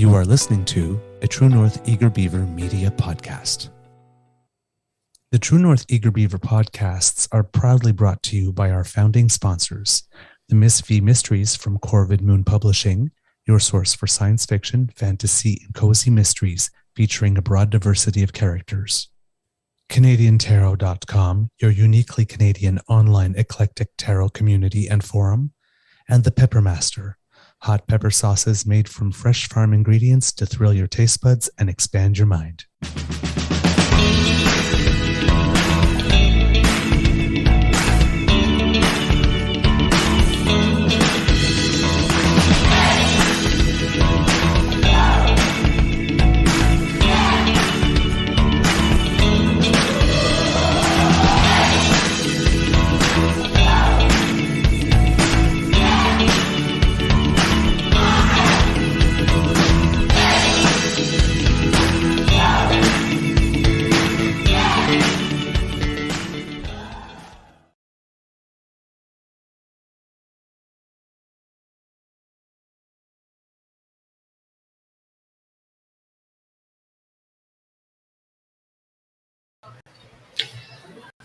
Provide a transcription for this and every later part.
You are listening to a True North Eager Beaver Media Podcast. The True North Eager Beaver Podcasts are proudly brought to you by our founding sponsors, the Miss V Mysteries from Corvid Moon Publishing, your source for science fiction, fantasy, and cozy mysteries featuring a broad diversity of characters. CanadianTarot.com, your uniquely Canadian online eclectic tarot community and forum, and The Peppermaster, hot pepper sauces made from fresh farm ingredients to thrill your taste buds and expand your mind.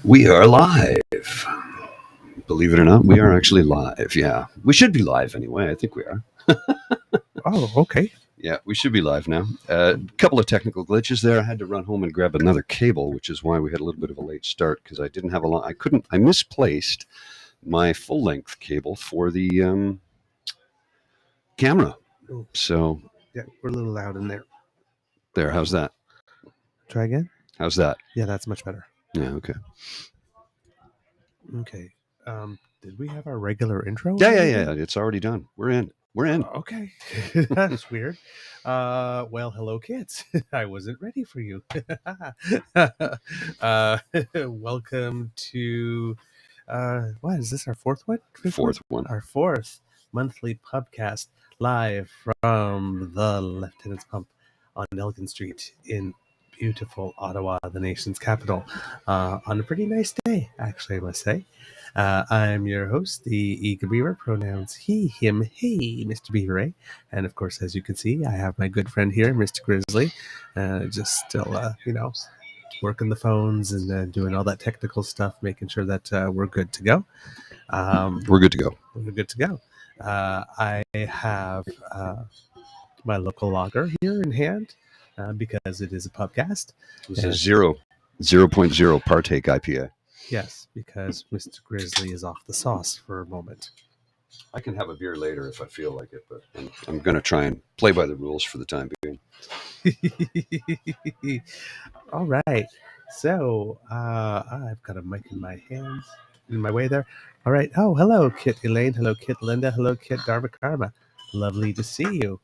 We are live. Believe it or not, we are actually live. Yeah, we should be live anyway. I think we are. Oh, okay. Yeah, we should be live now. A couple of technical glitches there. I had to run home and grab another cable, which is why we had a little bit of a late start because I didn't have a long. I misplaced my full-length cable for the camera. Ooh. So Yeah, we're a little loud in there. there. How's that? Try again? How's that? Yeah, that's much better. Yeah. Okay. Okay. Did we have our regular intro? Yeah. It's already done. We're in. Okay. That's weird. Well, hello, kids. I wasn't ready for you. Welcome to, what is this, our fourth one? Fourth one. Our fourth monthly pubcast live from the Lieutenant's Pump on Elgin Street in beautiful Ottawa, the nation's capital, on a pretty nice day, actually, I must say. I'm your host, the Eager Beaver, pronouns he, him, hey, Mr. Beaver, eh? And of course, as you can see, I have my good friend here, Mr. Grizzly, just still, working the phones and doing all that technical stuff, making sure that we're good to go. We're good to go. We're good to go. I have my local lager here in hand because it is a pubcast. This is 0.0 partake IPA. Yes, because Mr. Grizzly is off the sauce for a moment. I can have a beer later if I feel like it, but I'm going to try and play by the rules for the time being. All right. So I've got a mic in my hands, in my way there. All right. Oh, hello, Kit Elaine. Hello, Kit Linda. Hello, Kit Dharma Karma. Lovely to see you.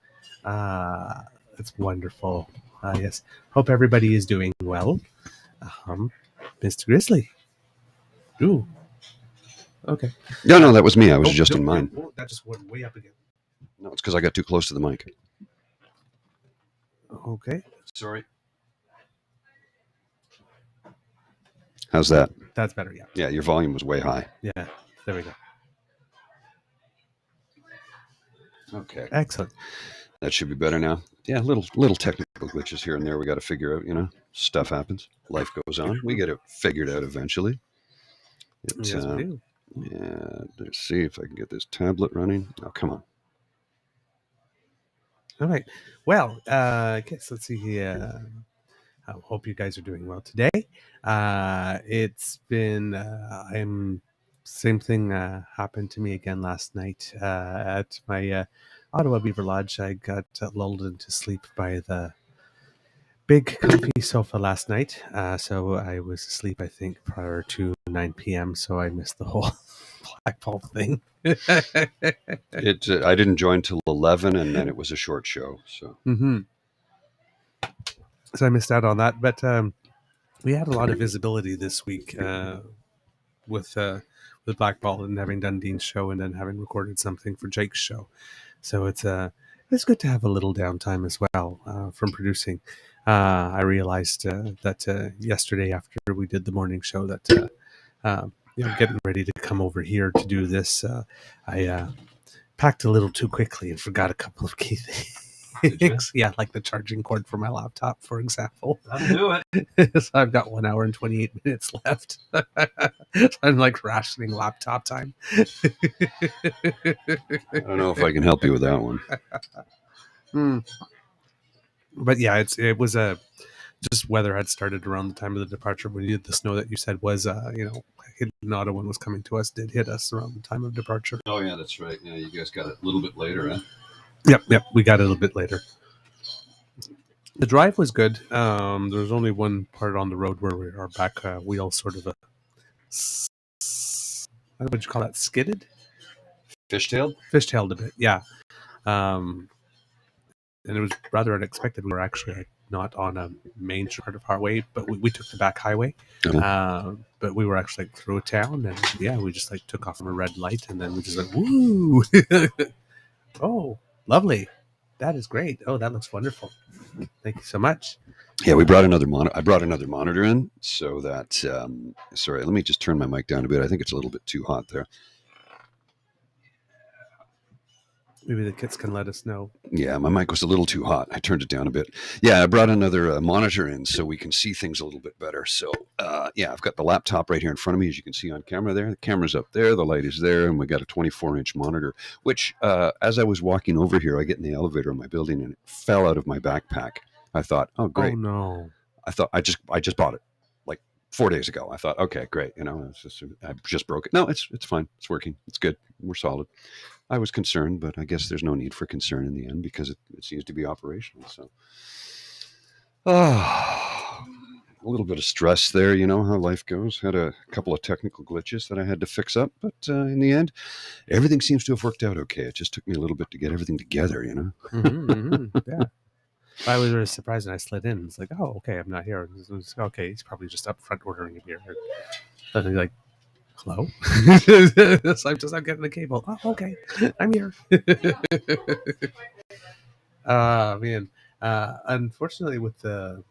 It's wonderful. Yes. Hope everybody is doing well. Mr. Grizzly. Ooh. Okay. No, that was me. I was just in mine. That just went way up again. No, it's because I got too close to the mic. Okay. Sorry. How's that? That's better, yeah. Yeah, your volume was way high. Yeah, there we go. Okay. Excellent. That should be better now. Yeah, little technical glitches here and there we got to figure out, stuff happens. Life goes on. We get it figured out eventually. Yes, we do. Yeah, let's see if I can get this tablet running. Oh, come on. All right. Well, I guess let's see here. I hope you guys are doing well today. It's been, same thing happened to me again last night at my Ottawa Beaver Lodge. I got lulled into sleep by the big comfy sofa last night. So I was asleep, I think, prior to 9 p.m. So I missed the whole Blackball thing. I didn't join till 11, and then it was a short show. So. Mm-hmm. So I missed out on that, but we had a lot of visibility this week with Blackball and having done Dean's show and then having recorded something for Jake's show. So it's good to have a little downtime as well from producing. I realized that yesterday after we did the morning show that getting ready to come over here to do this, I packed a little too quickly and forgot a couple of key things. things. Yeah, like the charging cord for my laptop, for example. That'll do it. So I've got 1 hour and 28 minutes left. I'm like rationing laptop time. I don't know if I can help you with that one. But yeah, it was just weather had started around the time of the departure. When you did the snow that you said was in Ottawa and was coming to us, did hit us around the time of departure. Oh yeah, that's right. Yeah, you guys got it a little bit later, huh? Yep, we got it a little bit later. The drive was good. There was only one part on the road where our back wheel sort of what would you call that? Skidded? Fishtailed? Fishtailed a bit, yeah. And it was rather unexpected. We were actually not on a main part of highway, but we took the back highway. But we were actually through a town, and yeah, we just took off from a red light, and then we just went, woo! Oh, lovely. That is great. Oh, that looks wonderful. Thank you so much. Yeah, we brought another monitor. I brought another monitor in so that. Sorry, let me just turn my mic down a bit. I think it's a little bit too hot there. Maybe the kids can let us know. Yeah, my mic was a little too hot. I turned it down a bit. Yeah, I brought another monitor in so we can see things a little bit better. So, yeah, I've got the laptop right here in front of me, as you can see on camera there. The camera's up there, the light is there, and we got a 24-inch monitor, which, as I was walking over here, I get in the elevator in my building, and it fell out of my backpack. I thought, oh, great. Oh, no. I thought I just bought it like 4 days ago. I thought, okay, great. I just broke it. No, it's fine. It's working. It's good. We're solid. I was concerned, but I guess there's no need for concern in the end because it seems to be operational. So, a little bit of stress there, you know how life goes. Had a couple of technical glitches that I had to fix up, but in the end, everything seems to have worked out okay. It just took me a little bit to get everything together, you know? Yeah. I was really surprised when I slid in. It's like, oh, okay, I'm not here. It's okay, he's probably just up front ordering a beer. And he's like, hello? So I'm getting the cable. Oh, okay, I'm here. Man. Unfortunately, with the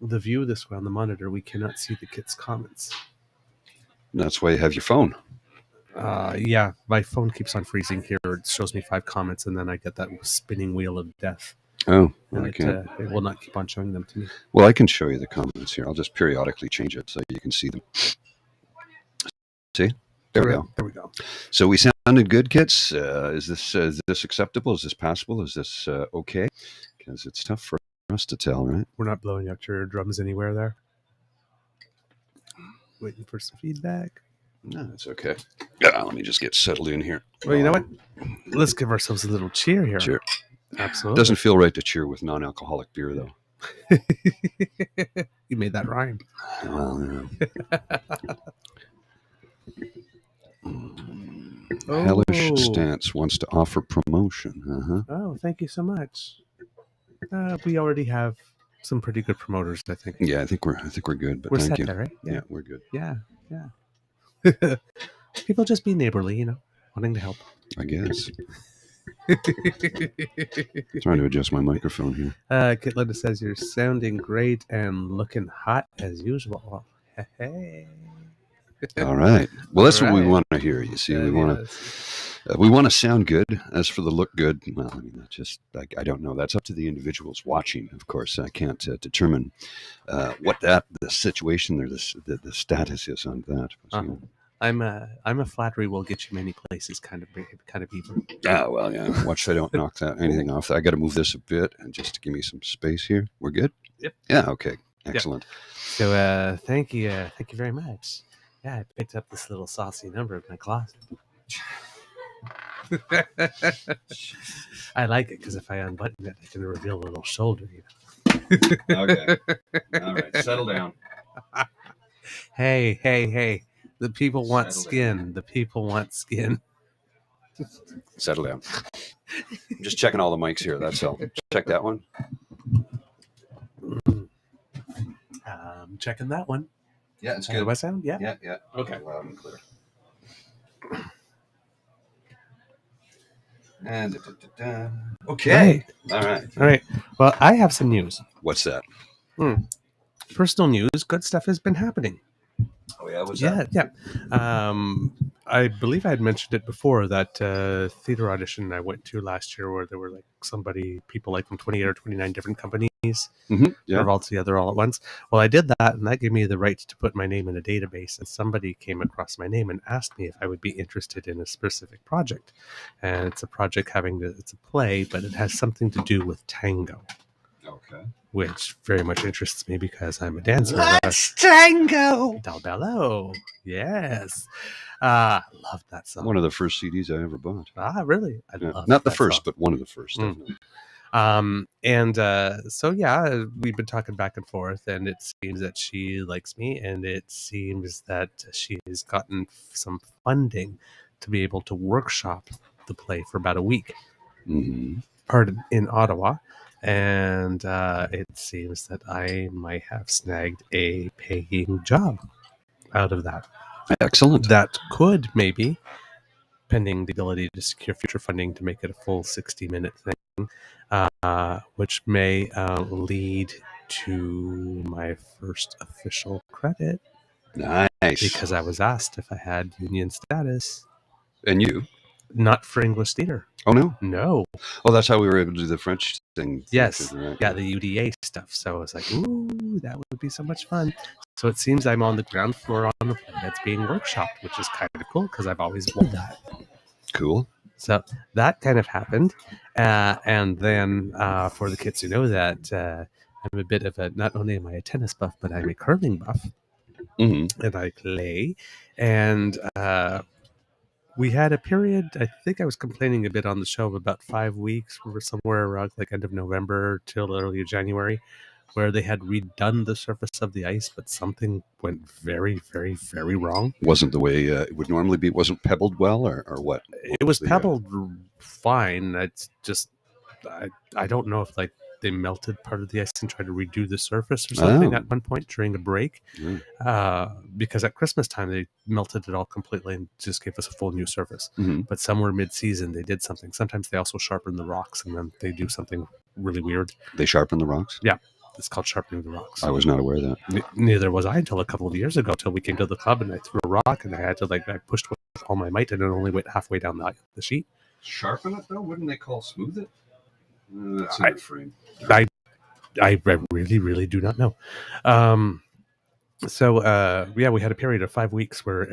view this way on the monitor, we cannot see the kids' comments. That's why you have your phone. Yeah, my phone keeps on freezing here. It shows me 5 comments, and then I get that spinning wheel of death. Oh, and okay. It will not keep on showing them to me. Well, I can show you the comments here. I'll just periodically change it so you can see them. See? There we go. There we go. So we sounded good, kids. Is this acceptable? Is this passable? Is this okay? Because it's tough for us to tell, right? We're not blowing out your drums anywhere there. Waiting for some feedback. No, it's okay. Let me just get settled in here. Well, you know what? Let's give ourselves a little cheer here. Cheer. Absolutely. Doesn't feel right to cheer with non-alcoholic beer, though. You made that rhyme. Well, Oh. Hellish Stance wants to offer promotion. Oh, thank you so much. We already have some pretty good promoters, I think. Yeah, I think we're good. But we're thank set you. There, right? Yeah, we're good. Yeah. People just be neighborly, you know, wanting to help. I guess. Trying to adjust my microphone here. Kitletta says you're sounding great and looking hot as usual. Hey. All right. Well, that's what we want to hear. You see, we want to sound good. As for the look good, well, I mean, that's just I don't know. That's up to the individuals watching. Of course, I can't determine what the situation or the status is on that. Uh-huh. I'm a flattery will get you many places kind of beaver. Ah, well, yeah. Watch I don't knock anything off. I got to move this a bit and just to give me some space here. We're good. Yep. Yeah. Okay. Excellent. Yep. So thank you very much. Yeah, I picked up this little saucy number in my closet. I like it because if I unbutton it, I can reveal a little shoulder. You know? Okay. All right. Settle down. Hey. The people want skin. The people want skin. Settle down. I'm just checking all the mics here. That's all. Check that one. Checking that one. Yeah, it's good. Do I sound? Yeah. Yeah. Okay. Loud and clear. And okay. All right. Well, I have some news. What's that? Personal news. Good stuff has been happening. Oh yeah, was Yeah. I believe I had mentioned it before, that theater audition I went to last year, where there were like people like from 28 or 29 different companies Yeah. sort of all together all at once. Well, I did that, and that gave me the right to put my name in a database. And somebody came across my name and asked me if I would be interested in a specific project. And it's a project it's a play, but it has something to do with tango, Okay. which very much interests me because I'm a dancer. Let's tango. Del Bello. Yes. Love that song. One of the first CDs I ever bought. Really? I Yeah. love Not the that first, song. but one of the first. Definitely. So yeah, we've been talking back and forth, and it seems that she likes me, and it seems that she's gotten some funding to be able to workshop the play for about a week, in Ottawa. And it seems that I might have snagged a paying job out of that. Excellent. That could maybe, pending the ability to secure future funding to make it a full 60-minute thing, which may lead to my first official credit. Nice. Because I was asked if I had union status. And you? Not for English theater. Oh, no? No. Oh, that's how we were able to do the French thing. Yes. Right? Yeah, the UDA stuff. So I was like, ooh, that would be so much fun. So it seems I'm on the ground floor on the play that's being workshopped, which is kind of cool because I've always wanted that. Cool. So that kind of happened. And then for the kids who know that, I'm a bit of not only am I a tennis buff, but I'm a curling buff. Mm-hmm. And I play. And we had a period, I think I was complaining a bit on the show, of about 5 weeks. We were somewhere around like end of November till early January, where they had redone the surface of the ice, but something went very, very, very wrong. Wasn't the way it would normally be. It wasn't pebbled well, or what? It was pebbled fine. It's just, I don't know if like they melted part of the ice and tried to redo the surface or something at one point during a break. Because at Christmas time they melted it all completely and just gave us a full new surface. But somewhere mid-season they did something. Sometimes they also sharpen the rocks, and then they do something really weird. They sharpen the rocks? Yeah. It's called sharpening the rocks. I was not aware of that. Neither was I until a couple of years ago, until we came to the club and I threw a rock and I had to I pushed with all my might and it only went halfway down the sheet. Sharpen it though? Wouldn't they call smooth it? That's in the frame. I really, really do not know. So we had a period of 5 weeks where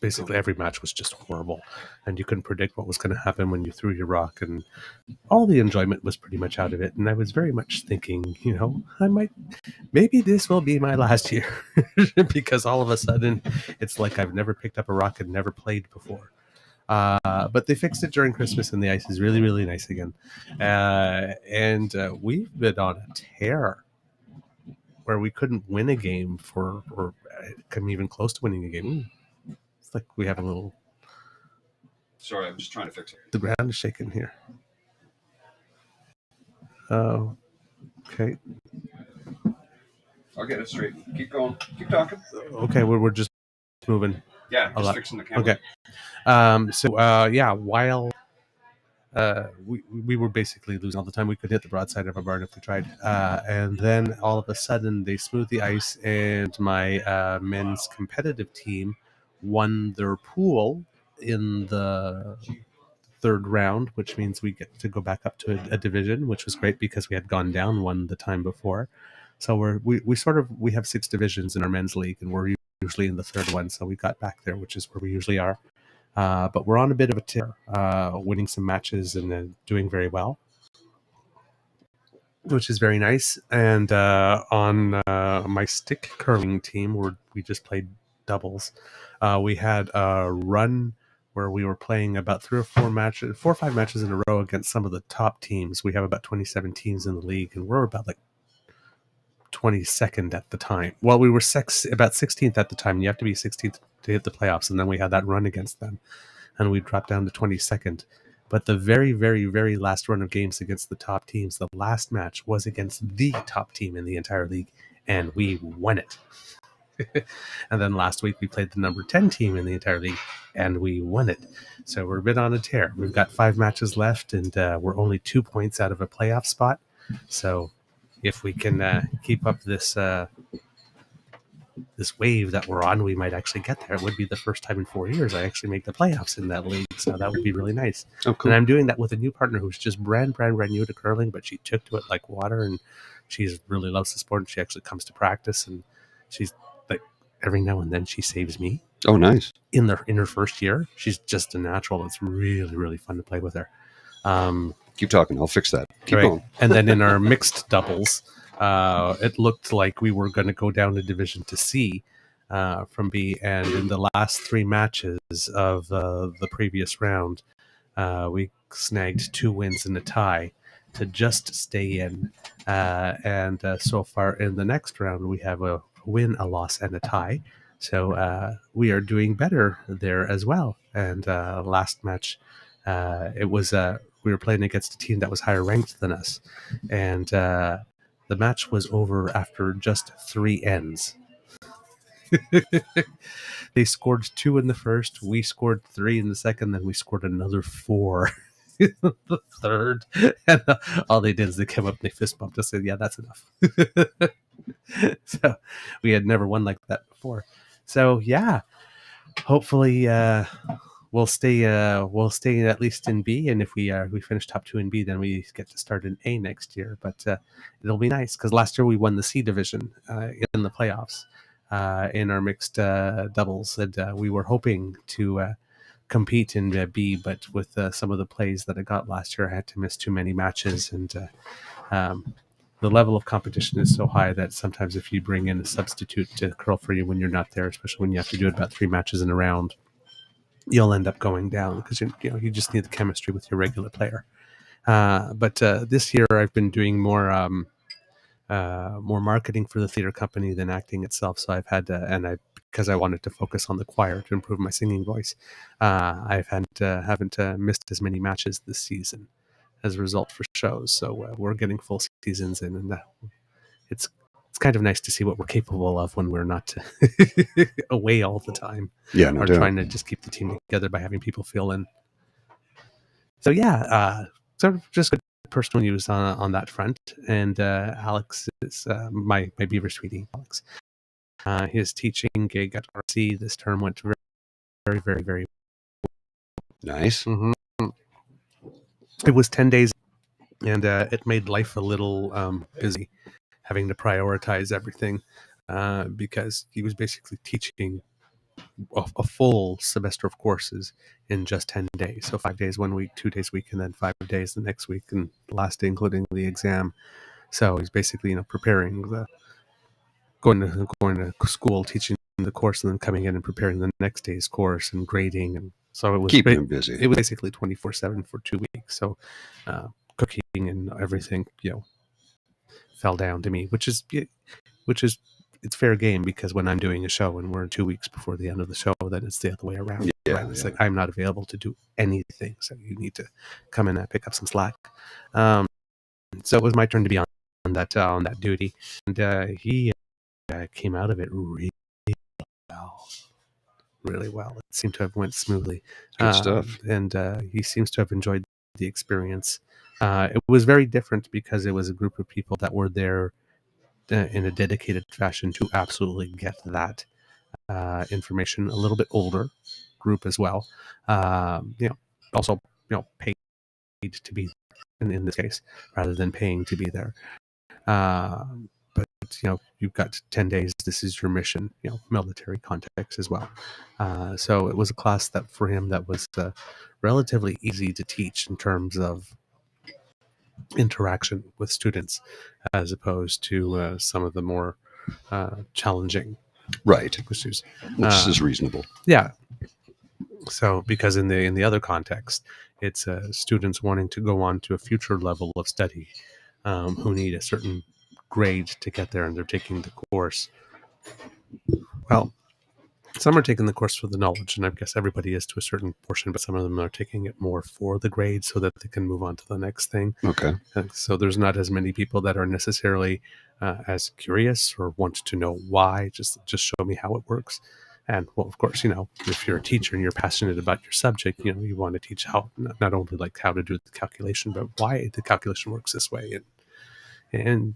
basically every match was just horrible, and you couldn't predict what was going to happen when you threw your rock, and all the enjoyment was pretty much out of it. And I was very much thinking, maybe this will be my last year, because all of a sudden it's like I've never picked up a rock and never played before. But they fixed it during Christmas, and the ice is really, really nice again. And we've been on a tear where we couldn't win a game or come even close to winning a game. It's like we have a little... Sorry, I'm just trying to fix it. The ground is shaking here. Oh, okay. I'll get it straight. Keep going. Keep talking. Okay, we're just moving. Yeah, just fixing the camera. Okay. While we were basically losing all the time, we could hit the broadside of a barn if we tried. And then all of a sudden they smoothed the ice, and my men's competitive team won their pool in the third round, which means we get to go back up to a division, which was great because we had gone down one the time before. So we have 6 divisions in our men's league, and we're usually in the third one. So we got back there, which is where we usually are. But we're on a bit of a tear, winning some matches and doing very well, which is very nice. And on my stick curling team, we just played doubles. We had a run where we were playing about 4 or 5 matches in a row against some of the top teams. We have about 27 teams in the league, and we're about 22nd at the time. Well, we were about 16th at the time. You have to be 16th to hit the playoffs, and then we had that run against them, and we dropped down to 22nd. But the very, very, very last run of games against the top teams, the last match was against the top team in the entire league, and we won it. And then last week we played the number 10 team in the entire league, and we won it. So we're a bit on a tear. We've got 5 matches left, and we're only 2 points out of a playoff spot. So if we can keep up this this wave that we're on, we might actually get there. It would be the first time in 4 years I actually make the playoffs in that league, so that would be really nice. Oh, cool. And I'm doing that with a new partner who's just brand new to curling, but she took to it like water, and she's really loves the sport. And she actually comes to practice, and she's like every now and then she saves me. Oh, nice. In her first year, she's just a natural. It's really, really fun to play with her. Keep talking. I'll fix that. Keep going. And then in our mixed doubles, it looked like we were going to go down a division to C from B. And in the last 3 matches of the previous round, we snagged 2 wins and a tie to just stay in. And so far in the next round, we have a win, a loss, and a tie. So we are doing better there as well. And last match, it was we were playing against a team that was higher ranked than us, and the match was over after just 3 ends. They scored 2 in the first, we scored 3 in the second, then we scored another 4 in the third. And all they did is they came up and they fist bumped us and said, yeah, that's enough. So we had never won like that before. So yeah, hopefully we'll stay at least in B, and if we finish top 2 in B, then we get to start in A next year. But it'll be nice because last year we won the C division in the playoffs in our mixed doubles, and we were hoping to compete in B, but with some of the plays that I got last year, I had to miss too many matches, and the level of competition is so high that sometimes if you bring in a substitute to curl for you when you're not there, especially when you have to do it about 3 matches in a round, you'll end up going down because you just need the chemistry with your regular player. But this year I've been doing more marketing for the theater company than acting itself. So I've had because I wanted to focus on the choir to improve my singing voice. Haven't missed as many matches this season as a result for shows. So we're getting full seasons in, and it's kind of nice to see what we're capable of when we're not away all the time. Yeah, no or doubt. trying to just keep the team together by having people fill in. So yeah, sort of just good personal news on that front. And Alex is my Beaver sweetie, Alex. His teaching gig at RC this term went very, very, very, very nice. Mm-hmm. It was 10 days, and it made life a little busy, having to prioritize everything because he was basically teaching a full semester of courses in just 10 days. So 5 days 1 week, 2 days a week, and then 5 days the next week, and the last day including the exam. So he's basically preparing going to school, teaching the course, and then coming in and preparing the next day's course and grading. And so it was keeping him busy. It was basically 24/7 for 2 weeks. So cooking and everything, fell down to me, which is it's fair game, because when I'm doing a show and we're 2 weeks before the end of the show, then it's the other way around. Yeah, right? It's like I'm not available to do anything, so you need to come in and pick up some slack. So it was my turn to be on that duty, and he came out of it really well. It seemed to have went smoothly. Good stuff. And he seems to have enjoyed the experience. It was very different because it was a group of people that were there in a dedicated fashion to absolutely get that information. A little bit older group as well. Also paid to be in this case rather than paying to be there. But you've got 10 days. This is your mission. Military context as well. So it was a class that for him that was relatively easy to teach in terms of interaction with students, as opposed to some of the more challenging issues, which is reasonable. Yeah. So because in the other context, it's students wanting to go on to a future level of study, who need a certain grade to get there, and they're taking the course. Well, some are taking the course for the knowledge, and I guess everybody is to a certain portion, but some of them are taking it more for the grade so that they can move on to the next thing. Okay. So there's not as many people that are necessarily as curious or want to know why. Just show me how it works. And well, of course, if you're a teacher and you're passionate about your subject, you want to teach how, not only like how to do the calculation, but why the calculation works this way. And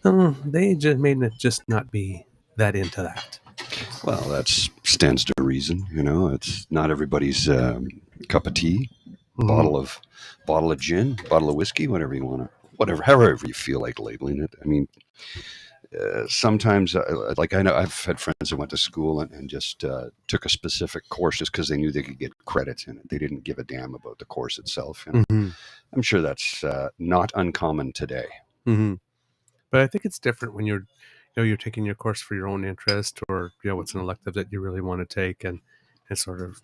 they just may just not be that into that. Well, that stands to reason. It's not everybody's cup of tea. Bottle of gin, bottle of whiskey, whatever you want to, however you feel like labeling it. I mean, sometimes, like I know I've had friends that went to school and just took a specific course just because they knew they could get credits in it. They didn't give a damn about the course itself. I'm sure that's not uncommon today. But I think it's different when you're taking your course for your own interest, or it's an elective that you really want to take, and sort of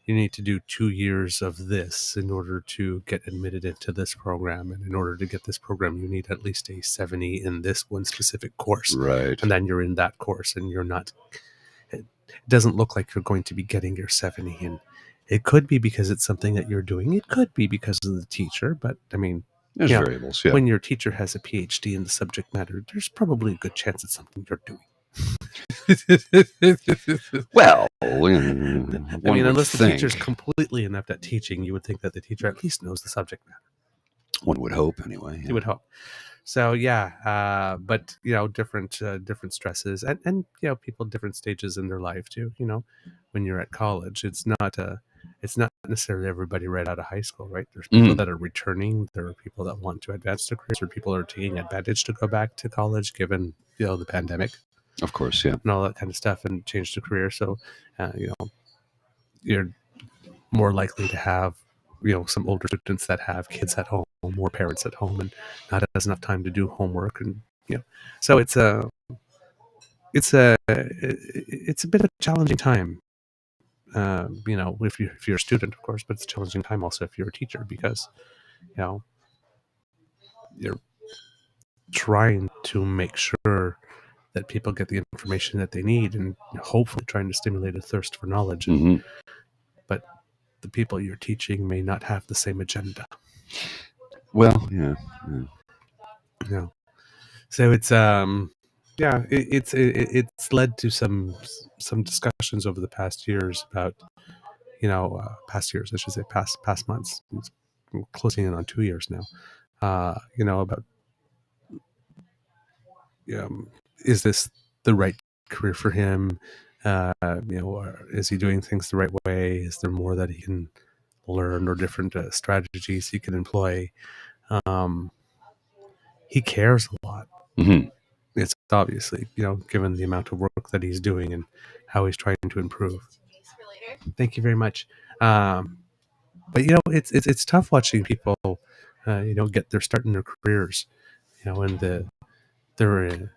you need to do 2 years of this in order to get admitted into this program, and in order to get this program you need at least a 70 in this one specific course, right? And then you're in that course, and you're not. It doesn't look like you're going to be getting your 70, and it could be because it's something that you're doing. It could be because of the teacher, but I mean, there's variables. Yeah. When your teacher has a PhD in the subject matter, there's probably a good chance it's something you're doing. Well, unless the teacher's completely inept at teaching, you would think that the teacher at least knows the subject matter. One would hope, anyway. Yeah. You would hope. So but different stresses, and people at different stages in their life too. When you're at college, it's not necessarily everybody right out of high school, right? There's people that are returning. There are people that want to advance their careers. There are people that are taking advantage to go back to college, given the pandemic. Of course, yeah, and all that kind of stuff, and change their career. So, you're more likely to have some older students that have kids at home, more parents at home, and not has enough time to do homework, and so it's a bit of a challenging time. If you're a student, of course, but it's a challenging time also if you're a teacher, because you're trying to make sure that people get the information that they need, and hopefully trying to stimulate a thirst for knowledge. But the people you're teaching may not have the same agenda. Well, yeah. So it's it's led to some discussions over the past years about past months. It's closing in on 2 years now. About is this the right career for him? Or is he doing things the right way? Is there more that he can learn, or different strategies he can employ? He cares a lot. It's obviously, given the amount of work that he's doing and how he's trying to improve. Thank you very much. But it's tough watching people, get their start in their careers, and they're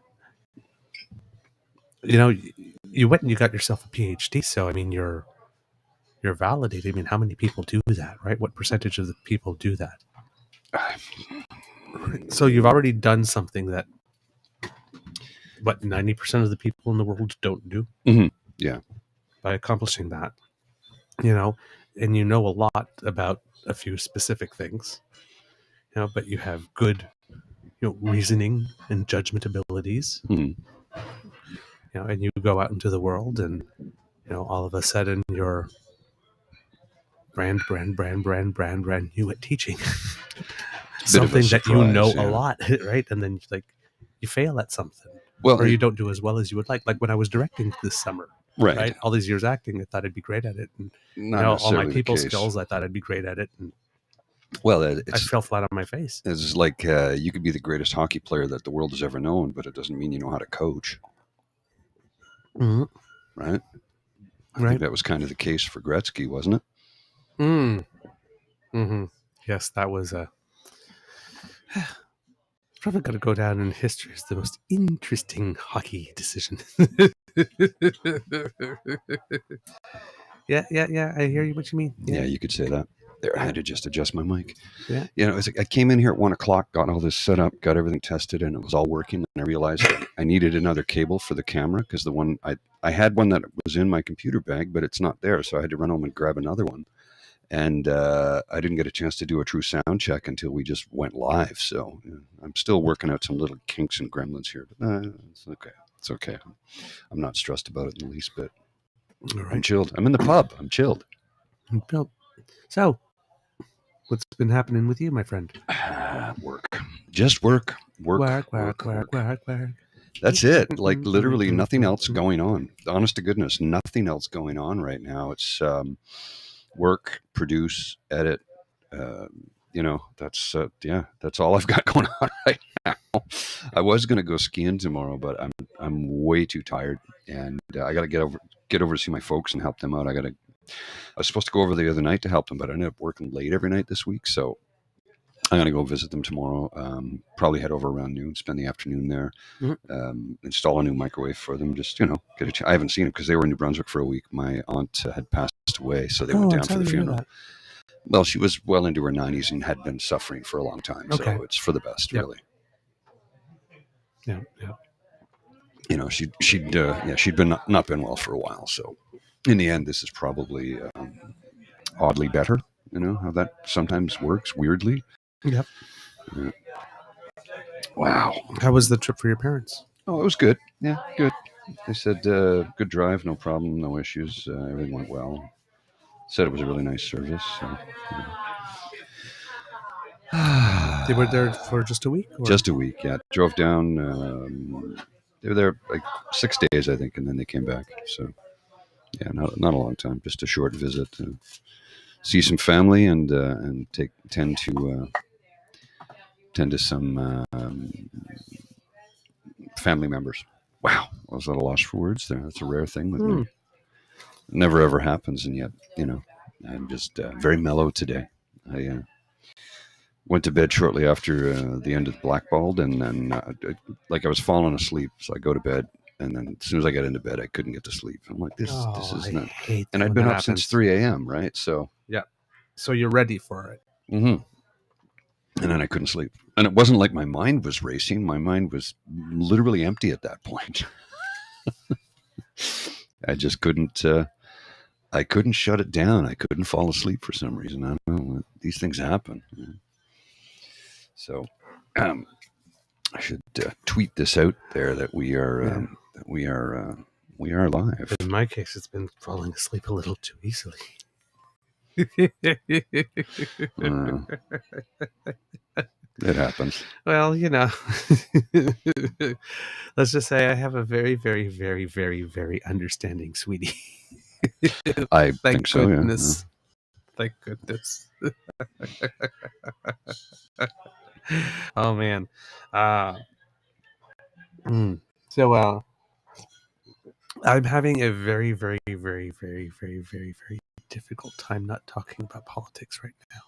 you went and you got yourself a PhD, so I mean you're validated. I mean, how many people do that, right? What percentage of the people do that? So you've already done something that 90% of the people in the world don't do. Yeah. By accomplishing that, and a lot about a few specific things, but you have good, reasoning and judgment abilities, and you go out into the world, and all of a sudden you're brand new at teaching something that a lot, right? And then you fail at something, or you don't do as well as you would like when I was directing this summer. Right. All these years acting, I thought I'd be great at it, and all my people skills, I thought I'd be great at it, and I fell flat on my face. It's like you could be the greatest hockey player that the world has ever known, but it doesn't mean you know how to coach. Right. I think that was kind of the case for Gretzky, wasn't it? Yes, that was probably going to go down in history as the most interesting hockey decision. Yeah. I hear you. What you mean? Yeah, you could say that. There, I had to just adjust my mic. Yeah. I came in here at 1:00, got all this set up, got everything tested, and it was all working. And I realized I needed another cable for the camera, because the one I had one that was in my computer bag, but it's not there. So I had to run home and grab another one. And I didn't get a chance to do a true sound check until we just went live. So I'm still working out some little kinks and gremlins here, but it's okay. It's okay. I'm not stressed about it in the least bit. All right. I'm chilled. I'm in the pub. I'm chilled. So, what's been happening with you, my friend? Work. Just work. Work. That's it. Like literally nothing else going on. Honest to goodness, nothing else going on right now. It's work, produce, edit. That's that's all I've got going on right now. I was going to go skiing tomorrow, but I'm way too tired, and I got to get over to see my folks and help them out. I was supposed to go over the other night to help them, but I ended up working late every night this week, so I'm going to go visit them tomorrow. Probably head over around noon, spend the afternoon there, install a new microwave for them. Just, I haven't seen them because they were in New Brunswick for a week. My aunt had passed away, so they went down for the funeral. Well, she was well into her 90s and had been suffering for a long time. Okay. So it's for the best, really. Yeah. She'd been not been well for a while. So in the end, this is probably oddly better. You know how that sometimes works weirdly. Yep. Yeah. Wow. How was the trip for your parents? Oh, it was good. Yeah, good. They said good drive, no problem, no issues. Everything went well. Said it was a really nice service. So, They were there for just a week? Or? Just a week, yeah. Drove down. They were there like 6 days, I think, and then they came back. So, yeah, not a long time. Just a short visit to see some family and tend to some family members. Wow, I was at a loss for words there. That's a rare thing with me. It never ever happens, and yet, I'm just very mellow today. I went to bed shortly after the end of Blackballed, and then I was falling asleep, so I go to bed, and then as soon as I got into bed, I couldn't get to sleep. I'm like, this is not. And I'd been up since 3 a.m., right? So yeah, so you're ready for it. Mm-hmm. And then I couldn't sleep, and it wasn't like my mind was racing. My mind was literally empty at that point. I just couldn't. I couldn't shut it down. I couldn't fall asleep for some reason. I don't know. These things happen. So, I should tweet this out there that we are live. In my case, it's been falling asleep a little too easily. It happens. Well, let's just say I have a very, very, very, very, very understanding sweetie. I think so, yeah. Thank goodness. Oh, man. So, I'm having a very, very, very, very, very, very, very difficult time not talking about politics right now.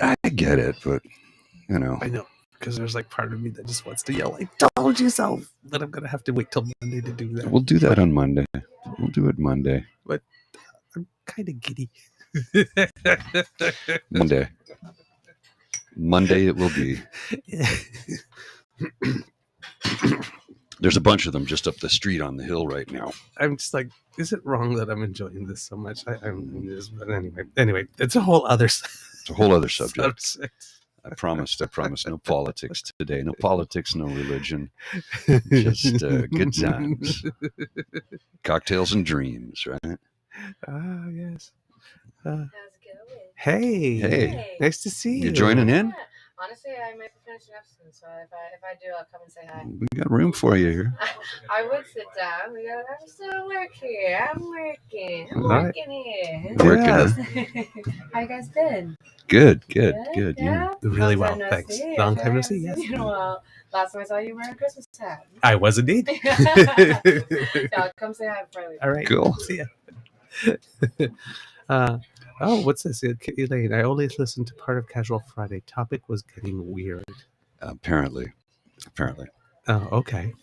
I get it, but, I know, because there's part of me that just wants to yell, I told you so, but I'm going to have to wait till Monday to do that. We'll do that on Monday. We'll do it Monday. But I'm kind of giddy. Monday it will be. There's a bunch of them just up the street on the hill right now. I'm just like, is it wrong that I'm enjoying this so much? But anyway, it's a whole other. It's a whole other subject. I promised no politics today. No politics, no religion. Just good times. Cocktails and dreams, right? Ah, yes. How's it going? Hey. Nice to see you. You joining in? Yeah. Honestly, I might be finishing up soon, so if I do, I'll come and say hi. We got room for you here. I would sit down. I'm still working. I'm working here. How you guys been? Good. Yeah. Really well, thanks. Long time no see, yes. Well, last time I saw you wearing a Christmas hat. I was indeed. Yeah, come say hi before I leave. All right. Cool. See ya. What's this? Elaine, I only listened to part of Casual Friday. Topic was getting weird. Apparently. Oh, okay.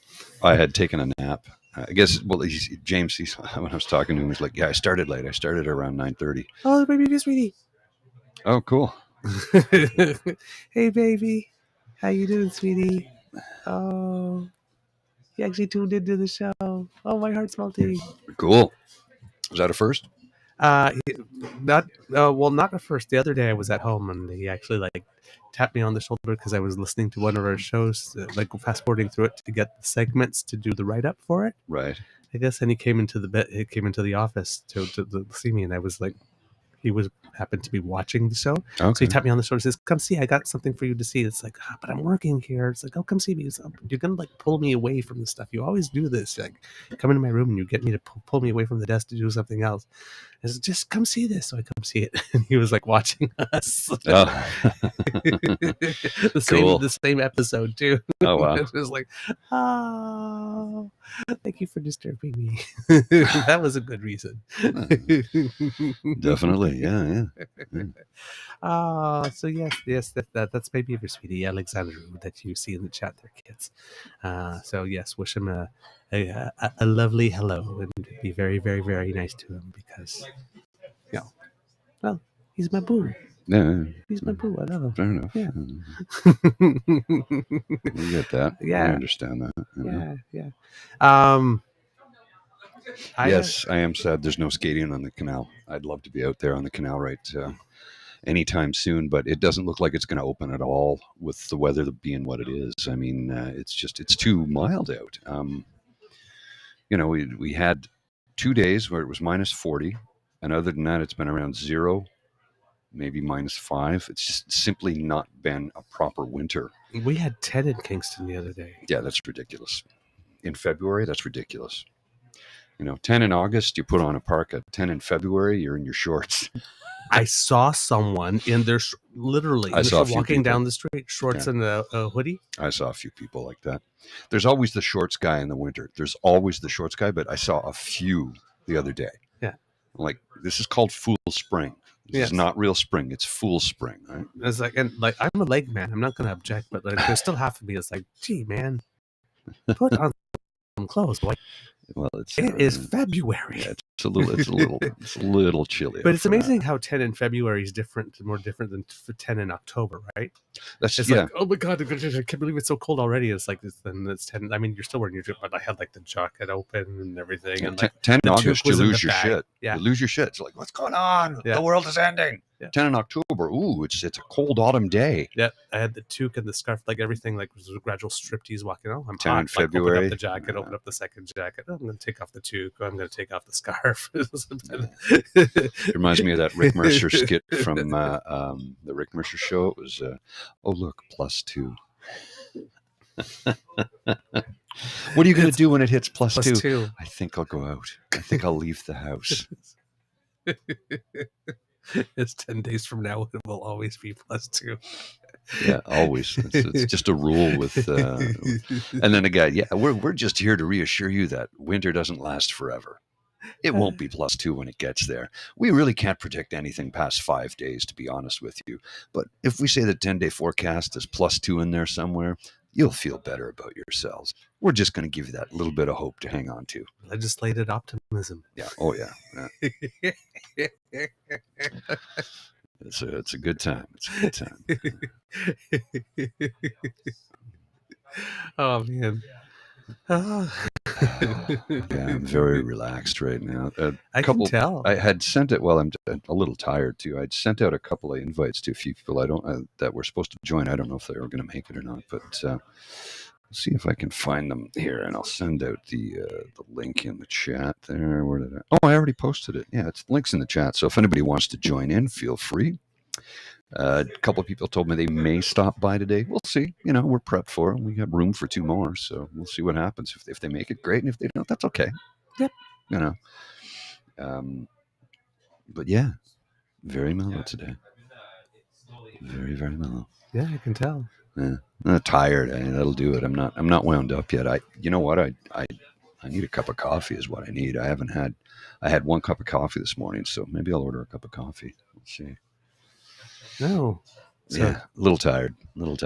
I had taken a nap. I guess, James, when I was talking to him, he was like, yeah, I started late. I started around 9:30. Oh, baby, sweetie. Oh, cool. Hey, baby. How you doing, sweetie? Oh, he actually tuned into the show. Oh, my heart's melting. Cool. Was that a first? Not at first. The other day I was at home and he actually tapped me on the shoulder because I was listening to one of our shows, fast forwarding through it to get the segments to do the write up for it. Right. I guess, and he came into the office to see me, and I was like, he was happened to be watching the show. So Okay. he tapped me on the shoulder and says, come see, I got something for you to see. It's like, but I'm working here. It's like, oh, come see me. You're going to like pull me away from the stuff. You always do this. Like, come into my room and you get me to pull me away from the desk to do something else. I said, just come see this. So I come see it. And he was like watching us. Oh. The same episode too. Oh, wow. It was like, oh, thank you for disturbing me. That was a good reason. Definitely. Yeah. So yes, that's my beaver sweetie, Alexander, that you see in the chat there, kids. So yes, wish him a lovely hello and be very, very, very nice to him because, well, he's my boo. Yeah. He's my boo. I love him. Fair enough. Yeah. We get that. Yeah. I understand that. Yeah. Yes, I am sad there's no skating on the canal. I'd love to be out there on the canal anytime soon, but it doesn't look like it's going to open at all with the weather being what it is. I mean, it's too mild out. We had 2 days where it was minus 40, and other than that, it's been around 0, maybe minus 5. It's just simply not been a proper winter. We had 10 in Kingston the other day. Yeah, that's ridiculous. In February, that's ridiculous. 10 in August, you put on a parka. 10 in February, you're in your shorts. I saw someone in their walking down the street, shorts and a hoodie. I saw a few people like that. There's always the shorts guy in the winter. There's always the shorts guy, but I saw a few the other day. Yeah. Like, this is called Fool Spring. This is not real spring. It's Fool Spring, right? It's like, and like, I'm a leg man. I'm not going to object, but like, there's still half of me. It's like, gee, man, put on some clothes, boy. Well, it is February. Yeah, it's a little chilly. But it's amazing how 10 in February is more different than 10 in October, right? That's it's like, oh my God, I can't believe it's so cold already. It's like, then it's 10. I mean, you're still wearing your jacket, but I had like the jacket open and everything. Yeah, and like, 10 in August, you lose your shit. Yeah. You lose your shit. It's like, what's going on? Yeah. The world is ending. Yeah. 10 in October. Ooh, it's a cold autumn day. Yeah, I had the toque and the scarf, like everything, like was a gradual striptease walking. Oh, I'm 10 hot. in February. Open up the jacket, open up the second jacket. Oh, I'm going to take off the toque. Oh, I'm going to take off the scarf. It reminds me of that Rick Mercer skit from the Rick Mercer show. It was, oh, look, +2. What are you going to do when it hits +2? I think I'll go out. I think I'll leave the house. It's 10 days from now. It will always be +2. Yeah, always. It's just a rule with. And then a guy, we're just here to reassure you that winter doesn't last forever. It won't be +2 when it gets there. We really can't predict anything past 5 days, to be honest with you. But if we say the 10-day forecast is +2 in there somewhere, you'll feel better about yourselves. We're just going to give you that little bit of hope to hang on to. Legislated optimism. Yeah. Oh, yeah. It's a good time. It's a good time. Oh, man. Yeah, I'm very relaxed right now. I can tell. I had sent it. Well, I'm a little tired too. I'd sent out a couple of invites to a few people that were supposed to join. I don't know if they were going to make it or not, but let's see if I can find them here, and I'll send out the link in the chat there. Where did I? Oh, I already posted it. Yeah, it's links in the chat. So if anybody wants to join in, feel free. A couple of people told me they may stop by today. We'll see. We're prepped for them. We got room for 2 more, so we'll see what happens. If they make it, great, and if they don't, that's okay. Yep. But yeah, very mellow today. Very, very mellow. Yeah, I can tell. Yeah, I'm tired. That'll do it. I'm not wound up yet. You know what? I need a cup of coffee is what I need. I had 1 cup of coffee this morning, so maybe I'll order a cup of coffee. Let's see. No. So yeah, a little tired. We'll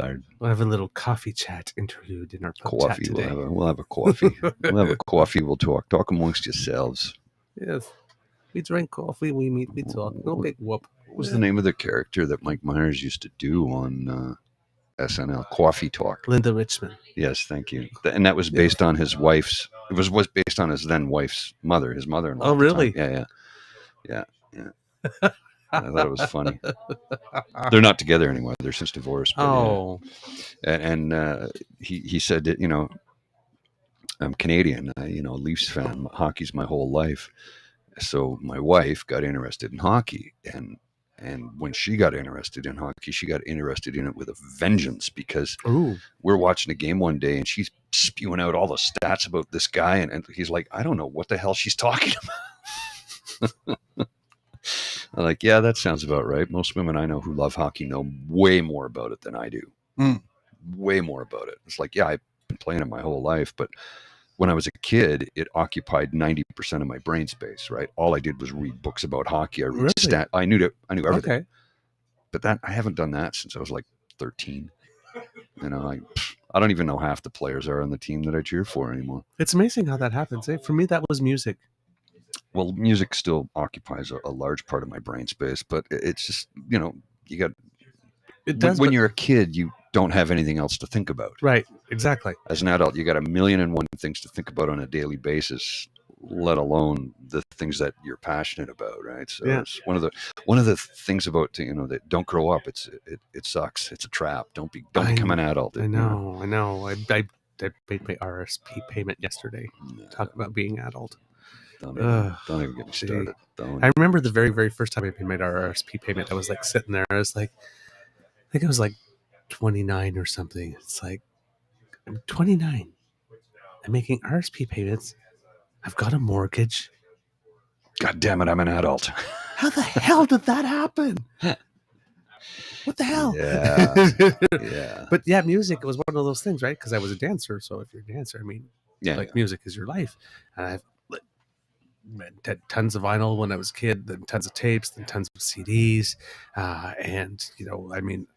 have a little coffee chat interlude in our coffee chat today. We'll have a coffee. We'll have a coffee. We'll talk amongst yourselves. Yes. We drink coffee, we meet, we talk. No big whoop. What was the name of the character that Mike Myers used to do on SNL? Coffee Talk. Linda Richmond. Yes, thank you. And that was based on his wife's. It was based on his then wife's mother, his mother-in-law. Oh, really? Yeah. I thought it was funny. They're not together anymore. They're since divorced. Oh. Yeah. And he said that, I'm Canadian, a Leafs fan. Hockey's my whole life. So my wife got interested in hockey, and when she got interested in hockey, she got interested in it with a vengeance, because we're watching a game one day and she's spewing out all the stats about this guy, and he's like, I don't know what the hell she's talking about. I'm like, yeah, that sounds about right. Most women I know who love hockey know way more about it than I do. Way more about it. It's like, yeah, I've been playing it my whole life, but when I was a kid, it occupied 90% of my brain space, right? All I did was read books about hockey. I read I knew everything. Okay. But I haven't done that since I was like 13. You know, I don't even know half the players are on the team that I cheer for anymore. It's amazing how that happens. For me, that was music. Well, music still occupies a large part of my brain space, but it's just, you know, you got it does, when you're a kid, you don't have anything else to think about. Right, exactly. As an adult, you got 1,000,001 things to think about on a daily basis, let alone the things that you're passionate about, right? So it's one of the things about, that don't grow up. It sucks. It's a trap. Don't become an adult. I know. I paid my RSP payment yesterday. Talk about being adult. Don't even get me started. I remember the very, very first time I paid my RSP payment. I was like sitting there. I was like, I think I was like 29 or something. It's like, I'm 29. I'm making RSP payments. I've got a mortgage. God damn it, I'm an adult. How the hell did that happen? What the hell? Yeah. But yeah, music was one of those things, right? Because I was a dancer. So if you're a dancer, I mean, music is your life. And I've had tons of vinyl when I was a kid, then tons of tapes, then tons of CDs. And, I mean,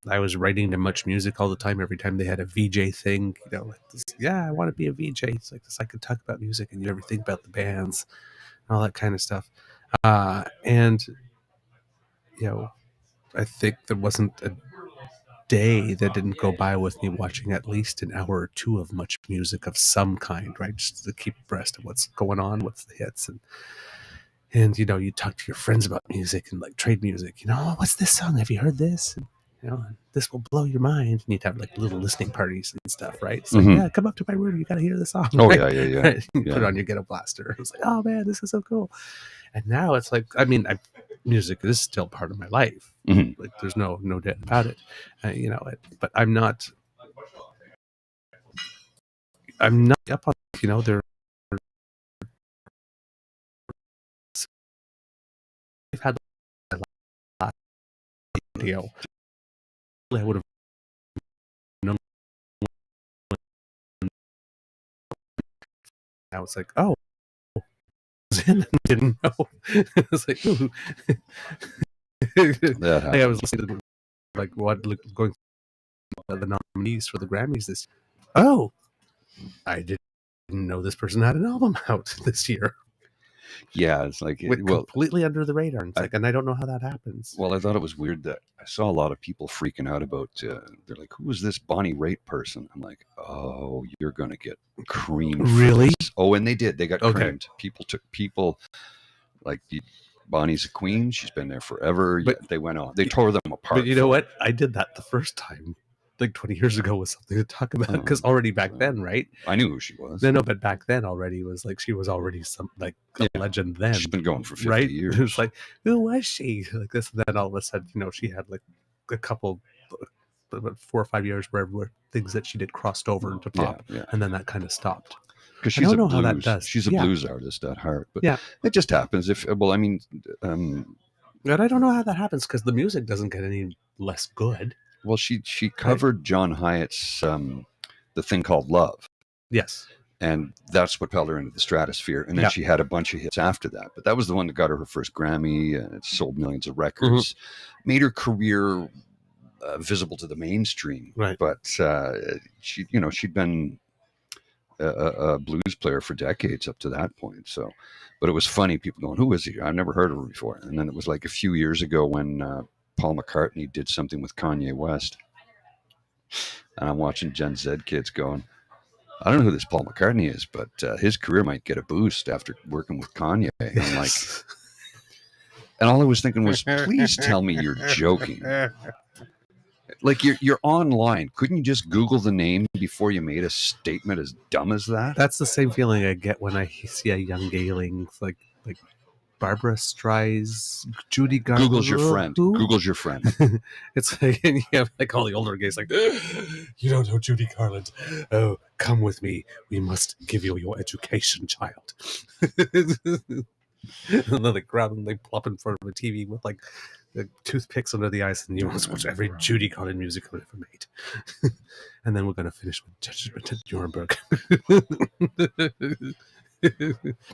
I was writing to Much Music all the time. Every time they had a VJ thing, I want to be a VJ. It's like this. I could talk about music and you never think about the bands and all that kind of stuff. And, I think there wasn't a day that didn't go by with me watching at least an hour or two of Much Music of some kind, right? Just to keep abreast of what's going on, what's the hits. And you talk to your friends about music and like trade music, what's this song? Have you heard this? And, this will blow your mind. And you'd have like little listening parties and stuff, right? It's like, yeah, come up to my room. You got to hear the song. Oh, right? yeah. Right? You put it on your ghetto blaster. It's like, oh man, this is so cool. And now it's like, I mean, music is still part of my life. Mm-hmm. Like there's no doubt about it. But I'm not up on, there. I've had a lot of video. I would have known. Now it's like, oh, and didn't know. It's like, ooh. I was listening to going the nominees for the Grammys this year. Oh, I didn't know this person had an album out this year. Yeah, it's like completely under the radar. It's and I don't know how that happens. Well, I thought it was weird that I saw a lot of people freaking out about. They're like, "Who is this Bonnie Raitt person?" I'm like, "Oh, you're gonna get creamed." Really? Oh, and they did. They got creamed. People like Bonnie's a queen. She's been there forever. But they went on. They tore them apart. But you know what? I did that the first time. Like 20 years ago was something to talk about because already back then, right? I knew who she was. No, but back then already was like she was already some like a legend then. She's been going for 50 years. It was like, who was she? Like this, and then all of a sudden, she had like a couple, 4 or 5 years where things that she did crossed over into pop, and then that kind of stopped. Because I don't know how that does. She's a blues artist at heart, but it just happens. And I don't know how that happens because the music doesn't get any less good. Well, she covered John Hyatt's The Thing Called Love. Yes. And that's what propelled her into the stratosphere. And then she had a bunch of hits after that. But that was the one that got her first Grammy, and it sold millions of records, made her career visible to the mainstream. Right. But she'd been a blues player for decades up to that point. So, but it was funny, people going, "Who is he? I've never heard of her before." And then it was like a few years ago when Paul McCartney did something with Kanye West. And I'm watching Gen Z kids going, I don't know who this Paul McCartney is, but his career might get a boost after working with Kanye. And I'm like, and all I was thinking was, please tell me you're joking. Like you're online. Couldn't you just Google the name before you made a statement as dumb as that? That's the same feeling I get when I see a young Gayling. It's like, like Barbara Streisand, Judy Garland. Google's your friend. Who? Google's your friend. It's like, and you have like all the older gays like, you don't know Judy Garland. Oh, come with me. We must give you your education, child. And then they grab and they plop in front of a TV with like the toothpicks under the eyes, and you must watch every Judy Garland musical ever made. And then we're going to finish with Judgment at Nuremberg.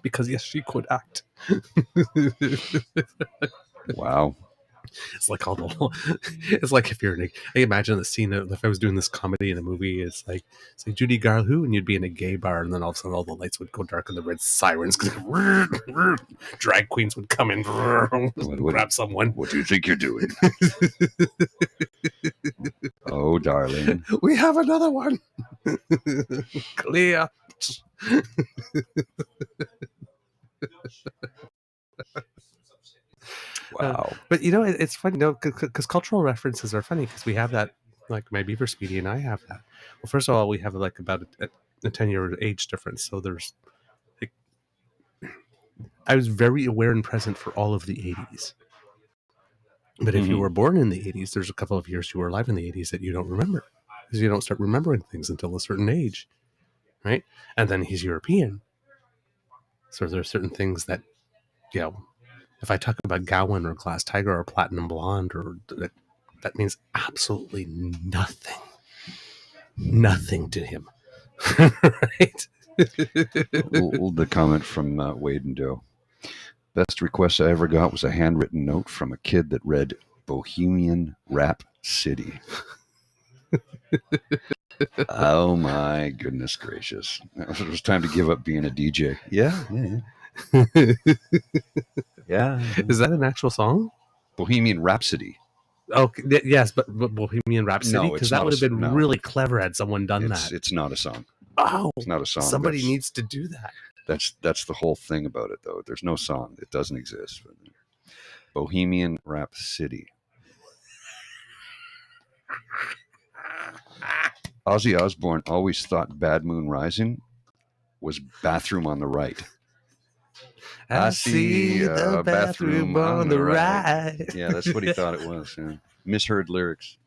Because yes, she could act. Wow. It's like all the. It's like if you're in I imagine the scene of if I was doing this comedy in a movie. It's like Judy Garland, who, and you'd be in a gay bar, and then all of a sudden all the lights would go dark and the red sirens, drag queens would come in, grab someone. What do you think you're doing? Oh, darling, we have another one. Clear. wow. But it's funny, because cultural references are funny because we have that. Like my Beaver Speedy and I have that. Well, first of all, we have like about a 10-year age difference, so there's. Like, I was very aware and present for all of the 80s. But if you were born in the 80s, there's a couple of years you were alive in the 80s that you don't remember, because you don't start remembering things until a certain age, right? And then he's European, so there are certain things that, if I talk about Gowan or Glass Tiger or Platinum Blonde, or that means absolutely nothing to him, right? The comment from Wade and Doe. Best request I ever got was a handwritten note from a kid that read Bohemian Rhapsody. Oh my goodness gracious. It was time to give up being a DJ. Yeah. Yeah. Is that an actual song? Bohemian Rhapsody. Oh, yes, but Bohemian Rhapsody? No, because that would have been really clever had someone done that. It's not a song. Oh, it's not a song. Somebody needs to do that. That's the whole thing about it, though. There's no song. It doesn't exist. Bohemian Rhapsody. Ozzy Osbourne always thought Bad Moon Rising was Bathroom on the Right. I see the bathroom on the right. Yeah, that's what he thought it was. Yeah. Misheard lyrics.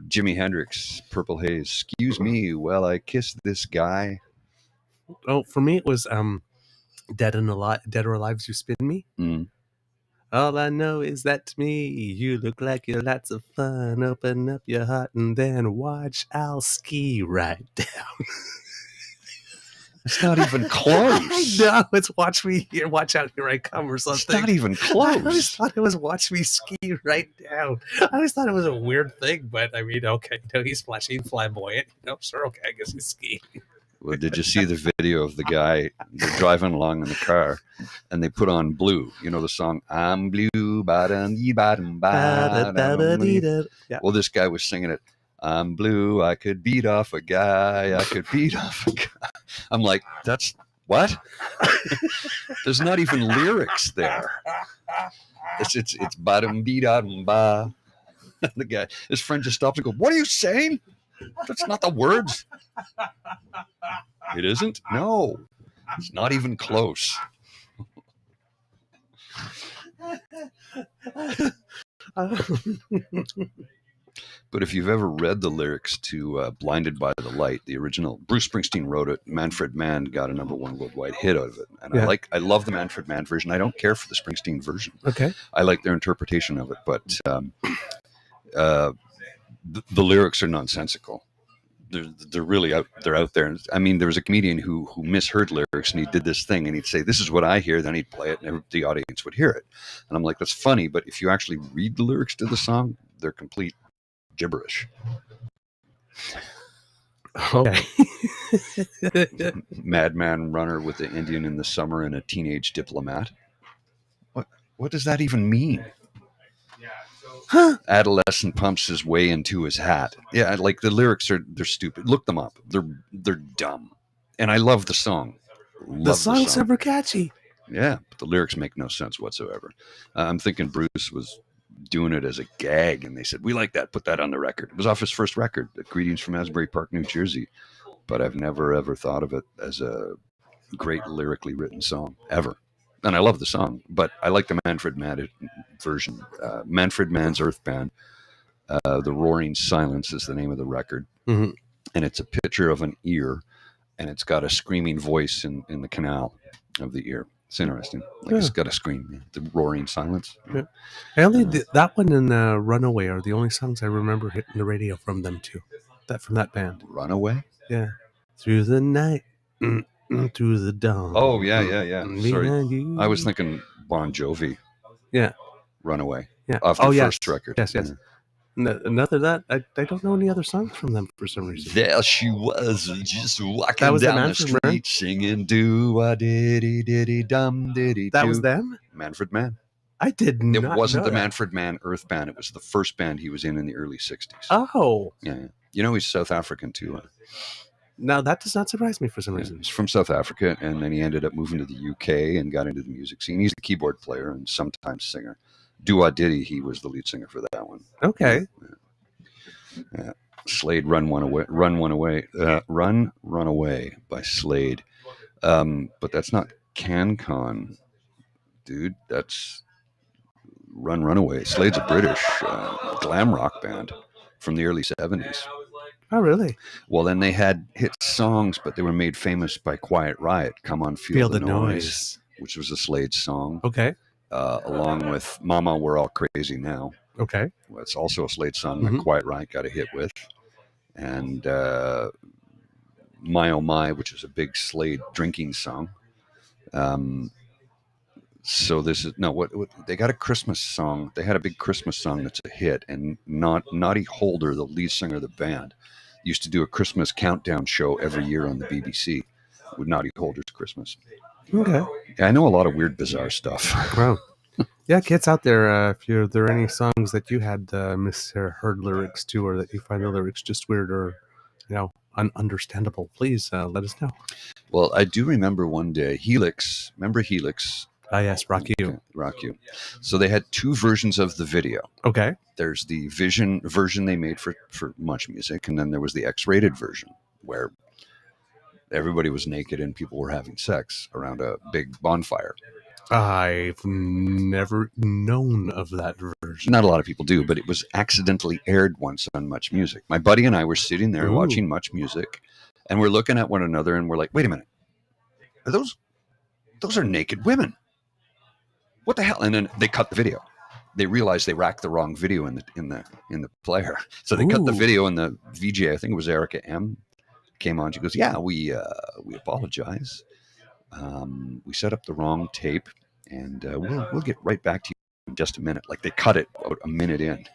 Jimi Hendrix, Purple Haze. Excuse me while I kiss this guy. Oh, for me it was Dead or Alive's You Spin Me. All I know is that to me, you look like you're lots of fun. Open up your heart and then watch. I'll ski right down. It's not even close. I know, it's Watch Me Here, Watch Out, Here I Come or something. It's not even close. I always thought it was Watch Me Ski Right Down. I always thought it was a weird thing, but I mean, okay, he's flashing flamboyant. Sure, okay, I guess he's skiing. Well, did you see the video of the guy driving along in the car, and they put on Blue? You know the song "I'm Blue." Yeah. Well, this guy was singing it. I'm blue. I could beat off a guy. I could beat off a guy. I'm like, that's what? There's not even lyrics there. It's bottom beat out and ba. The guy, his friend just stops and goes, "What are you saying? That's not the words." It isn't? No. It's not even close. But if you've ever read the lyrics to Blinded by the Light, the original, Bruce Springsteen wrote it. Manfred Mann got a #1 worldwide hit out of it. And yeah. I love the Manfred Mann version. I don't care for the Springsteen version. Okay. I like their interpretation of it. But the lyrics are nonsensical. They're really out there. I mean, there was a comedian who misheard lyrics, and he did this thing, and he'd say, "This is what I hear," then he'd play it, and the audience would hear it. And I'm like, that's funny, but if you actually read the lyrics to the song, they're complete gibberish. Okay. Madman runner with the Indian in the summer and a teenage diplomat. What does that even mean? Huh? Adolescent pumps his way into his hat. Yeah, like the lyrics they're stupid. Look them up. They're dumb. And I love the song. The song's super catchy. Yeah, but the lyrics make no sense whatsoever. I'm thinking Bruce was doing it as a gag, and they said, "We like that. Put that on the record." It was off his first record, Greetings from Asbury Park, New Jersey. But I've never ever thought of it as a great lyrically written song ever. and I love the song, but I like the Manfred Mann version. Manfred Mann's Earth Band. The Roaring Silence is the name of the record, Mhm. and it's a picture of an ear, and it's got a screaming voice in the canal of the ear. It's interesting. Like it's got a scream. The Roaring Silence. Yeah. I only that one and Runaway are the only songs I remember hitting the radio from them too. From that band. Runaway. Yeah. Through the night, through the dawn. Oh yeah. Sorry, you. I was thinking Bon Jovi. Yeah. Runaway. Yeah. Off their first record. Yes. Another that I don't know any other songs from them for some reason. There she was, just walking That was down the the Manfred street, Mann? singing diddy dum diddy. That was them? Manfred Mann. I did not. It wasn't know the that. Manfred Mann Earth Band. It was the first band he was in the early '60s. Oh. Yeah. You know he's South African too. Now that does not surprise me for some reason. He's from South Africa, and then he ended up moving to the UK and got into the music scene. He's a keyboard player and sometimes singer. Doo Diddy, he was the lead singer for that one. Okay. Yeah. Slade, Run One Away by Slade. But that's not CanCon, dude. That's Run Away. Slade's a British glam rock band from the early 70s. Oh, really? Well, then they had hit songs, but they were made famous by Quiet Riot. Come on, Feel the Noise, which was a Slade song. Okay. Along with Mama, We're All Crazy Now. Okay. Well, it's also a Slade song that Quiet Riot got a hit with. And My Oh My, which is a big Slade drinking song. So this is what they got a Christmas song. They had a big Christmas song that's a hit, and Noddy Holder, the lead singer of the band, used to do a Christmas countdown show every year on the BBC with Noddy Holder's Christmas. Okay. Yeah, I know a lot of weird, bizarre stuff. Wow. Yeah, kids out there, if there are any songs that you had heard lyrics to, or that you find the lyrics just weird or ununderstandable, please let us know. Well, I do remember one day Helix. Remember Helix? Ah, yes, Rock You. Okay, Rock You. So they had two versions of the video. Okay. There's the version they made for Much Music, and then there was the X-rated version where everybody was naked and people were having sex around a big bonfire. I've never known of that version. Not a lot of people do, but it was accidentally aired once on Much Music. My buddy and I were sitting there watching Much Music, and we're looking at one another, and we're like, "Wait a minute, are those are naked women? What the hell?" And then they cut the video. They realized they racked the wrong video in the player, so they cut the video, and the VJ, I think it was Erica M, came on. She goes, "Yeah, we apologize. We set up the wrong tape, and we'll get right back to you in just a minute." Like they cut it about a minute in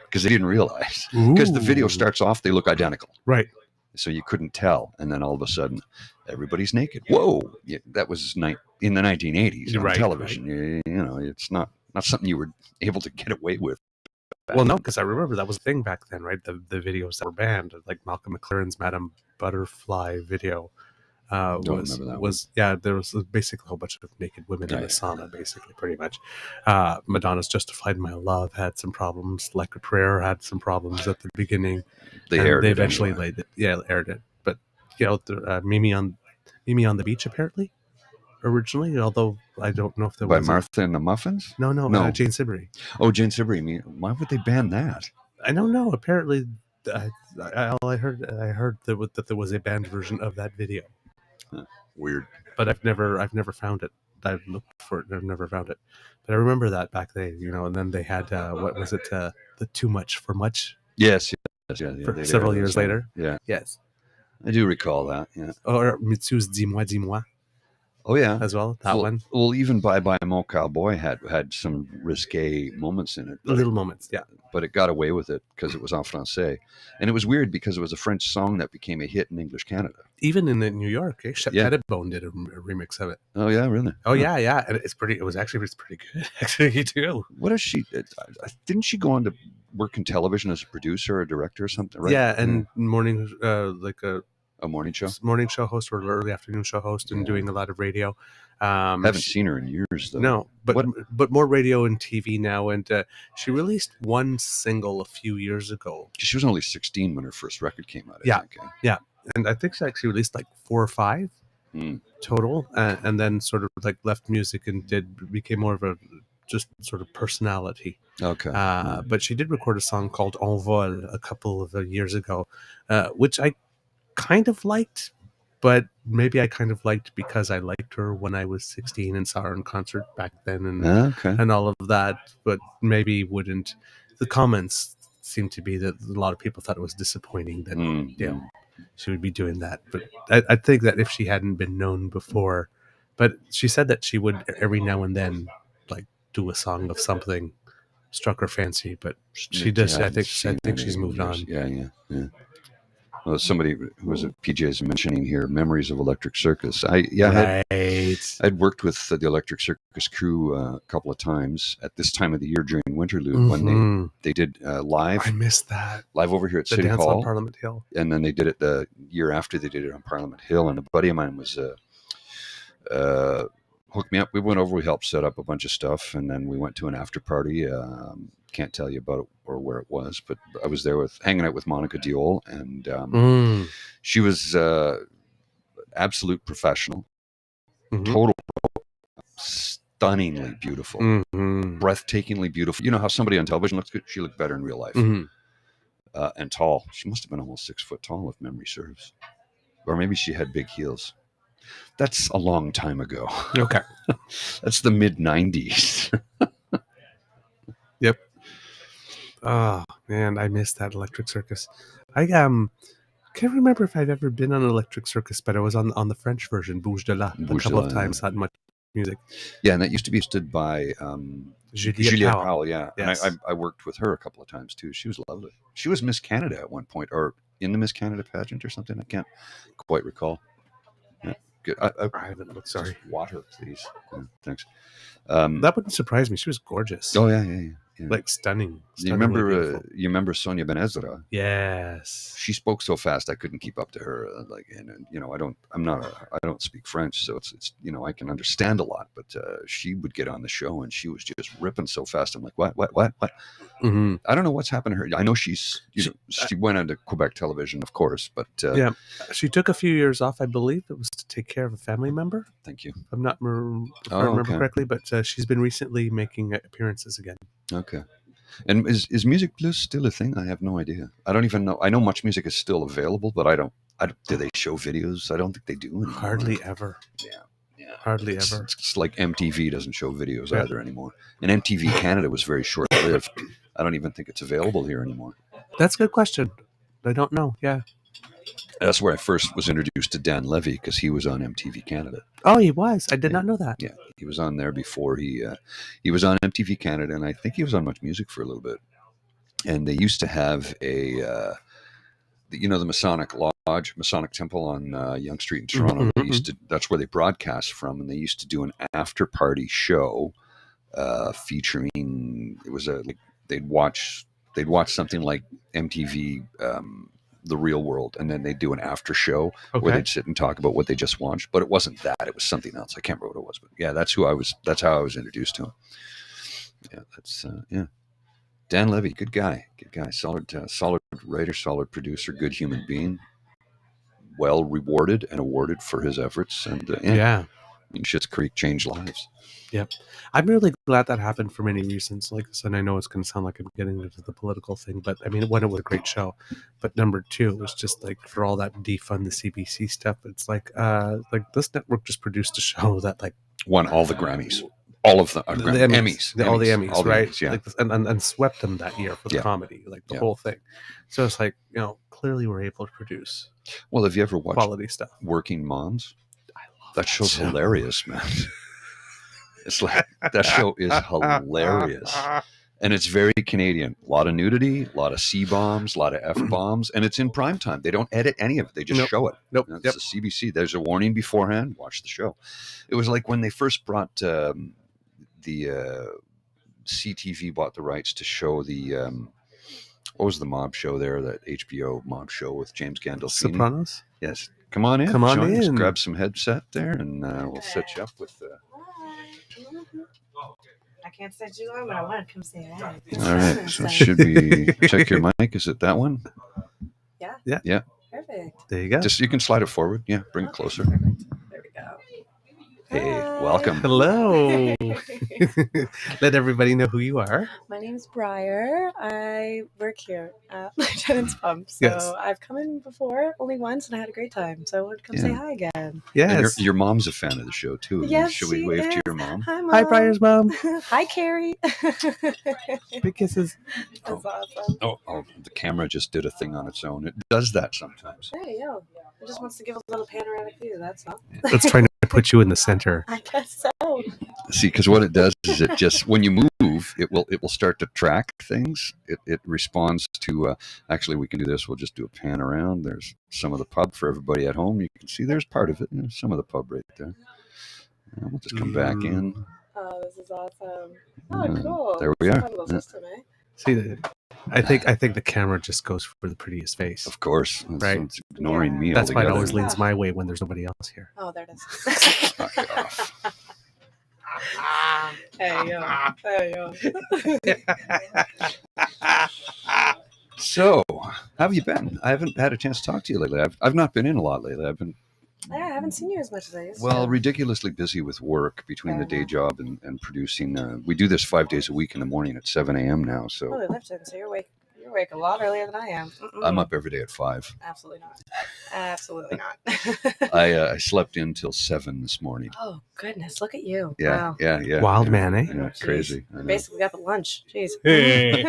because they didn't realize, because the video starts off, they look identical, right? So you couldn't tell, and then all of a sudden, everybody's naked. Whoa! Yeah, that was in the 1980s on television. Right. You know, it's not something you were able to get away with. Well, no, because I remember that was a thing back then, right? The videos that were banned, like Malcolm McLaren's Madame Butterfly video. There was basically a whole bunch of naked women in the sauna, basically, pretty much. Madonna's Justified My Love had some problems. Like a Prayer had some problems at the beginning. They eventually aired it. But Mimi on the Beach, apparently, originally, although I don't know if there was by Martha and the Muffins. No, Jane Siberry. Oh, Jane Siberry. Why would they ban that? I don't know. Apparently, I heard that there was a banned version of that video. Weird. But I've never found it. I've looked for it and I've never found it. But I remember that back then, and then they had what was it, the Too Much for Much? Yes. For several years later. Yeah. Yes. I do recall that. Yeah. Or Mitsu's Dis-moi, Dis-moi. Oh yeah, as well. That one. Well, even Bye Bye Mo Cowboy had some risque moments in it. Little moments, yeah. But it got away with it because it was en français, and it was weird because it was a French song that became a hit in English Canada. Even in New York, Pettibone did a remix of it. Oh yeah, really? Oh yeah, and it's pretty good actually too. What is she? Didn't she go on to work in television as a producer or a director or something? Right? Yeah, and morning a morning show host or early afternoon show host, and doing a lot of radio. Haven't seen her in years though. No, but more radio and TV now. And she released one single a few years ago. She was only 16 when her first record came out. Yeah, and I think she actually released like 4 or 5. total, and then sort of like left music and became more of a just sort of personality. Okay. But she did record a song called Envol a couple of years ago, which I kind of liked, but maybe I kind of liked because I liked her when I was 16 and saw her in concert back then, and all of that. But maybe wouldn't. The comments seemed to be that a lot of people thought it was disappointing that she would be doing that. But I think that if she hadn't been known before, but she said that she would every now and then like do a song of something struck her fancy. But she does. I think she's moved on. Yeah. Well, somebody who was at PJ's mentioning here memories of Electric Circus. I'd worked with the Electric Circus crew a couple of times at this time of the year during Winterlude when they did live. I missed that live over here at the City dance Hall on Parliament Hill, and then they did it the year after they did it on Parliament Hill. And a buddy of mine was hooked me up. We went over. We helped set up a bunch of stuff, and then we went to an after party. Can't tell you about it or where it was, but I was there hanging out with Monica Diol, and she was absolute professional, total, stunningly beautiful, breathtakingly beautiful. You know how somebody on television looks good? She looked better in real life, and tall. She must have been almost 6 foot tall, if memory serves, or maybe she had big heels. That's a long time ago. Okay, that's the mid '90s. Yep. Oh man, I missed that Electric Circus. I can't remember if I'd ever been on Electric Circus, but I was on the French version, Bouge de là, a couple of times. Not much music. Yeah, and that used to be stood by Juliette Powell. Yeah, yes. And I worked with her a couple of times too. She was lovely. She was Miss Canada at one point, or in the Miss Canada pageant or something. I can't quite recall. Yeah, good. I haven't looked. Sorry. Water, please. Yeah, thanks. That wouldn't surprise me. She was gorgeous. Oh yeah. Like stunning. You remember Sonia Ben Ezra? Yes. She spoke so fast I couldn't keep up to her. I don't speak French, so it's I can understand a lot, but she would get on the show and she was just ripping so fast. I'm like, what? Mm-hmm. I don't know what's happened to her. I know she went on to Quebec television, of course, but she took a few years off. I believe it was to take care of a family member. Thank you. If I remember correctly, but she's been recently making appearances again. Okay. And is Music Plus still a thing? I have no idea. I don't even know. I know Much Music is still available, but I don't. Do they show videos? I don't think they do anymore. Hardly ever. Yeah. Hardly ever. It's like MTV doesn't show videos either anymore. And MTV Canada was very short-lived. I don't even think it's available here anymore. That's a good question. I don't know. Yeah. That's where I first was introduced to Dan Levy because he was on MTV Canada. Oh, he was? I did not know that. Yeah, he was on there before he was on MTV Canada, and I think he was on Much Music for a little bit. And they used to have the Masonic Lodge, Masonic Temple on Yonge Street in Toronto. That's where they broadcast from, and they used to do an after-party show featuring. It was they'd watch something like MTV. The Real World, and then they do an after show where they'd sit and talk about what they just watched, but it wasn't that, it was something else. I can't remember what it was, but yeah, that's how I was introduced to him. Yeah, that's Dan Levy, good guy, solid writer, solid producer, good human being, well rewarded and awarded for his efforts, and I mean, Schitt's Creek changed lives. Yep. I'm really glad that happened for many reasons. Like I said, I know it's going to sound like I'm getting into the political thing, but I mean, one, it was a great show. But number two, it was just like for all that defund the CBC stuff, it's like this network just produced a show that like won all the Grammys. All of them. All the Emmys, right? Emmys, yeah. Like, and swept them that year for the comedy, like the whole thing. So it's like, clearly we're able to produce have you ever watched quality stuff? Working Moms? I love that show's hilarious, man. It's like that show is hilarious, and it's very Canadian. A lot of nudity, a lot of C-bombs, a lot of F-bombs, and it's in prime time. They don't edit any of it; they just show it. It's the CBC. There's a warning beforehand. Watch the show. It was like when they first brought the CTV bought the rights to show the what was the mob show there? That HBO mob show with James Gandolfini. Sopranos. Yes. Come on in. Just grab some headset there, and we'll set you up with. I can't say too long, but I want to come say hi. All right. So should we check your mic? Is it that one? Yeah. Yeah. Perfect. There you go. Just you can slide it forward. Yeah. Bring it closer. Perfect. There we Hey, Hi. welcome. Hello. Let everybody know who you are. My name's Briar. I work here at Lieutenant's Pump. So Yes. I've come in before, only once, and I had a great time. So I wanted to come say hi again. And Yes. your mom's a fan of the show too. Yes, Should we she wave to is. your mom? Hi, Mom. Hi, Briar's mom. Hi, Carrie. Big kisses. That's awesome. Oh, the camera just did a thing on its own. It does that sometimes. Hey, yo. It just wants to give a little panoramic view, that's all. It's trying to put you in the center. I guess so. See, because what it does is it just when you move, it will start to track things. It responds to. Actually, we can do this. We'll just do a pan around. There's some of the pub for everybody at home. You can see there's part of it. There's some of the pub right there. And we'll just come back in. Oh, this is awesome. Oh, cool. There we It's a are. fun little system, eh? See, I think the camera just goes for the prettiest face. Of course, Right. It's ignoring me That's why it altogether. always leans my way when there's nobody else here. Oh, there it is. Knock it off. Hey, yo. Hey, yo. So, how have you been? I haven't had a chance to talk to you lately. I've not been in a lot lately. I've been Yeah, I haven't seen you as much as I used well to. ridiculously busy with work between the day job and producing. We do this 5 days a week in the morning at 7 a.m. now. So Holy lifting, so you're awake a lot earlier than I am. I'm up every day at 5. Absolutely not. Absolutely not. I slept in till 7 this morning. Oh, goodness. Look at you. Yeah, Wow. yeah. Wild man, eh? Yeah, Oh, geez. crazy. I know. Basically got the lunch. Jeez. Hey.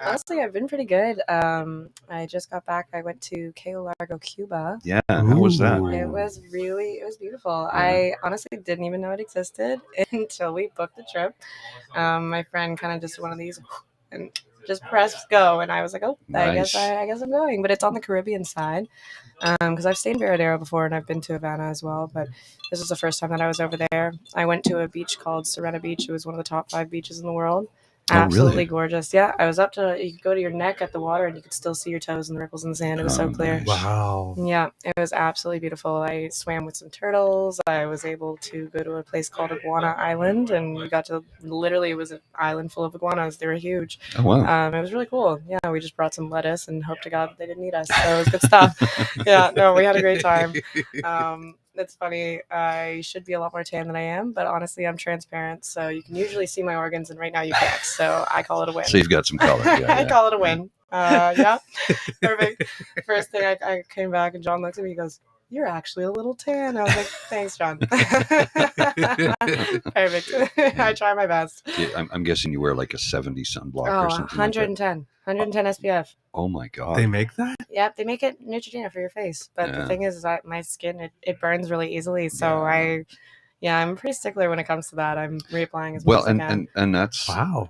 Honestly, I've been pretty good. I just got back. I went to Cayo Largo, Cuba. Yeah, how was that? Ooh. It was beautiful. I honestly didn't even know it existed until we booked the trip. My friend kind of just one of these and just pressed go, and I was like, oh, Nice. I guess I'm going. But it's on the Caribbean side, because I've stayed in Veradero before, and I've been to Havana as well. But this was the first time that I was over there. I went to a beach called Serena Beach. It was one of the top 5 beaches in the world. Oh, really? Absolutely gorgeous. Yeah, I was up to, you could go to your neck at the water and you could still see your toes and the ripples in the sand. It was so clear. Nice. Wow. Yeah, it was absolutely beautiful. I swam with some turtles. I was able to go to a place called Iguana Island, and we got to literally, it was an island full of iguanas. They were huge. Oh wow. It was really cool. Yeah, we just brought some lettuce and hoped to God they didn't eat us. So it was good stuff. Yeah, no, we had a great time. It's funny. I should be a lot more tan than I am, but honestly, I'm transparent, so you can usually see my organs, and right now you can't. So I call it a win. So you've got some color. Yeah, I yeah. call it a win. Yeah, perfect. First thing I came back, and John looked at me. He goes, "You're actually a little tan." I was like, "Thanks, John." Perfect. I try my best. Yeah, I'm guessing you wear like a 70 sunblock Oh, or something like that. 110 SPF. Oh my god. They make that? Yep, they make it Neutrogena for your face, but Yeah. the thing is that my skin it burns really easily. So I'm a pretty stickler when it comes to that. I'm reapplying as much as I can. and that's Wow.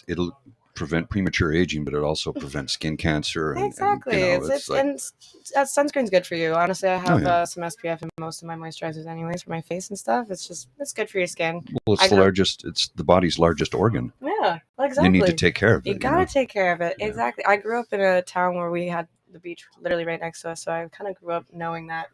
it'll prevent premature aging, but it also prevents skin cancer. Exactly. And, It's like, sunscreen's good for you. Honestly, I have Oh, yeah. some SPF in most of my moisturizers anyways for my face and stuff. It's good for your skin. well, it's the body's largest organ. Yeah, exactly. You need to take care of it. You gotta take care of it. Yeah. Exactly. I grew up in a town where we had the beach literally right next to us, so I kind of grew up knowing that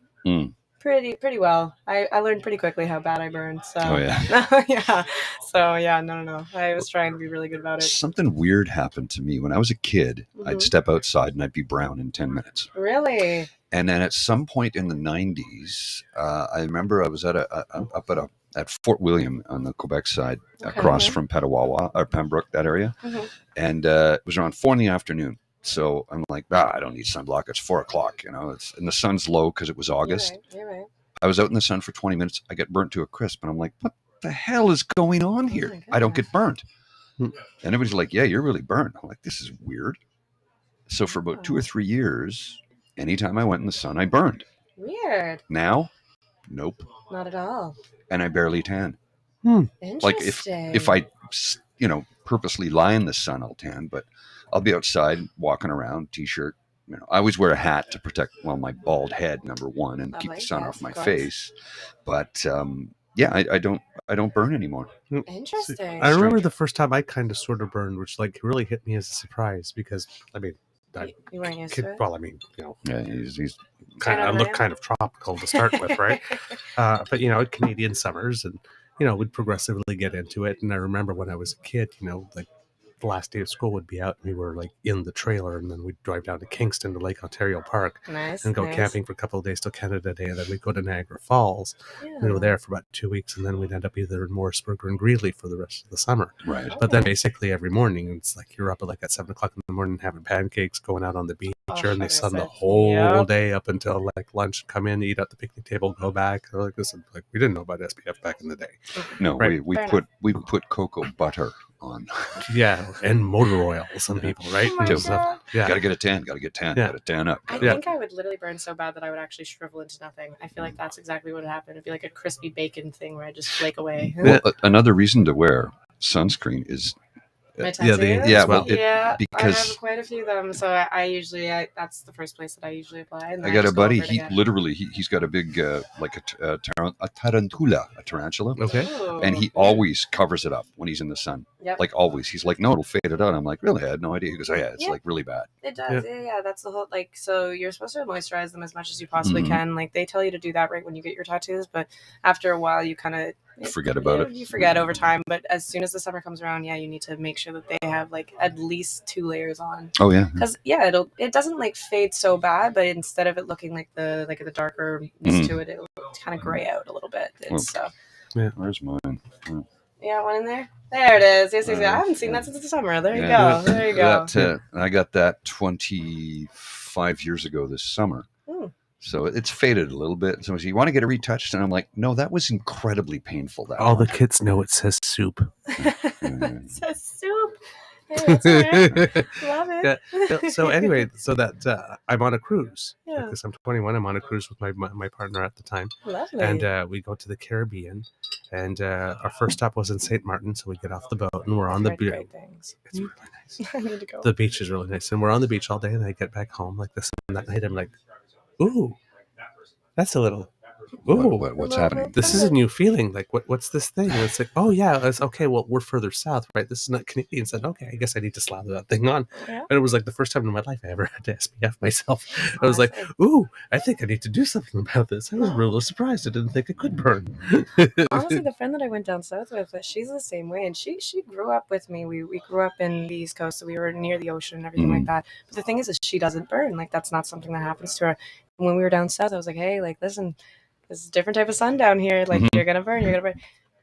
pretty well. I learned pretty quickly how bad I burned. So Oh yeah. yeah. So yeah, no. I was trying to be really good about it. Something weird happened to me when I was a kid. I'd Mhm. step outside and I'd be brown in 10 minutes. Really? And then at some point in the 90s, I remember I was at at Fort William on the Quebec side, Okay. across from Petawawa or Pembroke, that area. Mhm. And it was around 4 in the afternoon. So I'm like, I don't need sunblock. It's 4 o'clock, and the sun's low because it was August. You're right. I was out in the sun for 20 minutes. I get burnt to a crisp. And I'm like, what the hell is going on here? my I don't get burnt. Hmm. And everybody's like, yeah, you're really burnt. I'm like, this is weird. So for about 2 or 3 years, anytime I went in the sun, I burned. Weird. Now, nope. Not at all. And I barely tan. Interesting. Like if I, purposely lie in the sun, I'll tan. But I'll be outside walking around, t-shirt. I always wear a hat to protect, my bald head, number one, and keep the sun off my face. But I don't burn anymore. Interesting. I remember the first time I kind of sort of burned, which really hit me as a surprise because You weren't used to it? well, Yeah, he's I look kind of tropical to start with, right? But Canadian summers, and we'd progressively get into it. And I remember when I was a kid, the last day of school would be out, and we were like in the trailer, and then we'd drive down to Kingston to Lake Ontario Park Nice. and go nice. camping for a couple of days till Canada Day, and then we'd go to Niagara Falls. Yeah. We were there for about 2 weeks, and then we'd end up either in Morrisburg or in Greeley for the rest of the summer. Right. But then basically every morning, it's like you're up at like at 7 o'clock in the morning having pancakes, going out on the beach, and they sun the whole day up until like lunch. Come in, eat at the picnic table, go back. Like this, like we didn't know about SPF back in the day. No, Right. we put cocoa butter on. Yeah, and motor oil. Some people, right? Oh my And stuff. God. Yeah. Gotta get a tan. Gotta get tan. Yeah. Gotta tan up. I think I would literally burn so bad that I would actually shrivel into nothing. I feel like that's exactly what would happen. It'd be like a crispy bacon thing where I just flake away. Well, another reason to wear sunscreen is My yeah, tattoos? yeah, well, I because have quite a few of them, so I usually that's the first place that I usually apply. And I then got a just go buddy. over it He again. literally he's got a big like a tarantula, a tarantula, Okay. Ooh. and he always covers it up when he's in the sun. Yep. Like always, he's like, no, it'll fade it out. I'm like, really? I had no idea. He goes, oh, yeah, it's Yeah. like really bad. It does, yeah. That's the whole so you're supposed to moisturize them as much as you possibly Mhm. can. Like they tell you to do that right when you get your tattoos, but after a while you kind of Forget about it. You forget over time, but as soon as the summer comes around, you need to make sure that they have like at least 2 layers on. Oh yeah. Because it doesn't like fade so bad, but instead of it looking like the darker to it, it'll kind of gray out a little bit. It's Where's mine? yeah, one in there. There it is. Yes, I haven't seen that since the summer. There you go. There you go. I got that 25 years ago this summer. So it's faded a little bit. So you want to get it retouched? And I'm like, no, that was incredibly painful. That All the kids know it says soup. It says soup. Hey, that's all right. Love it. Yeah. So anyway, so that I'm on a cruise. Yeah. Because I'm 21, I'm on a cruise with my partner at the time. Lovely. And we go to the Caribbean. And our first stop was in St. Martin. So we get off the boat and we're on the beach. Things. It's really nice. I need to go. The beach is really nice. And we're on the beach all day. And I get back home like this. And that night I'm like, ooh, that's a little. Ooh, what's happening? This is a new feeling. Like, what's this thing? And it's like, oh yeah, it's okay. Well, we're further south, right? This is not Canadian. So okay, I guess I need to slather that thing on. Yeah. And it was like the first time in my life I ever had to SPF myself. I was like, ooh, I think I need to do something about this. I was really surprised. I didn't think it could burn. Honestly, the friend that I went down south with, she's the same way, and she grew up with me. We grew up in the East Coast, so we were near the ocean and everything like that. But the thing is she doesn't burn. Like that's not something that happens to her. When we were down south, I was like, hey, like listen, this is a different type of sun down here. Like you're gonna burn.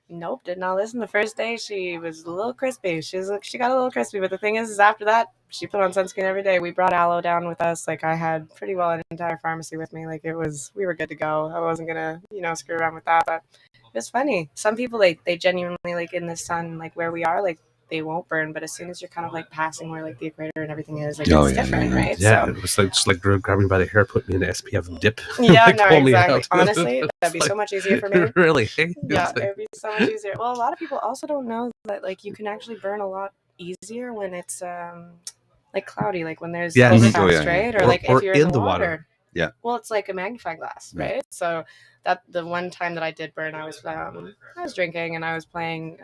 Nope, did not listen. The first day she was a little crispy. She got a little crispy, but the thing is after that she put on sunscreen every day. We brought aloe down with us. Like I had pretty well an entire pharmacy with me. Like we were good to go. I wasn't gonna screw around with that. But it was funny. Some people they genuinely like in the sun, like where we are, like they won't burn, but as soon as you're kind of like passing where like the equator and everything is, like it's different, right? Yeah, so, it was like just like grabbing me by the hair, put me in an SPF dip. Yeah, like, no, pull me exactly. out. Honestly, that'd be so much easier for me. Really? Yeah, it'd be so much easier. Well, a lot of people also don't know that like you can actually burn a lot easier when it's like cloudy, like when there's overcast, right? Or like if you're in the water. Yeah. Well, it's like a magnifying glass, right? So that the one time that I did burn, I was drinking and I was playing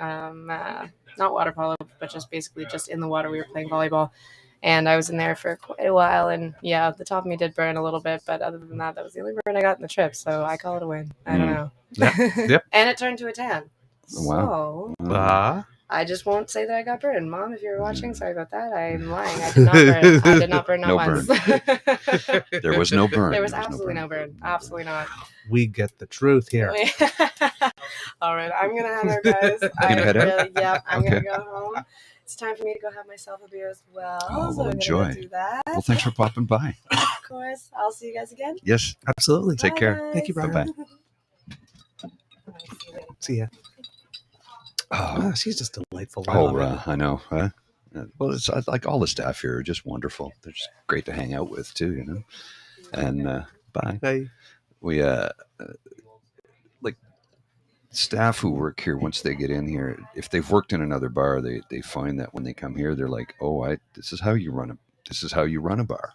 not water polo, but just basically just in the water. We were playing volleyball, and I was in there for quite a while. And yeah, the top of me did burn a little bit, but other than that, that was the only burn I got in the trip. So I call it a win. I don't know. Yep. And it turned to a tan. Wow. So I just won't say that I got burned. Mom, if you're watching, sorry about that. I'm lying. I did not burn. I did not burn not once. There was no burn. There was absolutely no burn. Absolutely not. We get the truth here. All right, I'm gonna head out, guys. You're gonna head out? Yeah, I'm Okay. gonna go home. It's time for me to go have myself a beer as well. Oh, so well, I'm enjoy. gonna go do that. Well, thanks for popping by. Of course. I'll see you guys again. Yes. Absolutely. Take Bye, care. guys. Thank you, Brian. Bye-bye. See ya. Oh, She's just delightful. I love her. I know. Well, it's like all the staff here are just wonderful. They're just great to hang out with too, And bye. Hey. We like staff who work here. Once they get in here, if they've worked in another bar, they find that when they come here, they're like, "Oh, this is how you run a bar."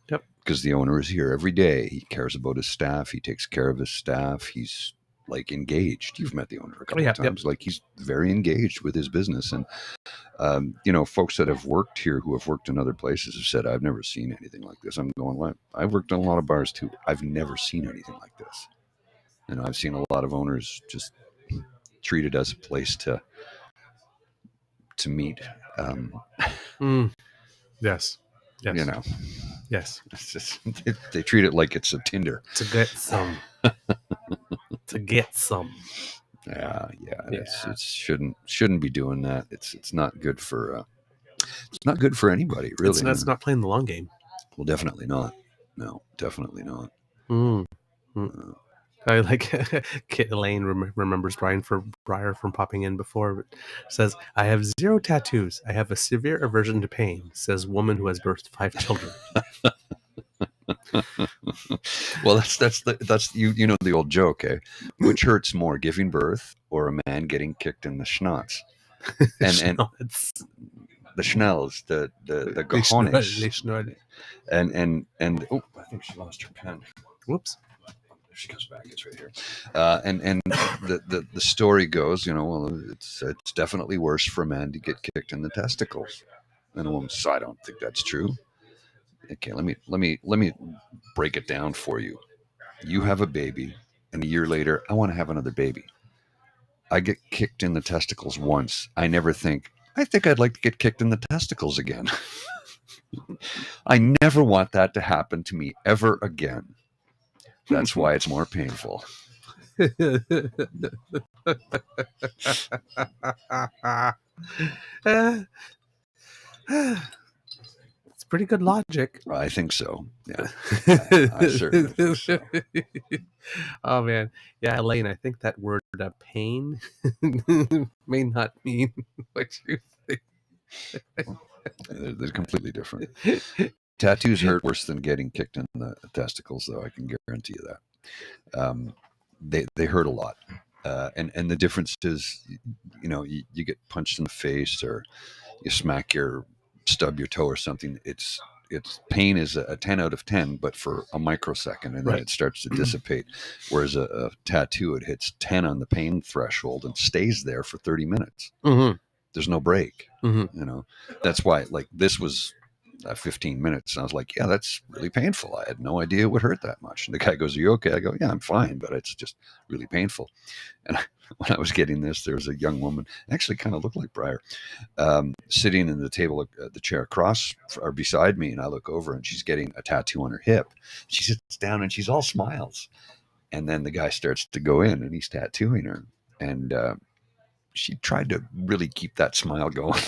Yep. Because the owner is here every day. He cares about his staff. He takes care of his staff. He's like engaged. You've met the owner a couple of times. Like he's very engaged with his business. And folks that have worked here who have worked in other places have said, I've never seen anything like this. I'm going, what? I've worked in a lot of bars too. I've never seen anything like this. I've seen a lot of owners just treat it as a place to to meet. Yes. You know, Yes. it's just, they treat it like it's a Tinder. To get some. To get some. Yeah. It shouldn't be doing that. It's not good for anybody, really. It's not playing the long game. Well, definitely not. No, definitely not. I like Kit Elaine remembers Brian Breyer from popping in before. But says, I have 0 tattoos. I have a severe aversion to pain, says woman who has birthed 5 children. Well, that's you know the old joke, eh? Which hurts more, giving birth or a man getting kicked in the schnotz? And the schnells, the cojones, and oh, I think she lost her pen. Whoops. She comes back. It's right here. And the story goes, well, it's definitely worse for a man to get kicked in the testicles than a woman. So I don't think that's true. Okay, let me break it down for you. You have a baby, and a year later, I want to have another baby. I get kicked in the testicles once. I never think, I think I'd like to get kicked in the testicles again. I never want that to happen to me ever again. That's why it's more painful. It's pretty good logic. I think so. Yeah, I certainly think so. Oh man, yeah, Elaine. I think that word pain may not mean what you think. They're completely different. Tattoos hurt worse than getting kicked in the testicles, though. I can guarantee you that. They hurt a lot, and the difference is, you get punched in the face or you stub your toe or something. It's pain is a 10 out of 10, but for a microsecond, and then it starts to dissipate. Whereas a tattoo, it hits 10 on the pain threshold and stays there for 30 minutes. Mm-hmm. There's no break. Mm-hmm. That's why, like, this was 15 minutes. And I was like, yeah, that's really painful. I had no idea it would hurt that much. And the guy goes, are you okay? I go, yeah, I'm fine, but it's just really painful. And when I was getting this, there was a young woman, actually kind of looked like Briar, sitting in the chair across or beside me. And I look over and she's getting a tattoo on her hip. She sits down and she's all smiles. And then the guy starts to go in and he's tattooing her. And she tried to really keep that smile going.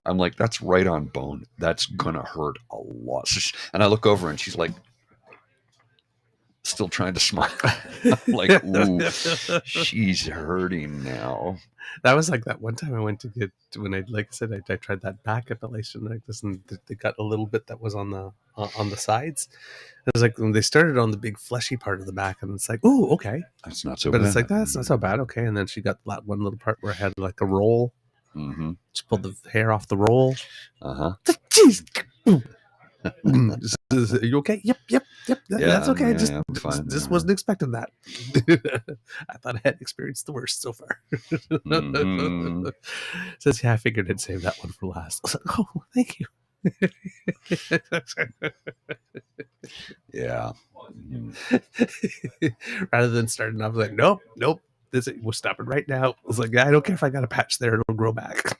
I'm like, that's right on bone. That's gonna hurt a lot. And I look over and she's like, still trying to smile. I'm like, ooh, she's hurting now. That was like that one time I went to get, when I tried that back epilation like this, and they got a little bit that was on the sides. It was like when they started on the big fleshy part of the back, and it's like, ooh, okay, that's not so bad. But it's like, that's not so bad, okay. And then she got that one little part where I had like a roll. Mm-hmm. She pulled the hair off the roll. Jeez. Are you okay? Yep. Yeah, That's okay. Yeah, fine. Just wasn't expecting that. I thought I had experienced the worst so far. Mm-hmm. Says, yeah, I figured I'd save that one for last. I was like, oh, thank you. Yeah. Rather than starting off like, nope. We'll stop it right now. I was like, I don't care if I got a patch there; it'll grow back.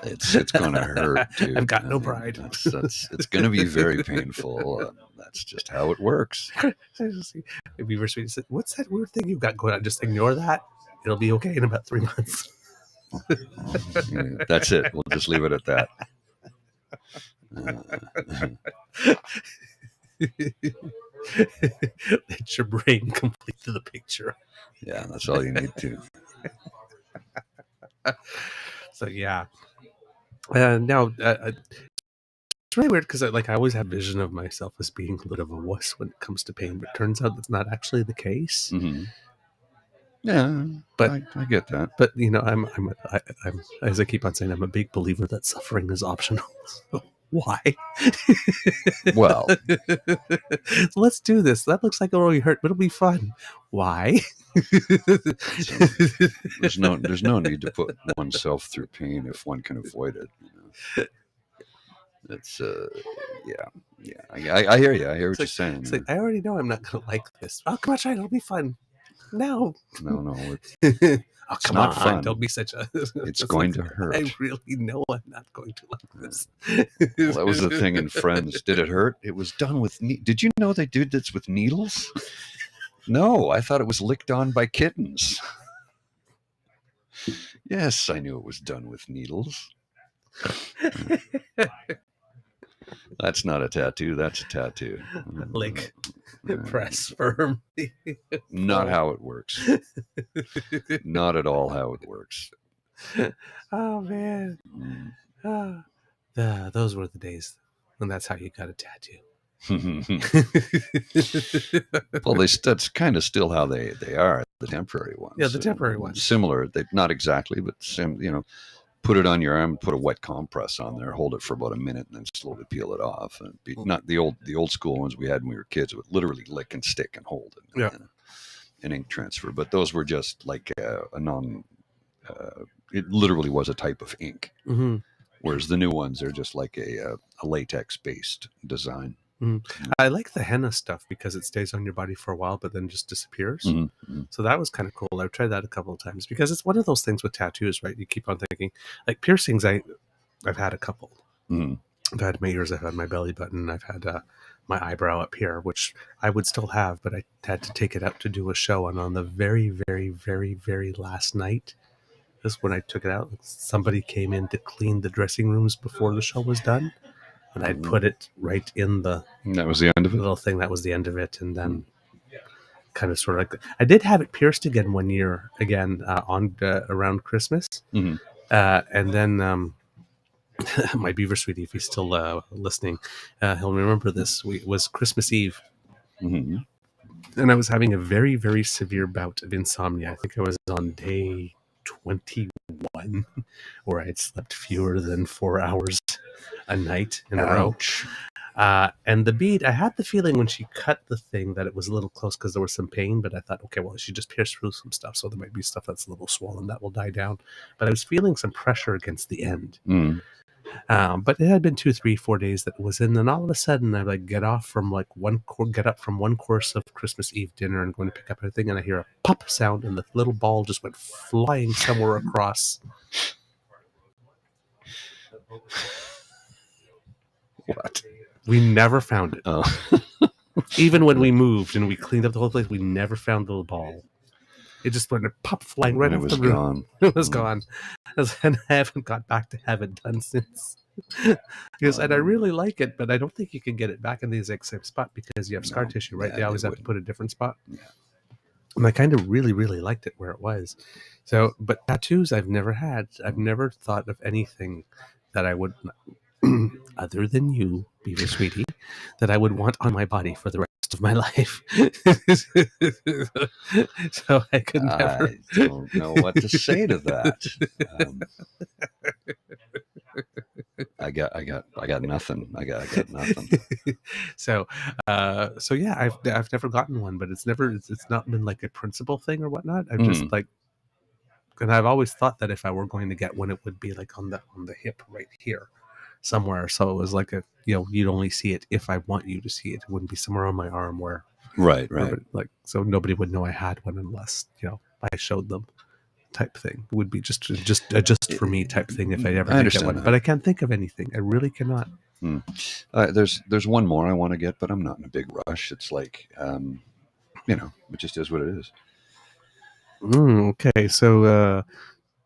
It's gonna hurt, dude. I've got no pride. It's gonna be very painful. That's just how it works. Beaver Sweet said, "What's that weird thing you've got going on? Just ignore that. It'll be okay in about 3 months." That's it. We'll just leave it at that. Let your brain complete the picture. Yeah, that's all you need to. So yeah. Now it's really weird because I always have vision of myself as being a little bit of a wuss when it comes to pain, but it turns out that's not actually the case. Mm-hmm. Yeah, but I get that. But I'm as I keep on saying, I'm a big believer that suffering is optional. So why? Well, so let's do this. That looks like it'll really hurt, but it'll be fun. Why? There's no need to put oneself through pain if one can avoid it. It's yeah. I hear you. I hear what you're saying. It's like, I already know I'm not gonna like this. Oh, come on, try it. It'll be fun. No. No. Oh, come not on. fun. Don't be such a... It's going to hurt. I really know I'm not going to like this. Well, that was the thing in Friends. Did it hurt? It was done with... Did you know they did this with needles? No, I thought it was licked on by kittens. Yes, I knew it was done with needles. That's not a tattoo. That's a tattoo. Lick. Press firm. Not how it works. Not at all how it works. Oh, man. Those were the days when that's how you got a tattoo. Well, that's kind of still how they are, the temporary ones. Yeah, the temporary ones. Similar. They not exactly, but put it on your arm, put a wet compress on there, hold it for about a minute, and then slowly peel it off. And not the old school ones we had when we were kids would literally lick and stick and hold it. Yeah. An ink transfer, but those were just like a non. It literally was a type of ink, Mm-hmm. whereas the new ones are just like a latex-based design. Mm-hmm. I like the henna stuff because it stays on your body for a while, but then just disappears. Mm-hmm. So that was kind of cool. I've tried that a couple of times because it's one of those things with tattoos, right? You keep on thinking, like piercings. I've had a couple. Mm-hmm. I've had my ears. I've had my belly button. I've had my eyebrow up here, which I would still have, but I had to take it out to do a show. And on the very, very, very, very last night, this when I took it out, somebody came in to clean the dressing rooms before the show was done. And I'd put it right in the... And that was the end of it? Little thing. That was the end of it. And then kind of sort of like... I did have it pierced again one year, on around Christmas. Mm-hmm. And then... my beaver sweetie, if he's still listening, he'll remember this. It was Christmas Eve. Mm-hmm. And I was having a very, very severe bout of insomnia. I think I was on day 21, where I'd slept fewer than 4 hours a night in a row. And the bead, I had the feeling when she cut the thing that it was a little close because there was some pain, but I thought, okay, well, she just pierced through some stuff, so there might be stuff that's a little swollen that will die down. But I was feeling some pressure against the end. Mm. But it had been 2, 3, 4 days that it was in, and all of a sudden I get up from one course of Christmas Eve dinner and going to pick up everything, and I hear a pop sound, and the little ball just went flying somewhere across. What? We never found it. Oh. Even when we moved and we cleaned up the whole place, we never found the little ball. It just went pop flying right off the room. Gone. It was gone. And I haven't got back to have it done since. And I really like it, but I don't think you can get it back in the exact same spot because you have scar tissue, right? They always have to put a different spot. Yeah. And I kind of really, really liked it where it was. So, but tattoos I've never had. I've never thought of anything that I would, other than you, Beaver Sweetie, that I would want on my body for the rest of my life. So I could never. I don't know what to say to that. I got nothing. I got nothing. So yeah, I've never gotten one, but it's not been like a principal thing or whatnot. I've just like, and I've always thought that if I were going to get one, it would be like on the hip right here somewhere. So it was like you'd only see it if I want you to see it. It wouldn't be somewhere on my arm where right. Like, so nobody would know I had one unless I showed them. Type thing. It would be just for me type thing if I ever get one. That. But I can't think of anything. I really cannot. There's one more I want to get, but I'm not in a big rush. It's like it just is what it is. Okay, so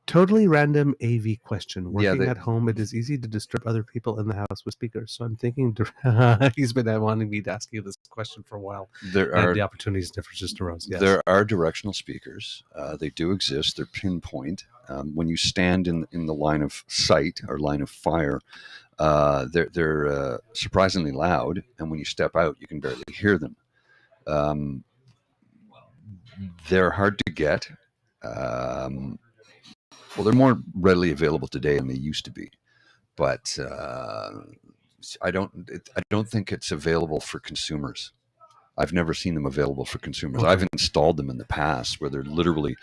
totally random AV question. Working at home, it is easy to disturb other people in the house with speakers. So I'm thinking he's been wanting me to ask you this question for a while. The opportunities just arose. Yes. There are directional speakers. They do exist. They're pinpoint. When you stand in the line of sight or line of fire, they're surprisingly loud. And when you step out, you can barely hear them. They're hard to get. Well, they're more readily available today than they used to be, but I don't think it's available for consumers. I've never seen them available for consumers. Okay. I've installed them in the past where they're literally,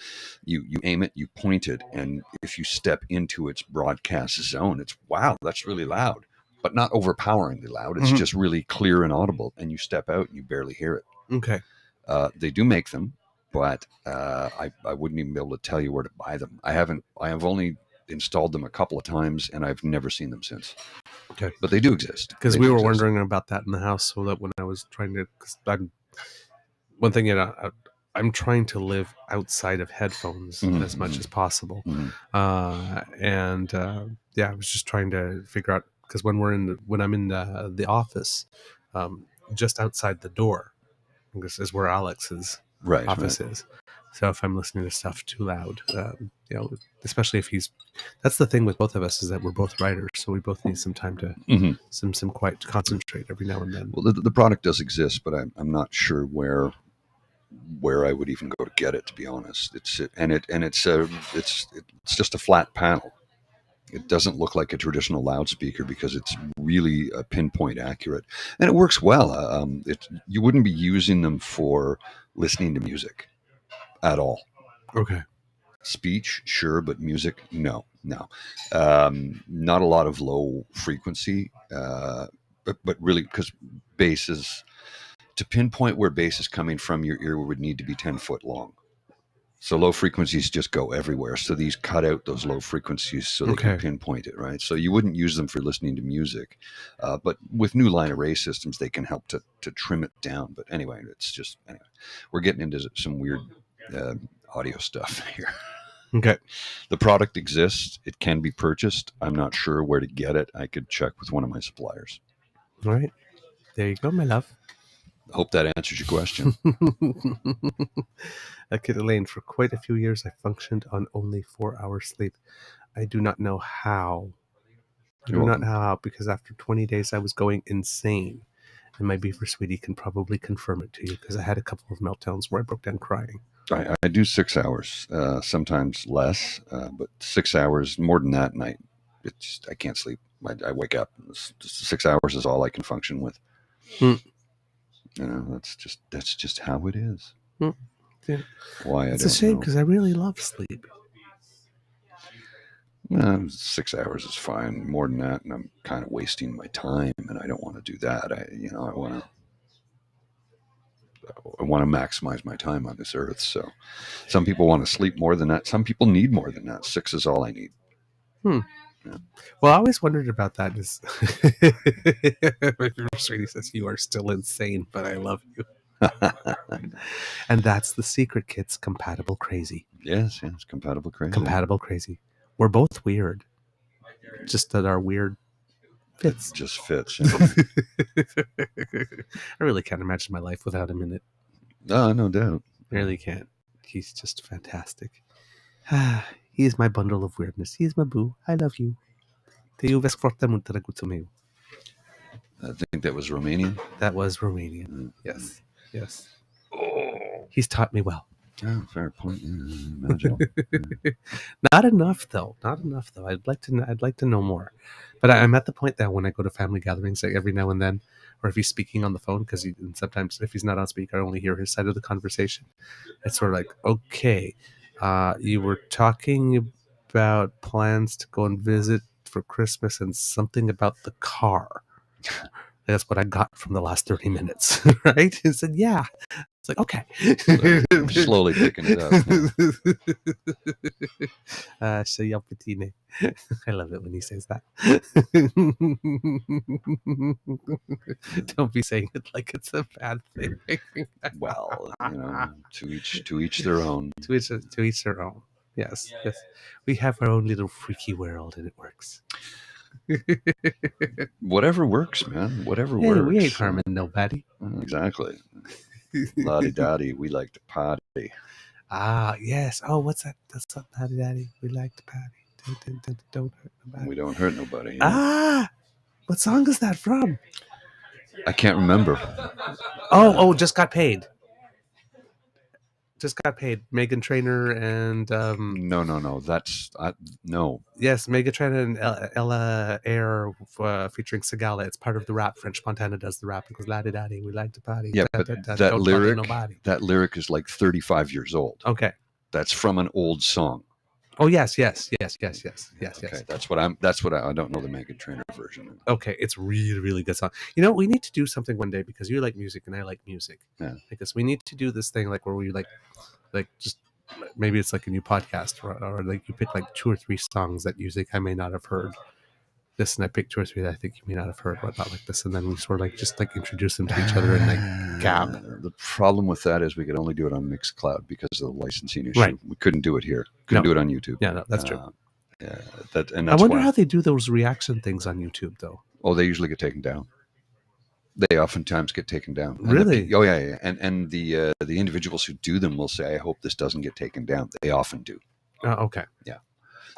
you aim it, you point it, and if you step into its broadcast zone, it's wow, that's really loud, but not overpoweringly loud. It's just really clear and audible. And you step out, and you barely hear it. Okay. They do make them. but I wouldn't even be able to tell you where to buy them. I have only installed them a couple of times, and I've never seen them since. Okay. But they do exist. Because They we do were exist. wondering about that in the house, so that when I was trying to, one thing, I'm trying to live outside of headphones Mhm, as much mhm. as possible, Mhm. I was just trying to figure out, because when I'm in the office, just outside the door, this is where Alex's Right, office right. is. So if I'm listening to stuff too loud, especially if that's the thing with both of us, is that we're both writers, so we both need some time to Mhm. some quiet to concentrate every now and then. Well, the product does exist, but I'm not sure where I would even go to get it. To be honest, it's just a flat panel. It doesn't look like a traditional loudspeaker because it's really pinpoint accurate, and it works well. You wouldn't be using them for listening to music at all. Okay. Speech, sure, but music, no. Not a lot of low frequency, but really, because bass is, to pinpoint where bass is coming from, your ear would need to be 10 foot long. So low frequencies just go everywhere. So these cut out those low frequencies so they can Okay. pinpoint it, right? So you wouldn't use them for listening to music. But with new line array systems, they can help to trim it down. But anyway, we're getting into some weird audio stuff here. Okay. The product exists. It can be purchased. I'm not sure where to get it. I could check with one of my suppliers. All right. There you go, my love. I hope that answers your question. Kid Elaine, for quite a few years, I functioned on only 4 hours sleep. I do not know how. You're welcome. Because after 20 days, I was going insane. And my beaver sweetie can probably confirm it to you, because I had a couple of meltdowns where I broke down crying. I do 6 hours, sometimes less, but 6 hours, more than that, and I can't sleep. I wake up. 6 hours is all I can function with. That's just how it is. Yeah. Why It's I don't a shame, know. because I really love sleep. 6 hours is fine. More than that, and I'm kind of wasting my time, and I don't want to do that. I want to maximize my time on this earth. So some people want to sleep more than that. Some people need more than that. 6 is all I need. Yeah. Well, I always wondered about that. My beaver sweetie says, "You are still insane, but I love you." And that's the secret, kids. Compatible crazy. Yes, compatible crazy. Compatible crazy. We're both weird. Just that our weird fits. It just fits. Yeah. I really can't imagine my life without him in it. No doubt. I really can't. He's just fantastic. He's my bundle of weirdness. He's my boo. I love you. Te iubesc foarte mult, drăguțul meu. I think that was Romanian. That was Romanian. Yes. Yes. He's taught me well. Oh, fair point. Imagine. Not enough though. I'd like to know more. But I'm at the point that when I go to family gatherings, like every now and then, or if he's speaking on the phone, because sometimes if he's not on speaker, I only hear his side of the conversation. It's sort of like, okay, you were talking about plans to go and visit for Christmas and something about the car. That's what I got from the last 30 minutes, right? He said, yeah. It's like, okay. So slowly picking it up. I love it when he says that. Don't be saying it like it's a bad thing. Well, to each their own. To each their own. Yes. We have our own little freaky world, and it works. Whatever works, man. Whatever Hey, works. we ain't harming nobody. Exactly. La-di-da-di, we like to party. Ah, yes. Oh, what's that? That's up, Daddy Daddy. We like to party. Don't hurt nobody. We don't hurt nobody. Yeah. Ah, what song is that from? I can't remember. Oh, Just Got Paid. Just Got Paid. Megan Trainor and No. That's no. Yes, Megan Trainor and Ella Air featuring Segala. It's part of the rap. French Montana does the rap. It goes la di da di. We like to party. Yeah, but Don't that bother lyric. nobody. That lyric is like 35 years old. Okay. That's from an old song. Oh yes. Okay, that's what I don't know the Megan Trainor version. Okay, it's really, really good song. We need to do something one day because you like music and I like music. Yeah. Because we need to do this thing like where we like like just maybe it's like a new podcast, or like you pick like 2 or 3 songs that you think I may not have heard. This, and I pick 2 or 3 that I think you may not have heard, whatnot like this, and then we sort of like just like introduce them to each other and like gab. The problem with that is we could only do it on Mixcloud because of the licensing issue. Right. We couldn't do it here. Couldn't do it on YouTube. Yeah, no, that's true. Yeah, and I that's wonder why. how they do those reaction things on YouTube, though. Oh, they usually get taken down. They oftentimes get taken down. And Really? yeah. And the individuals who do them will say, "I hope this doesn't get taken down." They often do. Okay. Yeah.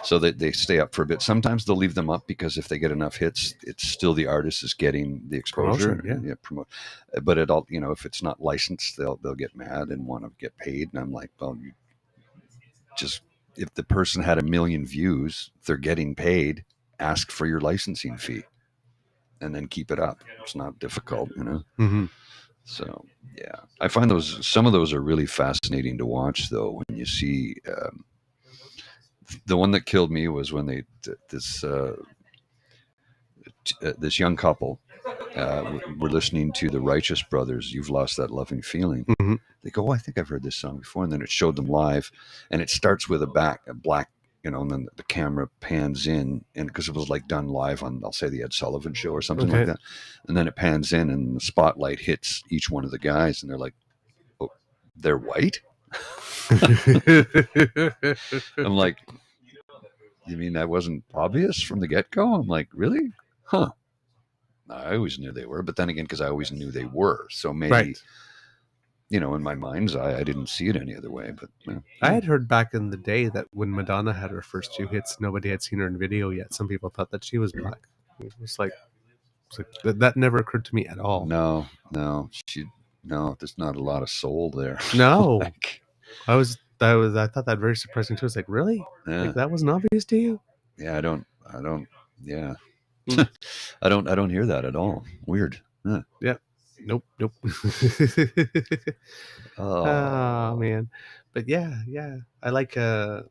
So they stay up for a bit. Sometimes they'll leave them up because if they get enough hits, it's still the artist is getting the exposure. Promotion, yeah. But it all, if it's not licensed, they'll get mad and want to get paid. And I'm like, well, you just, if the person had 1 million views, they're getting paid. Ask for your licensing fee, and then keep it up. It's not difficult, Mm-hmm. So yeah, I find some of those are really fascinating to watch, though. When you see. The one that killed me was when this young couple were listening to the Righteous Brothers, "You've Lost That Loving Feeling." Mm-hmm. They go, "Oh, I think I've heard this song before," and then it showed them live, and it starts with a black, and then the camera pans in, and because it was like done live on, I'll say, the Ed Sullivan Show or something like that, and then it pans in, and the spotlight hits each one of the guys, and they're like, "Oh, they're white." I'm like, you mean that wasn't obvious from the get-go? I'm like, really? Huh. I always knew they were, but then again, because I always knew they were. So maybe, Right. In my mind's eye, I didn't see it any other way. But I had heard back in the day that when Madonna had her first 2 hits, nobody had seen her in video yet. Some people thought that she was black. It was like that never occurred to me at all. No, there's not a lot of soul there. No. Like, I thought that very surprising too. It's like, really? yeah. Like that wasn't obvious to you? Yeah, I don't, yeah. I don't hear that at all. Weird. Huh. Yeah. Nope. Oh man. But yeah. I like I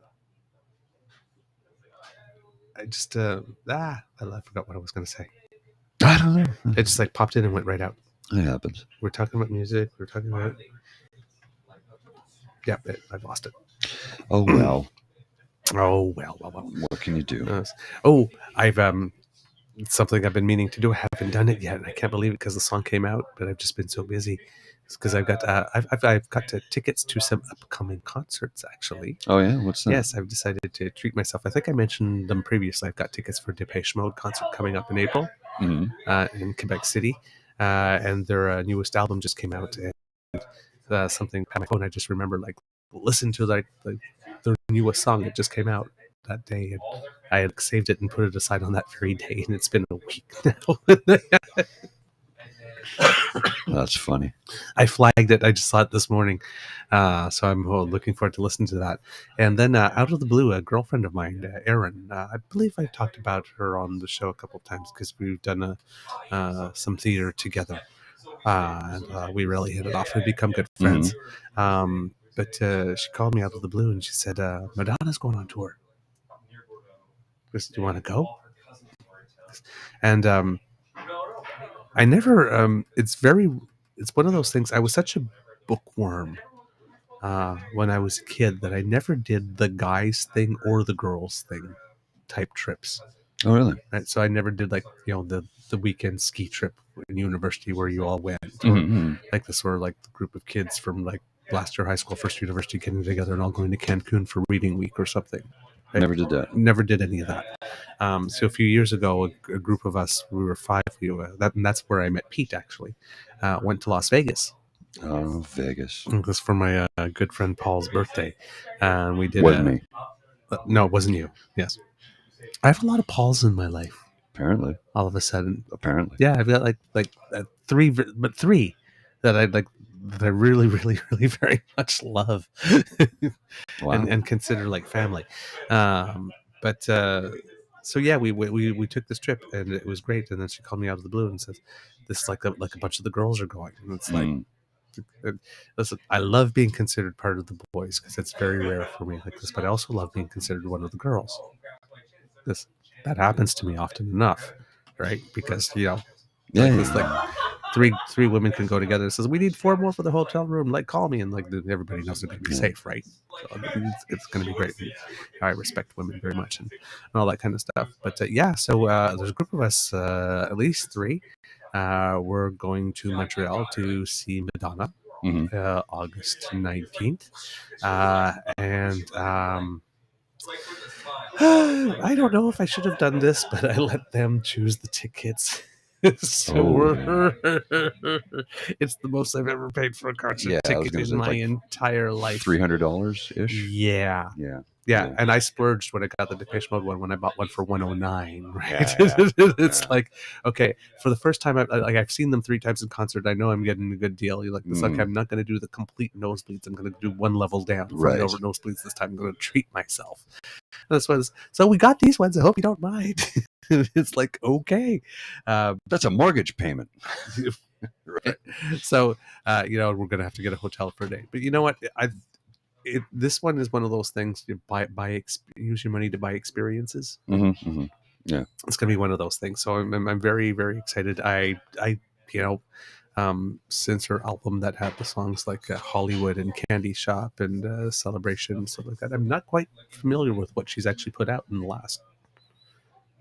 just I forgot what I was gonna say. I don't know. It just like popped in and went right out. It happens. We're talking about music, we're talking about I've lost it. Oh well. Oh well. What can you do? I've it's something I've been meaning to do. I haven't done it yet, and I can't believe it because the song came out, but I've just been so busy. It's because I've got I've got tickets to some upcoming concerts, actually. Oh yeah, what's that? Yes, I've decided to treat myself. I think I mentioned them previously. I've got tickets for Depeche Mode concert coming up in April in Quebec City, and their newest album just came out. And something on my phone, I just remember listen to their newest song. It just came out that day, and I had saved it and put it aside on that very day, and it's been a week now. That's funny. I flagged it. I just saw it this morning, so I'm looking forward to listening to that. And then out of the blue, a girlfriend of mine, Erin, I believe I talked about her on the show a couple of times because we've done some theater together, and we really hit it off. We've become good friends. But she called me out of the blue and she said, Madonna's going on tour. I said, do you want to go? And I never, it's one of those things. I was such a bookworm when I was a kid that I never did the guys thing or the girls thing type trips. Oh, really? Right. So I never did the weekend ski trip in university where you all went, or like the sort of like the group of kids from like last year high school, first university getting together and all going to Cancun for reading week or something. Right? Never did that. Never did any of that. So a few years ago, a group of us, we were 5. And that's where I met Pete. Actually, went to Las Vegas. Oh, Vegas! It was for my good friend Paul's birthday, and we did. Wasn't me? No, it wasn't you. Yes, I have a lot of Pauls in my life. Apparently, all of a sudden. Apparently, yeah, I've got like 3, but 3 that I like. That I really, really, really very much love and consider like family. So yeah, we took this trip and it was great. And then she called me out of the blue and says, "This is like a bunch of the girls are going." And it's like, listen, I love being considered part of the boys because it's very rare for me like this. But I also love being considered one of the girls. That happens to me often enough, right? Because three women can go together. It says we need 4 more for the hotel room. Like, call me, and like everybody knows they're going to be safe, right? So it's going to be great. I respect women very much and all that kind of stuff. But yeah, so there's a group of us, at least 3. We're going to Montreal to see Madonna, August 19th, and I don't know if I should have done this, but I let them choose the tickets. So it's the most I've ever paid for a concert ticket in my entire life. $300 ish. Yeah. And I splurged when I got the Depeche Mode one when I bought one for $109. Right? It's like, okay, for the first time, I've seen them 3 times in concert. I know I'm getting a good deal. You're like, this, okay, I'm not going to do the complete nosebleeds. I'm going to do 1 level down from the over nosebleeds this time. I'm going to treat myself. So we got these ones. I hope you don't mind. It's like, okay, that's a mortgage payment. Right. So we're gonna have to get a hotel for a day. But you know what? This one is one of those things. You use your money to buy experiences. Yeah, it's gonna be one of those things. So I'm very, very excited. I since her album that had the songs like Hollywood and Candy Shop and Celebration and stuff like that, I'm not quite familiar with what she's actually put out in the last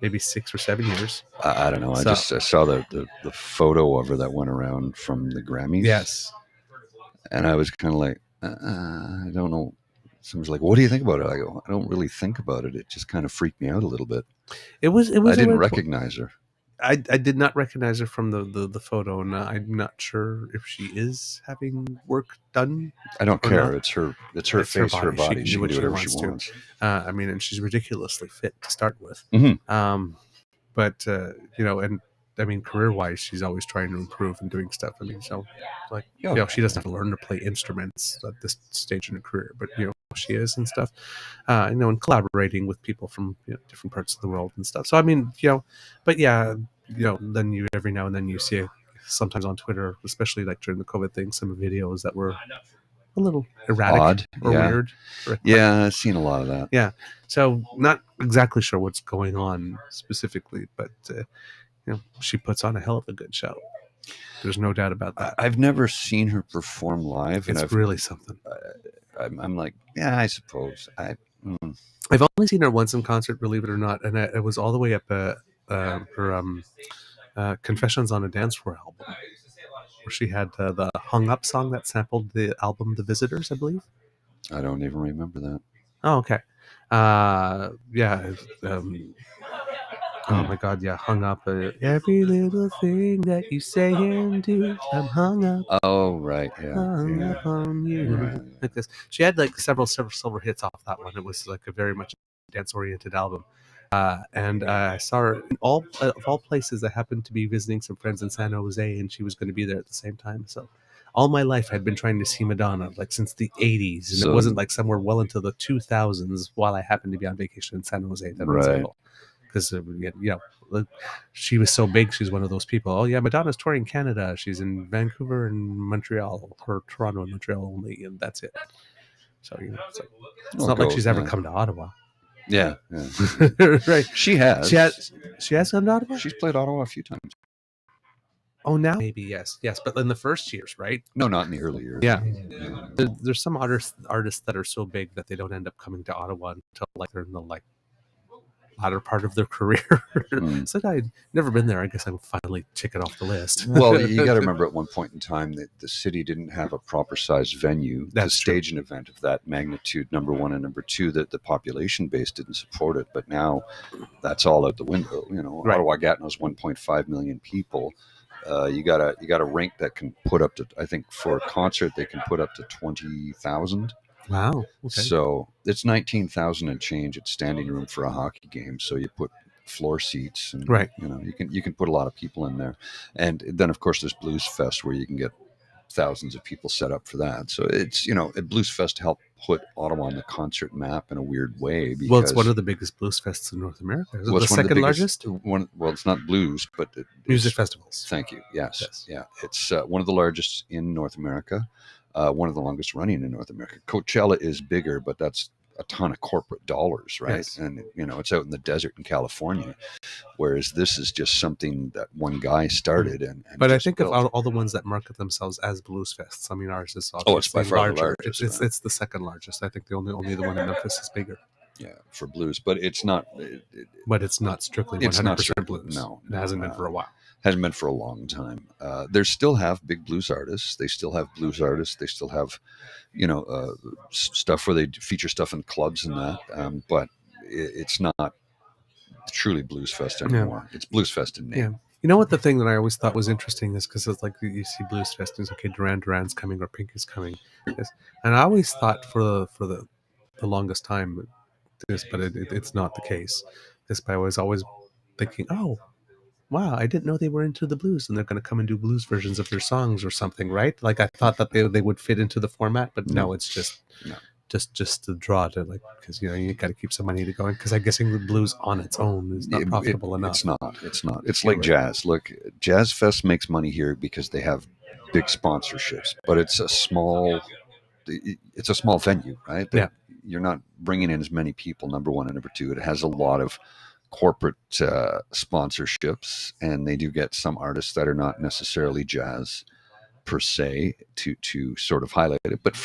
maybe 6 or 7 years. I don't know. I saw the photo of her that went around from the Grammys. Yes. And I was kind of like, I don't know. Someone's like, what do you think about it? I go, I don't really think about it. It just kind of freaked me out a little bit. It was. I didn't recognize her. I did not recognize her from the photo, and I'm not sure if she is having work done. I don't care. Not. It's her face, her body. She can do whatever she wants. I mean, and she's ridiculously fit to start with. But and I mean, career-wise, she's always trying to improve and doing stuff. I mean, so like, she doesn't have to learn to play instruments at this stage in her career, but she is and stuff. And collaborating with people from different parts of the world and stuff. So I mean, but yeah, then you every now and then you see sometimes on Twitter, especially like during the COVID thing, some videos that were a little erratic, odd, or weird. Yeah, I've seen a lot of that. Yeah, so not exactly sure what's going on specifically, but she puts on a hell of a good show. There's no doubt about that. I've never seen her perform live. It's really something. I'm like, yeah, I suppose. I've only seen her once in concert, believe it or not, and it was all the way up her Confessions on a Dance Floor album, where she had the Hung Up song that sampled the album The Visitors, I believe. I don't even remember that. Oh, okay. Oh my God, yeah, Hung Up. Every little thing that you say and do, I'm hung up. Oh, right, yeah. Hung up on you. Right. Like this. She had like several silver hits off that one. It was like a very much dance-oriented album. And I saw her in of all places. I happened to be visiting some friends in San Jose, and she was going to be there at the same time. So all my life I'd been trying to see Madonna, like since the 80s. And it wasn't like somewhere well into the 2000s while I happened to be on vacation in San Jose. Right. Because she was so big. She's one of those people. Oh yeah, Madonna's touring Canada. She's in Vancouver and Montreal, or Toronto and Montreal only, and that's it. So it's not like she's ever come to Ottawa. Yeah. Right. She has. She has come to Ottawa. She's played Ottawa a few times. Oh, now maybe yes, but in the first years, right? No, not in the early years. Yeah. There's some artists that are so big that they don't end up coming to Ottawa until like they're in the latter part of their career. So I'd never been there. I guess I would finally tick it off the list. Well, you got to remember at one point in time that the city didn't have a proper sized venue to stage an event of that magnitude, number one, and number two, that the population base didn't support it. But now that's all out the window. Right. Ottawa Gatineau's 1.5 million people. You got a rink that can put up to, I think for a concert they can put up to 20,000. Wow. Okay. So it's 19,000 and change at standing room for a hockey game. So you put floor seats, and you can put a lot of people in there. And then of course there's Blues Fest, where you can get thousands of people set up for that. So it's Blues Fest helped put Ottawa on the concert map in a weird way. Because, well, it's one of the biggest blues fests in North America. Is it the second largest? Well, it's not blues, but music festivals. Thank you. Yes. Yeah. It's one of the largest in North America. One of the longest running in North America. Coachella is bigger, but that's a ton of corporate dollars, right? Yes. And it's out in the desert in California, whereas this is just something that one guy started and But I just think built. of all the ones that market themselves as blues fests, I mean, ours is Oh, it's by obviously far the larger. largest, It's the second largest. I think the only the one in Memphis is bigger. Yeah, for blues, but it's not. But it's not strictly It's 100% not strictly- blues. no, It hasn't been for a while. Hasn't been for a long time. They still have big blues artists. They still have blues artists. They still have, stuff where they feature stuff in clubs and that. But it's not truly Blues Fest anymore. It's Blues Fest in name. Yeah. You know what the thing that I always thought was interesting is because it's like you see Blues Fest and it's okay, Duran's coming or Pink is coming. Yes. And I always thought for the longest time this, but it's not the case. This, but I was always thinking, oh, wow, I didn't know they were into the blues and they're going to come and do blues versions of their songs or something, right? Like I thought that they would fit into the format, but no, it's just to draw to because you got to keep some money to going because I'm guessing the blues on its own is not profitable enough. It's not. It's like jazz. Look, Jazz Fest makes money here because they have big sponsorships, but it's a small venue, right? Yeah. You're not bringing in as many people, number one, and number two, it has a lot of corporate sponsorships, and they do get some artists that are not necessarily jazz per se to sort of highlight it, but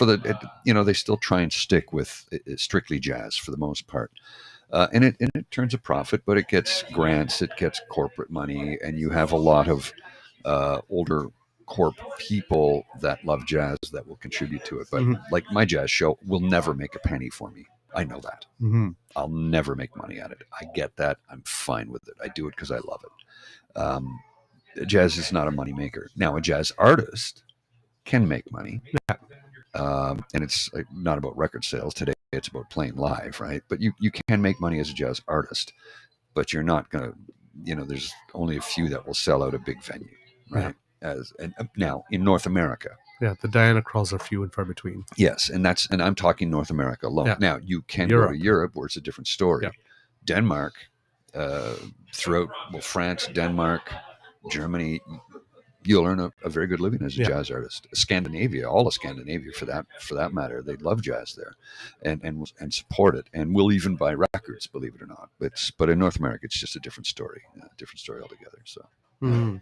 they still try and stick with strictly jazz for the most part, and it turns a profit, but it gets grants, it gets corporate money, and you have a lot of older corp people that love jazz that will contribute to it. But like my jazz show will never make a penny for me. I know that. Mm-hmm. I'll never make money at it. I get that. I'm fine with it. I do it because I love it. Jazz is not a money maker. Now, a jazz artist can make money. Yeah. And it's not about record sales. Today, it's about playing live, right? But you can make money as a jazz artist, but you're not going to, there's only a few that will sell out a big venue, right? Now, in North America. Yeah, the Diana crawls are few and far between. Yes, and I'm talking North America alone. Yeah. Now, you can go to Europe where it's a different story. Yeah. Denmark, France, Denmark, Germany, you'll earn a very good living as a jazz artist. Scandinavia, all of Scandinavia for that matter, they love jazz there, and support it, and will even buy records, believe it or not. But in North America, it's just a different story altogether. So. Mm-hmm.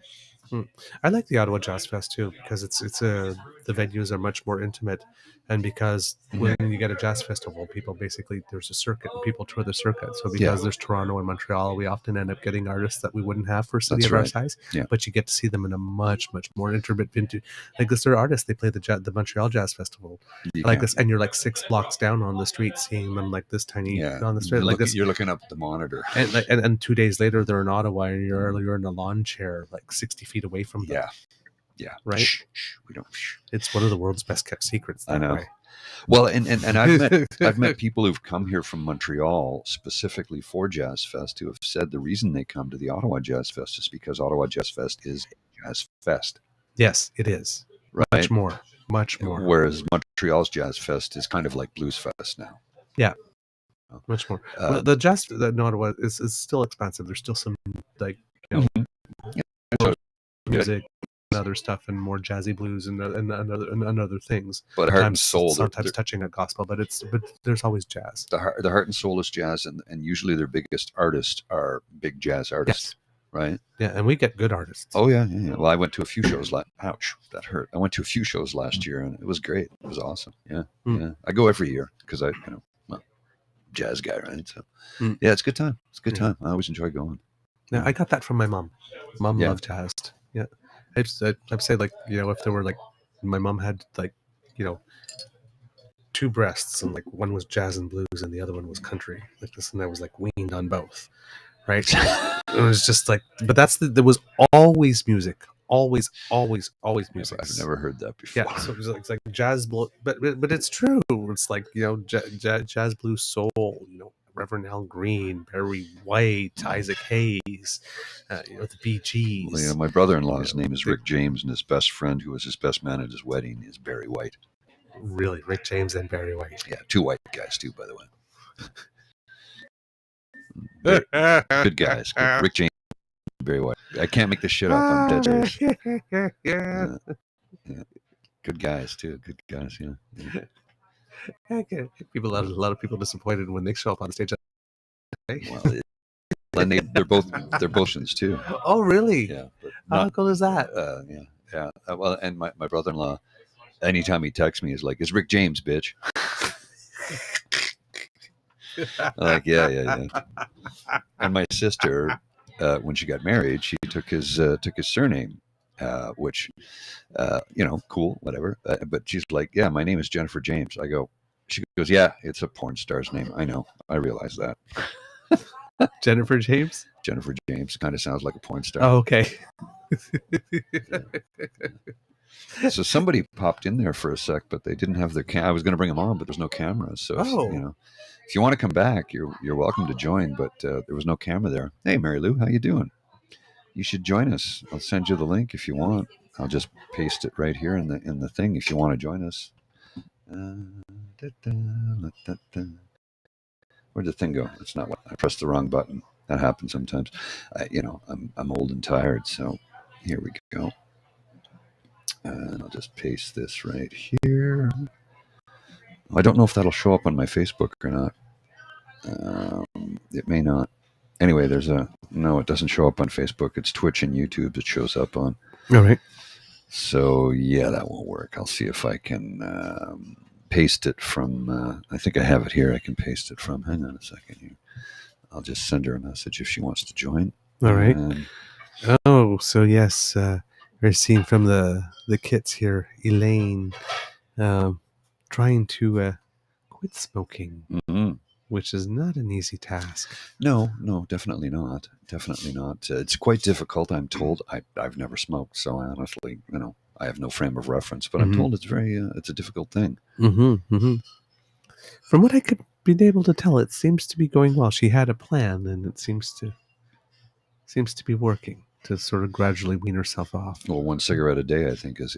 I like the Ottawa Jazz Fest too because the venues are much more intimate, and because when you get a jazz festival, people basically there's a circuit and people tour the circuit. So because there's Toronto and Montreal, we often end up getting artists that we wouldn't have for a city of our size. Yeah. But you get to see them in a much more intimate vintage. Like this, they're artists. They play the Montreal Jazz Festival like this, and you're like 6 blocks down on the street seeing them like this tiny on the street. You're looking up at the monitor, and 2 days later they're in Ottawa and you're in a lawn chair like 60 feet away from them. Yeah. Right. Shh, we don't. It's one of the world's best kept secrets. I know. Way. Well, and I've met people who've come here from Montreal specifically for Jazz Fest who have said the reason they come to the Ottawa Jazz Fest is because Ottawa Jazz Fest is a jazz fest. Yes, it is. Right. Much more. Whereas Montreal's Jazz Fest is kind of like Blues Fest now. Yeah. Much more. The jazz in Ottawa is still expensive. There's still some music and other stuff and more jazzy blues and other things. But heart and soul, sometimes touching a gospel, but there's always jazz. The heart and soul is jazz, and usually their biggest artists are big jazz artists. Yes. Right? Yeah, and we get good artists. Oh yeah. Well, I went to a few shows ouch, that hurt. I went to a few shows last year and it was great. It was awesome. Yeah. Yeah. I go every year because jazz guy, right? So yeah, it's a good time. It's a good time. I always enjoy going. Yeah, I got that from my mom. Mom loved jazz. Yeah. I'd say if there were my mom had 2 breasts and one was jazz and blues and the other one was country like this, and I was weaned on both, right? It was just but there was always music, always music. I've never heard that before. Yeah, so it's like jazz, but it's true. It's jazz, blues, soul. Reverend Al Green, Barry White, Isaac Hayes, the Bee Gees. Well, my brother-in-law's name is Rick James, and his best friend, who was his best man at his wedding, is Barry White. Really, Rick James and Barry White. Yeah, 2 white guys too, by the way. Good guys. Rick James and Barry White. I can't make this shit up. I'm dead serious. Yeah. Good guys too. Good guys. Yeah. Okay. A lot of people disappointed when they show up on stage. Well, and they're both Oceans too. Oh, really? Yeah, but How not. cool is that? Yeah. Well, and my brother-in-law, anytime he texts me, is like, "It's Rick James, bitch." I'm like, yeah. And my sister, when she got married, she took his surname, which, cool, whatever. But she's like, "Yeah, my name is Jennifer James." She goes, "Yeah, it's a porn star's name. I know. I realize that." Jennifer James? Jennifer James kind of sounds like a porn star. Oh, okay. So somebody popped in there for a sec, but they didn't have their I was going to bring them on, but there's no cameras. So, if you want to come back, you're welcome to join, but there was no camera there. Hey, Mary Lou, how you doing? You should join us. I'll send you the link if you want. I'll just paste it right here in the thing if you want to join us. Where'd the thing go? It's not what I pressed the wrong button. That happens sometimes. I'm old and tired, so here we go. And I'll just paste this right here. I don't know if that'll show up on my Facebook or not. It may not. Anyway, no, it doesn't show up on Facebook. It's Twitch and YouTube it shows up on. All right. So, yeah, that won't work. I'll see if I can paste it from, I think I have it here. I can paste it from. Hang on a second here. I'll just send her a message if she wants to join. All right. So yes, we're seeing from the kits here, Elaine trying to quit smoking, which is not an easy task. No, definitely not. Definitely not. It's quite difficult, I'm told. I've never smoked, so I honestly, I have no frame of reference, but I'm told it's it's a difficult thing. From what I could be able to tell, it seems to be going well. She had a plan, and it seems to be working to sort of gradually wean herself off. Well, 1 cigarette a day, I think, is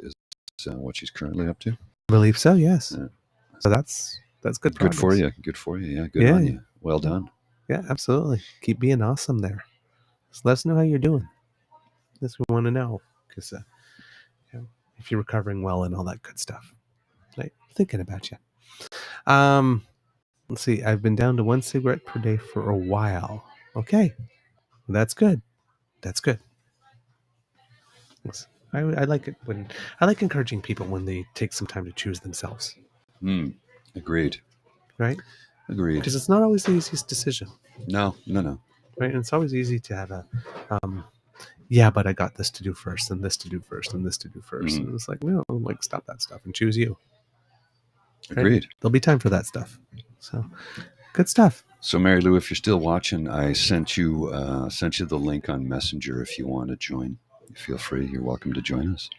what she's currently up to. I believe so, yes. Yeah. So that's good. Good for you. Good for you. Yeah, good on you. Well done. Yeah, absolutely. Keep being awesome there. So let us know how you're doing. That's what we want to know, because if you're recovering well and all that good stuff. Right? Thinking about you. Let's see. I've been down to 1 cigarette per day for a while. Okay, that's good. That's good. I like it when I like encouraging people when they take some time to choose themselves. Agreed. Right? Agreed. Because it's not always the easiest decision. No. Right? And it's always easy to have a, but I got this to do first, and this to do first, and this to do first. And it's like, no, stop that stuff and choose you. Right? Agreed. There'll be time for that stuff. So, good stuff. So, Mary Lou, if you're still watching, I sent you the link on Messenger if you want to join. Feel free. You're welcome to join us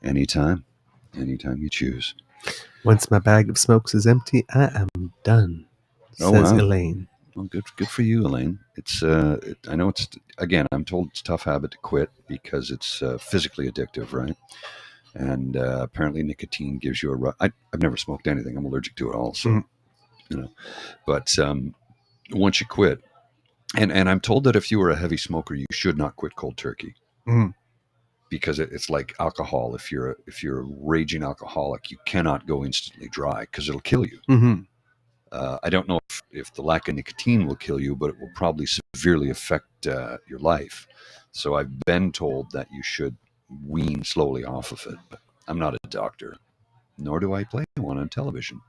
anytime you choose. Once my bag of smokes is empty, I am done, says Elaine. Well, good for you, Elaine. It's I know it's, again, I'm told it's a tough habit to quit because it's physically addictive, right? And apparently nicotine gives you a rush. I've never smoked anything. I'm allergic to it all, so, But once you quit, and I'm told that if you were a heavy smoker, you should not quit cold turkey. Because it's like alcohol. If you're a raging alcoholic, you cannot go instantly dry because it'll kill you. I don't know if the lack of nicotine will kill you, but it will probably severely affect your life. So I've been told that you should wean slowly off of it. But I'm not a doctor, nor do I play one on television.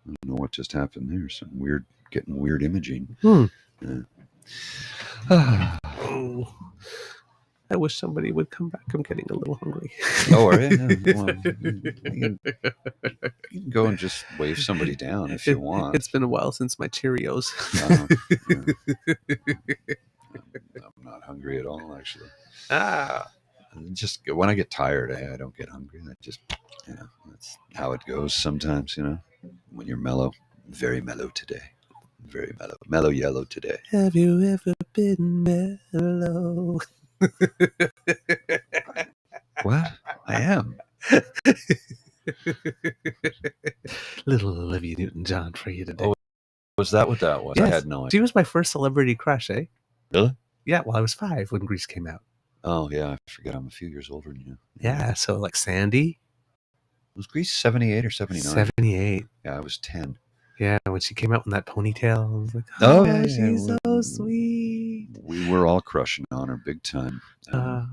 I don't know what just happened there. Some getting weird imaging. I wish somebody would come back. I'm getting a little hungry. Oh, are you? Well, you can go and just wave somebody down if you want. It's been a while since my Cheerios. I'm not hungry at all, actually. Just when I get tired, I don't get hungry. I just, that's how it goes sometimes, when you're mellow. Very mellow today. Very mellow. Mellow yellow today. Have you ever been mellow? What? I am. Little Olivia Newton-John for you today. Oh, was that what that was? Yes. I had no idea. She was my first celebrity crush, eh? Really? Yeah, well, I was 5 when Grease came out. Oh, yeah. I forget I'm a few years older than you. Yeah, so like Sandy, Was Grease 78 or 79? 78. Yeah, I was 10. Yeah, when she came out in that ponytail, I was like, Oh, oh, yeah, yeah, she's yeah. so sweet. We were all crushing on her big time. And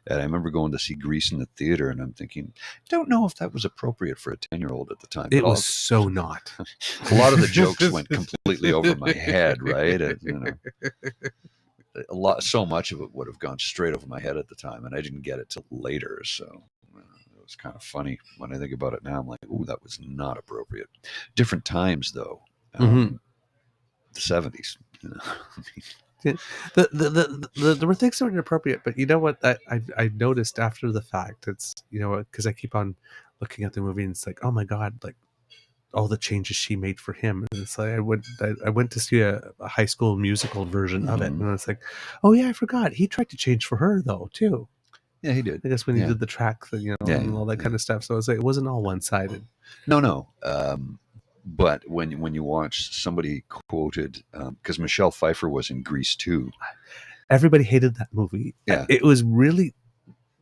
I remember going to see Grease in the theater, and I'm thinking, don't know if that was appropriate for a 10-year-old at the time. It was so not. A lot of the jokes went completely over my head, right? So much of it would have gone straight over my head at the time, and I didn't get it till later. So it was kind of funny when I think about it now. I'm like, ooh, that was not appropriate. Different times, though. The 70s. There were things that were inappropriate, but you know what? I noticed after the fact. It's because I keep on looking at the movie, and it's like, oh my god, like all the changes she made for him. And it's like I went to see a High School Musical version of it, and it's like, oh yeah, I forgot he tried to change for her though too. Yeah, he did. I guess when he did the track thing, and all that kind of stuff. So I was like, it wasn't all one sided. No. But when you watch, somebody quoted, because Michelle Pfeiffer was in Grease too. Everybody hated that movie. Yeah. It was really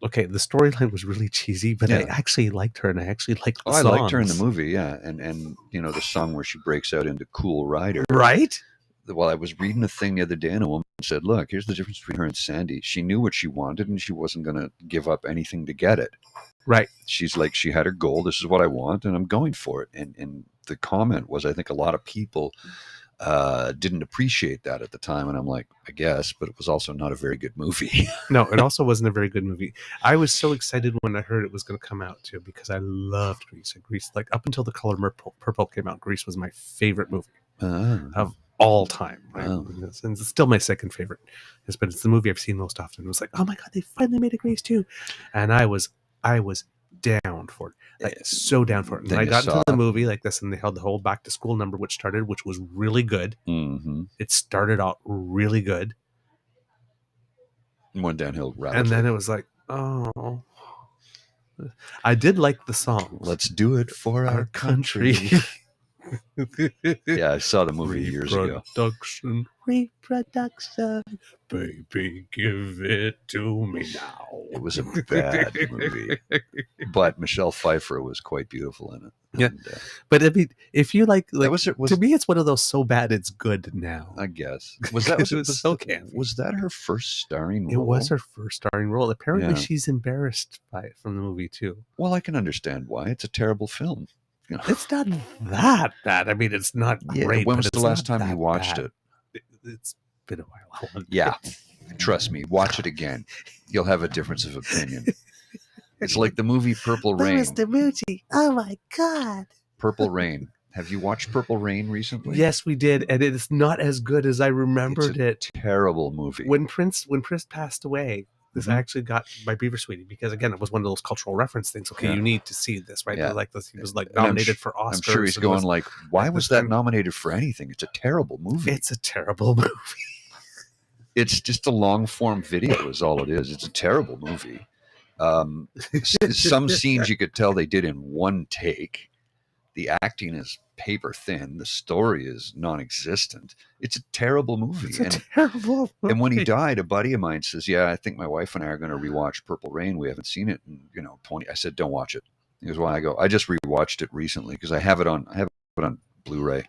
okay. The storyline was really cheesy, but I actually liked her, and I actually liked the songs. I liked her in the movie, yeah. And the song where she breaks out into Cool Rider. Right? Well, I was reading a thing the other day, and a woman said, look, here's the difference between her and Sandy. She knew what she wanted, and she wasn't going to give up anything to get it. Right. She's like, she had her goal. This is what I want, and I'm going for it. And the comment was, I think a lot of people didn't appreciate that at the time. And I'm like, I guess, but it was also not a very good movie. No, it also wasn't a very good movie. I was so excited when I heard it was going to come out too, because I loved Grease. And Grease, like up until The Color Purple came out, Grease was my favorite movie of all time. And it's still my second favorite. But it's the movie I've seen most often. It was like, oh my god, they finally made a Grease 2. And I was down for it, like so down for it. And I got into the movie like this, and they held the whole back to school number, which was really good. Mm-hmm. It started out really good, went downhill rapidly. and then it was like, oh, I did like the song. Let's do it for our country. Yeah, I saw the movie years ago. Reproduction, baby, give it to me now. It was a bad movie, but Michelle Pfeiffer was quite beautiful in it. Yeah, and, but I mean, if you like to me, it's one of those so bad it's good now. I guess was that so campy. Was that her first starring role? It was her first starring role. Apparently, she's embarrassed by it from the movie too. Well, I can understand why. It's a terrible film. It's not that bad. I mean, it's not great. When was the last time you watched it? It's been a while. Yeah, trust me. Watch it again. You'll have a difference of opinion. It's like the movie Purple Rain. Mr. Mucci. Oh my God. Purple Rain. Have you watched Purple Rain recently? Yes, we did, and it's not as good as I remembered it. Terrible movie. When Prince passed away, this actually got my Beaver Sweetie, because again, it was one of those cultural reference things. Okay, you need to see this, right? Yeah. Like this, he was like nominated for Oscars. I'm sure he's going like, why was that nominated for anything? It's a terrible movie. It's a terrible movie. It's just a long form video is all it is. It's a terrible movie. Some scenes you could tell they did in one take. The acting is paper thin. The story is non-existent. It's a terrible movie. It's a terrible movie. And when he died, a buddy of mine says, yeah, I think my wife and I are going to rewatch Purple Rain. We haven't seen it in, 20. I said, don't watch it. He goes, why? I go, I just rewatched it recently because I have it on Blu-ray.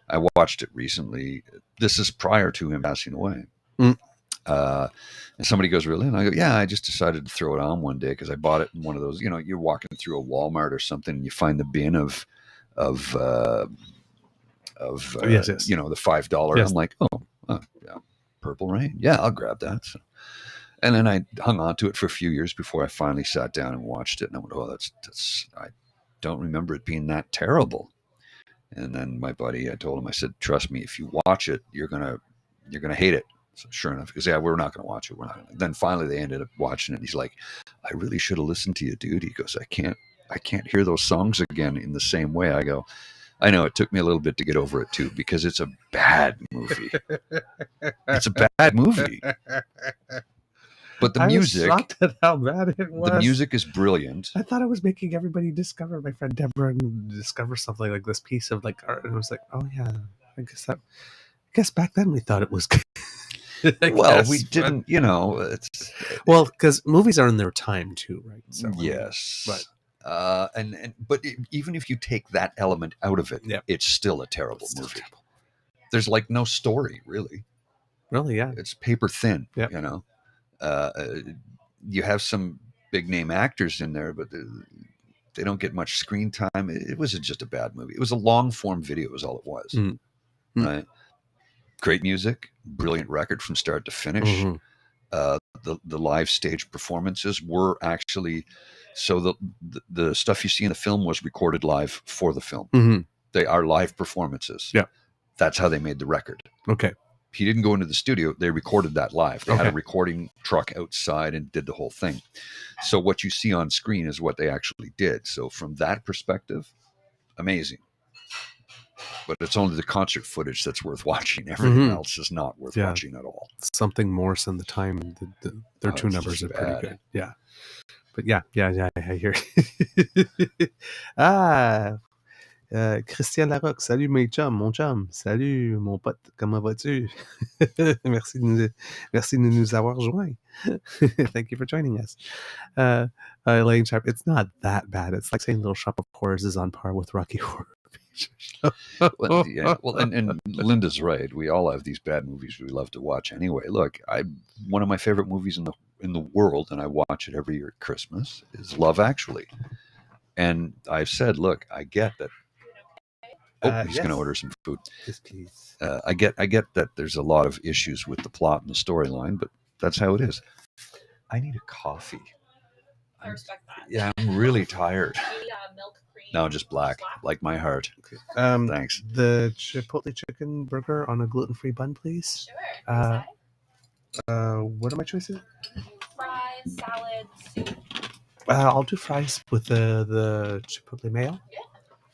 I watched it recently. This is prior to him passing away. And somebody goes, really? And I go, yeah, I just decided to throw it on one day because I bought it in one of those, you're walking through a Walmart or something and you find the bin of the $5. Yes. I'm like, yeah, Purple Rain. Yeah, I'll grab that. So, and then I hung on to it for a few years before I finally sat down and watched it. And I went, oh, that's I don't remember it being that terrible. And then my buddy, I told him, I said, trust me, if you watch it, you're gonna hate it. So sure enough, because we're not going to watch it. We're not gonna. Then finally they ended up watching it. And he's like, I really should have listened to you, dude. He goes, I can't hear those songs again in the same way. I go, I know, it took me a little bit to get over it too, because it's a bad movie. It's a bad movie. But the music, I was shocked at how bad it was. The music is brilliant. I thought I was making everybody discover, my friend Deborah, and discover something like this piece of like art. And I was like, oh yeah, I guess back then we thought it was good. We didn't, it's well, because movies are in their time too, right? So, yes, but But even if you take that element out of it, it's still a terrible movie. There's like no story really. Really, yeah. It's paper thin. Yep. You know, you have some big name actors in there, but they don't get much screen time. It was just a bad movie. It was a long form video, is all it was. Right. Great music, brilliant record from start to finish. The live stage performances were actually, so the stuff you see in the film was recorded live for the film. They are live performances. Yeah, that's how they made the record. Okay. He didn't go into the studio. They recorded that live. They had a recording truck outside and did the whole thing. So what you see on screen is what they actually did. So from that perspective, amazing. But it's only the concert footage that's worth watching. Everything else is not worth watching at all. Something Morse and the time. Their two numbers are pretty good. Yeah. But yeah, I hear. Christian Larocque, salut mes chums, mon chum, salut mon pote, comment vas-tu? Merci de nous avoir joints. Thank you for joining us. Elaine Sharp, it's not that bad. It's like saying Little Shop of Horrors is on par with Rocky Horror Picture Well, and Linda's right. We all have these bad movies we love to watch anyway. Look, one of my favorite movies in the world, and I watch it every year at Christmas, is Love Actually. And I've said, look, I get that. He's going to order some food. Yes, please. I get that there's a lot of issues with the plot and the storyline, but that's how it is. I need a coffee. I respect that. Yeah, I'm really tired. Maybe, milk, cream, No, just black, like my heart. Okay. Thanks. The Chipotle chicken burger on a gluten-free bun, please. Sure. What are my choices? Fries, salad, soup. I'll do fries with the Chipotle mayo. Yeah.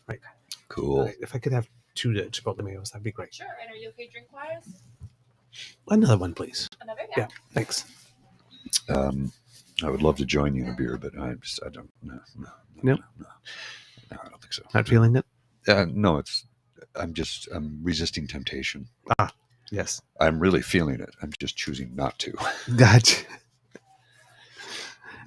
Right. Cool. If I could have 2 Chipotle mayos, that'd be great. Sure. And are you okay drink-wise? Another one, please. Another? Yeah, thanks. I would love to join you in a beer, but I don't. No, I don't think so. Not feeling it? No, I'm resisting temptation. Yes. I'm really feeling it. I'm just choosing not to. Gotcha.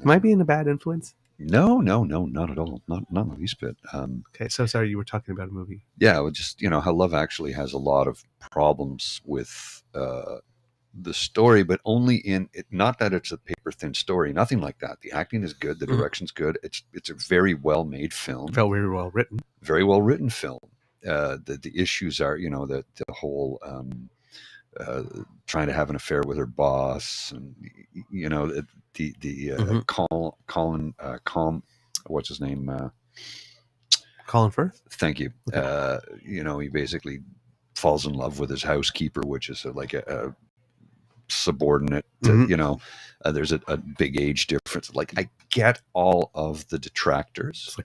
Am I being a bad influence? No, not at all. Not the least bit. Okay, so sorry, you were talking about a movie. Yeah, just how Love Actually has a lot of problems with the story, but only in it. Not that it's a paper thin story, nothing like that. The acting is good, the direction's good. It's a very well made film. Felt very well written. Very well written film. The issues are the whole trying to have an affair with her boss, and Colin what's his name? Colin Firth. Thank you. Okay. He basically falls in love with his housekeeper, which is like a subordinate. There's a big age difference. Like, I get all of the detractors,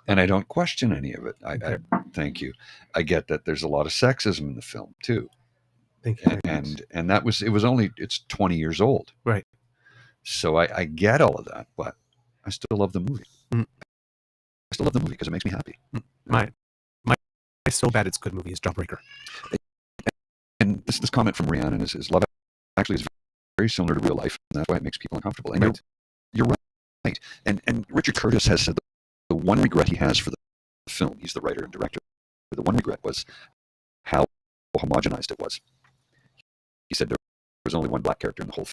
and I don't question any of it. I thank you. I get that there's a lot of sexism in the film too. Thank you. And it's 20 years old. Right. So I get all of that, but I still love the movie. I still love the movie because it makes me happy. My so bad it's good movie is Jawbreaker. And this comment from Rhiannon is Love Actually is very similar to real life, and that's why it makes people uncomfortable. And you're right. And Richard Curtis has said the one regret he has for the film, he's the writer and director, the one regret was how homogenized it was. He said there was only one black character in the whole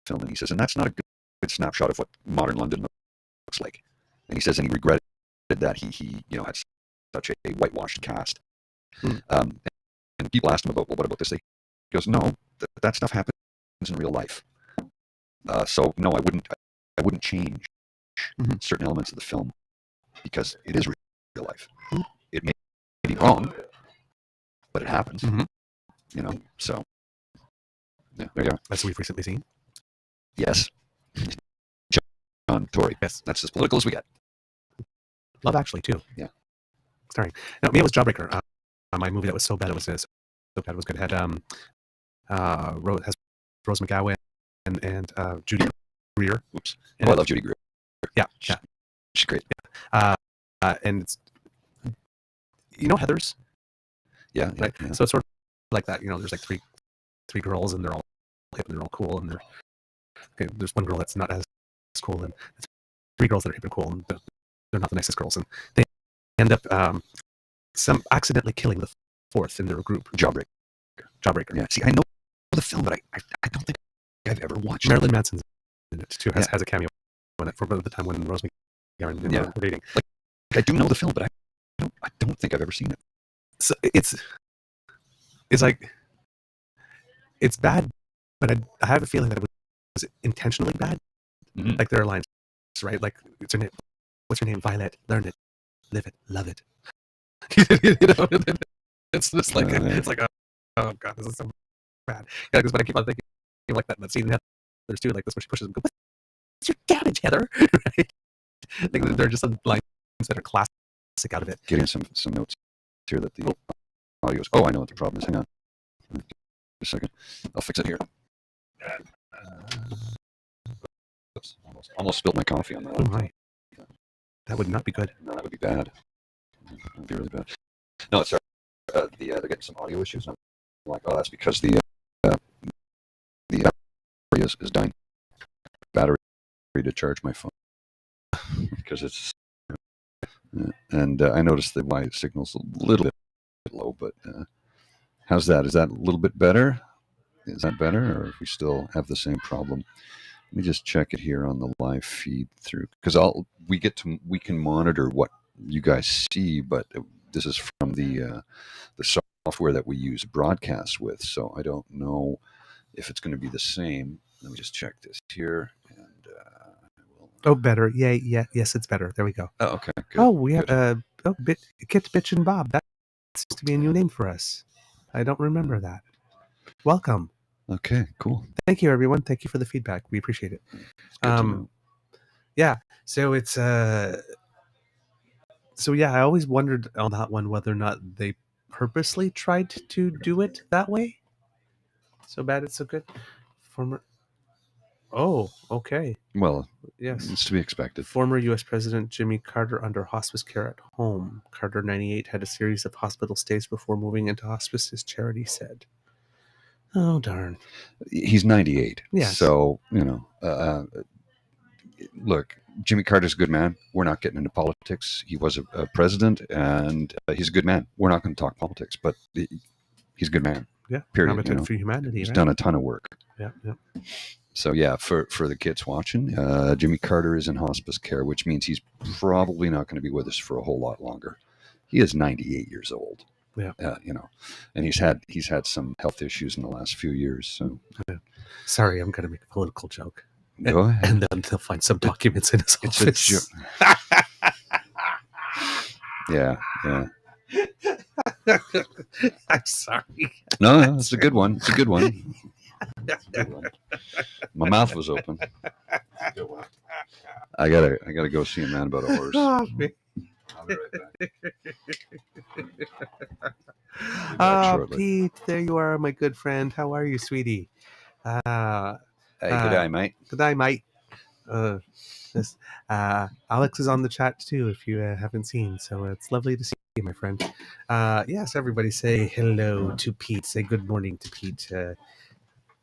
film, and he says, and that's not a good snapshot of what modern London looks like. And he says, and he regretted that he had such a whitewashed cast. And people asked him about, well, what about this? He goes, no, that stuff happens in real life. So no, I wouldn't change certain elements of the film because it is real life. It may be wrong, but it happens. So yeah, there you go. That's what we've recently seen. Yes. John Tory. Yes. That's as political as we get. Love Actually too. Yeah. Starring. No, me it was Jawbreaker. My movie that was so bad it was so bad it was good. It had has Rose McGowan and Judy Greer. Oops. I love Judy Greer. Yeah. She's great. Yeah. And it's Heathers. Yeah. Right. Yeah. So it's sort of like that. There's like three girls and they're all hip and they're all cool, and there's one girl that's not as cool, and it's 3 girls that are hip and cool, and they're not the nicest girls, and they end up some accidentally killing the fourth in their group. Jawbreaker. Jawbreaker. Yeah. See, I know the film, but I don't think I've ever watched Marilyn it. Manson's in it too. Has a cameo in it for the time when Rose McGowan and were dating. I do know the film, but I don't think I've ever seen it. So it's like it's bad, but I have a feeling that it was intentionally bad. Mhm. Like there are lines, right? Like what's her name? Violet. Learn it, live it, love it. It's just like it's like oh god, this is so bad. Yeah, because I keep on thinking like that scene. There's two like this where she pushes him. Go, what's your damage, Heather? Right? Like there are just some lines that are classic out of it. Getting some notes here that the audio is. Oh, I know what the problem is. Hang on. Just a second. I'll fix it here. Oops, almost spilled my coffee on that. Oh my, that would not be good. No, that would be bad. That would be really bad. No, it's they're getting some audio issues. And I'm like, oh, that's because the battery is dying. Battery to charge my phone because it's. And I noticed that my signal's a little bit low, but how's that? Is that a little bit better? Is that better, or if we still have the same problem? Let me just check it here on the live feed through, because we can monitor what you guys see, but this is from the software that we use broadcast with, so I don't know if it's going to be the same. Let me just check this here, and Oh, better. Yeah. Yes, it's better. There we go. oh, okay. Good. Oh, we have Kit, Bitch, and Bob. That seems to be a new name for us. I don't remember that. Welcome. Okay, cool. Thank you, everyone. Thank you for the feedback. We appreciate it. It's good to know. Yeah. So it's so yeah. I always wondered on that one whether or not they purposely tried to do it that way. So bad, it's so good. Former. Oh, okay. Well, Yes. it's to be expected. Former U.S. President Jimmy Carter under hospice care at home. Carter, 98, had a series of hospital stays before moving into hospice, his charity said. Oh, darn. He's 98. Yes. So, look, Jimmy Carter's a good man. We're not getting into politics. He was a president, and he's a good man. We're not going to talk politics, but he's a good man. Yeah. Period. Habitat for Humanity. He's right? done a ton of work. Yeah. So, yeah, for the kids watching, Jimmy Carter is in hospice care, which means he's probably not going to be with us for a whole lot longer. He is 98 years old. Yeah. And he's had some health issues in the last few years. So, Sorry, I'm going to make a political joke. go ahead. And then they'll find some documents in his It's a office. joke. Yeah. I'm sorry. No, it's a good one. It's a good one. My mouth was open. I gotta go see a man about a horse. Oh, I'll be right back. Shortly. Pete, there you are, my good friend. How are you, sweetie? Hey, good day, mate. Good day, mate. Alex is on the chat too, if you haven't seen. So it's lovely to see you, my friend. Yes, everybody say hello to Pete. Say good morning to Pete.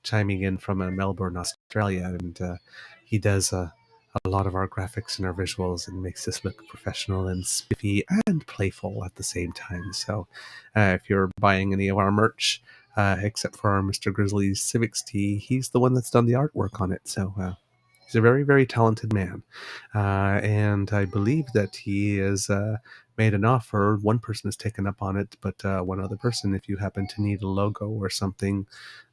Chiming in from Melbourne, Australia, and he does a lot of our graphics and our visuals and makes us look professional and spiffy and playful at the same time. So if you're buying any of our merch, except for our Mr. Grizzly's Civics tee, he's the one that's done the artwork on it. So he's a very, very talented man. And I believe that he has made an offer. One person has taken up on it, but one other person, if you happen to need a logo or something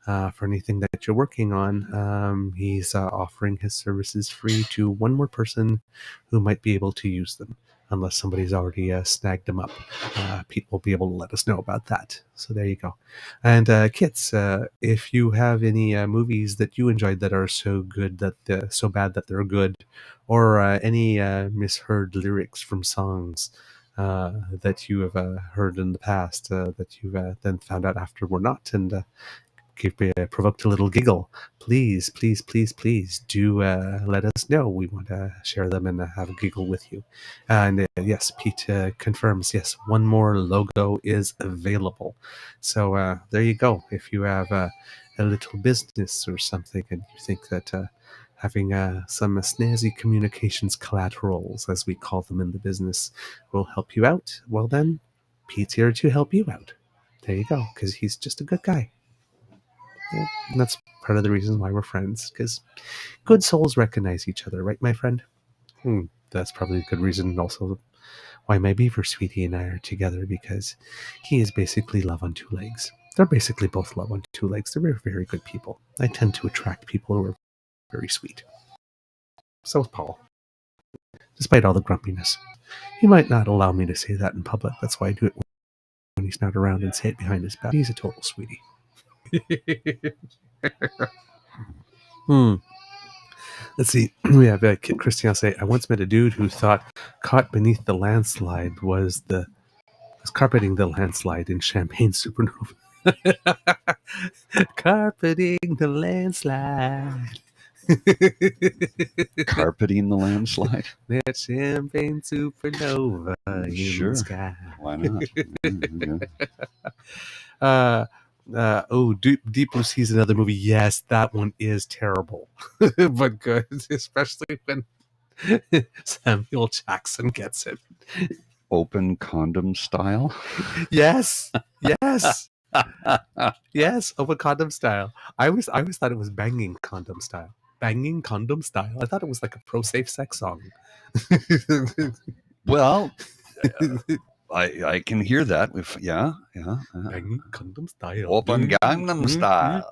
for anything that you're working on, he's offering his services free to one more person who might be able to use them, unless somebody's already snagged them up. Pete will be able to let us know about that. So there you go. And Kits, if you have any movies that you enjoyed that are so good that so bad that they're good, or any misheard lyrics from songs that you have heard in the past that you've then found out after were not, and provoked a little giggle, please do let us know. We want to share them and have a giggle with you. And yes, Pete confirms, yes, one more logo is available. So there you go. If you have a little business or something and you think that having some snazzy communications collaterals, as we call them in the business, will help you out, well then, Pete's here to help you out. There you go, because he's just a good guy. Yeah, and that's part of the reason why we're friends, because good souls recognize each other, right, my friend? That's probably a good reason also why my beaver sweetie and I are together, because he is basically love on two legs. They're basically both love on two legs. They're very, very good people. I tend to attract people who are very sweet. So is Paul, despite all the grumpiness. He might not allow me to say that in public. That's why I do it when he's not around and say it behind his back. He's a total sweetie. Let's see. We have Kit Christian say, I once met a dude who thought caught beneath the landslide was carpeting the landslide in Champagne Supernova. Carpeting the landslide. Carpeting the landslide. That Champagne Supernova in Sure. the sky. Why not? Deep Blue Sea is another movie. Yes, that one is terrible, but good, especially when Samuel Jackson gets it. Open condom style. Yes, yes, yes. Open condom style. I always thought it was banging condom style. Banging condom style. I thought it was like a pro safe sex song. Well, I can hear that. Yeah. Banging condom style. Open Gangnam style.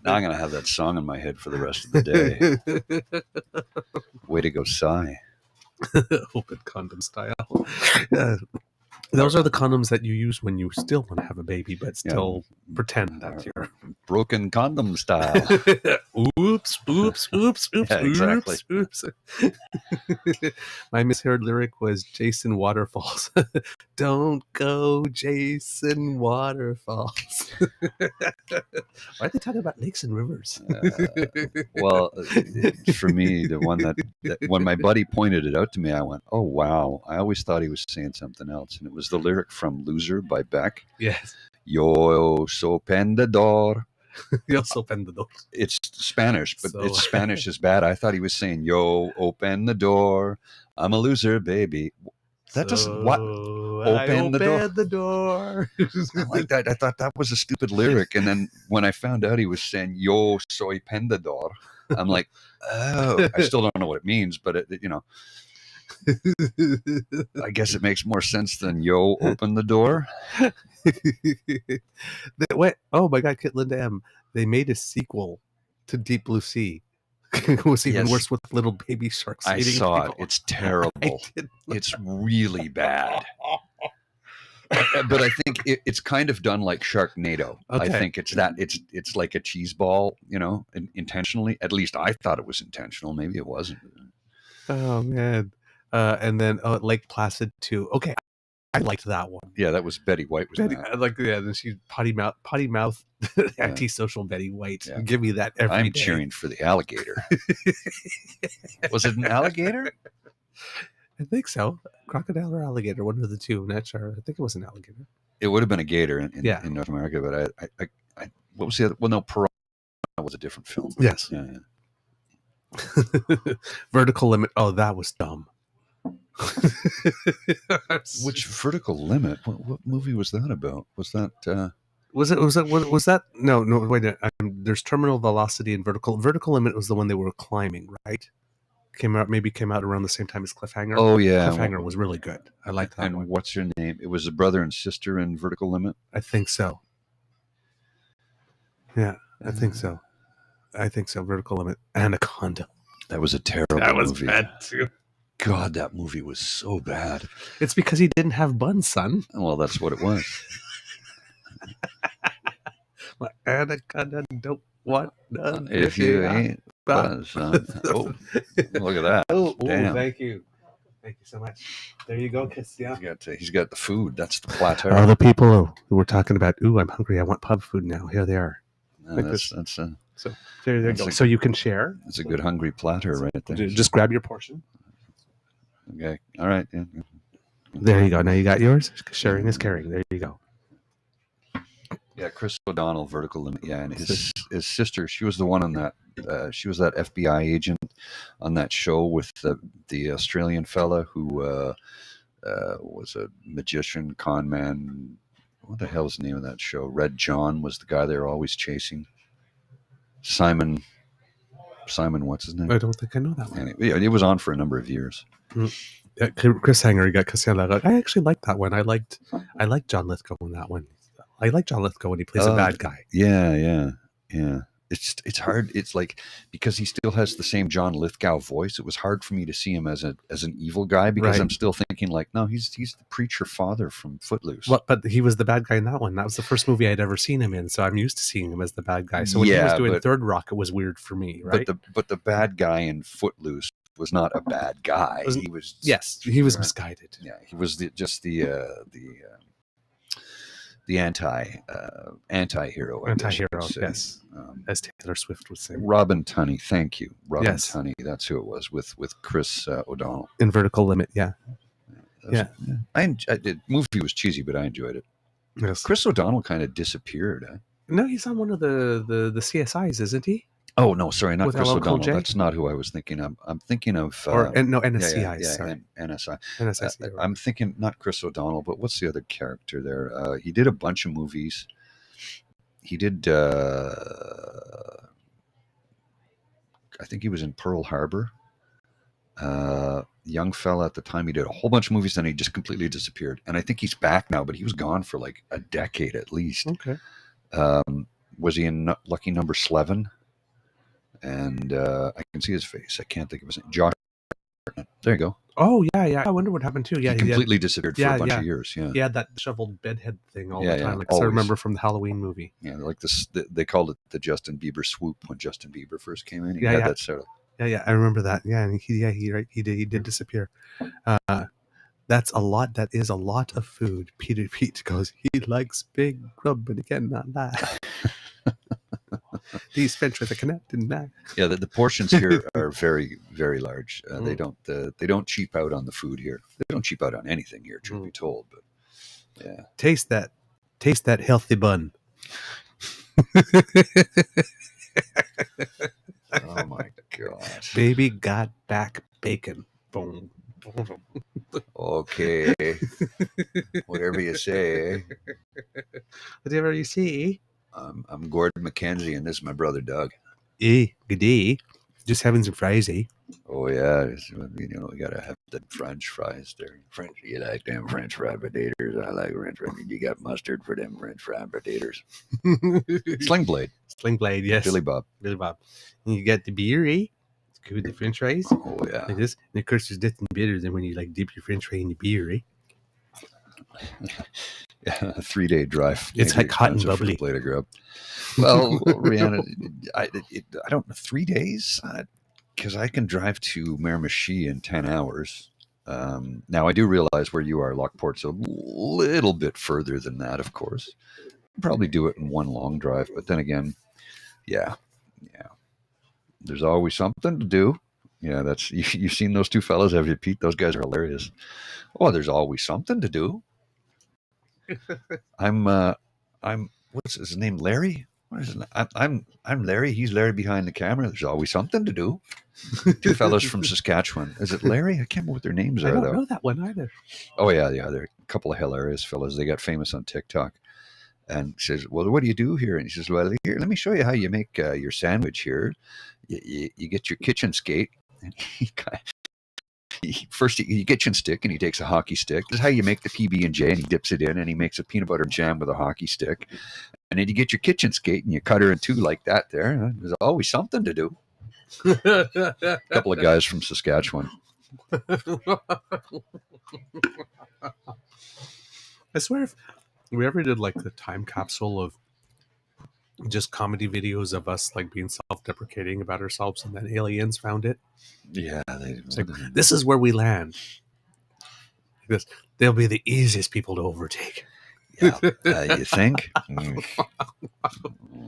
Now I'm gonna have that song in my head for the rest of the day. Way to go, Psy. Open condom style. Those are the condoms that you use when you still want to have a baby, but still pretend that you're broken condom style. Oops. Yeah, exactly. Oops. My misheard lyric was Jason Waterfalls. Don't go, Jason Waterfalls. Why are they talking about lakes and rivers? Well, for me, the one that when my buddy pointed it out to me, I went, "Oh wow!" I always thought he was saying something else, and it was the lyric from "Loser" by Beck. Yes. Yo sopen the door. Yo sopen the door. It's Spanish, but its Spanish is bad. I thought he was saying, "Yo, open the door. I'm a loser, baby." That doesn't what open the door. I like that. I thought that was a stupid lyric, and then when I found out he was saying "Yo soy pendador," I'm like, oh, I still don't know what it means, but I guess it makes more sense than "Yo, open the door." Oh my God, Kit Linda M. They made a sequel to Deep Blue Sea. It was even worse with little baby sharks. I saw it. It's terrible. It's really bad. But I think it's kind of done like Sharknado. Okay. I think it's like a cheese ball, intentionally. At least I thought it was intentional. Maybe it wasn't. Oh man! And then Lake Placid too. Okay, I liked that one. Yeah, that was Betty White. Then she potty mouth, antisocial Betty White. Yeah. Give me that every day. I'm cheering for the alligator. Was it an alligator? I think so. Crocodile or alligator, one of the two. I'm not sure. I think it was an alligator. It would have been a gator in North America, but I what was the other? Well, no, Piranha was a different film. Yes. Yeah. Vertical Limit. Oh, that was dumb. Which Vertical Limit? What movie was that about? Was that? Was that? No. Wait. There's Terminal Velocity and Vertical. Vertical Limit was the one they were climbing, right? Came out around the same time as Cliffhanger. Oh yeah, Cliffhanger was really good. I liked that. And what's your name? It was a brother and sister in Vertical Limit. I think so. Yeah, I think so. Vertical Limit. Anaconda. That was a terrible movie. That was bad too. God, that movie was so bad. It's because he didn't have buns, son. Well, that's what it was. My anaconda don't want none. If you ain't buzz, oh, look at that. Oh, thank you so much. There you go, Christian. He's got the food. That's the plateau. All the people who were talking about, ooh, I'm hungry. I want pub food now. Here they are. No, so there you go. So you can share. It's a good hungry platter right there. Just grab your portion. Okay. All right. Yeah. There you go. Now you got yours. Sharing is caring. There you go. Yeah, Chris O'Donnell, Vertical Limit. Yeah, and his sister, she was the one on that. She was that FBI agent on that show with the Australian fella who was a magician, con man. What the hell is the name of that show? Red John was the guy they were always chasing. Simon, what's his name? I don't think I know that one. Anyway, yeah, it was on for a number of years. Yeah, Chris Hanger got Cassiano. I actually liked that one. I liked John Lithgow in that one. I like John Lithgow when he plays a bad guy. Yeah. It's hard. It's like, because he still has the same John Lithgow voice, it was hard for me to see him as an evil guy, because Right. I'm still thinking like, no, he's the preacher father from Footloose. Well, but he was the bad guy in that one. That was the first movie I'd ever seen him in, so I'm used to seeing him as the bad guy. So when he was doing Third Rock, it was weird for me, right? But the bad guy in Footloose was not a bad guy. He was misguided. Yeah, he was the anti-hero. Anti-hero, yes. As Taylor Swift would say. Robin Tunney, thank you. Robin Yes. Tunney, that's who it was, with Chris O'Donnell. In Vertical Limit, yeah. The movie was cheesy, but I enjoyed it. Yes. Chris O'Donnell kind of disappeared. No, he's on one of the CSIs, isn't he? Oh no, sorry, not With Chris LL Cool O'Donnell. J? That's not who I was thinking of. I'm thinking of NSCIs. Sorry, NSI. NSCI. I'm thinking not Chris O'Donnell, but what's the other character there? He did a bunch of movies. He did. I think he was in Pearl Harbor. Young fella at the time. He did a whole bunch of movies, then he just completely disappeared. And I think he's back now, but he was gone for like a decade at least. Okay. Was he in Lucky Number 11? And I can see his face. I can't think of his name. Josh. There you go. Oh yeah. I wonder what happened too. Yeah, he completely disappeared for a bunch of years. Yeah. He had that shoveled bedhead thing all the time. Yeah, Like, I remember from the Halloween movie. Yeah, like this. They called it the Justin Bieber swoop when Justin Bieber first came in. He had that sort of. Yeah, I remember that. Yeah, and he did disappear. That's a lot. That is a lot of food. Peter Pete goes, he likes big grub, but he cannot lie. These French fries are connected now. Yeah, the portions here are very, very large. They don't cheap out on the food here. They don't cheap out on anything here, truth be told. But yeah, taste that healthy bun. Oh my gosh! Baby got back bacon. Boom. Okay. Whatever you say. Whatever you see. I'm Gordon McKenzie, and this is my brother Doug. Good day. Just having some fries, eh? Oh yeah, we gotta have the French fries there. French, you like them French fried potatoes? I like French fries. You got mustard for them French fried potatoes? Sling Blade, yes. Billy Bob. And you got the beer, eh? It's good with the French fries. Oh yeah, like this. And of course, there's nothing better than when you like dip your French fry in the beer, eh? Yeah, a 3-day drive. It's like hot and bubbly. Plate of grub. Well, Rihanna, I don't know, 3 days, because I can drive to Miramichi in 10 hours. Now I do realize where you are, Lockport's a little bit further than that, of course. Probably do it in one long drive, but then again, yeah. There's always something to do. Yeah, that's you've seen those two fellas, have you, Pete? Those guys are hilarious. Oh, there's always something to do. I'm what's his name? Larry? What is it? I'm Larry. He's Larry behind the camera. There's always something to do. Two fellas from Saskatchewan. Is it Larry? I can't remember what their names are. I don't know that one either. Oh yeah. They're a couple of hilarious fellas. They got famous on TikTok. And he says, "Well, what do you do here?" And he says, "Well, here, let me show you how you make your sandwich here. You get your kitchen skate." And first you kitchen stick, and he takes a hockey stick. This is how you make the PB&J, and he dips it in, and he makes a peanut butter jam with a hockey stick. And then you get your kitchen skate, and you cut her in two like that there. There's always something to do. A couple of guys from Saskatchewan. I swear, if we ever did like the time capsule of just comedy videos of us like being self-deprecating about ourselves, and then aliens found it. Yeah, this is where we land. Because they'll be the easiest people to overtake. Yeah, you think?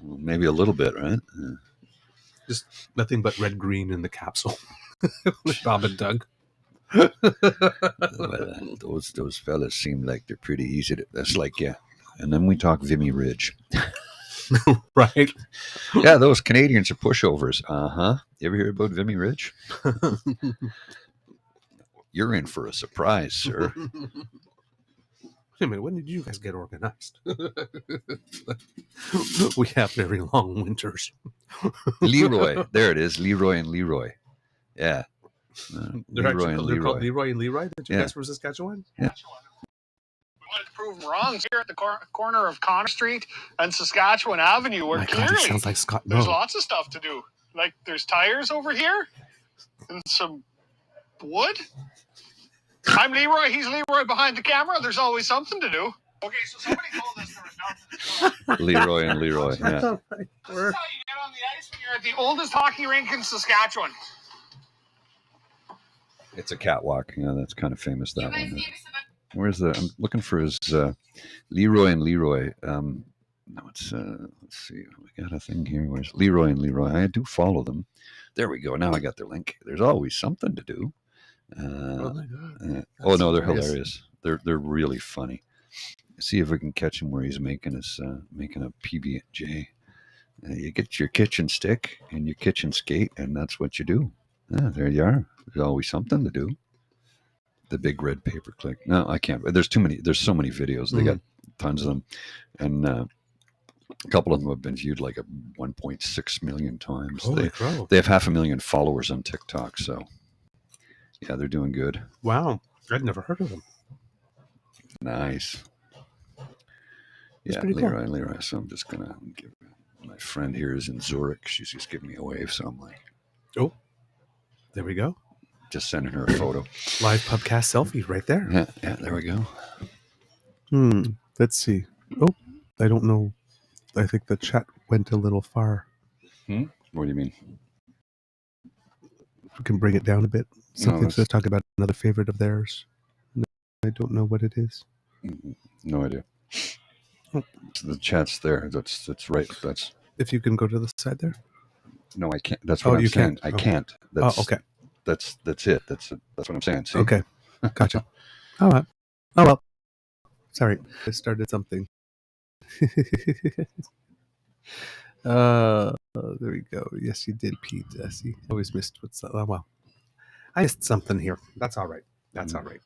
Maybe a little bit, right? Just nothing but red green in the capsule. Bob and Doug. Well, those fellas seem like they're pretty easy to. That's like, yeah, and then we talk Vimy Ridge. Right. Yeah, those Canadians are pushovers. You ever hear about Vimy Ridge? You're in for a surprise, sir. Wait a minute, when did you guys get organized? We have very long winters. Leroy. There it is. Leroy and Leroy. Yeah. They're Leroy and called Leroy. Leroy and Leroy, the two Yeah. guys from Saskatchewan? Yeah. We wanted to prove them wrong here at the corner of Connor Street and Saskatchewan Avenue, where My God, clearly it sounds like Scott. there's No. lots of stuff to do. Like there's tires over here and some wood. I'm Leroy. He's Leroy behind the camera. There's always something to do. Okay, so somebody told us there was nothing to do. Leroy and Leroy. Yeah. This is how you get on the ice when you're at the oldest hockey rink in Saskatchewan. It's a catwalk. Yeah, that's kind of famous, that one. Where's the... I'm looking for his Leroy and Leroy. No, it's... let's see. We got a thing here. Where's Leroy and Leroy? I do follow them. There we go. Now I got their link. There's always something to do. Oh my God. Oh no, they're hilarious. hilarious. They're really funny. See if we can catch him where he's making his making a PB&J. You get your kitchen stick and your kitchen skate, and that's what you do. Yeah, there you are. There's always something to do. The big red paperclip. No, I can't. There's too many. There's so many videos. They got tons of them, and a couple of them have been viewed like 1.6 million times. Holy crow. They have 500,000 followers on TikTok. So yeah, they're doing good. Wow. I'd never heard of them. Nice. That's Yeah, pretty cool. Leroy and Leroy. So I'm just gonna give my friend here is in Zurich. She's just giving me a wave, so I'm like, Oh, there we go. just sending her a photo. Live PubCast selfie right there. Yeah, there we go. Let's see. Oh, I don't know. I think the chat went a little far. What do you mean? We can bring it down a bit. Something that's- to talk about another favorite of theirs. I don't know what it is. No idea. Oh. The chat's there. That's right. That's If you can go to the side there. no, I can't. That's what Oh, I'm you saying. can't? I Oh. can't. That's, Okay. That's it. That's what I'm saying. See? Okay. Gotcha. All right. Oh, well. Sorry. I started something. There we go. Yes, you did, Pete. See, I always missed what's... Oh, well. I missed something here. That's all right. That's all right.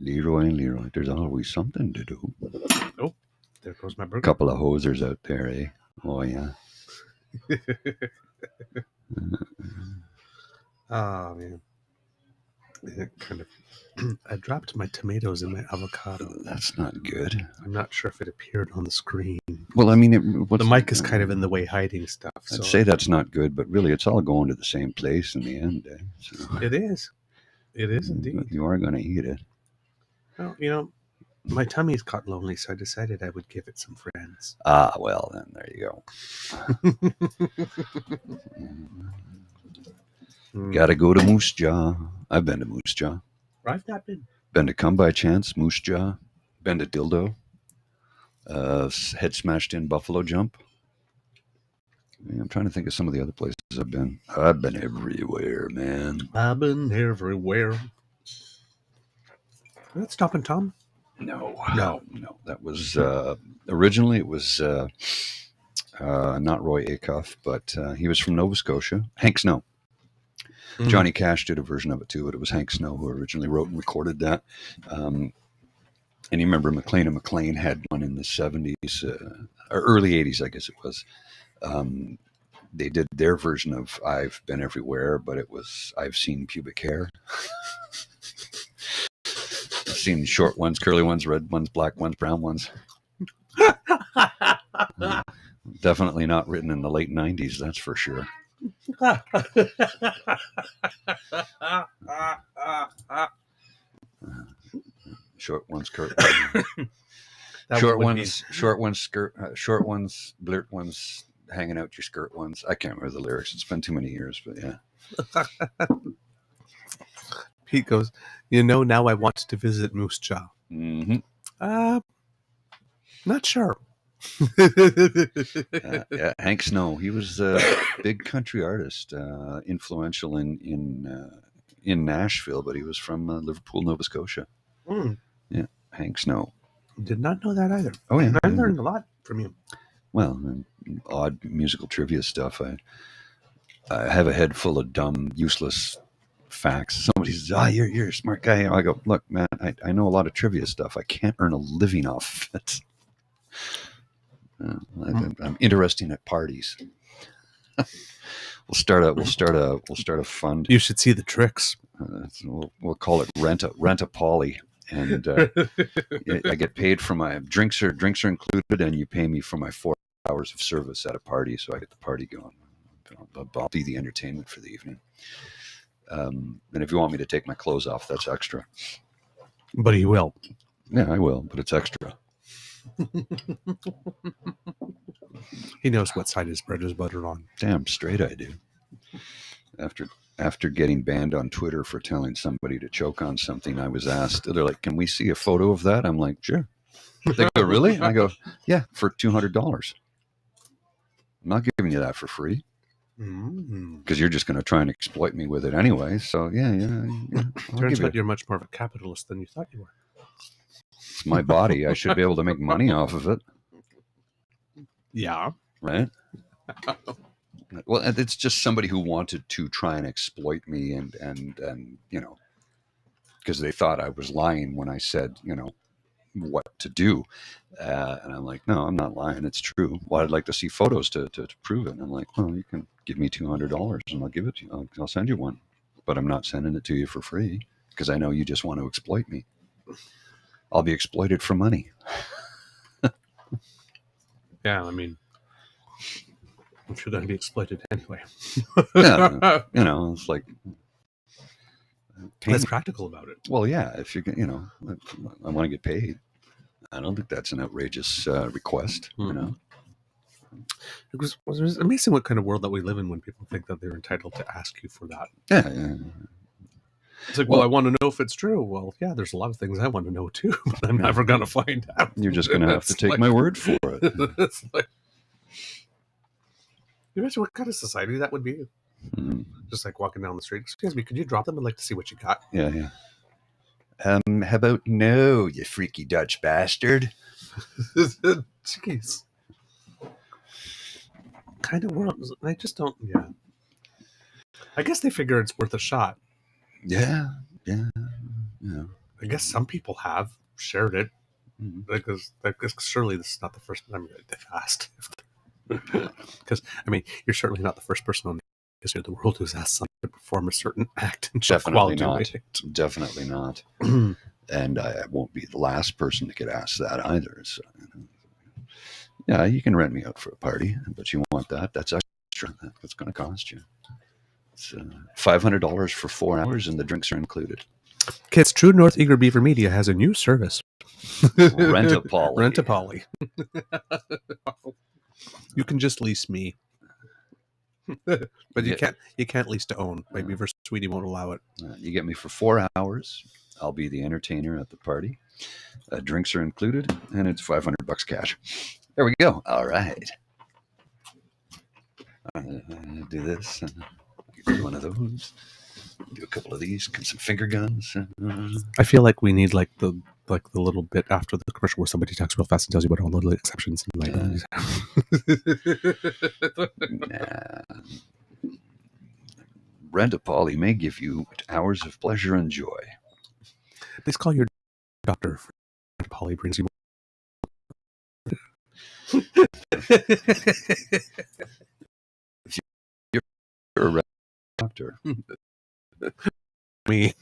Leroy and Leroy. There's always something to do. Oh, there goes my burger. Couple of hosers out there, eh? Oh yeah. Oh, man. It kind of... I dropped my tomatoes in my avocado. That's not good. I'm not sure if it appeared on the screen. Well, I mean, The mic is kind of in the way hiding stuff. So I'd say that's not good, but really, it's all going to the same place in the end. Eh? So it is. It is indeed. you are going to eat it. Well, my tummy's got lonely, so I decided I would give it some friends. Ah, well, then there you go. Gotta go to Moose Jaw. I've been to Moose Jaw. I've not been. Been to Come By Chance, Moose Jaw. Been to Dildo. Head Smashed In, Buffalo Jump. Yeah, I'm trying to think of some of the other places I've been. I've been everywhere, man. I've been everywhere. That's Stop and Tom? No. That was originally it was not Roy Acuff, but he was from Nova Scotia. Hank Snow. Johnny Cash did a version of it too, but it was Hank Snow who originally wrote and recorded that. And you remember McLean and McLean had one in the 70s, or early 80s, I guess it was. They did their version of I've Been Everywhere, but it was I've Seen Pubic Hair. I've seen short ones, curly ones, red ones, black ones, brown ones. Definitely not written in the late 90s, that's for sure. Short ones, short ones, short ones, blurt ones, hanging out your skirt ones. I can't remember the lyrics. It's been too many years, but yeah. Pete goes, now I want to visit Moose Jaw. Mm-hmm. Not sure. Yeah, Hank Snow. He was a big country artist, influential in Nashville, but he was from Liverpool, Nova Scotia. Yeah, Hank Snow. Did not know that either. Oh, yeah. I learned a lot from you. Well, odd musical trivia stuff. I have a head full of dumb, useless facts. Somebody says, you're a smart guy. I go, look, man, I know a lot of trivia stuff. I can't earn a living off it. I'm interesting at parties. We'll start a fund. You should see the tricks. We'll call it rent a poly, and I get paid for my drinks are included, and you pay me for my 4 hours of service at a party, so I get the party going. I'll be the entertainment for the evening. And if you want me to take my clothes off, that's extra. But he will. Yeah, I will, but it's extra. He knows what side his bread is buttered on. Damn straight I do. After getting banned on Twitter for telling somebody to choke on something, I was asked, they're like, can we see a photo of that? I'm like, sure. They go, really? And I go, yeah, for $200. I'm not giving you that for free. Because you're just going to try and exploit me with it anyway. So, yeah. Turns out you're much more of a capitalist than you thought you were. It's my body. I should be able to make money off of it. Yeah. Right? Well, it's just somebody who wanted to try and exploit me and because they thought I was lying when I said, what to do. And I'm like, no, I'm not lying. It's true. Well, I'd like to see photos to prove it. And I'm like, well, you can give me $200 and I'll give it to you. I'll send you one. But I'm not sending it to you for free because I know you just want to exploit me. I'll be exploited for money. Yeah, I mean, I'm sure that'd be exploited anyway. Yeah, it's like That's practical about it. Well, yeah, if I want to get paid. I don't think that's an outrageous request. It was amazing what kind of world that we live in when people think that they're entitled to ask you for that. Yeah. It's like, well, I want to know if it's true. Well, yeah, there's a lot of things I want to know too, but I'm never going to find out. You're just going to have to take my word for it. It's like, you imagine what kind of society that would be? Just like walking down the street. Excuse me, could you drop them? I'd like to see what you got. Yeah. How about no, you freaky Dutch bastard? Jeez. Kind of world. I just don't. Yeah. I guess they figure it's worth a shot. Yeah. I guess some people have shared it because surely this is not the first. I mean, they've asked. Because you're certainly not the first person on the history of the world who's asked someone to perform a certain act and show quality. Definitely not. And I won't be the last person to get asked that either. So, yeah, you can rent me out for a party, but you want that? That's extra. That's going to cost you. It's $500 for 4 hours, and the drinks are included. Kids, True North Eager Beaver Media has a new service. Rent a poly. Rent a poly. You can just lease me. But you can't lease to own. My Beaver Sweetie won't allow it. You get me for 4 hours. I'll be the entertainer at the party. Drinks are included, and it's $500 cash. There we go. All right. Do this. Do one of those. Do a couple of these. Some finger guns. I feel like we need like the little bit after the commercial where somebody talks real fast and tells you about all the little exceptions and liabilities. Rent a poly may give you hours of pleasure and joy. Please call your doctor. Rent a poly brings you If you're a doctor. Me.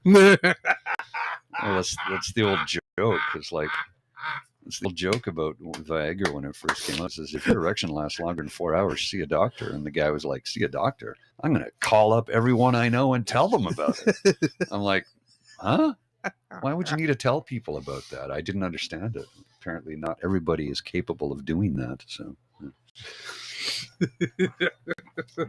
Well, that's the old joke. It's like it's the old joke about Viagra when it first came out. It says if your erection lasts longer than 4 hours, see a doctor. And the guy was like, "See a doctor? I'm going to call up everyone I know and tell them about it." I'm like, "Huh? Why would you need to tell people about that?" I didn't understand it. Apparently, not everybody is capable of doing that. So.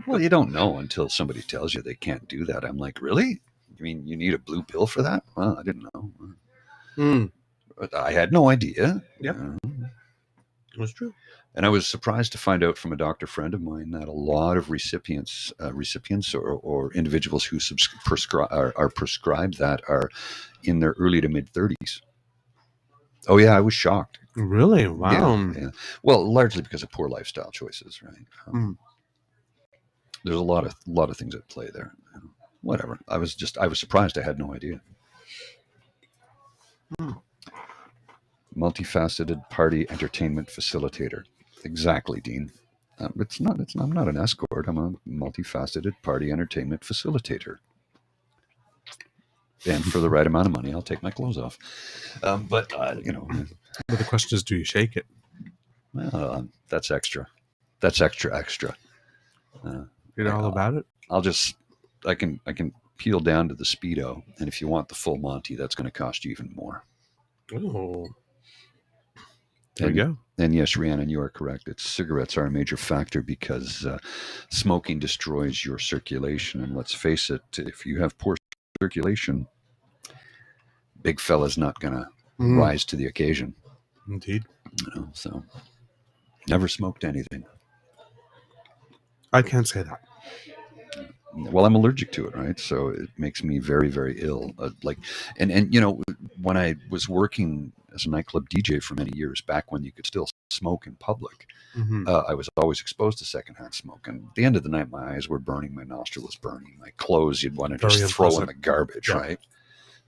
Well, you don't know until somebody tells you they can't do that. I'm like, really? You mean you need a blue pill for that? Well, I didn't know. But I had no idea. Yep. It was true. And I was surprised to find out from a doctor friend of mine that a lot of recipients or individuals who are prescribed that are in their early to mid 30s. Oh yeah, I was shocked. Really? Wow. Yeah. Well, largely because of poor lifestyle choices, right? There's a lot of things at play there. Whatever. I was surprised. I had no idea. Multifaceted party entertainment facilitator. Exactly, Dean. I'm not an escort. I'm a multifaceted party entertainment facilitator. And for the right amount of money, I'll take my clothes off. But the question is, do you shake it? Well, that's extra. That's extra. You know all about it? I can peel down to the Speedo, and if you want the full Monty, that's going to cost you even more. Oh. There you go. And yes, Rhiannon, you are correct. Cigarettes are a major factor because smoking destroys your circulation. And let's face it, if you have poor circulation, big fella's not going to rise to the occasion. Indeed. So never smoked anything. I can't say that. Well, I'm allergic to it, right? So it makes me very, very ill. When I was working as a nightclub DJ for many years, back when you could still smoke in public, I was always exposed to secondhand smoke. And at the end of the night, my eyes were burning, my nostril was burning, my clothes you'd want to just throw in the garbage, right?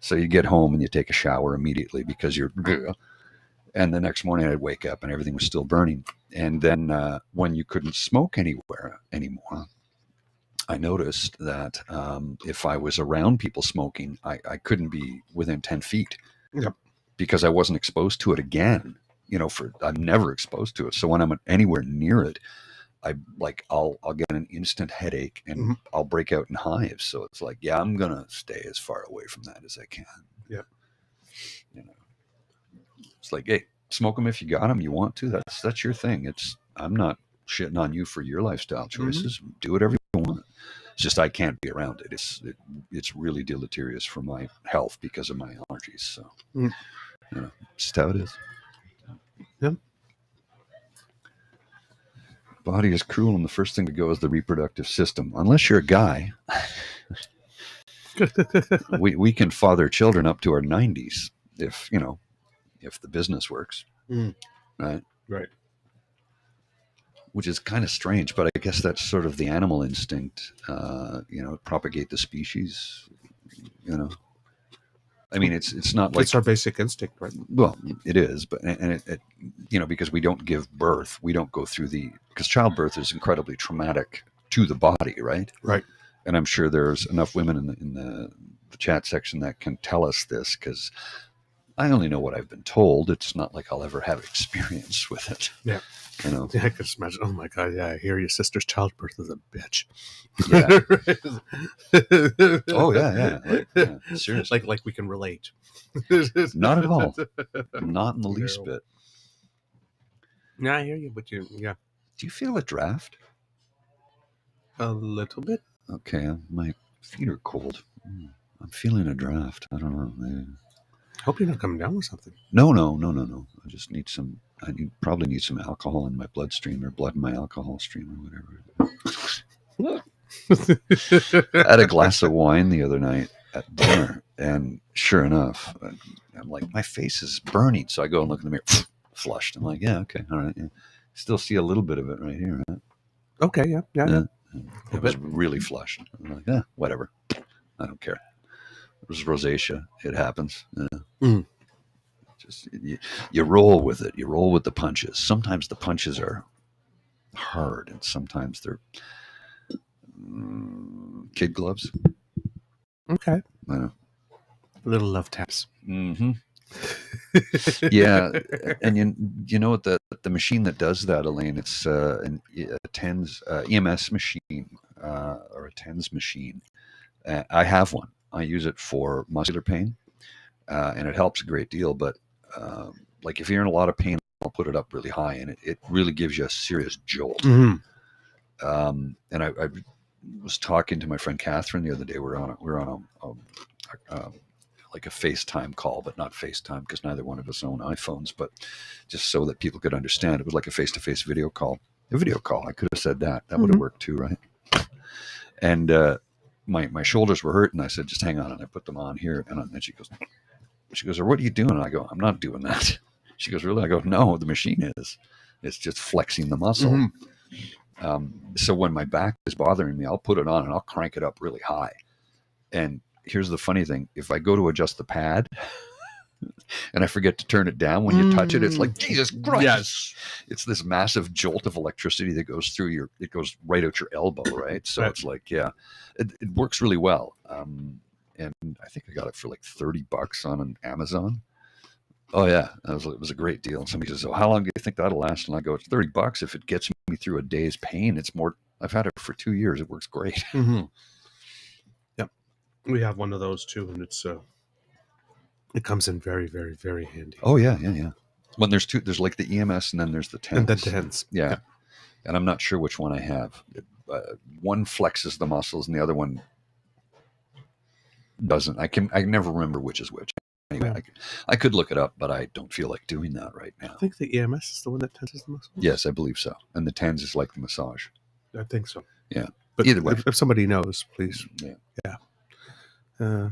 So you get home and you take a shower immediately because you're... And the next morning I'd wake up and everything was still burning. And then when you couldn't smoke anywhere anymore, I noticed that if I was around people smoking, I couldn't be within 10 feet because I wasn't exposed to it again. I'm never exposed to it. So when I'm anywhere near it, I'll get an instant headache and I'll break out in hives. So it's like, yeah, I'm going to stay as far away from that as I can. Yeah. It's like, hey, smoke them if you got them. You want to, that's your thing. I'm not shitting on you for your lifestyle choices. Do whatever you want. It's just I can't be around it. It's really deleterious for my health because of my allergies. So, it's just how it is. Yep. Body is cruel, and the first thing to go is the reproductive system. Unless you're a guy, we can father children up to our 90s if the business works, right? Right. Which is kind of strange, but I guess that's sort of the animal instinct, propagate the species, I mean, it's not like... It's our basic instinct, right? Well, it is, but because we don't give birth, we don't go through because childbirth is incredibly traumatic to the body, right? Right. And I'm sure there's enough women in the chat section that can tell us this, because I only know what I've been told. It's not like I'll ever have experience with it. Yeah. Yeah, I could just imagine. Oh my God! Yeah, I hear your sister's childbirth is a bitch. Yeah. Oh yeah. Seriously, like we can relate. Not at all. Not in the least bit. Yeah, I hear you, but do you feel a draft? A little bit. Okay, my feet are cold. I'm feeling a draft. I don't know. Hope you're not coming down with something. No. I just need some. Probably need some alcohol in my bloodstream, or blood in my alcohol stream, or whatever. I had a glass of wine the other night at dinner, and sure enough, I'm like, my face is burning. So I go and look in the mirror, flushed. I'm like, yeah, okay, all right. Yeah. Still see a little bit of it right here. Right? Okay, yeah. It was really flushed. I'm like, yeah, whatever. I don't care. It was rosacea. It happens. Just you roll with it. You roll with the punches. Sometimes the punches are hard, and sometimes they're kid gloves. Okay. I know. Little love taps. Mm-hmm. Yeah, and you know what, the machine that does that, Elaine, it's a TENS EMS machine, or a TENS machine. I have one. I use it for muscular pain, and it helps a great deal. But like if you're in a lot of pain, I'll put it up really high, and it really gives you a serious jolt. And I was talking to my friend Catherine the other day. We're on a like a FaceTime call, but not FaceTime because neither one of us own iPhones, but just so that people could understand. It was like a face-to-face video call. A video call. I could have said that. That would have worked too, right? And my shoulders were hurt, and I said, just hang on. And I put them on here, and then she goes, She goes, or what are you doing? And I go, I'm not doing that. She goes, really? I go, no, the machine is. It's just flexing the muscle. So when my back is bothering me, I'll put it on and I'll crank it up really high. And here's the funny thing. If I go to adjust the pad and I forget to turn it down when you touch it, it's like, Jesus Christ. Yes. It's this massive jolt of electricity that goes through it goes right out your elbow, right? So it's like, yeah, it works really well. And I think I got it for like $30 on an Amazon. Oh yeah, it was a great deal. And somebody says, "Oh, how long do you think that'll last?" And I go, "It's $30. If it gets me through a day's pain, it's more." I've had it for 2 years. It works great. Yep, we have one of those too, and it comes in very, very, very handy. Oh yeah. When there's two, there's like the EMS, and then there's the TENS. And then TENS. Yeah, and I'm not sure which one I have. One flexes the muscles, and the other one doesn't. I never remember which is which. Anyway, I could look it up, but I don't feel like doing that right now. I think the EMS is the one that tenses the muscles. Yes, I believe so. And the TENS is like the massage. I think so. Yeah. But either way. If somebody knows, please. Yeah.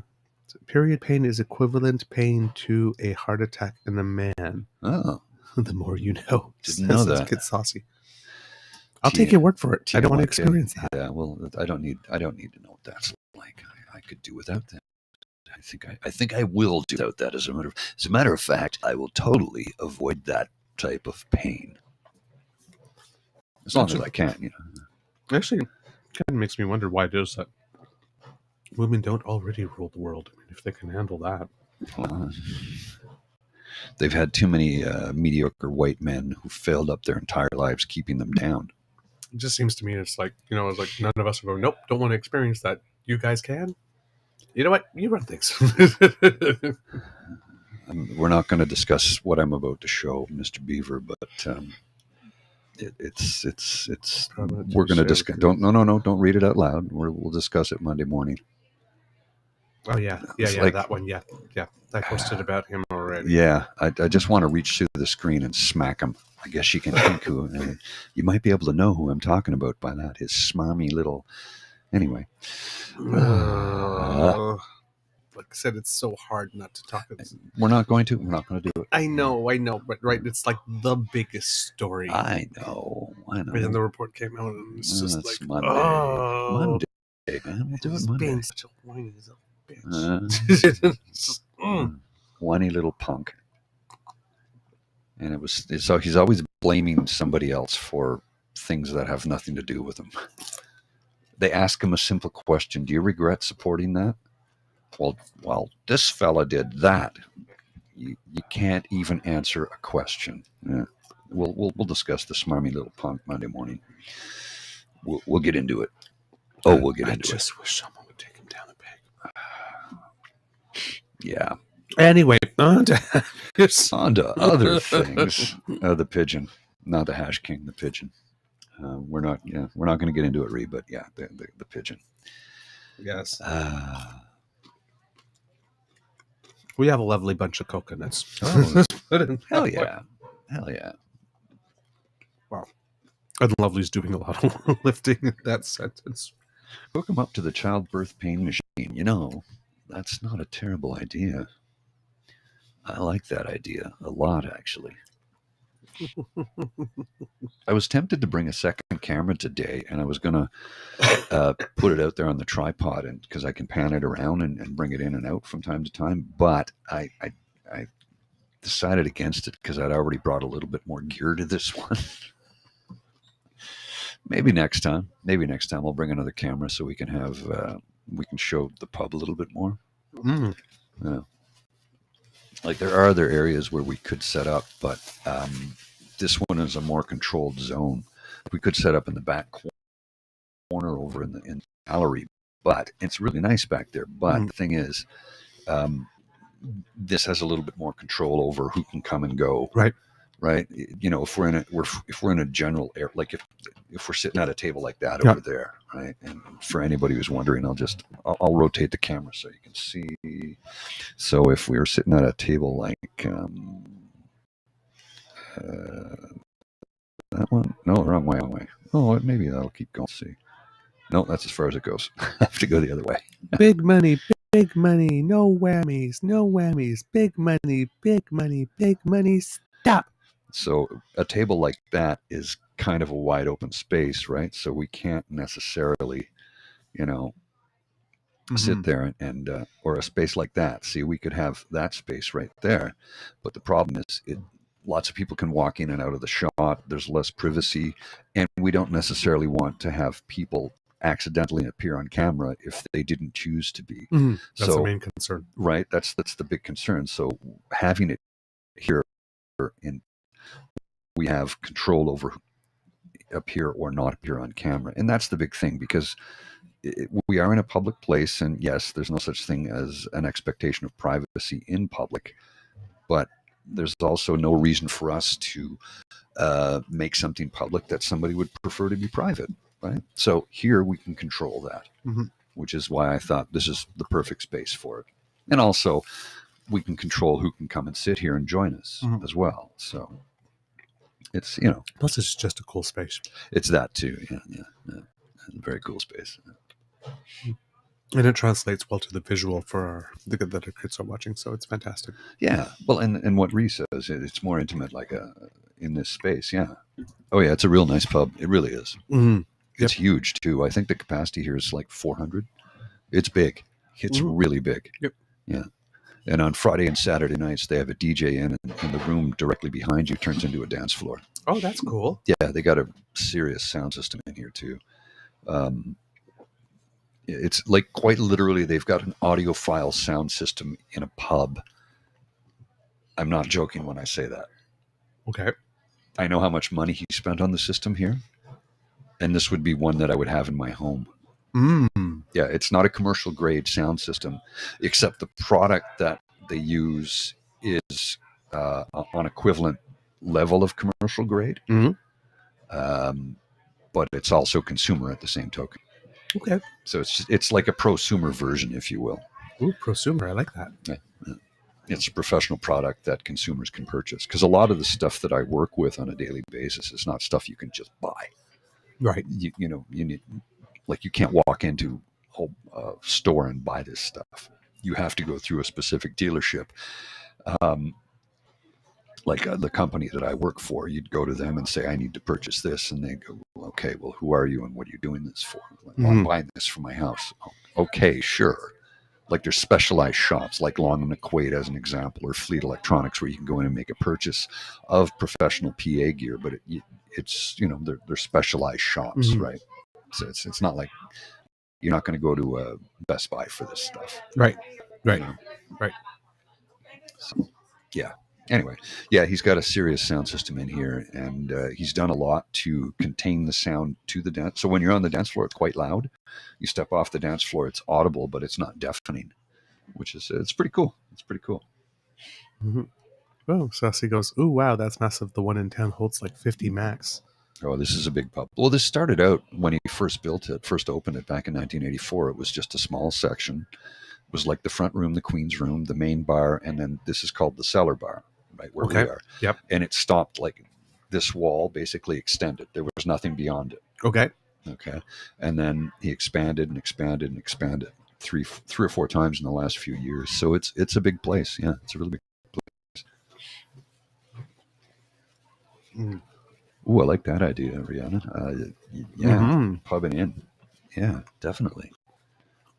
Period pain is equivalent pain to a heart attack in a man. Oh. The more you know. Didn't know that. Get saucy. I'll take your word for it. I don't want to experience that. Yeah, well, I don't need to know what that's like. I could do without that. I think I will do without that. As a matter of fact, I will totally avoid that type of pain. As long as I can, you know. Actually, it kind of makes me wonder why it is that women don't already rule the world. I mean, if they can handle that. Well, they've had too many mediocre white men who failed up their entire lives keeping them down. It just seems to me it's like none of us are going, nope, don't want to experience that. You guys can? You know what? You run things. We're not going to discuss what I'm about to show, Mr. Beaver, but it's. We're going to discuss. Don't read it out loud. We'll discuss it Monday morning. Oh yeah, like, that one. Yeah. I posted about him already. Yeah, I just want to reach through the screen and smack him. I guess you can think who. You might be able to know who I'm talking about by that. His smarmy little. Anyway. Like I said, it's so hard not to talk about. We're not going to do it. I know, but right, it's like the biggest story. I know. And then the report came out, and it's just like Monday, man. We'll do it Monday. Being such a whiny little bitch. Whiny little punk. And so he's always blaming somebody else for things that have nothing to do with him. They ask him a simple question: "Do you regret supporting that?" Well, this fella did that. You can't even answer a question. Yeah. We'll discuss the smarmy little punk Monday morning. We'll get into it. We'll get into it. I just wish someone would take him down the peg. Yeah. Anyway, on to other things. The pigeon, not the Hash King, the pigeon. We're not going to get into it, but yeah, the pigeon. Yes. We have a lovely bunch of coconuts. Oh, hell yeah. Wow. And Lovely's doing a lot of lifting in that sentence. Hook him up to the childbirth pain machine. You know, that's not a terrible idea. I like that idea a lot, actually. I was tempted to bring a second camera today, and I was going to put it out there on the tripod, and because I can pan it around and bring it in and out from time to time. But I decided against it because I'd already brought a little bit more gear to this one. Maybe next time I'll bring another camera so we can show the pub a little bit more. Yeah. Like there are other areas where we could set up, but this one is a more controlled zone. We could set up in the back corner over in the gallery, but it's really nice back there. But the thing is, this has a little bit more control over who can come and go. Right. You know, if we're in a general area, like if we're sitting at a table like that over there, right? And for anybody who's wondering, I'll rotate the camera so you can see. So if we were sitting at a table like that one, no, wrong way. Oh, maybe that'll keep going. Let's see. No, that's as far as it goes. I have to go the other way. Big money, big money, no whammies, no whammies, big money, big money, big money, stop. So a table like that is kind of a wide open space, right? So we can't necessarily, you know, sit there and or a space like that. See, we could have that space right there, but the problem is lots of people can walk in and out of the shot. There's less privacy, and we don't necessarily want to have people accidentally appear on camera if they didn't choose to be. That's So the main concern. right, that's the big concern. So having it here in, we have control over who appear or not appear on camera, and that's the big thing, because we are in a public place, and yes, there's no such thing as an expectation of privacy in public, but there's also no reason for us to make something public that somebody would prefer to be private, right? So here we can control that, which is why I thought this is the perfect space for it. And also, we can control who can come and sit here and join us as well. So it's, you know. Plus, it's just a cool space. It's that too, yeah. Very cool space. And it translates well to the visual for the good that our kids are watching, so it's fantastic. Yeah, well, and what Reese says, it's more intimate, like in this space. Yeah. Oh yeah, it's a real nice pub. It really is. It's huge too. I think the capacity here is like 400. It's big. It's really big. Yep. Yeah. And on Friday and Saturday nights, they have a DJ in, and the room directly behind you turns into a dance floor. Oh, that's cool. Yeah, they got a serious sound system in here too. It's like quite literally they've got an audiophile sound system in a pub. I'm not joking when I say that. Okay. I know how much money he spent on the system here, and this would be one that I would have in my home. Yeah, it's not a commercial grade sound system, except the product that they use is on equivalent level of commercial grade. But it's also consumer at the same token. Okay. So it's like a prosumer version, if you will. Ooh, prosumer. I like that. Yeah. It's a professional product that consumers can purchase, because a lot of the stuff that I work with on a daily basis is not stuff you can just buy. Right. You know, you need, like, you can't walk into a store and buy this stuff. You have to go through a specific dealership. Like the company that I work for, you'd go to them and say, I need to purchase this. And they go, well, okay, well, who are you and what are you doing this for? Like, well, I'm buying this for my house. Oh, okay, sure. Like there's specialized shops like Long and McQuaid as an example, or Fleet Electronics, where you can go in and make a purchase of professional PA gear, but it's, you know, they're specialized shops, right? So it's not like you're not going to go to Best Buy for this stuff. Right. You know? Right. So, yeah. Anyway, yeah, he's got a serious sound system in here, and he's done a lot to contain the sound to the dance. So when you're on the dance floor, it's quite loud. You step off the dance floor, it's audible, but it's not deafening, which is, it's pretty cool. It's pretty cool. Oh, Sassy goes, ooh, wow, that's massive. The one in town holds like 50 max. Oh, this is a big pub. Well, this started out when he first opened it back in 1984. It was just a small section. It was like the front room, the Queen's room, the main bar, and then this is called the cellar bar. Right where we are. Yep. And it stopped, like this wall basically extended. There was nothing beyond it. Okay. And then he expanded and expanded and expanded three or four times in the last few years. So it's a big place. Yeah, it's a really big place. Ooh, I like that idea, Rihanna. Pub and inn. Yeah, definitely.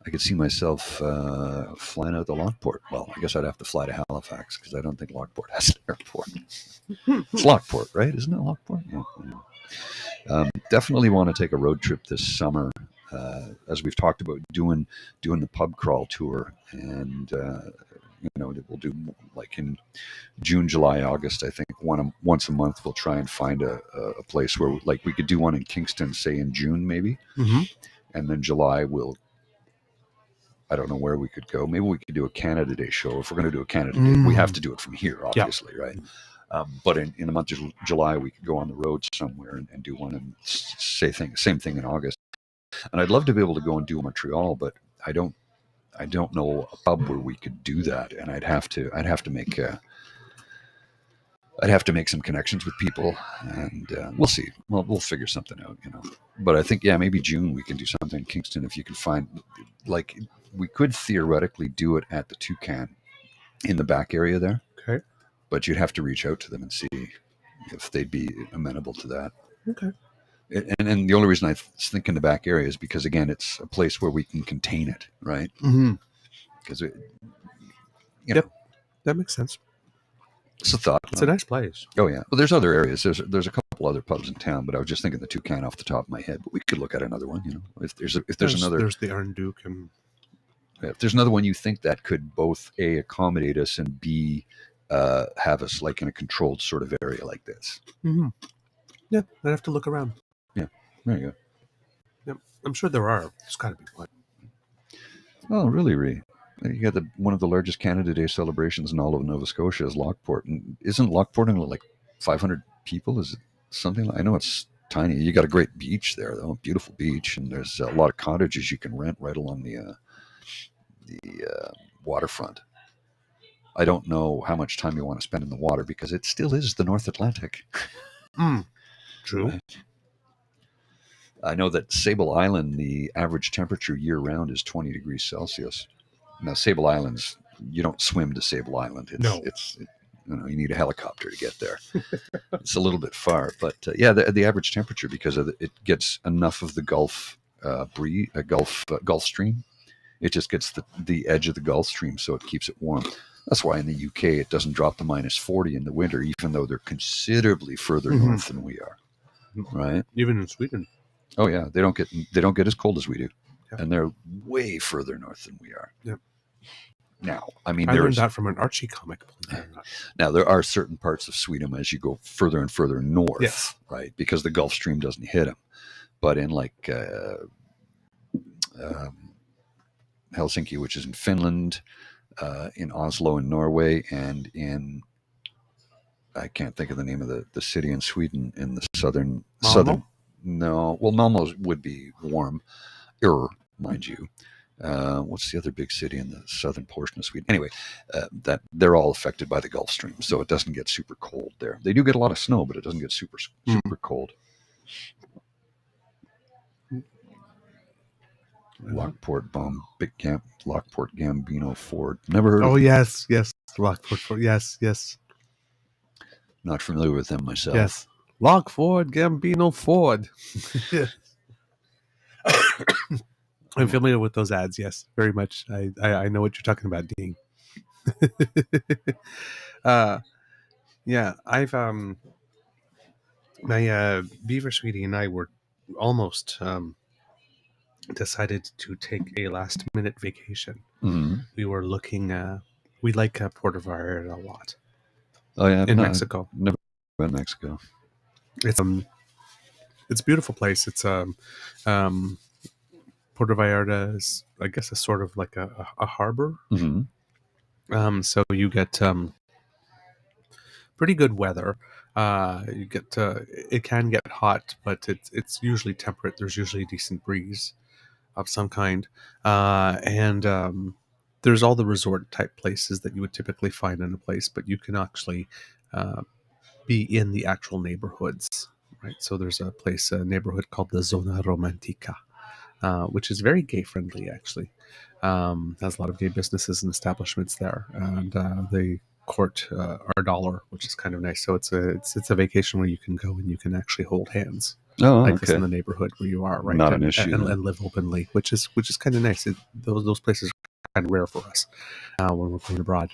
I could see myself flying out to Lockport. Well, I guess I'd have to fly to Halifax, because I don't think Lockport has an airport. It's Lockport, right? Isn't it Lockport? Yeah. Definitely want to take a road trip this summer, as we've talked about doing the pub crawl tour, and you know, we'll do like in June, July, August. I think once a month we'll try and find a place where, like, we could do one in Kingston, say in June maybe, and then July we'll. I don't know where we could go. Maybe we could do a Canada Day show. If we're going to do a Canada Day, we have to do it from here, obviously, right? But in the month of July, we could go on the road somewhere and do one, and same thing in August. And I'd love to be able to go and do Montreal, but I don't know a pub where we could do that, and I'd have to make some connections with people, and we'll see. We'll figure something out, you know. But I think, yeah, maybe June we can do something in Kingston if you can find, like, we could theoretically do it at the Toucan in the back area there, Okay. but you'd have to reach out to them and see if they'd be amenable to that. Okay. And the only reason I think in the back area is because, again, it's a place where we can contain it, right? Mm-hmm. Because Yep. That makes sense. it's a thought. It's a nice place. Oh yeah. Well, there's other areas. There's a couple other pubs in town, but I was just thinking the Toucan off the top of my head. But we could look at another one. You know, if there's another, There's the Iron Duke and if there's another one you think that could both A, accommodate us, and B, have us like in a controlled sort of area like this. Mm-hmm. Yeah, I'd have to look around. Yeah, there you go. Yep, I'm sure there are. There's got to be one. Oh, really, Ree? You got one of the largest Canada Day celebrations in all of Nova Scotia is Lockport. And isn't Lockport only like 500 people? Is it something like? I know it's tiny. You got a great beach there, though. Beautiful beach, and there's a lot of cottages you can rent right along the waterfront. I don't know how much time you want to spend in the water because it still is the North Atlantic. True. Right. I know that Sable Island, the average temperature year-round is 20 degrees Celsius. Now, Sable Island's, you don't swim to Sable Island. You need a helicopter to get there. It's a little bit far, but the average temperature, because it gets enough of the Gulf Gulf Stream. It just gets the edge of the Gulf Stream, so it keeps it warm. That's why in the UK it doesn't drop to minus 40 in the winter, even though they're considerably further north than we are. Right? Even in Sweden. Oh yeah, they don't get as cold as we do, Yeah. and they're way further north than we are. Yep. Now, I mean, I learned that from an Archie comic. Now there are certain parts of Sweden as you go further and further north, Yes. right? Because the Gulf Stream doesn't hit them. But in like Helsinki, which is in Finland, in Oslo in Norway, and in I can't think of the name of the city in Sweden in the southern. No, well, Malmo would be warm, mind you. What's the other big city in the southern portion of Sweden? Anyway, that they're all affected by the Gulf Stream, so it doesn't get super cold there. They do get a lot of snow, but it doesn't get super cold. Lockport Lockport Gambino Ford. Never heard of them. Yes, Lockport Ford. Yes. Not familiar with them myself. Yes. Lockford Gambino Ford. I'm familiar with those ads, yes, very much. I know what you're talking about, Dean. I've my Beaver Sweetie and I were almost decided to take a last minute vacation. Mm-hmm. We were looking we like Puerto Vallarta a lot. Oh yeah, in Mexico. I've never been to Mexico. It's a beautiful place. It's Puerto Vallarta is, I guess, a sort of like a harbor. Mm-hmm. So you get pretty good weather. You get it can get hot, but it's usually temperate. There's usually a decent breeze of some kind, and there's all the resort type places that you would typically find in a place, but you can actually be in the actual neighborhoods, right? So there's a neighborhood called the Zona Romantica, which is very gay friendly, actually. Has a lot of gay businesses and establishments there, and they court our dollar, which is kind of nice. So it's a vacation where you can go and you can actually hold hands. This in the neighborhood where you are, right? Not an issue, and live openly, which is kind of nice. Those places are kind of rare for us when we're going abroad.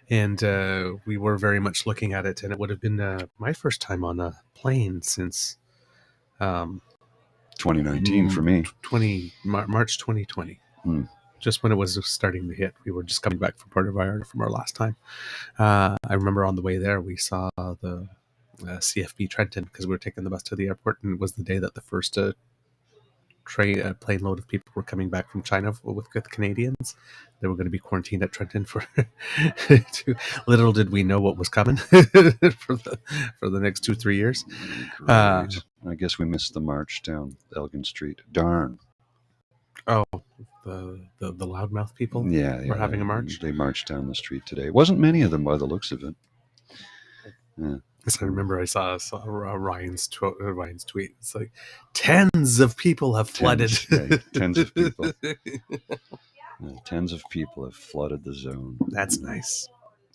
And we were very much looking at it, and it would have been my first time on a plane since 2019 for me. March 2020. Just when it was starting to hit. We were just coming back from Puerto Vallarta from our last time. I remember on the way there, we saw the CFB Trenton because we were taking the bus to the airport, and it was the day that the first plane load of people were coming back from China with Canadians. They were going to be quarantined at Trenton for little did we know what was coming for the next 2-3 years. I guess we missed the march down Elgin Street. Darn. Oh, the loudmouth people were having a march? They marched down the street today. Wasn't many of them by the looks of it. Yeah. So I remember I saw Ryan's tweet. It's like tens of people have flooded. Tens of people. Tens of people have flooded the zone. That's nice.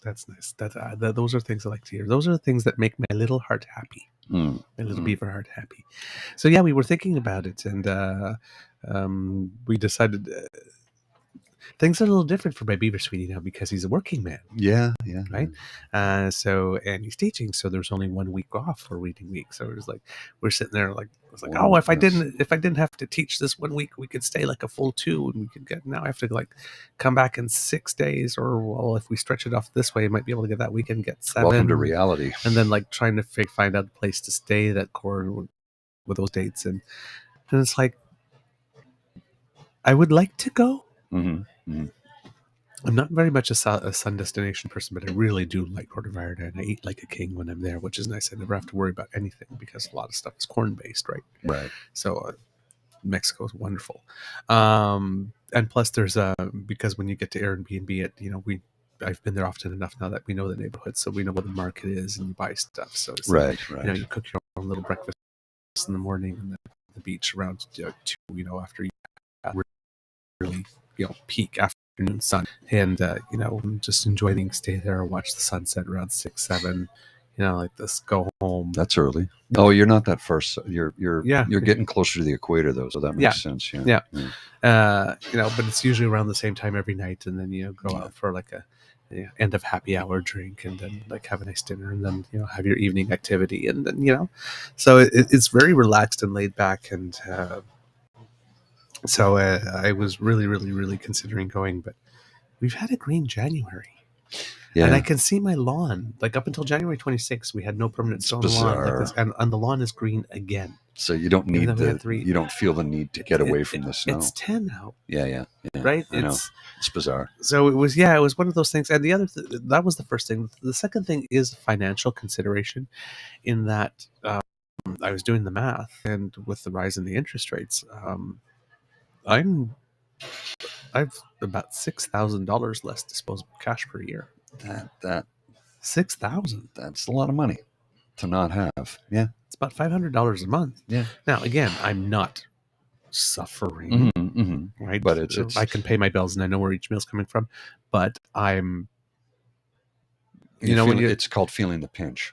That's nice. Those are things I like to hear. Those are the things that make my little heart happy. Mm. My little beaver heart happy. So yeah, we were thinking about it, and we decided things are a little different for my beaver sweetie now because he's a working man. Yeah. Right. So and he's teaching, so there's only 1 week off for reading week. So it was like we're sitting there like it's like, Wow, oh, if I didn't have to teach this 1 week, we could stay like a full 2, and we could get now I have to like come back in 6 days, or well, if we stretch it off this way, I might be able to get that weekend, get 7. Welcome to reality. And then like trying to find out a place to stay that core with those dates, and it's like I would like to go. I'm not very much a sun destination person, but I really do like Puerto Vallarta, and I eat like a king when I'm there, which is nice. I never have to worry about anything because a lot of stuff is corn based, right? Right. So Mexico is wonderful, and plus there's because when you get to Airbnb, I've been there often enough now that we know the neighborhood, so we know what the market is, and you buy stuff. So it's right. you cook your own little breakfast in the morning, and then the beach around 2, after you really peak afternoon sun, and just enjoy things, stay there, watch the sunset around 6, 7, like this, go home. That's early. Oh, you're not that first. You're getting closer to the equator though, so that makes sense. Yeah. But it's usually around the same time every night, and then go out for like a end of happy hour drink, and then like have a nice dinner, and then have your evening activity, and then so it's very relaxed and laid back, and so I was really, really, really considering going, but we've had a green January. Yeah. And I can see my lawn. Like up until January 26th, we had no permanent snow on the lawn. Like this, and the lawn is green again. So you don't need you don't feel the need to get away from the snow. It's 10 out. Yeah. Right? I know. It's bizarre. So it was one of those things. And the other, that was the first thing. The second thing is financial consideration, in that I was doing the math, and with the rise in the interest rates, I've about $6,000 less disposable cash per year. That $6,000. That's a lot of money to not have. Yeah, it's about $500 a month. Yeah. Now again, I'm not suffering, right? But it's I can pay my bills, and I know where each meal's coming from. But I'm, it's called feeling the pinch.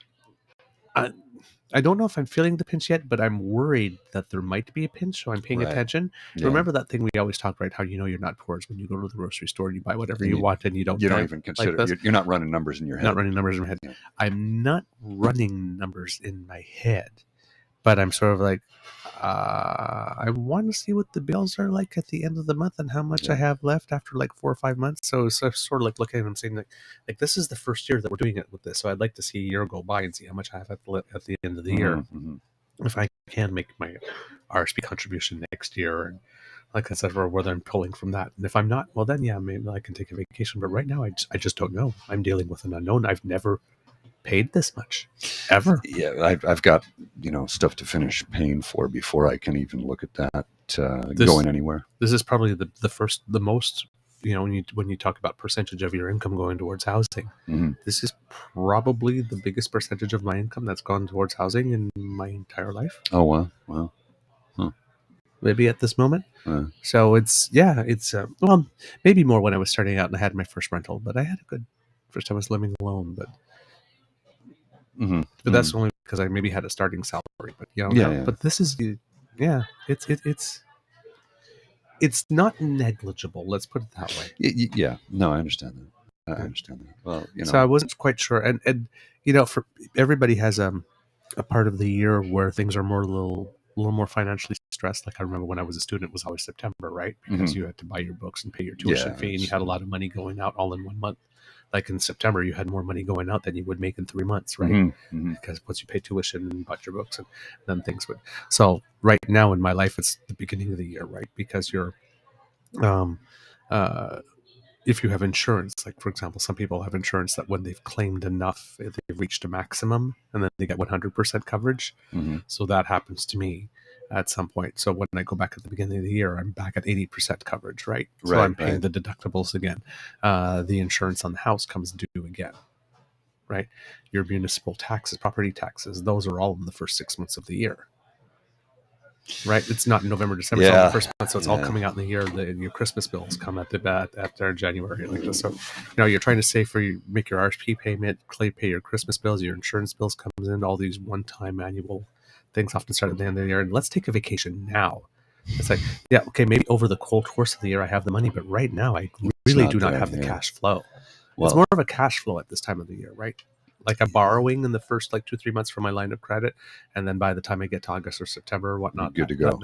I don't know if I'm feeling the pinch yet, but I'm worried that there might be a pinch, so I'm paying attention. Yeah. Remember that thing we always talk, right? How you're not poor is when you go to the grocery store and you buy whatever you want, and you don't even consider you're not running numbers in your head. Not running numbers in my head. Yeah. I'm not running numbers in my head, but I'm sort of like, I want to see what the bills are like at the end of the month and how much I have left after like 4 or 5 months. So sort of like looking at them saying like this is the first year that we're doing it with this. So I'd like to see a year go by and see how much I have at the end of the year. Mm-hmm. If I can make my RSP contribution next year, and like I said, or whether I'm pulling from that. And if I'm not, well then maybe I can take a vacation. But right now I just don't know. I'm dealing with an unknown. I've never paid this much ever. Yeah, I've got stuff to finish paying for before I can even look at that going anywhere. This is probably the most when you talk about percentage of your income going towards housing. Mm-hmm. This is probably the biggest percentage of my income that's gone towards housing in my entire life. Oh wow. Huh. Maybe at this moment. So it's well, maybe more when I was starting out and I had my first rental, but I had a good first time I was living alone, but but that's only because I maybe had a starting salary. But but this is it's not negligible. Let's put it that way. Yeah, no, I understand that. I understand that. Well, so I wasn't quite sure, and for everybody has a part of the year where things are a little more financially stressed. Like I remember when I was a student, it was always September, right? Because you had to buy your books and pay your tuition fee, and you had a lot of money going out all in 1 month. Like in September, you had more money going out than you would make in 3 months, right? Because once you pay tuition and bought your books, and then things would. So right now in my life, it's the beginning of the year, right? Because you're, if you have insurance, like for example, some people have insurance that when they've claimed enough, they've reached a maximum, and then they get 100% coverage. So that happens to me at some point. So when I go back at the beginning of the year, I'm back at 80% coverage, right? So I'm paying the deductibles again. The insurance on the house comes due again. right? Your municipal taxes, property taxes, those are all in the first 6 months of the year. Right, it's not November, December. It's all Yeah. the first month, so it's all Yeah. coming out in the year. Your Christmas bills come after January, like this. So, you're trying to save for make your RSP payment, pay your Christmas bills, your insurance bills comes in. All these one-time annual things often start at the end of the year. And let's take a vacation now. It's like, yeah, okay, maybe over the cold course of the year I have the money, but right now I really do not there, have the yeah. cash flow. Well, It's more of a cash flow at this time of the year, right? Like I'm borrowing in the first 2-3 months for my line of credit, and then by the time I get to August or September or whatnot, good to go.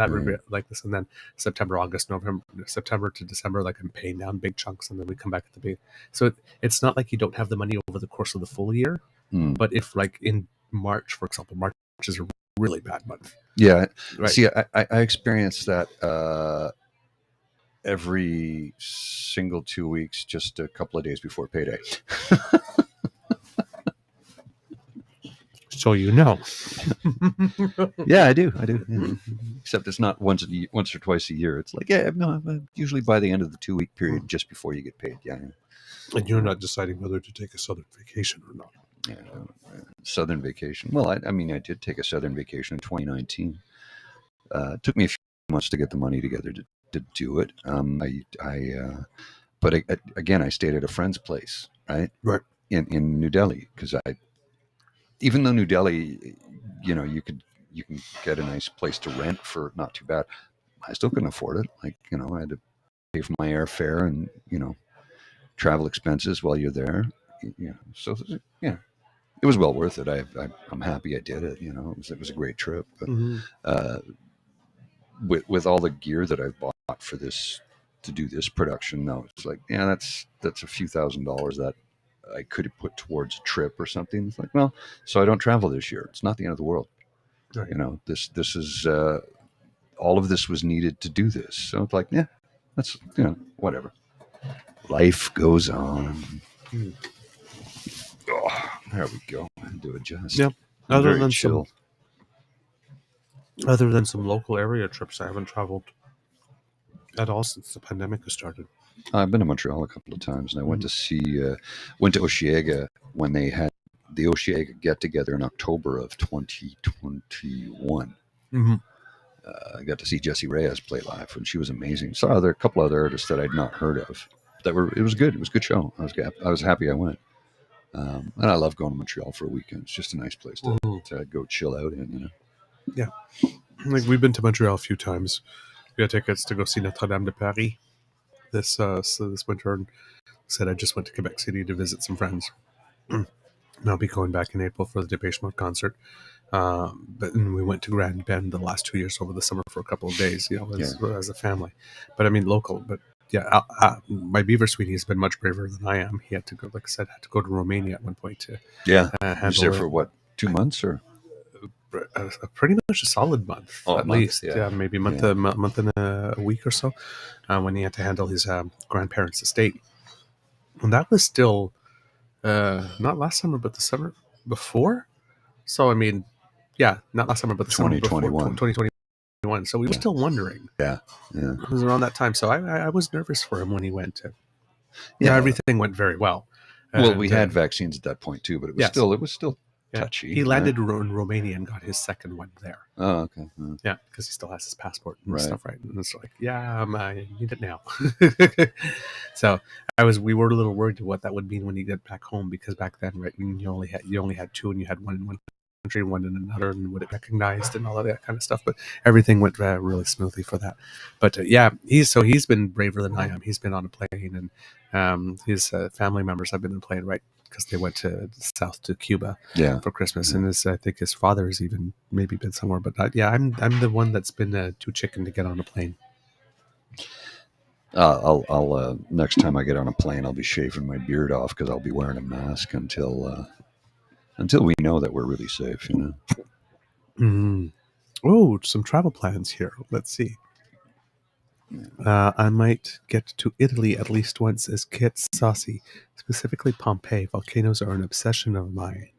Like this, and then September to December, like I'm paying down big chunks, and then we come back at the beginning. So it's not like you don't have the money over the course of the full year, but if like in March, for example, March is a really bad month. Yeah, right. See, I experienced that every single 2 weeks, just a couple of days before payday. So Yeah, I do. Yeah. Except it's not once or twice a year. It's like, usually by the end of the 2-week period, just before you get paid. Yeah. And you're not deciding whether to take a southern vacation or not. Yeah, southern vacation. Well, I mean, I did take a southern vacation in 2019. It took me a few months to get the money together to do it. But again, I stayed at a friend's place, right? Right. In New Delhi, because even though New Delhi, you can get a nice place to rent for not too bad, I still couldn't afford it. Like, I had to pay for my airfare and, travel expenses while you're there. So yeah, it was well worth it. I'm happy I did it. It was a great trip. But with all the gear that I've bought for this to do this production, no, it's like, yeah, that's a few $1,000s that I could have put towards a trip or something. It's like, well, so I don't travel this year. It's not the end of the world. Right. This is all of this was needed to do this. So it's like, yeah, that's whatever. Life goes on. Oh, there we go. Do adjust. Yeah. Other than chill. Other than some local area trips, I haven't traveled at all since the pandemic has started. I've been to Montreal a couple of times, and I went to Osheaga when they had the Osheaga get together in October of 2021. I got to see Jessie Reyes play live, and she was amazing. Saw a couple other artists that I'd not heard of. It was good. It was a good show. I was happy I went. And I love going to Montreal for a weekend. It's just a nice place to go chill out in. Yeah, like we've been to Montreal a few times. We got tickets to go see Notre Dame de Paris this winter, and said I just went to Quebec City to visit some friends. And I'll be going back in April for the Depeche Mode concert. But we went to Grand Bend the last 2 years over the summer for a couple of days, as a family. But I mean, local. But yeah, my beaver sweetie has been much braver than I am. He had to go, like I said, had to go to Romania at one point to handle. He was there for what, 2 months or? Pretty much a solid month, at least. Yeah, maybe a month and a week or so, when he had to handle his grandparents' estate. And that was still not last summer, but the summer before. So I mean, yeah, not last summer, but the summer before, 2021. So we were still wondering. Yeah. It was around that time. So I was nervous for him when he went. Everything went very well. Well, we had vaccines at that point too, but it was still touchy. He landed in Romania and got his second one there. Oh, okay. Yeah, because he still has his passport and stuff, right? And it's like, I need it now. So we were a little worried what that would mean when you get back home, because back then, right, you only had two, and you had one in one country, one in another, and would it recognized and all of that kind of stuff. But everything went really smoothly for that. But he's been braver than I am. He's been on a plane, and his family members have been on a plane, right? Because they went south to Cuba for Christmas, and I think his father has even maybe been somewhere. But I'm the one that's been too chicken to get on a plane. I'll next time I get on a plane, I'll be shaving my beard off because I'll be wearing a mask until we know that we're really safe. Oh, some travel plans here. Let's see. I might get to Italy at least once as Kit Saucy, specifically Pompeii. Volcanoes are an obsession of mine.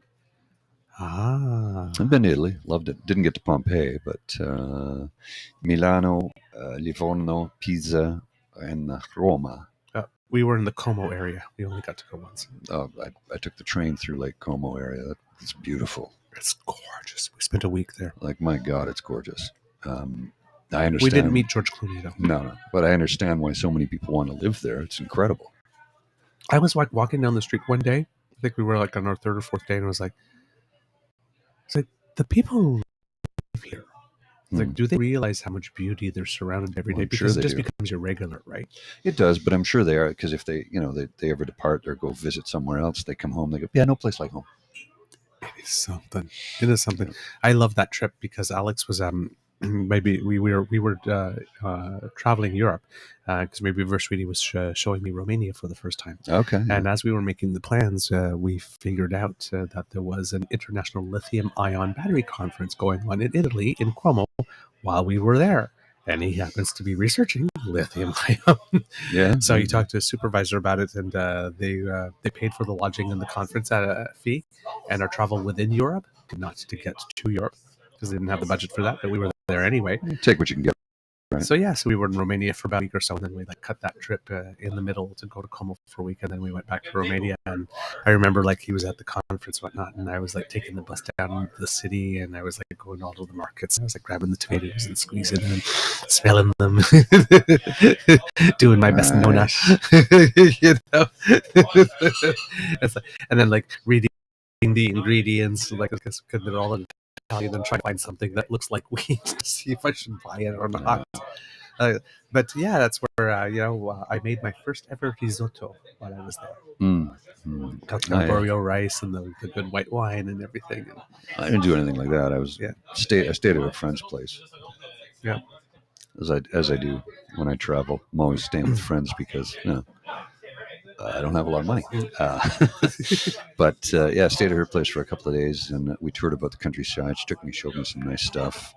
I've been to Italy, loved it. Didn't get to Pompeii, but Milano, Livorno, Pisa, and Roma. we were in the Como area. We only got to go once. I took the train through Lake Como area. It's beautiful. It's gorgeous. We spent a week there. Like, my God, it's gorgeous. I understand. We didn't meet George Clooney though. No, but I understand why so many people want to live there. It's incredible. I was like walking down the street one day. I think we were like on our third or fourth day, and I was like, the people who live here, like, do they realize how much beauty they're surrounded every day? I'm sure Because they it just do. becomes irregular, right? It does, but I'm sure they are, because if they ever depart or go visit somewhere else, they come home, they go, yeah, no place like home. It is something. It is something. I love that trip because Alex was maybe we were traveling Europe because maybe Versweety was showing me Romania for the first time. Okay. And as we were making the plans, we figured out that there was an international lithium-ion battery conference going on in Italy, in Como, while we were there. And he happens to be researching lithium-ion. Yeah. So he talked to a supervisor about it, and they paid for the lodging and the conference at a fee, and our travel within Europe, not to get to Europe, because they didn't have the budget for that, but we were there anyway. Take what you can get. Right. So so we were in Romania for about a week or so, and then we cut that trip in the middle to go to Como for a week, and then we went back to Romania. And I remember he was at the conference and whatnot, and I was taking the bus down to the city, and I was going all to the markets. I was grabbing the tomatoes and squeezing them, smelling them, doing my best Nona, and then reading the ingredients, because they're all in Italian, and try to find something that looks like wheat to see if I should buy it or not. But yeah, that's where I made my first ever risotto while I was there. Got the Boreal rice and the good white wine and everything. I didn't do anything like that. I stayed at a friend's place. Yeah, as I do when I travel. I'm always staying with friends because I don't have a lot of money. But I stayed at her place for a couple of days, and we toured about the countryside. She took me, showed me some nice stuff.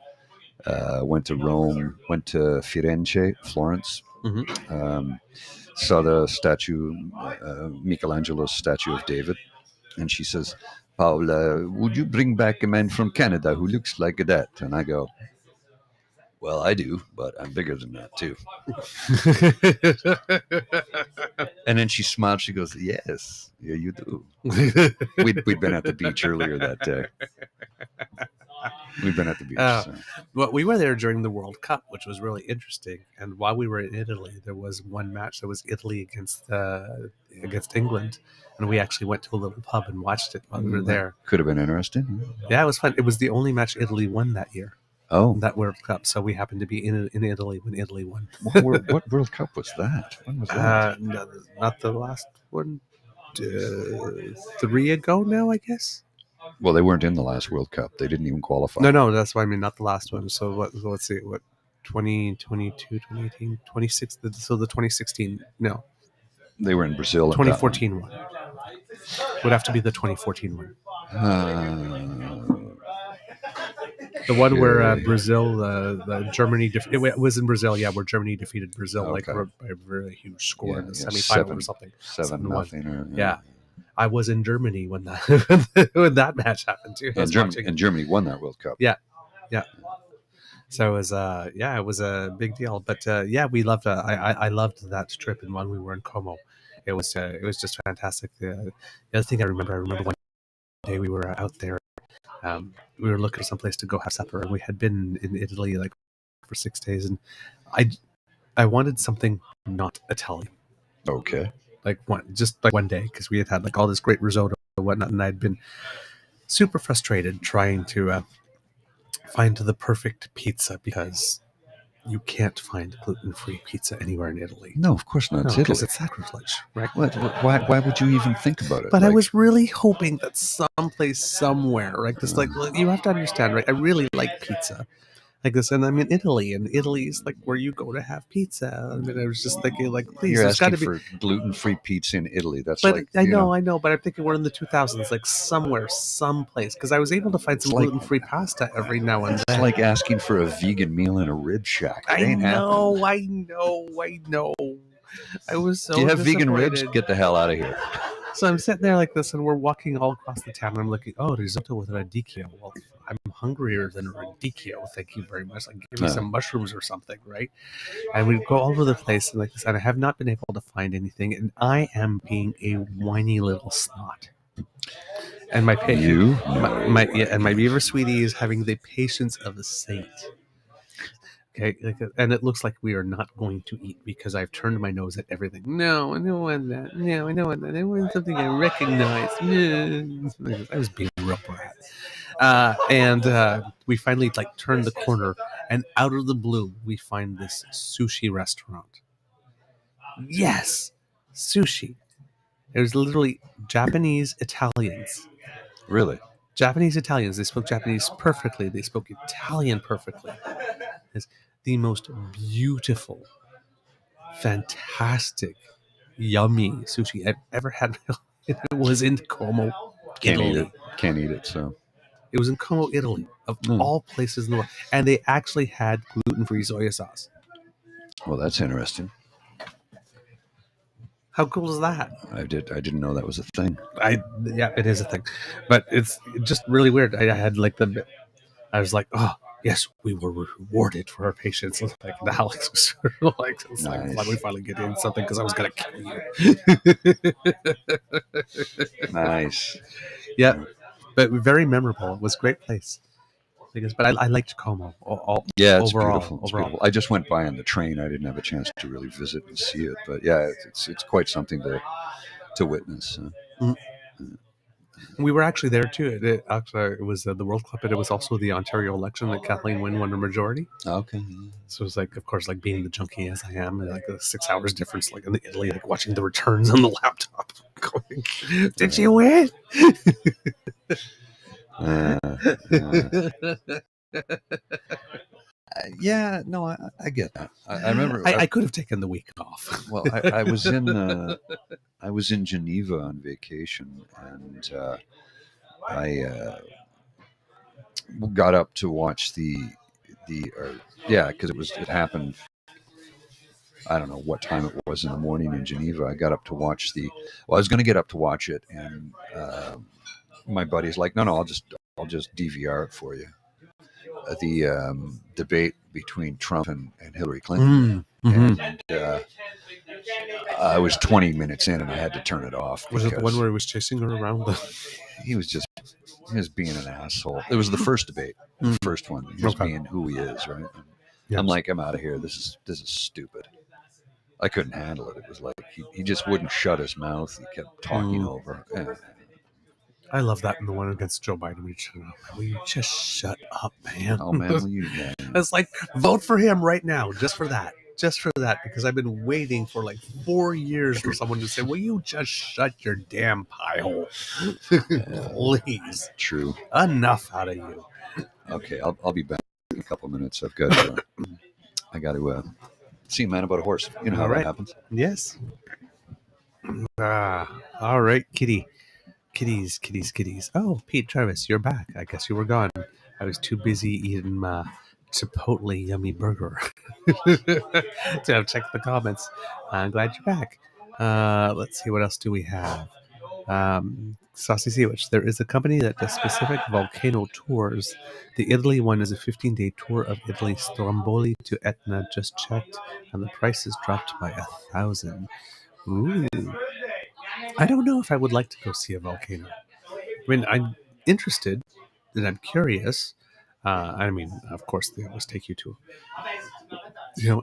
Went to Rome, went to Firenze, Florence. Saw the statue, Michelangelo's statue of David. And she says, Paula, would you bring back a man from Canada who looks like that? And I go, well, I do, but I'm bigger than that too. And then she smiled. She goes, yes, yeah, you do. We'd been at the beach earlier that day. We've been at the beach. Well, we were there during the World Cup, which was really interesting. And while we were in Italy, there was one match that was Italy against England, and we actually went to a little pub and watched it while we were there. Could have been interesting. Yeah, it was fun. It was the only match Italy won that year. Oh, that World Cup. So we happened to be in Italy when Italy won. What World Cup was that? When was that? No, not the last one. 3 ago now, I guess. Well, they weren't in the last World Cup. They didn't even qualify. No, that's what I mean. Not the last one. So let's see. 2022, 2018, 26. So the 2016. No. They were in Brazil. 2014 one. Would have to be the 2014 one. The one where Brazil, the Germany, it was in Brazil, where Germany defeated Brazil by a very huge score in the semifinal or something. 7-0. Yeah, I was in Germany when that match happened too. And Germany won that World Cup. Yeah. So it was a big deal. But we loved. I loved that trip, and when we were in Como, it was just fantastic. The other thing I remember one day we were out there. We were looking for some place to go have supper, and we had been in Italy for 6 days, and I wanted something not Italian. Okay. One day, because we had all this great risotto and whatnot, and I'd been super frustrated trying to find the perfect pizza, because you can't find gluten-free pizza anywhere in Italy. No, of course not. No, it's Italy. because it's sacrilege, right? Why would you even think about it? But I was really hoping that someplace, somewhere, right? Because, you have to understand, right? I really like pizza. This, and I'm in Italy, and Italy is where you go to have pizza. I mean, I was just thinking, please, you're there's got to asking be for gluten-free pizza in Italy. That's but I know, but I'm thinking we're in the 2000s, somewhere, someplace, because I was able to find some gluten-free pasta every now and then. It's like asking for a vegan meal in a rib shack. It ain't happening. I know. I was so. Do you have vegan ribs? Get the hell out of here. So I'm sitting there like this, and we're walking all across the town, and I'm looking, risotto with radicchio. Well, I'm hungrier than Radicchio. Thank you very much. Like, give me some mushrooms or something, right? And we go all over the place and like this, and I have not been able to find anything. And I am being a whiny little snot. And my my beaver sweetie is having the patience of a saint. Okay, and it looks like we are not going to eat because I've turned my nose at everything. No, I don't want that. No, I don't want that. I want something I recognize. No. I was being a real brat. And we finally like turned the corner, and out of the blue, we find this sushi restaurant. Yes, sushi. It was literally Japanese Italians. Really? Japanese Italians. They spoke Japanese perfectly. They spoke Italian perfectly. It's the most beautiful, fantastic, yummy sushi I've ever had. It was in Como, Italy. Can't eat it. So It was in Como, Italy, of all places in the world, and they actually had gluten-free soy sauce. Well, that's interesting. How cool is that? I didn't know that was a thing. Yeah, it is a thing, but it's just really weird. I had like I was like, oh yes, we were rewarded for our patience. Like the Alex was sort of like, it's Nice. like, glad we finally get in something because I was gonna kill you. Nice. Yeah, but very memorable. It was a great place. But I liked Como. Yeah, it's overall, beautiful. It's beautiful. I just went by on the train. I didn't have a chance to really visit and see it, but yeah, it's quite something to witness. We were actually there too. It was the World Cup, but it was also the Ontario election that Kathleen Wynne won a majority. Okay. So it was like, of course, like being the junkie as I am, like the 6 hours difference, like in Italy, like watching the returns on the laptop. Going, did you win? Yeah, no, I get that. I remember I could have taken the week off. Well, I was in Geneva on vacation, and I got up to watch because it happened. I don't know what time it was in the morning in Geneva. I got up to watch I was going to get up to watch it, and my buddy's like, no, I'll just DVR it for you. The debate between Trump and Hillary Clinton. And I was 20 minutes in and I had to turn it off. Was it the one where he was chasing her around? He was being an asshole. It was the first debate, the first one. He was being who he is, right? Yes. I'm like, I'm out of here. This is stupid. I couldn't handle it. It was like he just wouldn't shut his mouth. He kept talking over. I love that in the one against Joe Biden. Will you just shut up, man? Oh, man. Will you? Yeah. It's like, vote for him right now, just for that. Just for that, because I've been waiting for like 4 years for someone to say, will you just shut your damn pie hole? Please. True. Enough out of you. Okay, I'll be back in a couple of minutes. I got to see a man about a horse. You know how that happens. Yes. All right, kitty. Kitties. Oh, Pete Travis, you're back. I guess you were gone. I was too busy eating my Chipotle yummy burger to check the comments. I'm glad you're back. Let's see, what else do we have? Saucy Seawitch. There is a company that does specific volcano tours. The Italy one is a 15-day tour of Italy, Stromboli to Etna. Just checked, and the price is dropped by 1,000. Ooh. I don't know if I would like to go see a volcano. I mean, I'm interested and I'm curious. I mean, of course, they always take you to,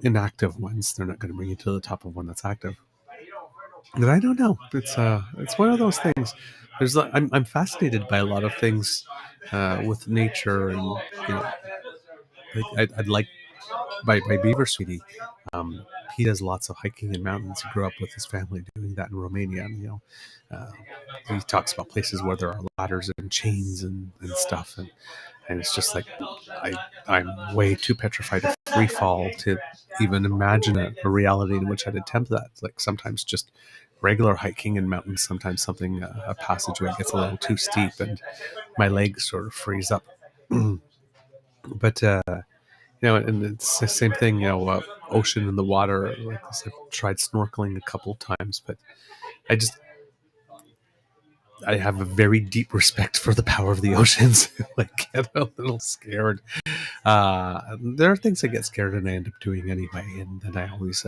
inactive ones. They're not going to bring you to the top of one that's active. But I don't know. It's one of those things. I'm fascinated by a lot of things with nature, and I'd like my beaver sweetie. He does lots of hiking in mountains. He grew up with his family doing that in Romania. And, he talks about places where there are ladders and chains and stuff. And it's just like, I'm way too petrified of free fall to even imagine a reality in which I'd attempt that. It's like sometimes just regular hiking in mountains, sometimes something, a passageway gets a little too steep and my legs sort of freeze up. But, and it's the same thing, ocean and the water. Like I said, I've tried snorkeling a couple times, but I have a very deep respect for the power of the oceans. I get a little scared. There are things I get scared and I end up doing anyway, and then I always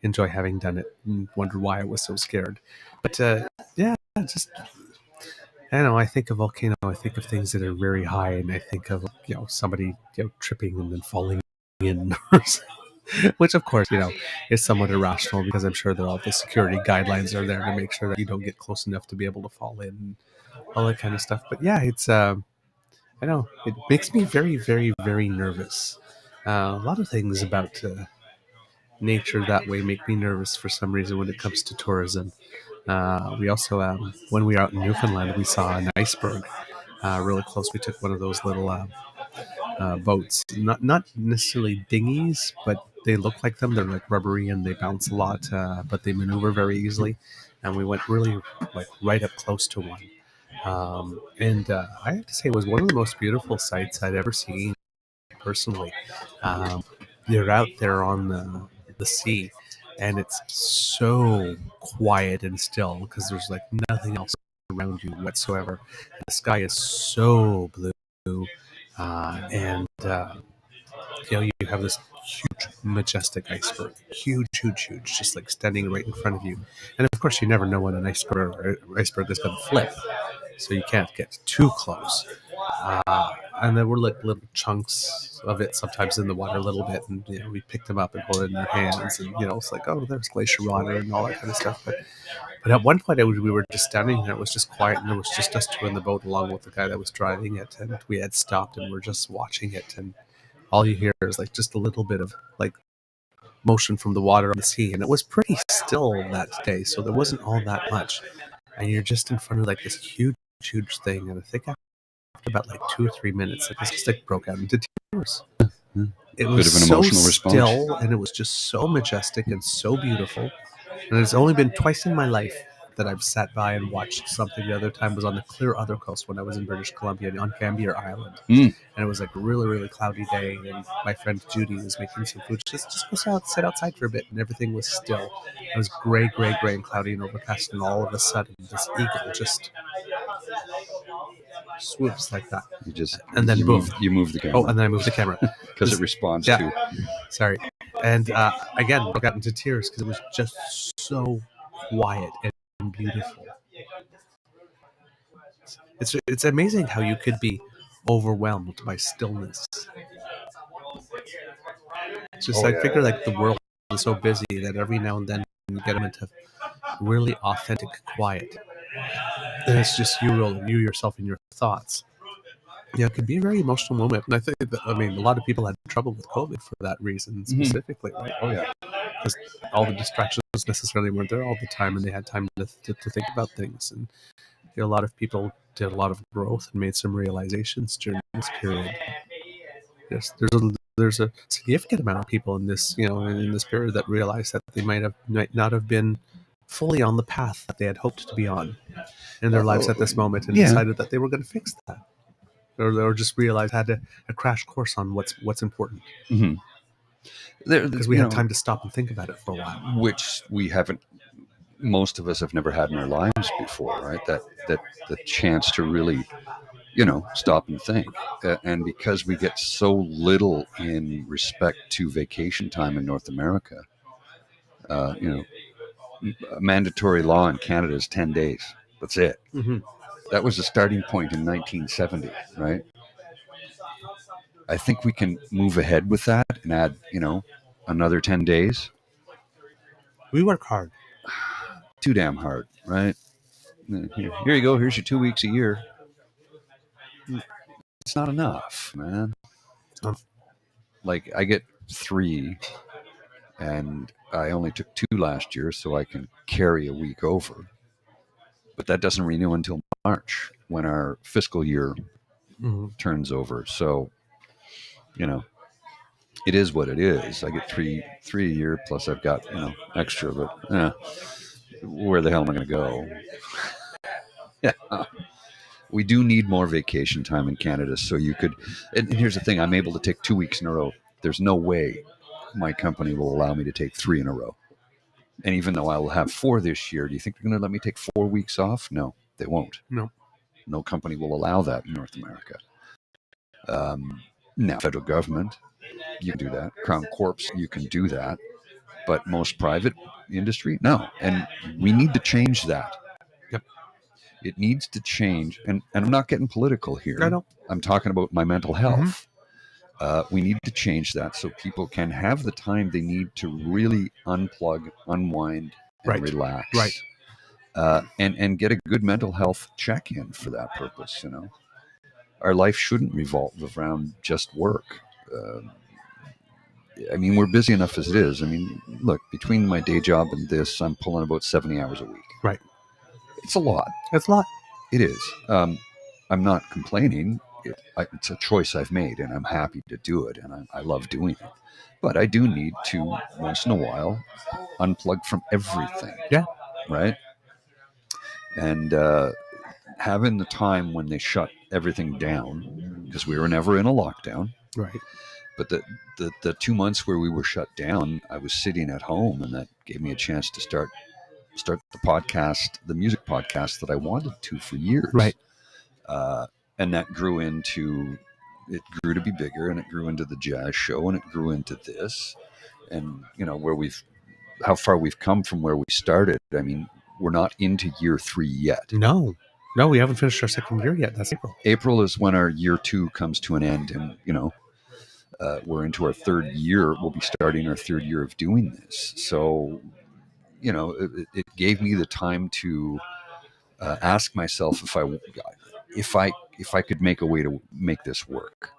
enjoy having done it and wonder why I was so scared. But yeah, just I don't know. I think of volcano. I think of things that are very high, and I think of somebody tripping and then falling in, which of course is somewhat irrational because I'm sure that all the security guidelines are there to make sure that you don't get close enough to be able to fall in, and all that kind of stuff. But yeah, it's I know it makes me very, very, very nervous. A lot of things about nature that way make me nervous for some reason when it comes to tourism. We also, when we were out in Newfoundland, we saw an iceberg really close. We took one of those little boats, not necessarily dinghies, but they look like them. They're like rubbery and they bounce a lot, but they maneuver very easily. And we went really like right up close to one. And I have to say, it was one of the most beautiful sights I'd ever seen personally. Um, you're out there on the sea, and it's so quiet and still because there's like nothing else around you whatsoever. The sky is so blue, and you have this huge, majestic iceberg, huge, huge, huge, just like standing right in front of you. And of course, you never know when an iceberg is going to flip, so you can't get too close. And there were like little chunks of it sometimes in the water a little bit, and we picked them up and hold it in our hands, and it's like, oh, there's glacier water and all that kind of stuff. But at one point, we were just standing there. It was just quiet, and there was just us two in the boat, along with the guy that was driving it. And we had stopped, and we're just watching it. And all you hear is like just a little bit of like motion from the water on the sea, and it was pretty still that day, so there wasn't all that much. And you're just in front of like this huge, huge thing, and I think after about like 2 or 3 minutes, like this stick broke out into tears. It was Bit of an so emotional response. still, and it was just so majestic and so beautiful. And it's only been twice in my life that I've sat by and watched something. The other time was on the clear other coast when I was in British Columbia on Gambier Island. And it was like a really, really cloudy day, and my friend Judy was making some food. Just go sit outside for a bit, and everything was still. It was gray, gray, gray and cloudy and overcast, and all of a sudden this eagle just swoops like that. And then boom. You move the camera. Oh, and then I moved the camera. Because it responds Yeah. to... Sorry. And again, broke out into tears because it was just so quiet and beautiful. It's amazing how you could be overwhelmed by stillness. It's just I figure like the world is so busy that every now and then you get a moment of really authentic quiet. And it's just you yourself and your thoughts. Yeah, it could be a very emotional moment. And I think that, a lot of people had trouble with COVID for that reason specifically, right? Oh, yeah. Because all the distractions necessarily weren't there all the time, and they had time to think about things. And a lot of people did a lot of growth and made some realizations during this period. Yes, there's a significant amount of people in this in this period that realized that they might not have been fully on the path that they had hoped to be on in their lives at this moment, and decided that they were going to fix that. Or just realized had a crash course on what's important. Mm-hmm. Because we had time to stop and think about it for a while. Which we haven't, most of us have never had in our lives before, right? That the chance to really, stop and think. And because we get so little in respect to vacation time in North America, mandatory law in Canada is 10 days. That's it. Mm-hmm. That was the starting point in 1970, right? I think we can move ahead with that and add, another 10 days. We work hard. Too damn hard, right? Here you go. Here's your 2 weeks a year. It's not enough, man. Like, I get 3, and I only took 2 last year, so I can carry a week over. But that doesn't renew until March, when our fiscal year turns over. So, it is what it is. I get 3 a year, plus I've got, extra, but where the hell am I going to go? Yeah. We do need more vacation time in Canada, so you could, and here's the thing, I'm able to take 2 weeks in a row. There's no way my company will allow me to take 3 in a row. And even though I will have 4 this year, do you think they're going to let me take 4 weeks off? No, They won't. No company will allow that in North America. Now, federal government, you can do that. Crown Corps, you can do that. But most private industry, no. And we need to change that. Yep. It needs to change. And I'm not getting political here. No. I'm talking about my mental health. We need to change that so people can have the time they need to really unplug, unwind, and relax. Right. And get a good mental health check-in for that purpose, Our life shouldn't revolve around just work. I mean, we're busy enough as it is. I mean, look, between my day job and this, I'm pulling about 70 hours a week. Right. It's a lot. It's a lot. It is. I'm not complaining. It's a choice I've made, and I'm happy to do it, and I love doing it. But I do need to, once in a while, unplug from everything. Yeah. Right? And having the time when they shut everything down, because we were never in a lockdown. Right. But the 2 months where we were shut down, I was sitting at home, and that gave me a chance to start the podcast, the music podcast that I wanted to for years. Right. And that grew to be bigger, and it grew into the jazz show, and it grew into this, and how far we've come from where we started. I mean, we're not into year 3 yet. No, we haven't finished our second year yet. That's April. April is when our year 2 comes to an end, and we're into our 3rd year. We'll be starting our 3rd year of doing this. So, it gave me the time to ask myself if I could make a way to make this work,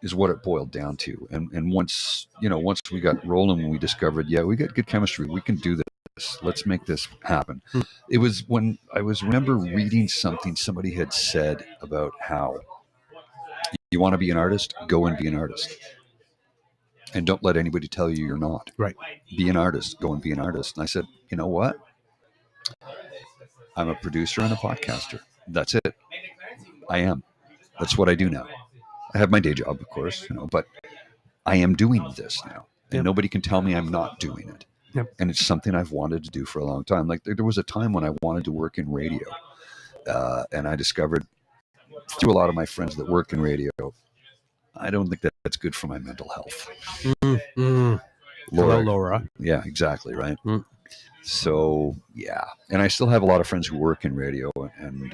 is what it boiled down to. And once we got rolling, we discovered, we got good chemistry. We can do this. Let's make this happen. It was when I remember reading something somebody had said about how you want to be an artist, go and be an artist. And don't let anybody tell you you're not. Right. Be an artist. Go and be an artist. And I said, you know what? I'm a producer and a podcaster. That's it. I am. That's what I do now. I have my day job, of course, but I am doing this now. And nobody can tell me I'm not doing it. Yep. And it's something I've wanted to do for a long time. Like there was a time when I wanted to work in radio. And I discovered through a lot of my friends that work in radio, I don't think that's good for my mental health. Hello, Laura. Yeah, exactly. Right. So, yeah. And I still have a lot of friends who work in radio. And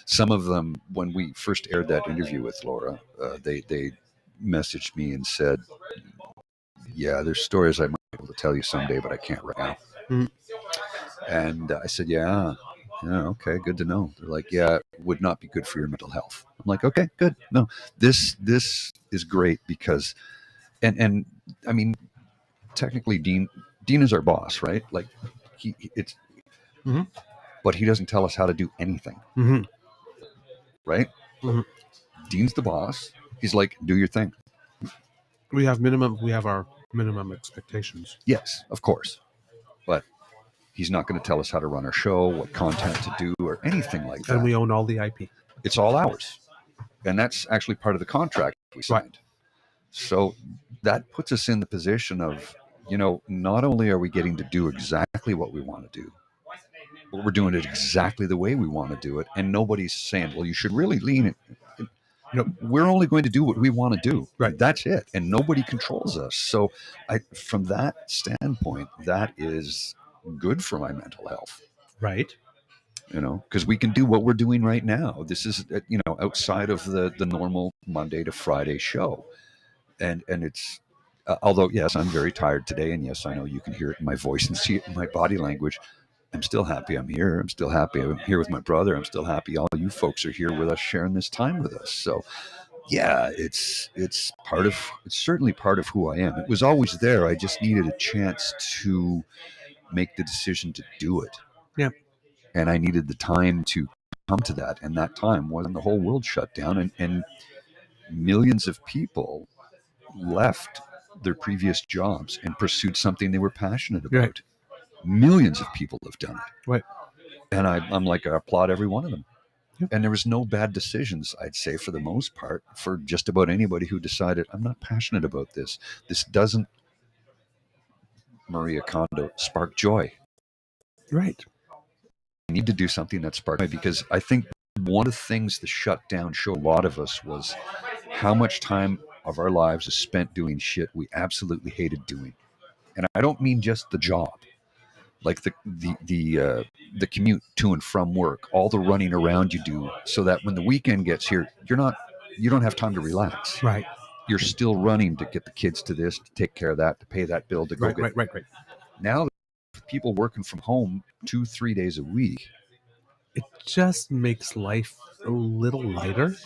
some of them, when we first aired that interview with Laura, they messaged me and said, there's stories I might be able to tell you someday, but I can't right now. And I said, yeah, okay, good to know. They're like, it would not be good for your mental health. I'm like, okay, good. No, this is great because, and I mean, technically Dean is our boss, right? Like but he doesn't tell us how to do anything. Right? Dean's the boss. He's like, do your thing. We have our minimum expectations. Yes, of course. But he's not going to tell us how to run our show, what content to do, or anything like that. And we own all the IP. It's all ours. And that's actually part of the contract we signed. Right. So that puts us in the position of, not only are we getting to do exactly what we want to do, but we're doing it exactly the way we want to do it. And nobody's saying, well, you should really lean it. We're only going to do what we want to do. Right. That's it. And nobody controls us. So from that standpoint, that is good for my mental health. Right. Because we can do what we're doing right now. This is, outside of the normal Monday to Friday show. And it's, although, yes, I'm very tired today. And yes, I know you can hear it in my voice and see it in my body language. I'm still happy I'm here. I'm still happy I'm here with my brother. I'm still happy all you folks are here with us, sharing this time with us. So, it's certainly part of who I am. It was always there. I just needed a chance to make the decision to do it. Yeah. And I needed the time to come to that. And that time was when the whole world shut down and millions of people left their previous jobs and pursued something they were passionate about. Right. Millions of people have done it. Right. And I'm like, I applaud every one of them. Yep. And there was no bad decisions, I'd say, for the most part, for just about anybody who decided, I'm not passionate about this. This doesn't, Maria Kondo, spark joy. Right. need to do something that sparks, because I think one of the things the shutdown showed a lot of us was how much time of our lives is spent doing shit we absolutely hated doing. And I don't mean just the job, like the commute to and from work, all the running around you do, so that when the weekend gets here, you don't have time to relax. Right. You're still running to get the kids to this, to take care of that, to pay that bill, to go get. Right. Now, people working from home 2-3 days a week. It just makes life a little lighter.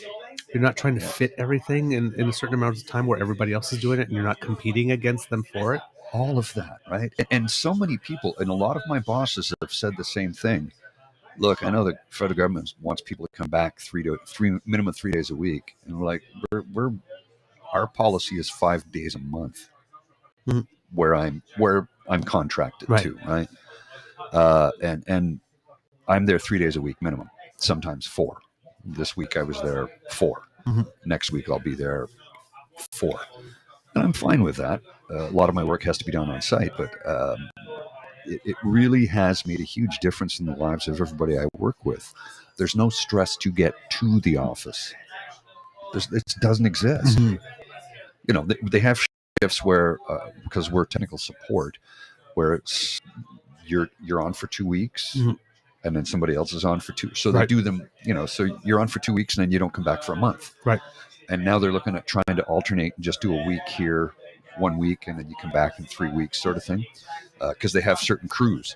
You're not trying to fit everything in a certain amount of time where everybody else is doing it, and you're not competing against them for it. All of that, right? And so many people, and a lot of my bosses have said the same thing. Look, I know the federal government wants people to come back minimum 3 days a week, and we're like, our policy is 5 days a month, where I'm contracted to, right? And I'm there 3 days a week minimum, sometimes 4. This week I was there 4. Next week I'll be there 4, and I'm fine with that. A lot of my work has to be done on site, but it really has made a huge difference in the lives of everybody I work with. There's no stress to get to the office. It doesn't exist. You know, they have shifts where, because we're technical support, where it's you're on for 2 weeks, and then somebody else is on for 2. So they do them, you know, so you're on for 2 weeks and then you don't come back for a month. Right. And now they're looking at trying to alternate and just do a week here, 1 week, and then you come back in 3 weeks, sort of thing, because they have certain crews.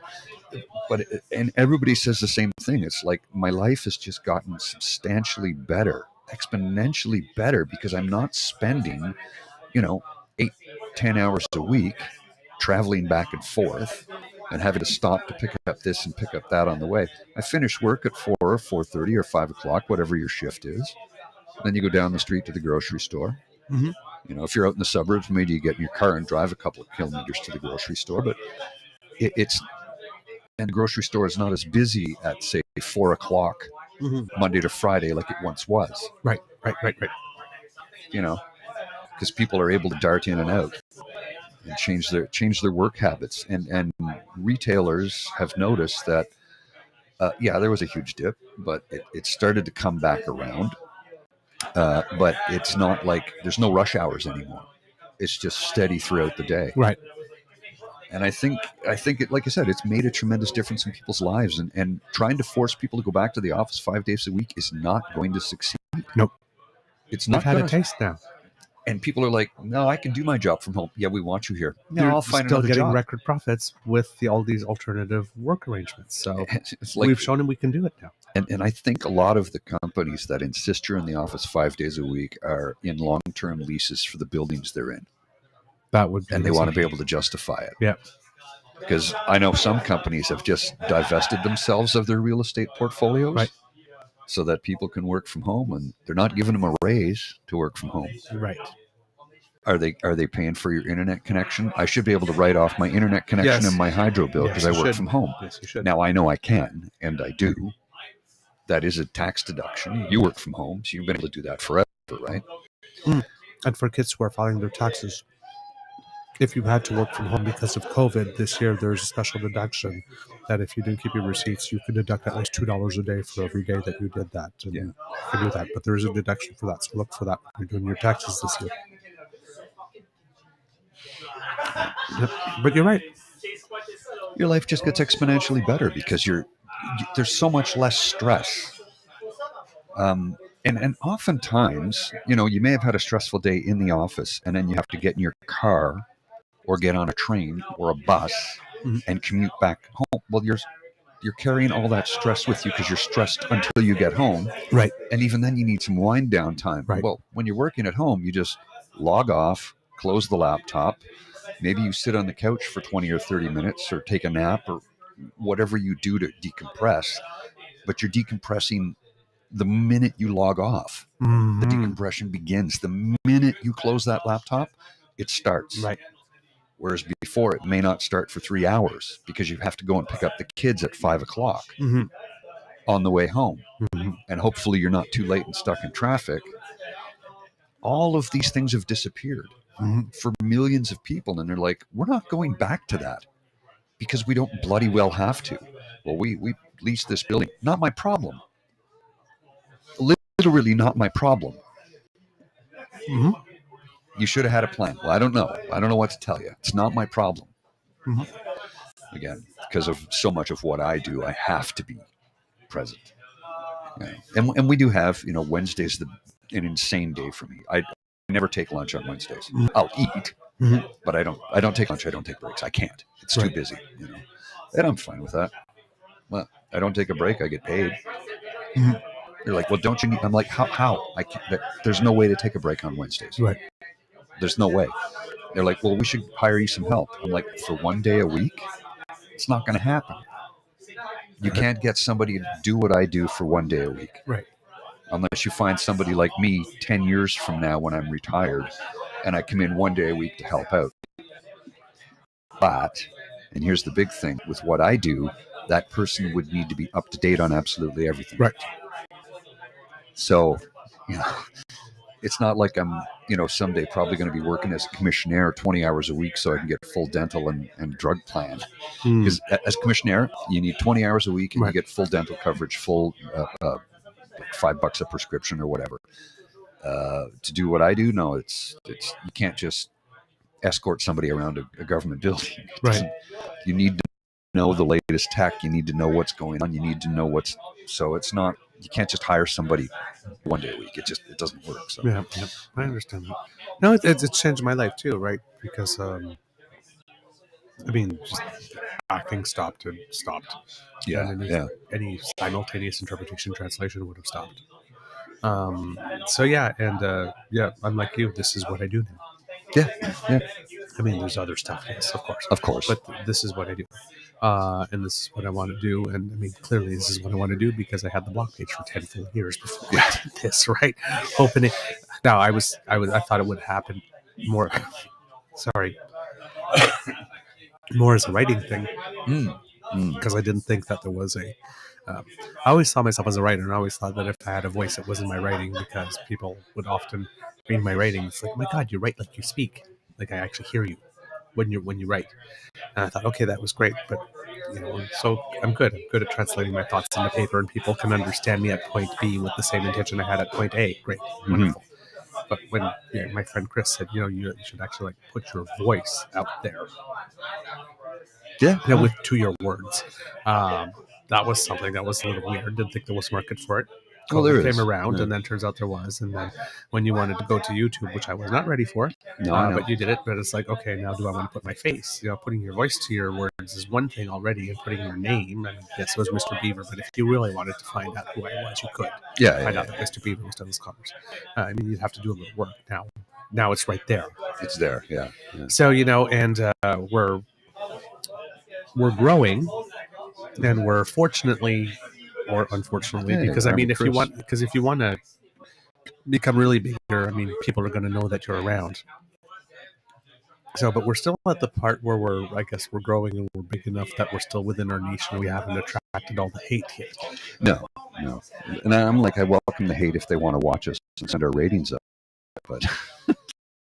And everybody says the same thing. It's like my life has just gotten substantially better, exponentially better, because I'm not spending, 8-10 hours a week traveling back and forth and having to stop to pick up this and pick up that on the way. I finish work at 4 or 4:30 or 5 o'clock, whatever your shift is. Then you go down the street to the grocery store. If you're out in the suburbs, maybe you get in your car and drive a couple of kilometers to the grocery store. But and the grocery store is not as busy at, say, 4 o'clock Monday to Friday like it once was. Right. Because people are able to dart in and out and change their work habits. And retailers have noticed that, there was a huge dip, but it started to come back around. But it's not like there's no rush hours anymore. It's just steady throughout the day. Right. And I think it, like I said, it's made a tremendous difference in people's lives. And trying to force people to go back to the office 5 days a week is not going to succeed. Nope. It's not. I've had a taste now. And people are like, no, I can do my job from home. Yeah, we want you here. No, You're I'll find still another getting job. record profits with all these alternative work arrangements. So It's like, we've shown them we can do it now. and I think a lot of the companies that insist you're in the office 5 days a week are in long-term leases for the buildings they're in. That would be And they want to be able to justify it. Yeah. Because I know some companies have just divested themselves of their real estate portfolios, Right, so that people can work from home, and they're not giving them a raise to work from home. right. Are they paying for your internet connection? I should be able to write off my internet connection Yes. and my hydro bill because Yes, I you work should. from home. Yes, you should. Now I know I can, and I do. That is a tax deduction. You work from home, so you've been able to do that forever, right? And for kids who are filing their taxes, if you had to work from home because of COVID this year, there's a special deduction that if you didn't keep your receipts, you could deduct at least $2 a day for every day that you did that. And Yeah. you can do that, but there is a deduction for that. So look for that when you're doing your taxes this year. Yep. But you're right. Your life just gets exponentially better because there's so much less stress. And oftentimes, you may have had a stressful day in the office, and then you have to get in your car or get on a train or a bus and commute back home. Well, you're carrying all that stress with you because you're stressed until you get home. Right. And even then you need some wind down time. Right. Well, when you're working at home, you just log off, close the laptop. Maybe you sit on the couch for 20 or 30 minutes or take a nap or whatever you do to decompress. But you're decompressing the minute you log off. The decompression begins. The minute you close that laptop, it starts. Right. Whereas before, it may not start for 3 hours because you have to go and pick up the kids at 5 o'clock on the way home. And hopefully you're not too late and stuck in traffic. All of these things have disappeared for millions of people. And they're like, we're not going back to that because we don't bloody well have to. Well, we leased this building. Not my problem. Literally not my problem. Mhm. You should have had a plan. Well, I don't know. I don't know what to tell you. It's not my problem. Mhm. Again, because of so much of what I do, I have to be present. And we do have, Wednesday's an insane day for me. I never take lunch on Wednesdays. I'll eat, Mhm. but I don't take lunch. I don't take breaks. I can't. It's too Right. busy, and I'm fine with that. Well, I don't take a break. I get paid. Mhm. They're like, well, don't you need? I'm like, how? I can't. There's no way to take a break on Wednesdays. Right. There's no way. They're like, well, we should hire you some help. I'm like, for one day a week, it's not going to happen. You can't get somebody to do what I do for one day a week. Right. Unless you find somebody like me 10 years from now when I'm retired and I come in one day a week to help out. But, and here's the big thing, with what I do, that person would need to be up to date on absolutely everything. Right. So, it's not like I'm, someday probably going to be working as a commissionaire 20 hours a week so I can get full dental and drug plan. Mm. Because as commissionaire, you need 20 hours a week and Right. you get full dental coverage, full $5 a prescription or whatever. To do what I do, no, it's you can't just escort somebody around a government building. Right. You need to know the latest tech. You need to know what's going on. You need to know so it's not, you can't just hire somebody one day a week. It doesn't work. So Yeah. I understand that. No, it's changed my life too, right? Because just acting stopped. yeah, And yeah. any simultaneous interpretation translation would have stopped. So yeah, and I'm like you. This is what I do now. Yeah. There's other stuff, yes, Of course. but this is what I do, and this is what I want to do. And clearly, this is what I want to do because I had the blog page for 10 full years before I did this, right? Hoping it. Now, I thought it would happen more. Sorry, more as a writing thing because I didn't think that there was a. I always saw myself as a writer, and I always thought that if I had a voice, it was in my writing because people would often read my writing. It's like, oh my God, you write like you speak. Like I actually hear you when you write. And I thought, okay, that was great, but so I'm good. I'm good at translating my thoughts into paper, and people can understand me at point B with the same intention I had at point A. Great, wonderful. But when my friend Chris said, you should actually put your voice out there, with to your words. That was something that was a little weird. Didn't think there was market for it. Well, there came is. around, Yeah. and then turns out there was. And then when you wanted to go to YouTube, which I was not ready for, No, I know. but you did it. But it's like, okay, now do I want to put my face? Putting your voice to your words is one thing already, and putting your name. And yes, it was Mr. Beaver. But if you really wanted to find out who I was, you could find out that Mr. Beaver was Douglas Connors. You'd have to do a little work. Now it's right there. It's there. Yeah. So and we're growing, and we're fortunately or unfortunately, because if you want to become really bigger, people are going to know that you're around. So, but we're still at the part where we're growing and we're big enough that we're still within our niche and we haven't attracted all the hate yet. No. And I'm like, I welcome the hate if they want to watch us and send our ratings up, but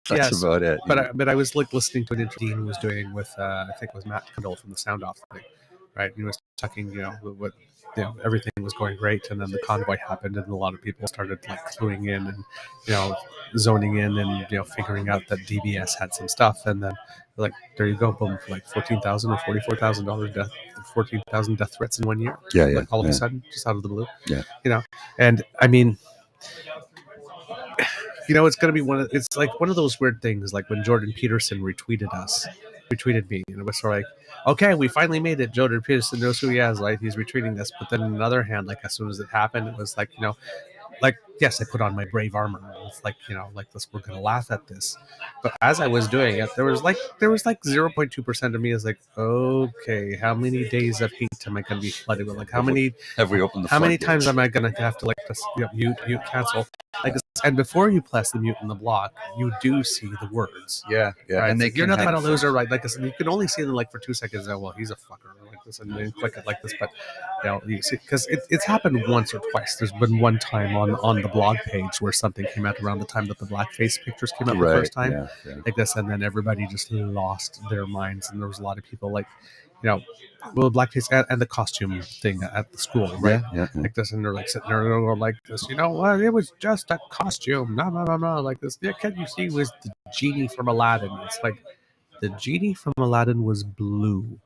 that's about it. But I was listening to an interview Dean was doing with I think it was Matt Kendall from the Sound Off thing, right? He was talking, what everything was going great, and then the convoy happened, and a lot of people started cluing in and zoning in and figuring out that DBS had some stuff, and then there you go, boom, $14,000 or $44,000 death, 14,000 death threats in 1 year. All of a sudden, just out of the blue. And it's going to be it's like one of those weird things, like when Jordan Peterson retweeted me, and it was sort of like, okay, we finally made it. Jordan Peterson knows who he is, right? He's retweeting this. But then on the other hand, as soon as it happened, it was yes, I put on my brave armor. It's this, we're going to laugh at this. But as I was doing it, there was 0.2% of me is like, okay, how many days of hate am I going to be flooded with? How many have we opened the how many times am I going to have to mute, cancel? And before you press the mute and the block, you do see the words. Yeah. Right? And you're not going to lose her, right? You can only see them for 2 seconds. Oh, well, he's a fucker like this, and then click it like this. But you see, because it's happened once or twice. There's been one time on the blog page where something came out around the time that the blackface pictures came out the first time, like this, and then everybody just lost their minds, and there was a lot of people you know, well, blackface and the costume thing at the school, right? Yeah. Like this, and they're like sitting there going like this, you know what? It was just a costume, no, like this. Yeah, can't you see? It was the genie from Aladdin. It's like the genie from Aladdin was blue.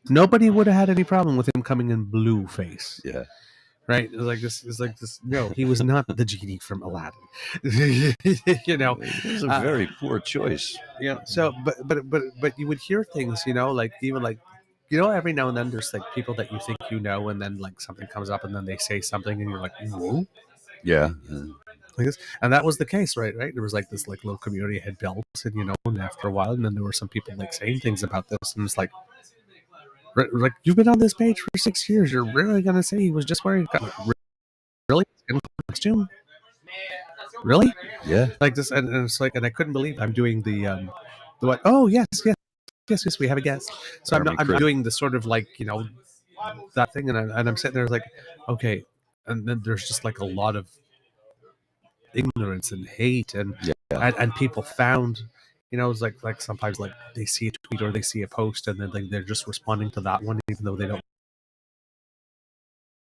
Nobody would have had any problem with him coming in blue face. Yeah. Right? It's like this. It's like this. No, he was not the genie from Aladdin. You know, It was a very poor choice. yeah. So, but you would hear things, you know, like even like, you know, every now and then there's like people that you think you know, and then like something comes up, and then they say something, and you're like, whoa, Yeah. like this. And that was the case, right? There was like this like little community had built, and you know, and after a while, and then there were some people like saying things about this, and it's like you've been on this page for 6 years. You're really gonna say he was just wearing really in costume? Really? Yeah. Like this, and it's like, and I couldn't believe I'm doing the what? Oh yes, we have a guest. So Army I'm Chris. doing the sort of like, you know, that thing, and I'm sitting there like, okay, and then there's just like a lot of ignorance and hate, and and people found, you know, it's like sometimes like they see a tweet or they see a post, and then they're just responding to that one, even though they don't.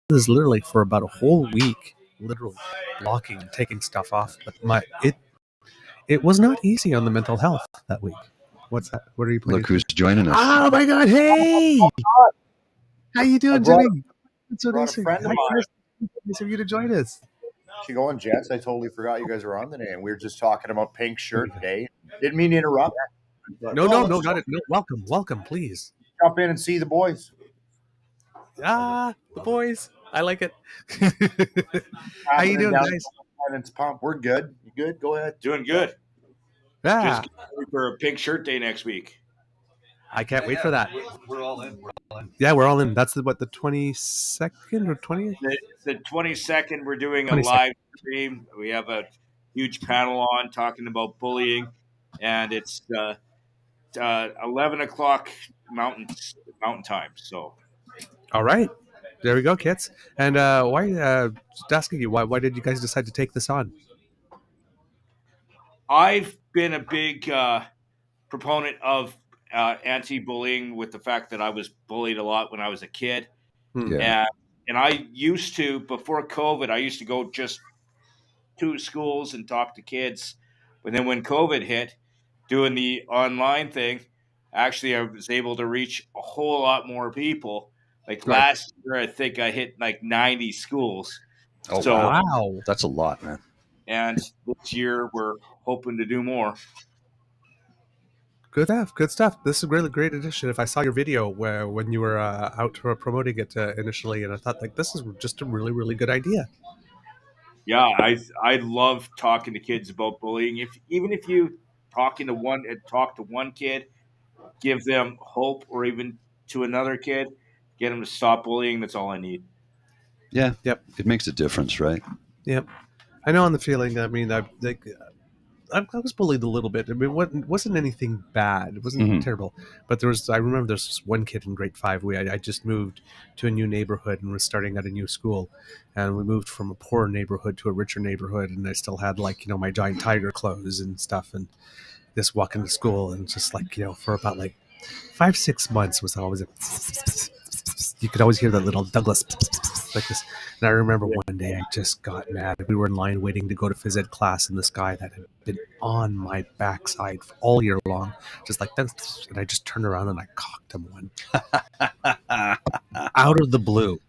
This is literally for about a whole week, literally blocking and taking stuff off. But it was not easy on the mental health that week. What's that? What are you playing? Look who's joining us. Oh my God! Hey, how you doing, Jimmy? It's so brought nice. a friend of Hi, mine. Chris. Nice of you to join us. You going, gents? I totally forgot you guys were on today, and we were just talking about Pink Shirt Day. Didn't mean to interrupt. But, No, let's not it. No, welcome, please. jump in and see the boys. The boys. I like it. How you doing, guys? It's Pump. We're good. You good? Go ahead. Doing good. Yeah, Just getting ready for a Pink Shirt Day next week. I can't wait for that. We're all in. Yeah, we're all in. That's the 22nd or 20th? The 22nd, we're doing a 22nd. live stream. We have a huge panel on talking about bullying, and it's 11 o'clock mountain time. So, All right, there we go, kids. And why? Just asking you, why did you guys decide to take this on? I've been a big proponent of anti-bullying with the fact that I was bullied a lot when I was a kid. Yeah. And I used to, before COVID, I used to go just to schools and talk to kids. But then when COVID hit, doing the online thing, actually I was able to reach a whole lot more people. Like Right. last year, I think I hit like 90 schools. Oh, So- wow. Wow. That's a lot, man. And this year, we're hoping to do more. Good stuff. This is a really great addition. If I saw your video when you were out promoting it initially, and I thought like this is just a really, really good idea. Yeah, I love talking to kids about bullying. Even if you talk to one kid, give them hope, or even to another kid, get them to stop bullying. That's all I need. Yeah. Yep. It makes a difference, right? Yep. I know on the feeling. I mean, I was bullied a little bit. I mean, it wasn't anything bad. It wasn't Mhm. terrible. But I remember there's this one kid in grade 5. I just moved to a new neighborhood and was starting at a new school. And we moved from a poor neighborhood to a richer neighborhood. And I still had like, you know, my giant tiger clothes and stuff. And just walking to school and just like, you know, for about like 5-6 months was always you could always hear that little Douglas like this. And I remember one day I just got mad. We were in line waiting to go to phys ed class, and this guy that had been on my backside all year long, just like that, and I just turned around and I cocked him one out of the blue.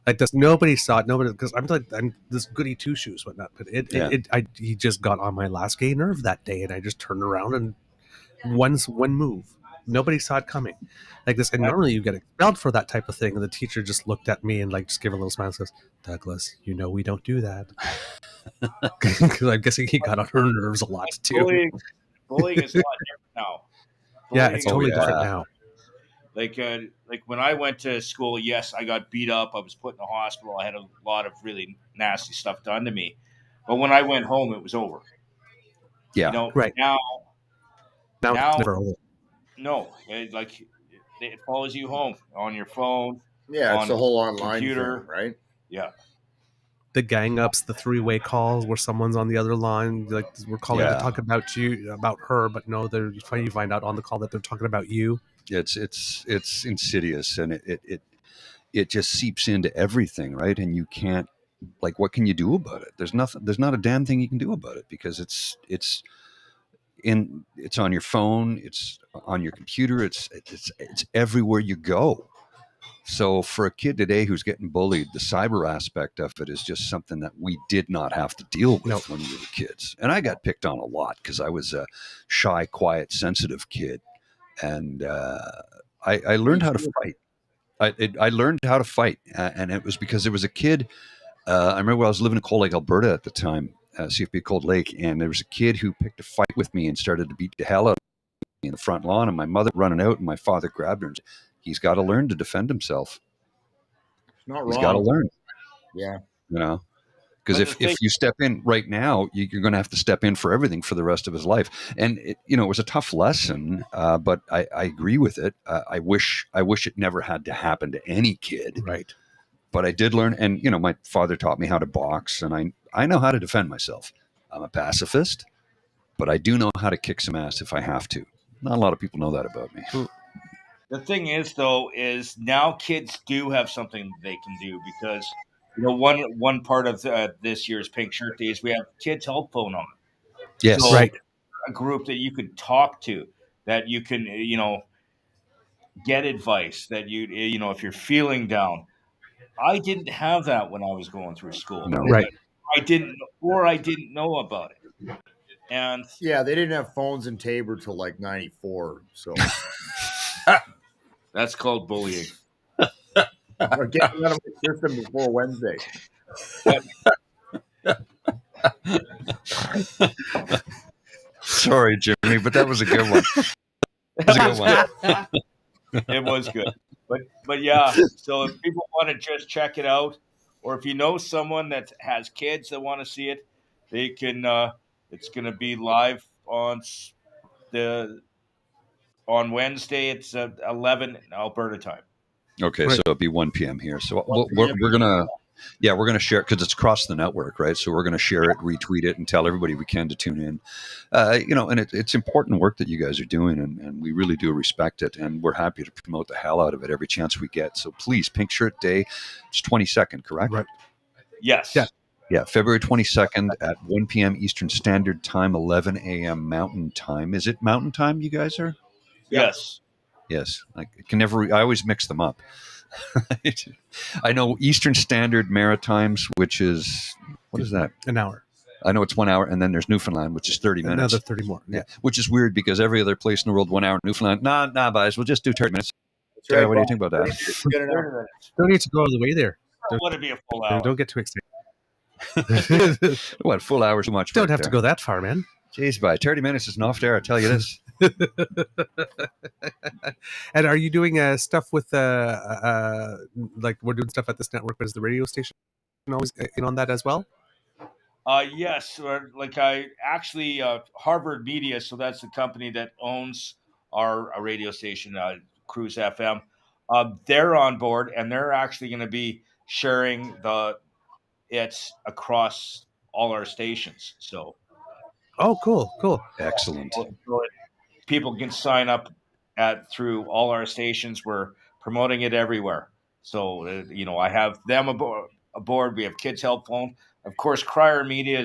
Like this, nobody saw it. Nobody, because I'm this goody two shoes, whatnot. But he just got on my last gay nerve that day, and I just turned around and one move. Nobody saw it coming, like this. And normally you get expelled for that type of thing. And the teacher just looked at me and like just gave a little smile and says, "Douglas, you know we don't do that." Because I'm guessing he got on her nerves a lot too. Bullying is a lot different now. Yeah, it's Bullying- totally different now. Like when I went to school, yes, I got beat up. I was put in the hospital. I had a lot of really nasty stuff done to me. But when I went home, it was over. Yeah. You know, Right. now Now it's never over. no, it follows you home on your phone. Yeah, it's On the whole online computer. thing, right? Yeah. the gang ups, the three-way calls where someone's on the other line, like we're calling to Yeah. talk about her, but no, you find out on the call that they're talking about you. It's insidious, and it just seeps into everything, right? And you can't, like, what can you do about it? There's nothing. There's not a damn thing you can do about it, because it's on your phone, it's on your computer, it's everywhere you go. So for a kid today who's getting bullied, the cyber aspect of it is just something that we did not have to deal with Nope. when we were kids. And I got picked on a lot because I was a shy, quiet, sensitive kid, and I learned how to fight. I learned how to fight, and it was because there was a kid. I remember I was living in Cold Lake, Alberta at the time, CFB Cold Lake, and there was a kid who picked a fight with me and started to beat the hell out of me in the front lawn, and my mother running out, and my father grabbed her and said, he's got to learn to defend himself. It's not He's got to wrong. learn, Yeah. Because But the if you step in right now, you're going to have to step in for everything for the rest of his life. And it was a tough lesson, but I agree with it. I wish it never had to happen to any kid. Right. But I did learn, and my father taught me how to box, and I know how to defend myself. I'm a pacifist, but I do know how to kick some ass if I have to. Not a lot of people know that about me. The thing is, though, is now kids do have something they can do, because one part of this year's Pink Shirt Day is we have Kids Help Phone on. Yes, So, Right. a group that you could talk to, that you can get advice, that if you're feeling down. I didn't have that when I was going through school. No. Right. I didn't know about it, and Yeah, they didn't have phones in Tabor till like 94. So that's called bullying. I'm getting out of my system before Wednesday. Sorry, Jimmy, but that was a good one. That was a good one. It was good, but yeah. So if people want to just check it out, or if you know someone that has kids that want to see it, they can. It's going to be live on Wednesday. It's 11 Alberta time. Okay, Right. so it'll be 1 p.m. here. So 1 we're gonna share it because it's across the network, right? So we're gonna share it, retweet it, and tell everybody we can to tune in. And it's important work that you guys are doing, and we really do respect it, and we're happy to promote the hell out of it every chance we get. So please, Pink Shirt Day, it's 22nd, correct? Right. Yes. Yeah. Yeah, February 22nd at 1 p.m. Eastern Standard Time, 11 a.m. Mountain Time. Is it Mountain Time you guys are? Yes. Yes. I can never. I always mix them up. I know Eastern Standard Maritimes, which is, what is that? An hour. I know it's 1 hour, and then there's Newfoundland, which is 30 minutes. Another 30 more. Yeah. Which is weird because every other place in the world, 1 hour. Newfoundland, nah, guys, we'll just do 30 minutes. That's right, What do you Bob. think about that? Good enough. Don't need to go all the way there. I want to be a full hour. Don't get too excited. What, full hour too much? Don't right have to there. go that far, man. Jeez, by 30 minutes is enough there, I tell you this. And are you doing stuff with like we're doing stuff at this network, but is the radio station always in on that as well? Yes, or like I actually Harvard Media, so that's the company that owns our radio station, Cruise FM. They're on board, and they're actually going to be sharing it across all our stations. So, Oh, cool. Excellent. people can sign up through all our stations. We're promoting it everywhere. So I have them aboard. We have Kids Help Phone. Of course, Crier Media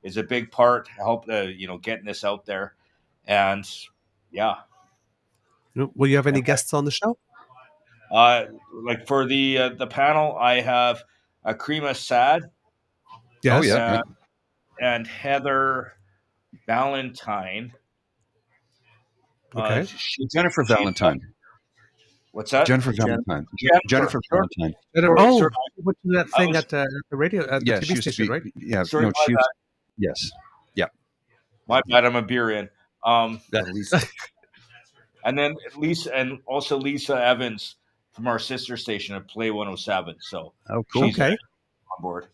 is a big part. Help getting this out there, and yeah. Will you have any guests on the show? Like for the panel, I have Krima Sad. Yes. Oh, yeah. And Heather Valentine. Okay. Jennifer Valentine. What's that? Jennifer Valentine. Jennifer Valentine. Oh, Sorry. she went to that thing at the radio, at the Yeah, TV she used to station, be. right? Yeah, Sorry, no, my she bad. was. Yes. My bad, I'm a beer in. At least. And then Lisa Evans from our sister station at Play 107. So Oh, cool. she's Okay. on board.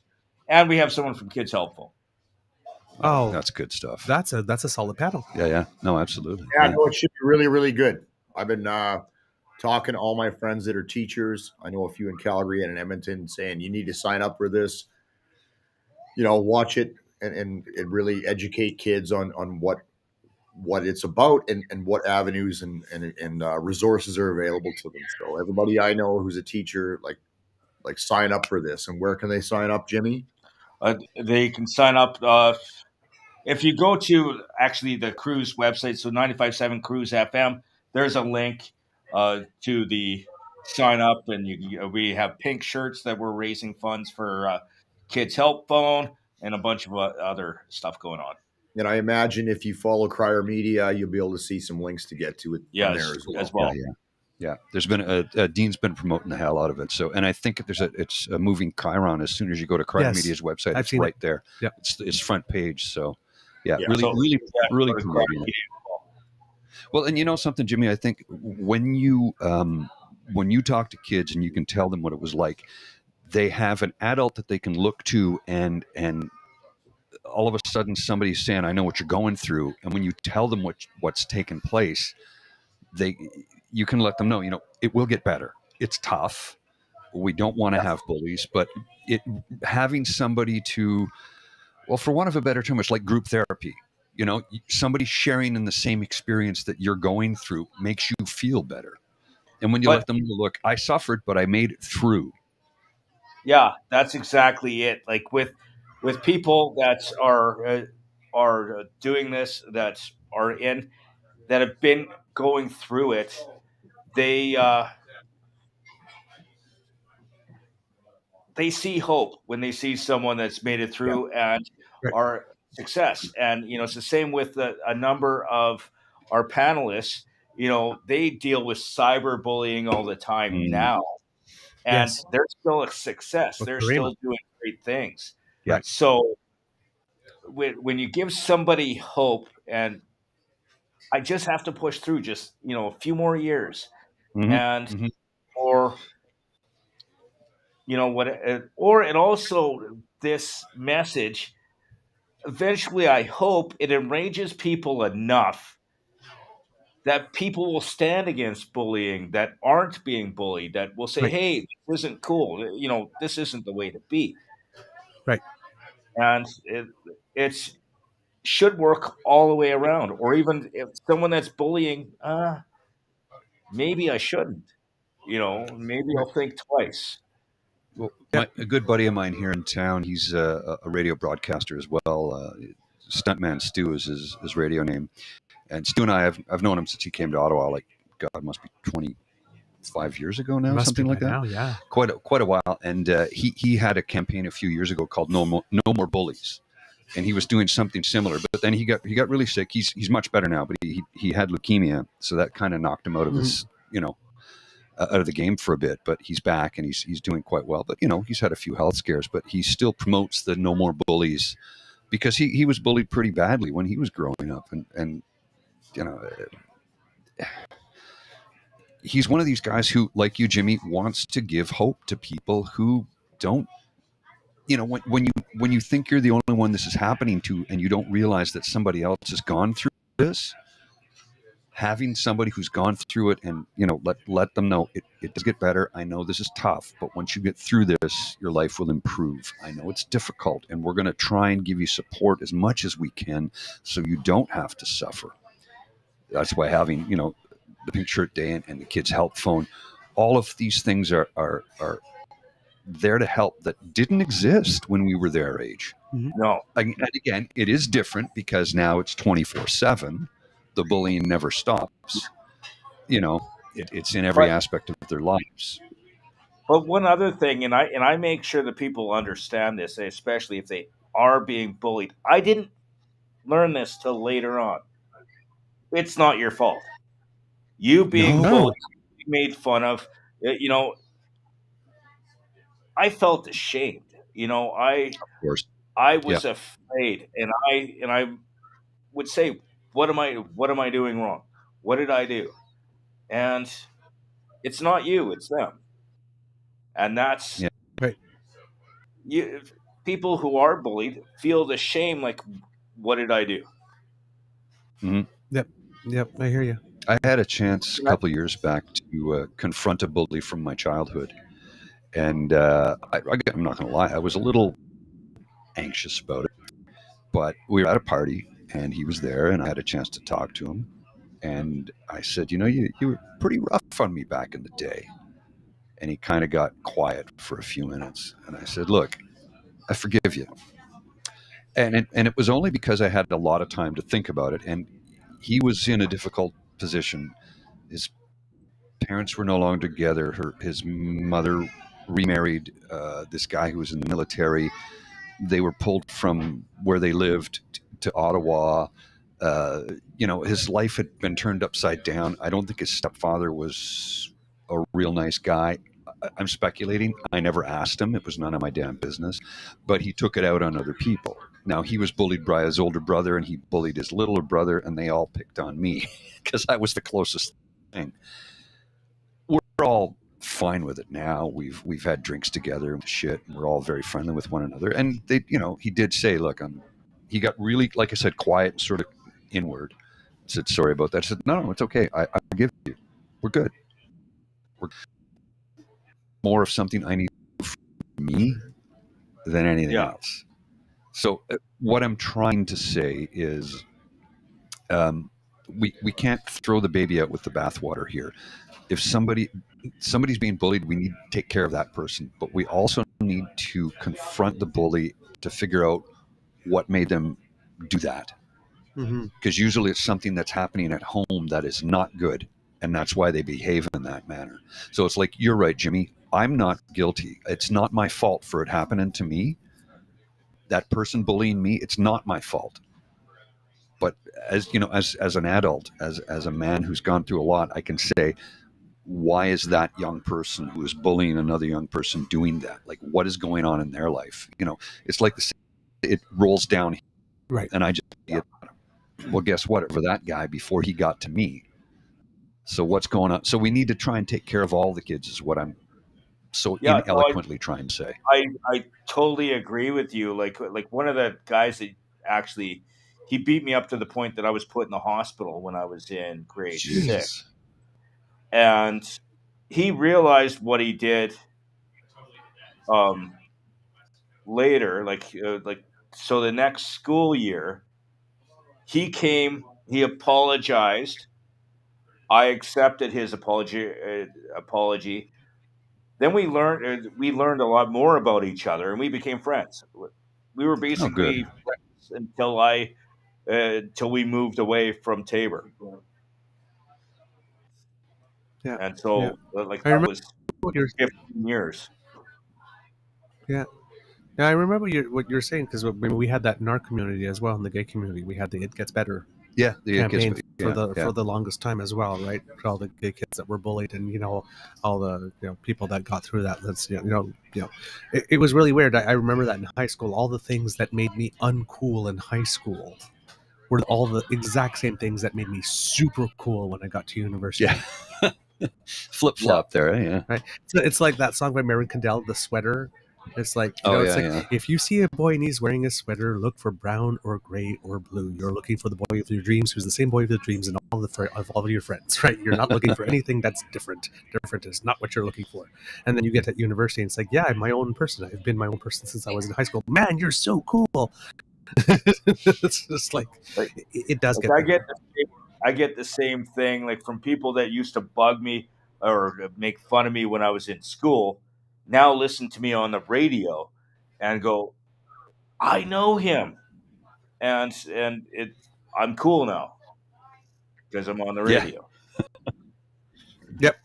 And we have someone from Kids Helpful. Oh, That's good stuff. that's a solid panel. Yeah. No, absolutely. Yeah, no, it should be really, really good. I've been talking to all my friends that are teachers. I know a few in Calgary and in Edmonton saying you need to sign up for this. watch it and really educate kids on what it's about and what avenues and resources are available to them. So everybody I know who's a teacher, like sign up for this. And where can they sign up, Jimmy? They can sign up if you go to actually the Cruise website, so 95.7 Cruise FM. There's a link to the sign up, and we have pink shirts that we're raising funds for Kids Help Phone and a bunch of other stuff going on. And I imagine if you follow Crier Media, you'll be able to see some links to get to it from there as well. Yeah. There's been Dean's been promoting the hell out of it. So, and I think it's a moving Chiron. As soon as you go to Crier Media's website, it's right there. Yeah, it's front page. So, really promoting it. Well, and you know something, Jimmy, I think when you talk to kids and you can tell them what it was like, they have an adult that they can look to, and all of a sudden somebody's saying, I know what you're going through. And when you tell them what's taken place, you can let them know, it will get better. It's tough. We don't want to have bullies, but having somebody to, well, for want of a better term, it's like group therapy. Somebody sharing in the same experience that you're going through makes you feel better. And when you let them know, look, I suffered, but I made it through. Yeah, that's exactly it. Like with people that are doing this, that have been going through it, they see hope when they see someone that's made it through and are success. And it's the same with a number of our panelists. They deal with cyberbullying all the time now, and they're still a success. They're still doing great things. Right. So when you give somebody hope, and I just have to push through just a few more years, and or or it also, this message, eventually I hope it enrages people enough that people will stand against bullying, that aren't being bullied, that will say, hey, this isn't cool. This isn't the way to be. Right. And it should work all the way around. Or even if someone that's bullying, maybe I shouldn't. Maybe I'll think twice. Well, a good buddy of mine here in town, he's a radio broadcaster as well. Stuntman Stu is his radio name. And Stu and I, I've known him since he came to Ottawa, like, God, must be 25 years ago now, something like that. Now, yeah. Quite a while. And he had a campaign a few years ago called No More Bullies. And he was doing something similar. But then he got really sick. He's much better now, but he had leukemia. So that kind of knocked him out of his, out of the game for a bit. But he's back and he's doing quite well. But, he's had a few health scares. But he still promotes the No More Bullies because he was bullied pretty badly when he was growing up. And he's one of these guys who, like you, Jimmy, wants to give hope to people who don't. When you think you're the only one this is happening to, and you don't realize that somebody else has gone through this, having somebody who's gone through it, and let them know it does get better. I know this is tough, but once you get through this, your life will improve. I know it's difficult, and we're going to try and give you support as much as we can, so you don't have to suffer. That's why having, the Pink Shirt Day and the Kids Help Phone, all of these things are there to help that didn't exist when we were their age. No. And again, it is different because now it's 24/7. The bullying never stops. It's in every aspect of their lives. But one other thing, and I make sure that people understand this, especially if they are being bullied. I didn't learn this till later on. It's not your fault. You being bullied, made fun of, I felt ashamed. Of course. I was afraid, and I would say, what am I doing wrong? What did I do? And it's not you, it's them. And that's right. People who are bullied feel the shame, like, what did I do? Mm-hmm. Yep, I hear you. I had a chance a couple of years back to confront a bully from my childhood. And I'm not going to lie, I was a little anxious about it. But we were at a party, and he was there, and I had a chance to talk to him. And I said, you were pretty rough on me back in the day. And he kind of got quiet for a few minutes. And I said, look, I forgive you. And it was only because I had a lot of time to think about it. And he was in a difficult position. His parents were no longer together. His mother remarried this guy who was in the military. They were pulled from where they lived to Ottawa. His life had been turned upside down. I don't think his stepfather was a real nice guy. I'm speculating. I never asked him. It was none of my damn business. But he took it out on other people. Now, he was bullied by his older brother, and he bullied his littler brother, and they all picked on me because I was the closest thing. We're all fine with it now. We've had drinks together and shit, and we're all very friendly with one another. And he did say, look, he got really, like I said, quiet and sort of inward. Said, sorry about that. I said, no, it's okay. I forgive you. We're good. We're more of something I need for me than anything else. So what I'm trying to say is we can't throw the baby out with the bathwater here. If somebody's being bullied, we need to take care of that person. But we also need to confront the bully to figure out what made them do that. Because usually it's something that's happening at home that is not good. And that's why they behave in that manner. So it's like, you're right, Jimmy. I'm not guilty. It's not my fault for it happening to me. That person bullying me, it's not my fault. But as an adult, as a man who's gone through a lot, I can say, why is that young person who is bullying another young person doing that? Like, what is going on in their life? It's like it rolls down, right? And I just, well, guess what? For that guy before he got to me. So what's going on? So we need to try and take care of all the kids, is what I'm so ineloquently trying to say. I totally agree with you. Like one of the guys that actually, he beat me up to the point that I was put in the hospital when I was in grade 6. And he realized what he did later, so the next school year, he came, he apologized. I accepted his apology. Then we learned a lot more about each other, and we became friends. We were basically friends until we moved away from Tabor. Yeah. And so, that was 15 years. Yeah. Yeah, I remember what you're saying, because we had that in our community as well, in the gay community. We had the It Gets Better campaign for the longest time as well, right? For all the gay kids that were bullied, and all the people that got through that. That's it was really weird. I remember that in high school, all the things that made me uncool in high school were all the exact same things that made me super cool when I got to university. Yeah. Flip flop there, yeah. Right. So it's like that song by Maren Condell, The Sweater. It's like, if you see a boy and he's wearing a sweater, look for brown or gray or blue. You're looking for the boy of your dreams, who's the same boy of your dreams and all of your friends, right? You're not looking for anything that's different. Different is not what you're looking for. And then you get to university and it's like, yeah, I'm my own person. I've been my own person since I was in high school. Man, you're so cool. It's just like it does get. I get the same thing, like from people that used to bug me or make fun of me when I was in school. Now listen to me on the radio and go, I know him, and I'm cool now because I'm on the radio. Yep.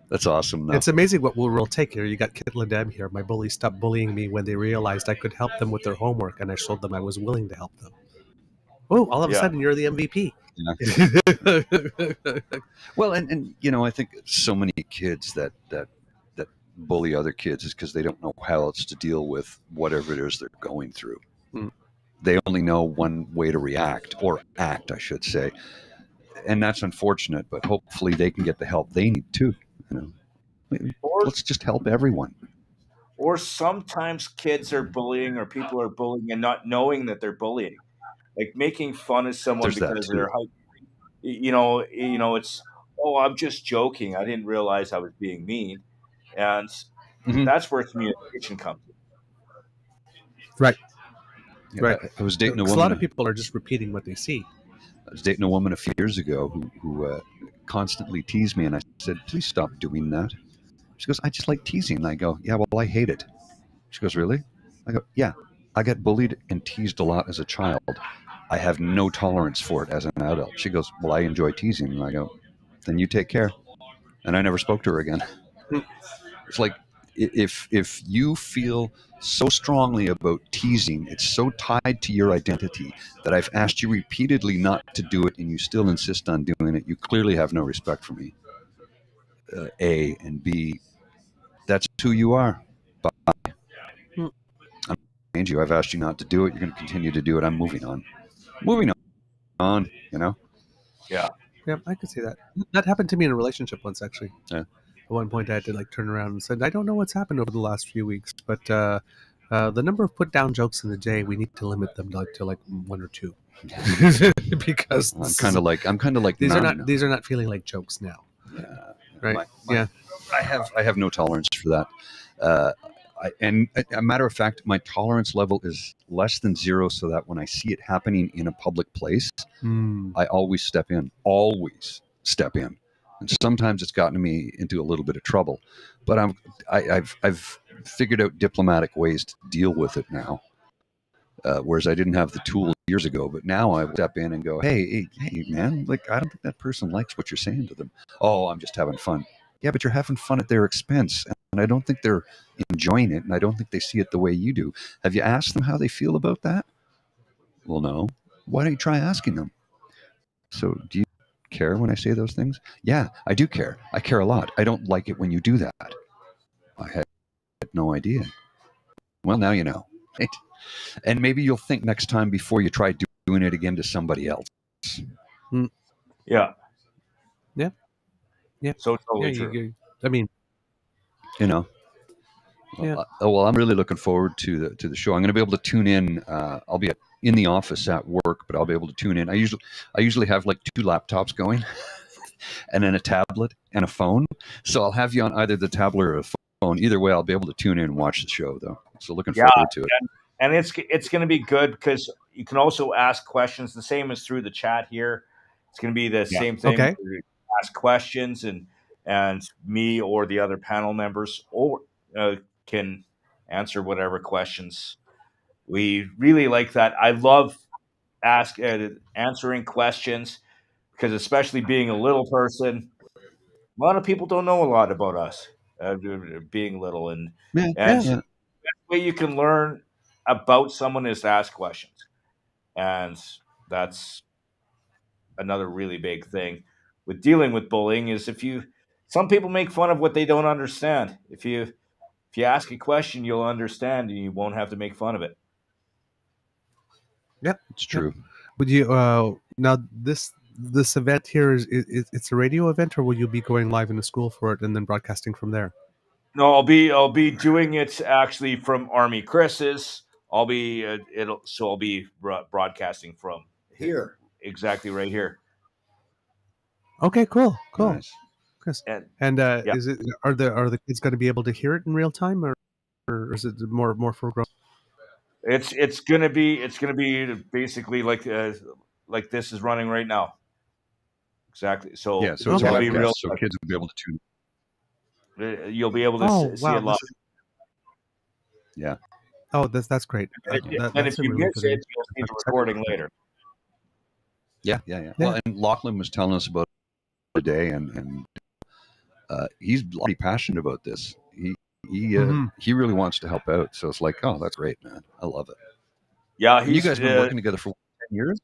That's awesome. Though. It's amazing what we'll take here. You got Kit and Deb here. My bullies stopped bullying me when they realized I could help them with their homework, and I showed them I was willing to help them. Oh, all of a sudden you're the MVP. Yeah. Well, and I think so many kids that bully other kids is because they don't know how else to deal with whatever it is they're going through. They only know one way to react, or act, I should say. And that's unfortunate, but hopefully they can get the help they need too. Let's just help everyone. Or sometimes kids are bullying, or people are bullying and not knowing that they're bullying. Like making fun of someone because of their height. It's, I'm just joking. I didn't realize I was being mean. And that's where communication comes in. Right. Right. I was dating a 'Cause woman. a lot of people are just repeating what they see. I was dating a woman a few years ago who constantly teased me, and I said, "Please stop doing that." She goes, "I just like teasing." And I go, "Yeah, well, I hate it." She goes, "Really?" I go, "Yeah, I got bullied and teased a lot as a child. I have no tolerance for it as an adult." She goes, "Well, I enjoy teasing." And I go, "Then you take care." And I never spoke to her again. It's like if you feel so strongly about teasing, it's so tied to your identity that I've asked you repeatedly not to do it, and you still insist on doing it. You clearly have no respect for me. A and B, that's who you are. Bye. Hmm. I'm change you. I've asked you not to do it. You're going to continue to do it. I'm moving on. Moving on. You know. Yeah. Yeah, I could see that. That happened to me in a relationship once, actually. Yeah. At one point, I had to like turn around and said, "I don't know what's happened over the last few weeks, but the number of put down jokes in a day, we need to limit them to like one or two, because I'm kind of like these are Nana. not feeling like jokes now." Yeah. Right. Yeah. I have no tolerance for that. And a matter of fact, my tolerance level is less than zero, so that when I see it happening in a public place, Hmm. I always step in. Always step in. And sometimes it's gotten me into a little bit of trouble, but I've figured out diplomatic ways to deal with it now. Whereas I didn't have the tools years ago, but now I step in and go, hey, man, like I don't think that person likes what you're saying to them. Oh, I'm just having fun. Yeah, but you're having fun at their expense, and I don't think they're enjoying it, and I don't think they see it the way you do. Have you asked them how they feel about that? Well, no. Why don't you try asking them? So, do you care when I say those things? Yeah, I do care. I care a lot. I don't like it when you do that. I had no idea. Well, now you know. Right? And maybe you'll think next time before you try doing it again to somebody else. Yeah. Yeah. Yeah. So Yeah. totally true. I mean, You know. yeah. Well, I'm really looking forward to the show. I'm going to be able to tune in. I'll be in the office at work, but I'll be able to tune in. I usually have like two laptops going, and then a tablet and a phone. So I'll have you on either the tablet or a phone. Either way, I'll be able to tune in and watch the show, though. So looking Yeah, forward to it. and it's going to be good because you can also ask questions. The same as through the chat here. It's going to be the same thing. Okay. You ask questions, and me or the other panel members can answer whatever questions. We really like that. I love answering questions because, especially being a little person, a lot of people don't know a lot about us. Being little Yeah, and yeah. way you can learn about someone is to ask questions, and that's another really big thing with dealing with bullying. Is if you some people make fun of what they don't understand. If you ask a question, you'll understand, and you won't have to make fun of it. Yep. It's true. Would you now this event here is it's a radio event, or will you be going live in the school for it and then broadcasting from there? No, I'll be doing it actually from Army Chris's. I'll be I'll be broadcasting from Here. exactly right here. Okay, cool. Nice. And yeah. Is it are the kids going to be able to hear it in real time, or is it more for grown? It's gonna be basically like this is running right now. Exactly. So Yeah, so it's it'll a be webcast, real. so kids will be able to tune. You'll be able to Oh see wow! it live. Yeah. Oh, that's great. And That's if a you really miss good it, you'll see the recording later. Yeah. Well, and Lachlan was telling us about it today, and he's pretty passionate about this. He really wants to help out. So it's like, oh, that's great, man. I love it. Yeah, And you guys have been working together for 10 years?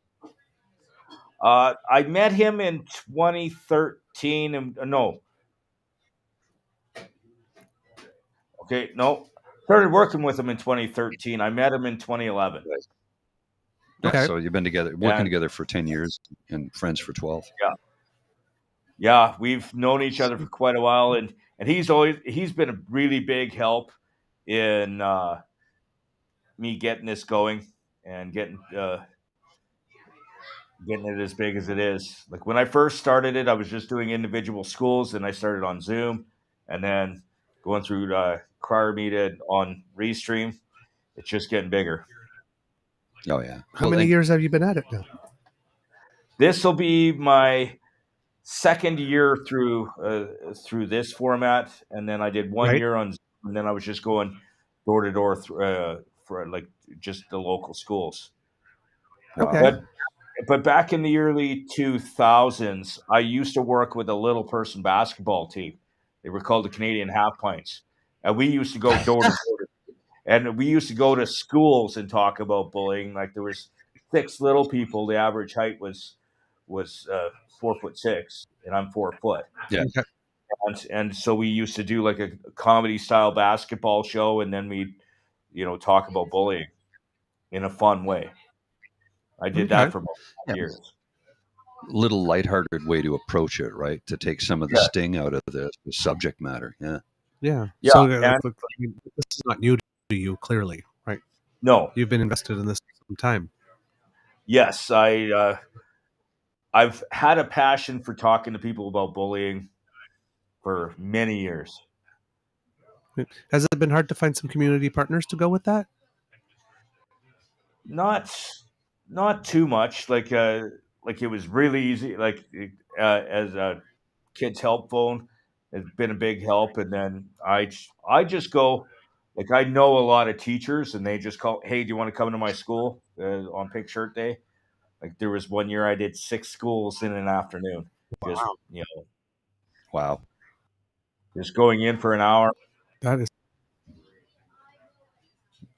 I met him in 2013, and no, okay, no, started working with him in 2013. I met him in 2011. Yeah, Okay. so you've been working together for 10 years and friends for 12. Yeah, we've known each other for quite a while, and he's been a really big help in me getting this going and getting it as big as it is. Like when I first started it, I was just doing individual schools, and I started on Zoom, and then going through Crier Media on Restream. It's just getting bigger. Oh yeah. How many years have you been at it now? This will be my second year through this format, and then I did 1 year on Zoom, and then I was just going door to door for like just the local schools. Okay. But back in the early 2000s, I used to work with a little person basketball team. They were called the Canadian Half Pints, and we used to go door to door, and we used to go to schools and talk about bullying. Like there was 6 little people. The average height was 4'6", and I'm 4 foot. Yeah. Okay. And so we used to do like a comedy style basketball show, and then we, talk about bullying in a fun way. I did that for about 5 years. Little lighthearted way to approach it, right? To take some of the sting out of the subject matter. Yeah. Yeah. Yeah, So and- I mean, this is not new to you, clearly, right? No. You've been invested in this for some time. Yes, I've had a passion for talking to people about bullying for many years. Has it been hard to find some community partners to go with that? Not too much. Like it was really easy. Like as a kids help phone has been a big help, and then I just go. Like I know a lot of teachers, and they just call, "Hey, do you want to come to my school on Pink Shirt Day?" Like there was 1 year I did 6 schools in an afternoon. Just Wow. just going in for an hour. That is.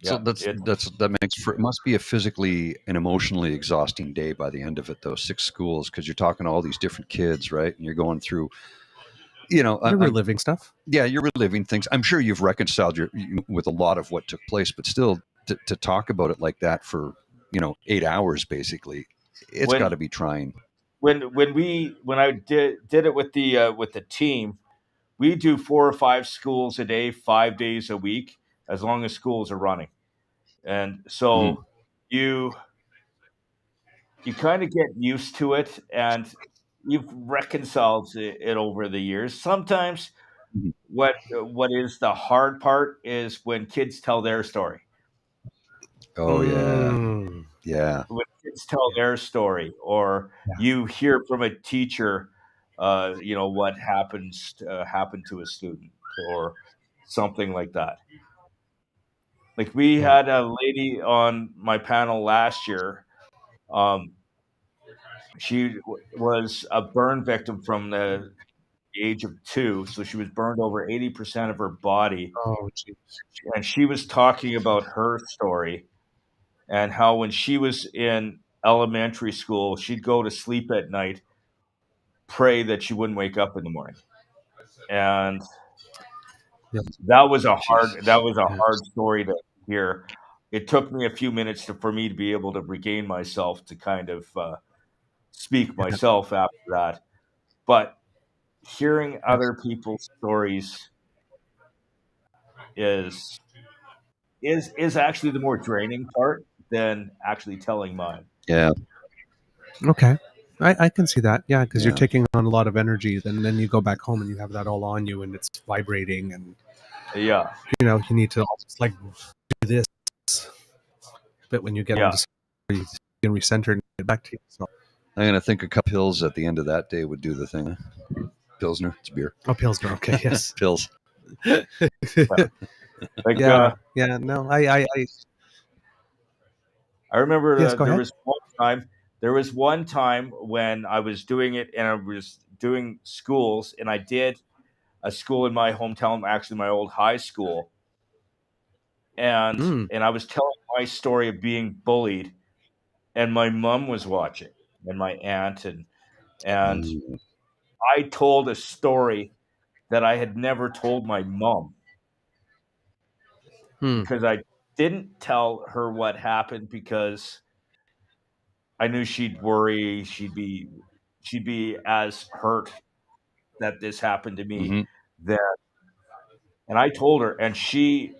So that makes for it must be a physically and emotionally exhausting day by the end of it, those 6 schools, because you're talking to all these different kids, right? And you're going through, You're reliving stuff. Yeah, you're reliving things. I'm sure you've reconciled with a lot of what took place, but still, to talk about it like that for 8 hours, basically, it's got to be trying. When I did it with the team, we do 4 or 5 schools a day, 5 days a week, as long as schools are running, and so you kind of get used to it, and you've reconciled it over the years. Sometimes what is the hard part is when kids tell their story. Oh yeah. When kids tell their story, or you hear from a teacher, what happened to a student, or something like that. Like we had a lady on my panel last year. She was a burn victim from the age of 2, so she was burned over 80% of her body. Oh, geez. And she was talking about her story and how when she was in elementary school, she'd go to sleep at night, pray that she wouldn't wake up in the morning. And that was a hard story to hear. It took me a few minutes for me to be able to regain myself to kind of speak myself after that. But hearing other people's stories is actually the more draining part than actually telling mine. Yeah. Okay. I can see that. Yeah, because you're taking on a lot of energy. Then you go back home and you have that all on you, and it's vibrating, and you need to just like do this. But when you get on, you can recenter and get back to yourself. I'm gonna think a couple pills at the end of that day would do the thing. Pilsner, it's beer. Oh, Pilsner. Okay, yes. Pills. No, I remember there was one time when I was doing it, and I was doing schools, and I did a school in my hometown, actually my old high school, and I was telling my story of being bullied, and my mom was watching, and my aunt, and I told a story that I had never told my mom. Because I didn't tell her what happened, because I knew she'd worry, she'd be as hurt that this happened to me. And I told her, and she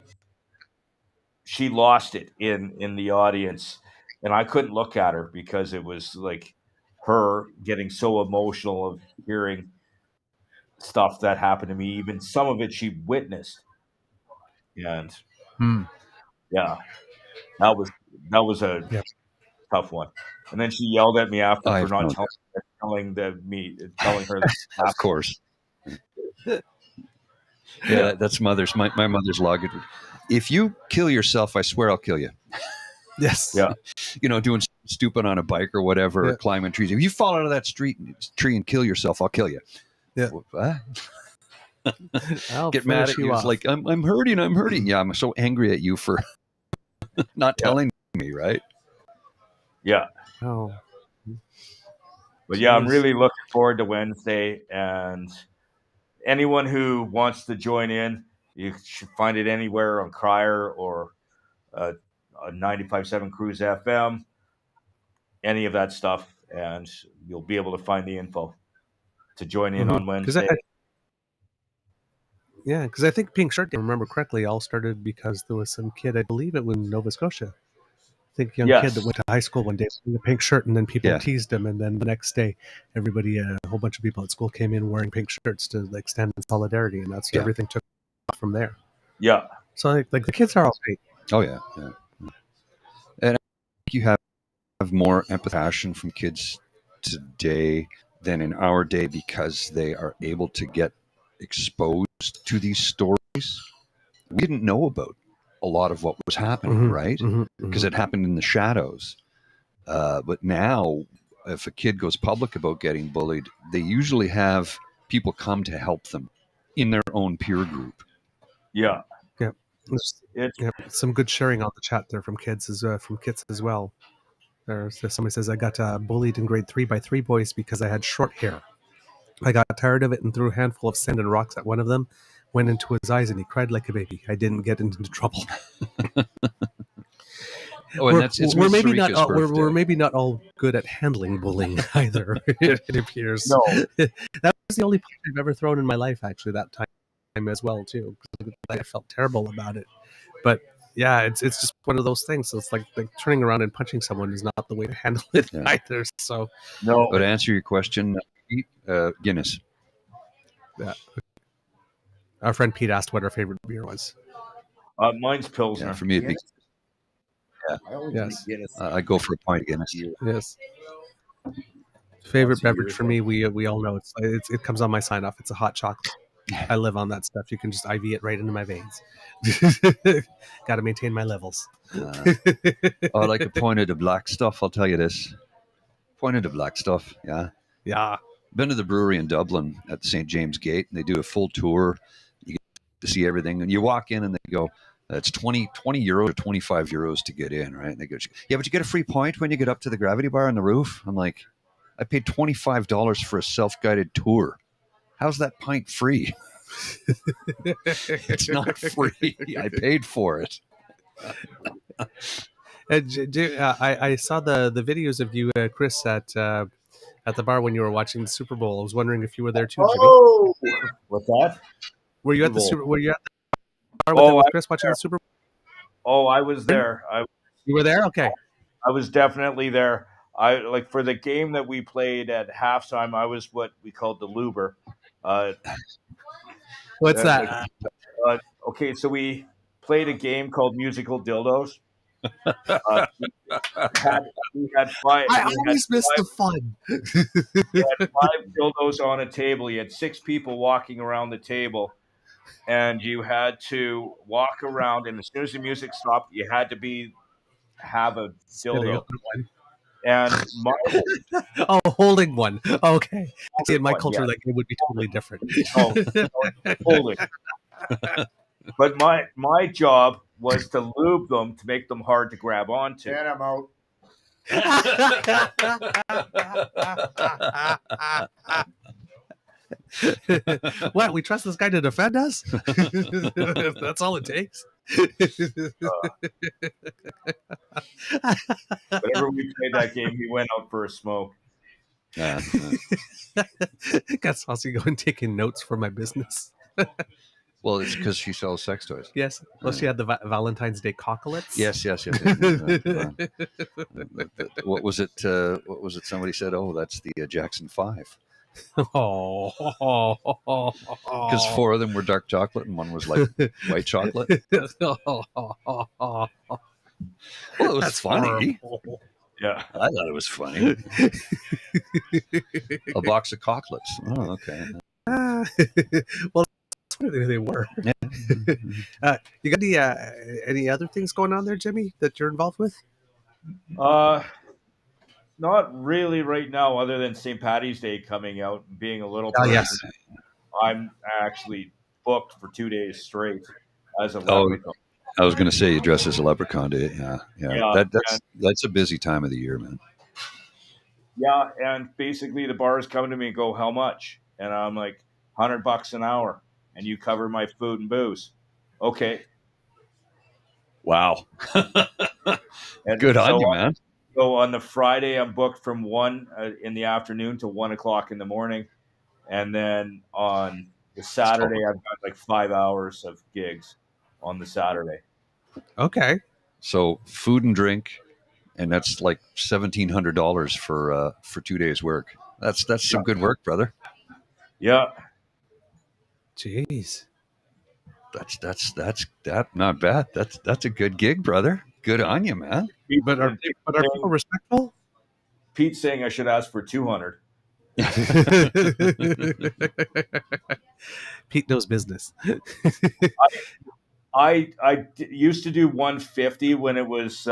lost it in the audience, and I couldn't look at her because it was like her getting so emotional of hearing stuff that happened to me, even some of it she witnessed. And that was a tough one. And then she yelled at me after for I've not known telling her. Of course. Yeah, that's mother's. My mother's log. If you kill yourself, I swear I'll kill you. Yes. Yeah. Doing stupid on a bike or whatever, or climbing trees. If you fall out of that tree and kill yourself, I'll kill you. Yeah. What? I'll Get mad finish at you. It's off. like, I'm hurting. Yeah, I'm so angry at you for not telling me, right? Yeah. Oh. But yeah, I'm Jeez. really looking forward to Wednesday. And anyone who wants to join in, you should find it anywhere on Crier or 95.7 Cruise FM, any of that stuff. And you'll be able to find the info to join in on Wednesday. Because I think Pink Shirt, if I remember correctly, all started because there was some kid, I believe it was in Nova Scotia. I think a young kid that went to high school one day wearing a pink shirt, and then people teased him, and then the next day, everybody, a whole bunch of people at school came in wearing pink shirts to like stand in solidarity, and that's everything took off from there. Yeah. So like the kids are all great. Oh yeah. And I think you have more empathy from kids today than in our day because they are able to get exposed to these stories. We didn't know about a lot of what was happening, right? Because it happened in the shadows. But now, if a kid goes public about getting bullied, they usually have people come to help them in their own peer group. Yeah. Yeah. Some good sharing on the chat there from kids as well. There's somebody says, I got bullied in grade 3 by 3 boys because I had short hair. I got tired of it and threw a handful of sand and rocks at one of them, went into his eyes, and he cried like a baby. I didn't get into trouble. We're maybe not all good at handling bullying either. It appears. No, that was the only punch I've ever thrown in my life. Actually, that time as well too. I felt terrible about it, but yeah, it's just one of those things. So it's like turning around and punching someone is not the way to handle it either. So no. But to answer your question, Guinness. Yeah. Our friend Pete asked what our favorite beer was. Mine's Pilsner. Yeah, for me, it'd be. Yes. I go for a pint of Guinness. Yes. Favorite beverage for me, we all know it comes on my sign off. It's a hot chocolate. I live on that stuff. You can just IV it right into my veins. Got to maintain my levels. I like a point of the black stuff. I'll tell you this. Point of the black stuff. Yeah. Yeah. Been to the brewery in Dublin at the St. James Gate, and they do a full tour. You get to see everything, and you walk in, and they go, "It's 20 euros or 25 euros to get in, right?" And they go, "Yeah, but you get a free pint when you get up to the gravity bar on the roof." I'm like, I paid $25 for a self-guided tour. How's that pint free? It's not free. I paid for it. I saw the videos of you, Chris, at the bar when you were watching the Super Bowl. I was wondering if you were there too, Jimmy. Oh, what's that? Were you at the bar with Chris watching the Super Bowl? Oh, I was there. You were there? Okay. I was definitely there. For the game that we played at halftime, I was what we called the Luber. What's that? Okay, so we played a game called Musical Dildos. We had five. I always miss the fun. You had 5 dildos on a table. You had 6 people walking around the table, and you had to walk around. And as soon as the music stopped, you had to have a dildo. And holding one. Okay. See, in my culture, it would be totally different. Holding. But my job was to lube them to make them hard to grab onto. And I'm out. What? We trust this guy to defend us? That's all it takes. Whenever we played that game, he went out for a smoke. Got Saucy going taking notes for my business. Well, it's because she sells sex toys. Yes. Well, she had the Valentine's Day cocklets. Yes. What was it? What was it? Somebody said, "Oh, that's the Jackson 5." Oh. Because 4 of them were dark chocolate and one was like white chocolate. Well, it was funny. Yeah. I thought it was funny. A box of chocolates. Oh, okay. Well, that's what they were. Yeah. You got any other things going on there, Jimmy, that you're involved with? Not really right now, other than St. Patty's Day coming out and being a little Oh, person. yes. I'm actually booked for 2 days straight as a Oh, leprechaun. I was going to say you dress as a leprechaun, do you? Yeah. Yeah, That's a busy time of the year, man. Yeah, and basically the bars come to me and go, "How much?" And I'm like, $100 an hour, and you cover my food and booze. Okay. Wow. And Good on so you, man. So on the Friday, I'm booked from 1 in the afternoon to 1 o'clock in the morning. And then on the Saturday, I've got like 5 hours of gigs on the Saturday. Okay. So food and drink, and that's like $1,700 for 2 days work. That's some good work, brother. Yeah. Jeez. That's not bad. That's a good gig, brother. Good on you, man. But are people respectful? Pete's saying I should ask for 200. Pete knows business. I used to do 150 when it was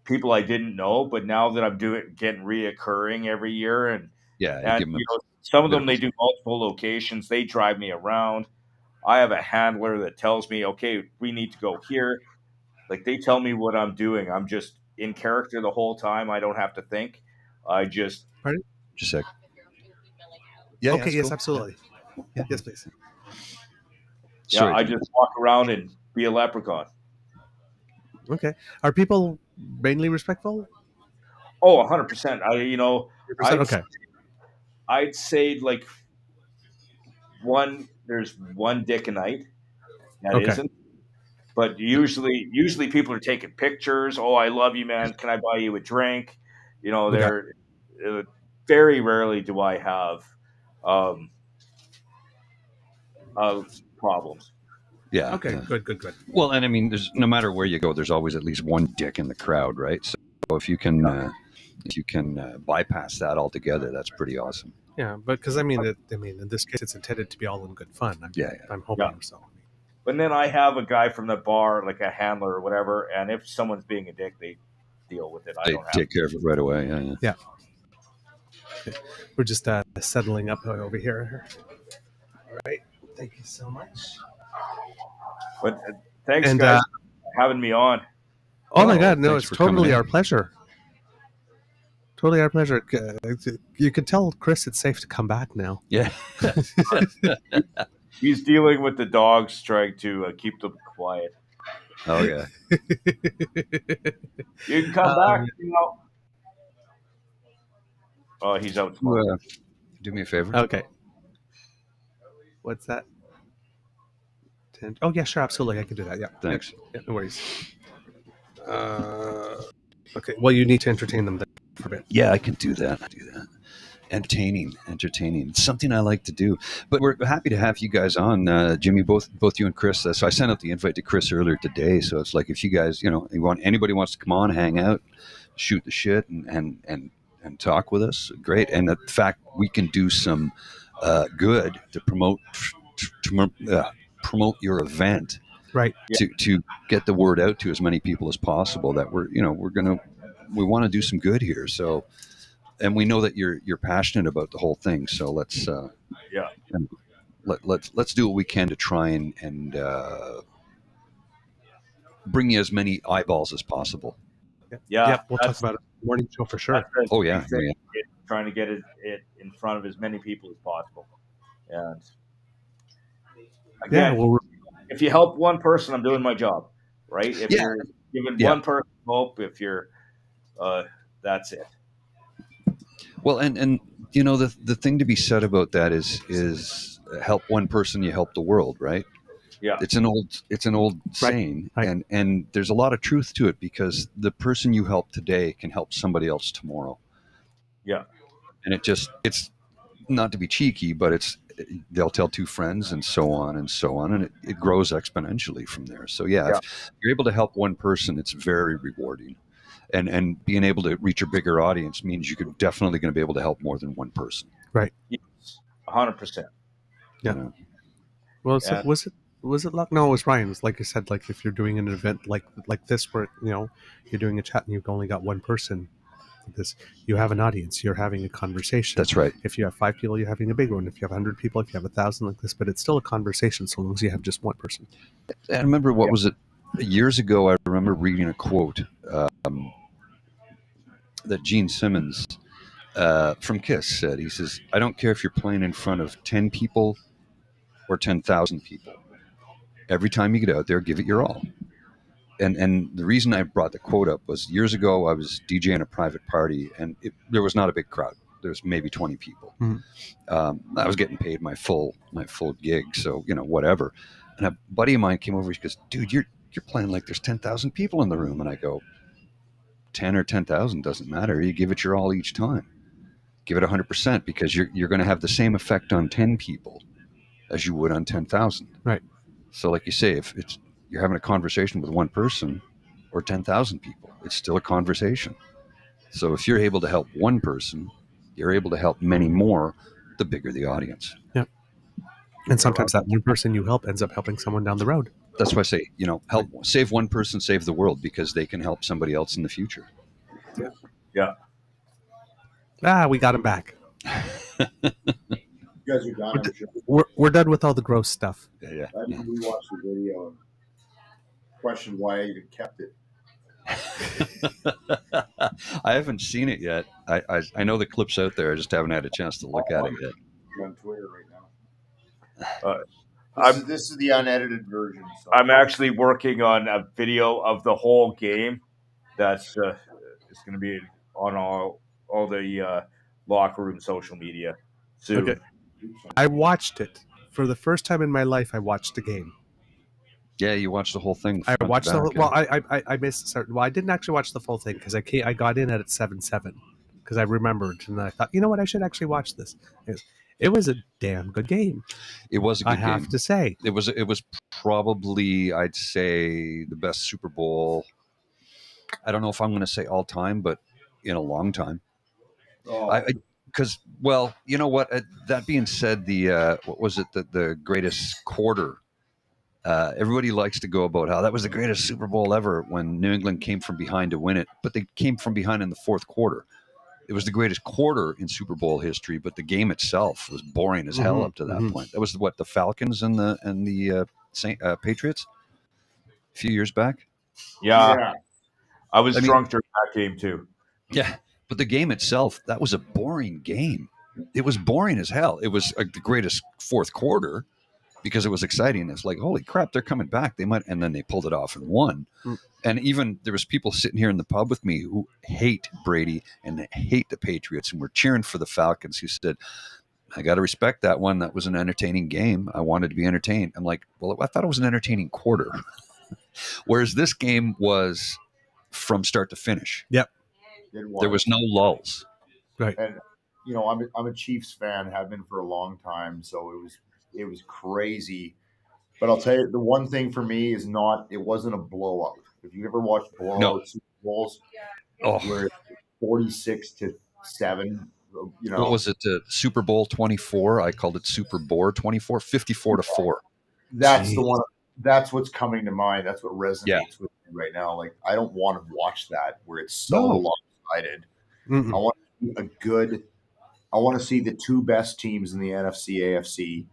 people I didn't know, but now that I'm getting reoccurring every year, and Yeah, give 'em a some of bit them of they do multiple locations. They drive me around. I have a handler that tells me, okay, we need to go here. Like they tell me what I'm doing. I'm just in character the whole time. I don't have to think. I just Pardon? Just a sec. Yeah. Okay. that's Yes, cool. absolutely. Yeah. Yes, please. Sorry, I Jimmy. just walk around and be a leprechaun. Okay. Are people mainly respectful? Oh, 100%. 100%? Okay. I'd say like there's one dick a night that Okay. isn't. But usually people are taking pictures. Oh, I love you, man. Can I buy you a drink? Okay. They're very rarely do I have um, problems. Yeah. Okay. yeah. Good. Well, and I mean, there's no matter where you go, there's always at least one dick in the crowd, right? So if you can bypass that altogether, that's pretty awesome. Yeah, but because I mean, in this case, it's intended to be all in good fun. I'm hoping Yeah. so. But then I have a guy from the bar, like a handler or whatever, and if someone's being a dick, they deal with it. I They don't have take care of it right away. Yeah. Yeah. We're just settling up over here. All right. Thank you so much. But thanks, And, guys, for having me on. Oh my Well, God! No, thanks it's for coming totally in. our pleasure. Totally our pleasure. You can tell Chris it's safe to come back now. Yeah. He's dealing with the dogs, trying to keep them quiet. Oh yeah. You can come back. Oh, he's out. Do me a favor. Okay. What's that? Oh yeah, sure, absolutely. I can do that. Yeah. Thanks. Yeah, no worries. Okay. Well, you need to entertain them for a bit. Yeah, I can do that. Entertaining. It's something I like to do. But we're happy to have you guys on, Jimmy. Both you and Chris. So I sent out the invite to Chris earlier today. So it's like if you guys, anybody wants to come on, hang out, shoot the shit, and talk with us, great. And the fact we can do some good to promote your event, Right. To get the word out to as many people as possible that we want to do some good here. So. And we know that you're passionate about the whole thing, so let's let's do what we can to try and bring you as many eyeballs as possible. Yeah, we'll talk about it in the morning show for sure. Oh yeah. Trying to get it in front of as many people as possible. And again, if you help one person, I'm doing my job, right? If you're giving one person hope, if you're, that's it. Well, and the thing to be said about that is help one person, you help the world, right? Yeah, it's an old saying, right. And there's a lot of truth to it because the person you help today can help somebody else tomorrow. Yeah, and it's not to be cheeky, but they'll tell two friends and so on, and it grows exponentially from there. So if you're able to help one person, it's very rewarding. and being able to reach a bigger audience means you're definitely going to be able to help more than one person. Right. Yes, 100%. Yeah. You know? Well, Yeah. was it luck? No, it was Ryan. It was like you said, like if you're doing an event like this, where you're doing a chat and you've only got one person. This, you have an audience. You're having a conversation. That's right. If you have 5 people, you're having a big one. If you have 100 people, if you have 1,000 like this, but it's still a conversation so long as you have just one person. I remember was it years ago? I remember reading a quote that Gene Simmons from Kiss said. He says, "I don't care if you're playing in front of 10 people or 10,000 people. Every time you get out there, give it your all." And the reason I brought the quote up was years ago I was DJing a private party, and there was not a big crowd. There was maybe 20 people. I was getting paid my full gig, so whatever. And a buddy of mine came over. He goes, "Dude, you're playing like there's 10,000 people in the room." And I go, 10 or 10,000 doesn't matter. You give it your all each time. Give it 100%, because you're going to have the same effect on 10 people as you would on 10,000. Right. So like you say, if you're having a conversation with one person or 10,000 people, it's still a conversation. So if you're able to help one person, you're able to help many more, the bigger the audience. Yeah. And sometimes that one person you help ends up helping someone down the road. That's why I say, help, save one person, save the world, because they can help somebody else in the future. Yeah. We got him back. You guys are done. I'm sure. We're done with all the gross stuff. Yeah. I think we watched the video and questioned why I even kept it. I haven't seen it yet. I know the clip's out there. I just haven't had a chance to look at it yet. On Twitter right now. I'm- This is the unedited version. So. I'm actually working on a video of the whole game. That's it's going to be on all the locker room social media soon. Okay. I watched it for the first time in my life. I watched the game. Yeah, you watched the whole thing. I front watched to the whole, back, well. I missed certain. Well, I didn't actually watch the full thing because I got in at 7:07 because I remembered and I thought, you know what, I should actually watch this. It was a damn good game. It was a good I game. have to say. It was probably, I'd say, the best Super Bowl. I don't know if I'm going to say all time, but in a long time. Because, well, you know what? That being said, what was it? The greatest quarter. Everybody likes to go about how that was the greatest Super Bowl ever when New England came from behind to win it, but they came from behind in the fourth quarter. It was the greatest quarter in Super Bowl history, but the game itself was boring as hell up to that point. That was the Falcons and the Patriots a few years back. Yeah. I was drunk during that game too. Yeah, but the game itself, that was a boring game. It was boring as hell. It was the greatest fourth quarter because it was exciting. It's like, holy crap, they're coming back. They might, and then they pulled it off and won. And even there was people sitting here in the pub with me who hate Brady and hate the Patriots and were cheering for the Falcons, who said, I got to respect that one. That was an entertaining game. I wanted to be entertained. I'm like, well, I thought it was an entertaining quarter. Whereas this game was from start to finish. Yep. There was no lulls. Right. And I'm a Chiefs fan, have been for a long time, so it was crazy. But I'll tell you, the one thing for me is it wasn't a blowout. If you ever watched blowout Super Bowls, where it's 46-7, What was it? Super Bowl 24. I called it Super Bowl 24, 54-4. That's the one. That's what's coming to mind. That's what resonates with me right now. Like, I don't want to watch that where it's so lopsided. Mm-mm. I want to see the two best teams in the NFC, AFC.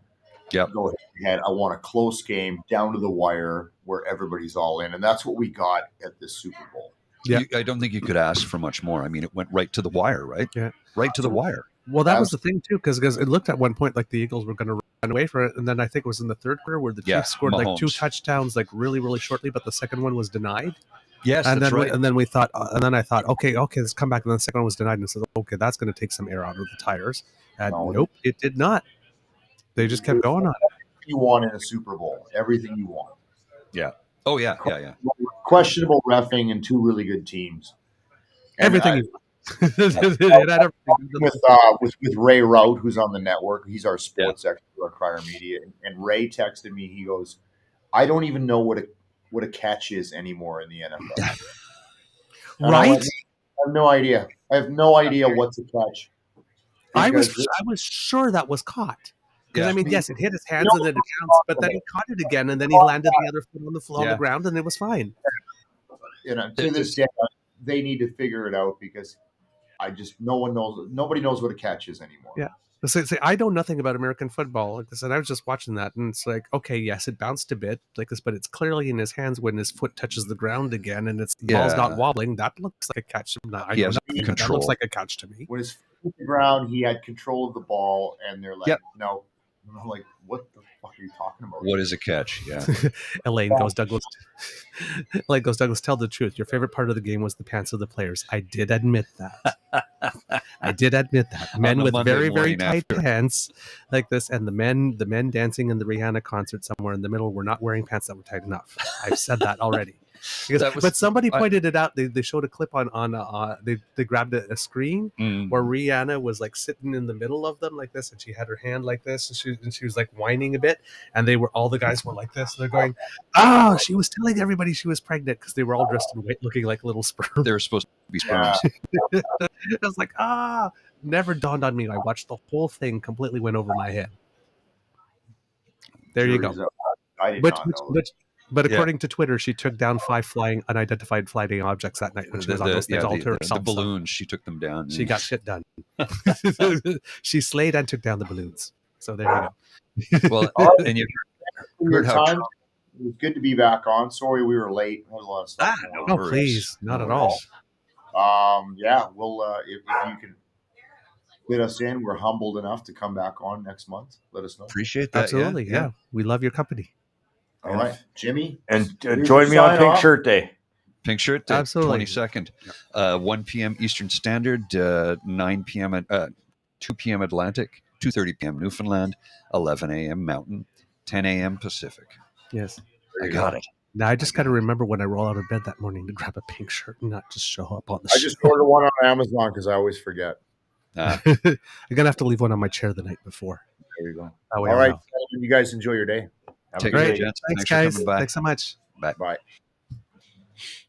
Yep. Go ahead. I want a close game down to the wire where everybody's all in, and that's what we got at this Super Bowl. Yeah. I don't think you could ask for much more. I mean, it went right to the wire, right? Yeah. Right to the wire. Well, that was the thing too, because it looked at one point like the Eagles were going to run away for it, and then I think it was in the third quarter where the Chiefs scored Mahomes. like 2 touchdowns, like really, really shortly, but the second one was denied. Yes, and that's then right. and then we thought, okay, let's come back, and then the second one was denied, and said, okay, that's going to take some air out of the tires. And nope, it did not. They just kept going on. Everything you want in a Super Bowl, everything you want. Yeah. Oh yeah, yeah. Questionable reffing and two really good teams. And everything. with Ray Rout, who's on the network, he's our sports expert at Crier Media, and Ray texted me. He goes, "I don't even know what a catch is anymore in the NFL." And I went, Right? I have no idea. I have no idea what's a catch. I was Because sure that was caught. Because Yeah. I mean, yes, it hit his you hands know and then it what bounced, I'm but then talking he caught it again, and then he landed the other foot on the ground, and it was fine. about, to this day, they need to figure it out because nobody knows what a catch is anymore. Yeah. So, I know nothing about American football. Like I said, I was just watching that, and it's like, okay, yes, it bounced a bit like this, but it's clearly in his hands when his foot touches the ground again, and the ball's not wobbling. That looks like a catch. I He know has nothing, but that control. looks like a catch to me. When his foot hit the ground, he had control of the ball, and they're like, Yep. no. And I'm like, what the fuck are you talking about? What is a catch? Yeah. Elaine goes, Douglas. Elaine goes, Douglas. Tell the truth. Your favorite part of the game was the pants of the players. I did admit that. I did admit that. Men with Monday very, very morning tight after. pants like this, and the men dancing in the Rihanna concert somewhere in the middle were not wearing pants that were tight enough. I've said that already. But somebody pointed it out. They showed a clip on they grabbed a screen where Rihanna was like sitting in the middle of them like this, and she had her hand like this, and she was like whining a bit, and all the guys were like this. And they're going, "Oh, she was telling everybody she was pregnant," because they were all dressed in white, looking like little sperm. They were supposed to be sperms. I was like, never dawned on me. I watched the whole thing, completely went over my head. There you go. I did not know that. But according to Twitter, she took down 5 unidentified flying objects that night when she was on those stage all to herself. The balloons, she took them down. She got shit done. She slayed and took down the balloons. So there you go. Well, and you Your time. It was good to be back on. Sorry we were late. There was a lot of stuff. No, please, not at all. Yeah, we'll if you can fit us in, we're humbled enough to come back on next month. Let us know. Appreciate that. Absolutely, yeah. We love your company. All right, Jimmy, and join me on Pink Shirt Day. Pink Shirt Day, absolutely. 22nd, 1 p.m. Eastern Standard, 9 p.m. at 2 p.m. Atlantic, 2:30 p.m. Newfoundland, 11 a.m. Mountain, 10 a.m. Pacific. Yes, I got it. Now I just got to remember when I roll out of bed that morning to grab a pink shirt and not just show up on the show. I just ordered one on Amazon because I always forget. I'm gonna have to leave one on my chair the night before. There you go. All right, you guys enjoy your day. Take care, gents. Thanks guys. Thanks so much. Bye.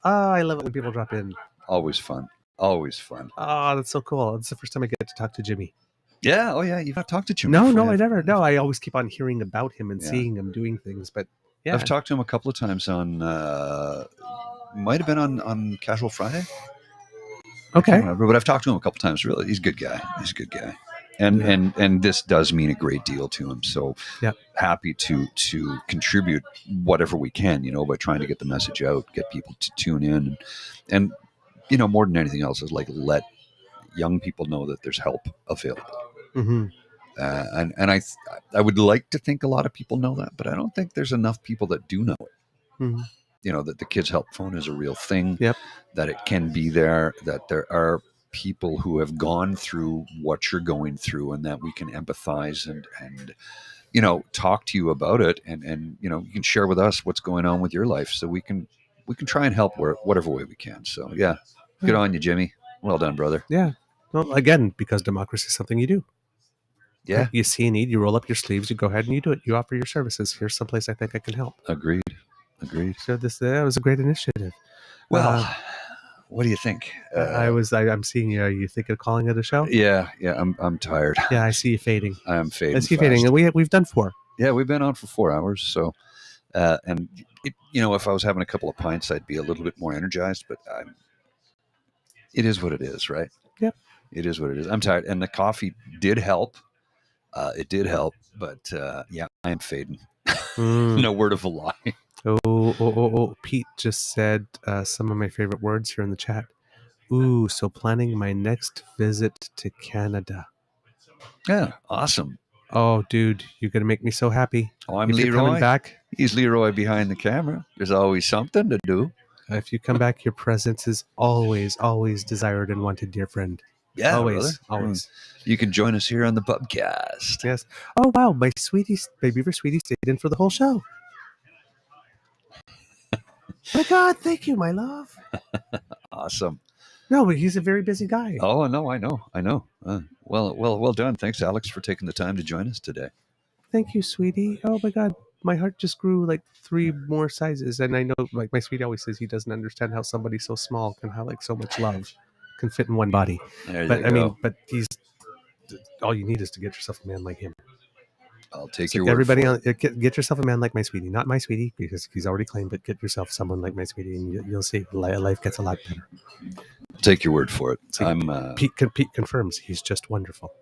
Oh, I love it when people drop in. Always fun. Always fun. Oh, that's so cool. It's the first time I get to talk to Jimmy. Yeah. Oh, yeah. You've not talked to Jimmy. No, I never. No, I always keep on hearing about him and seeing him doing things. But yeah, I've talked to him a couple of times on. Might have been on Casual Friday. Okay. But I've talked to him a couple of times. Really, he's a good guy. And this does mean a great deal to him. So happy to contribute whatever we can, by trying to get the message out, get people to tune in, and more than anything else is like let young people know that there's help available. Mm-hmm. And I would like to think a lot of people know that, but I don't think there's enough people that do know it. Mm-hmm. That the Kids Help Phone is a real thing. Yep. That it can be there. That there are people who have gone through what you're going through, and that we can empathize and talk to you about it, and you can share with us what's going on with your life, so we can try and help whatever way we can. So good on you, Jimmy. Well done, brother. Yeah. Well, again, because democracy is something you do. Yeah. Right? You see a need, you roll up your sleeves, you go ahead and you do it. You offer your services. Here's someplace I think I can help. Agreed. So that was a great initiative. Well, what do you think? I'm seeing you. Are you thinking of calling it a show? Yeah. I'm tired. Yeah, I see you fading. I'm fading. I see you fading. And we've done 4. Yeah, we've been on for 4 hours. So, and if I was having a couple of pints, I'd be a little bit more energized. But it is what it is, right? Yep. It is what it is. I'm tired, and the coffee did help. It did help, but I am fading. No word of a lie. Oh! Pete just said some of my favorite words here in the chat. Ooh, so planning my next visit to Canada. Yeah, awesome. Oh, dude, you're gonna make me so happy. Oh, I'm if Leroy. You're coming back. He's Leroy behind the camera. There's always something to do. If you come back, your presence is always, always desired and wanted, dear friend. Yeah, always, brother. always. You can join us here on the PubCast. Yes. Oh wow, my Beaver sweetie stayed in for the whole show. My God, thank you, my love. Awesome. No, but he's a very busy guy. Oh no, I know. Well done. Thanks, Alex, for taking the time to join us today. Thank you, sweetie. Oh my God, my heart just grew like 3 more sizes. And I know, like my sweetie always says, he doesn't understand how somebody so small can have like so much love can fit in one body. There But you I go. mean, but he's all you need is to get yourself a man like him. I'll take It's your like word everybody for on it. get yourself a man like my sweetie, not my sweetie because he's already claimed, but get yourself someone like my sweetie, and you'll see life gets a lot better. I'll take your word for it. See, Pete confirms he's just wonderful.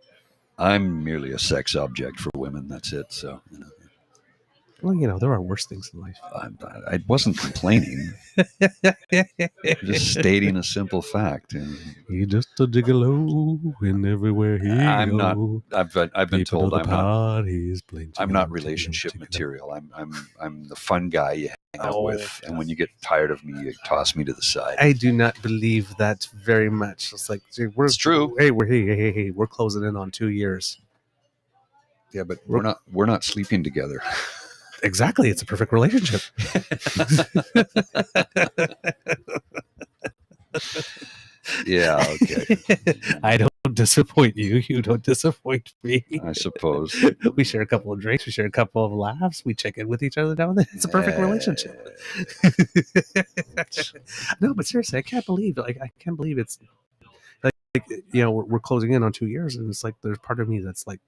I'm merely a sex object for women. That's it. So, Well, there are worse things in life. I wasn't complaining. Just stating a simple fact. He just a gigolo in everywhere he I'm not. goes. I've been People told know I'm the not. party's playing I'm gigolo, not gigolo, relationship gigolo. material. I'm the fun guy you hang out with, and when you get tired of me, you toss me to the side. I do not believe that very much. It's like It's true. Hey, we're closing in on 2 years. Yeah, but we're not sleeping together. Exactly, it's a perfect relationship. Yeah, okay. I don't disappoint you. You don't disappoint me. I suppose. We share a couple of drinks. We share a couple of laughs. We check in with each other now and then. It's a perfect relationship. No, but seriously, I can't believe it's like we're closing in on 2 years, and it's like there's part of me that's like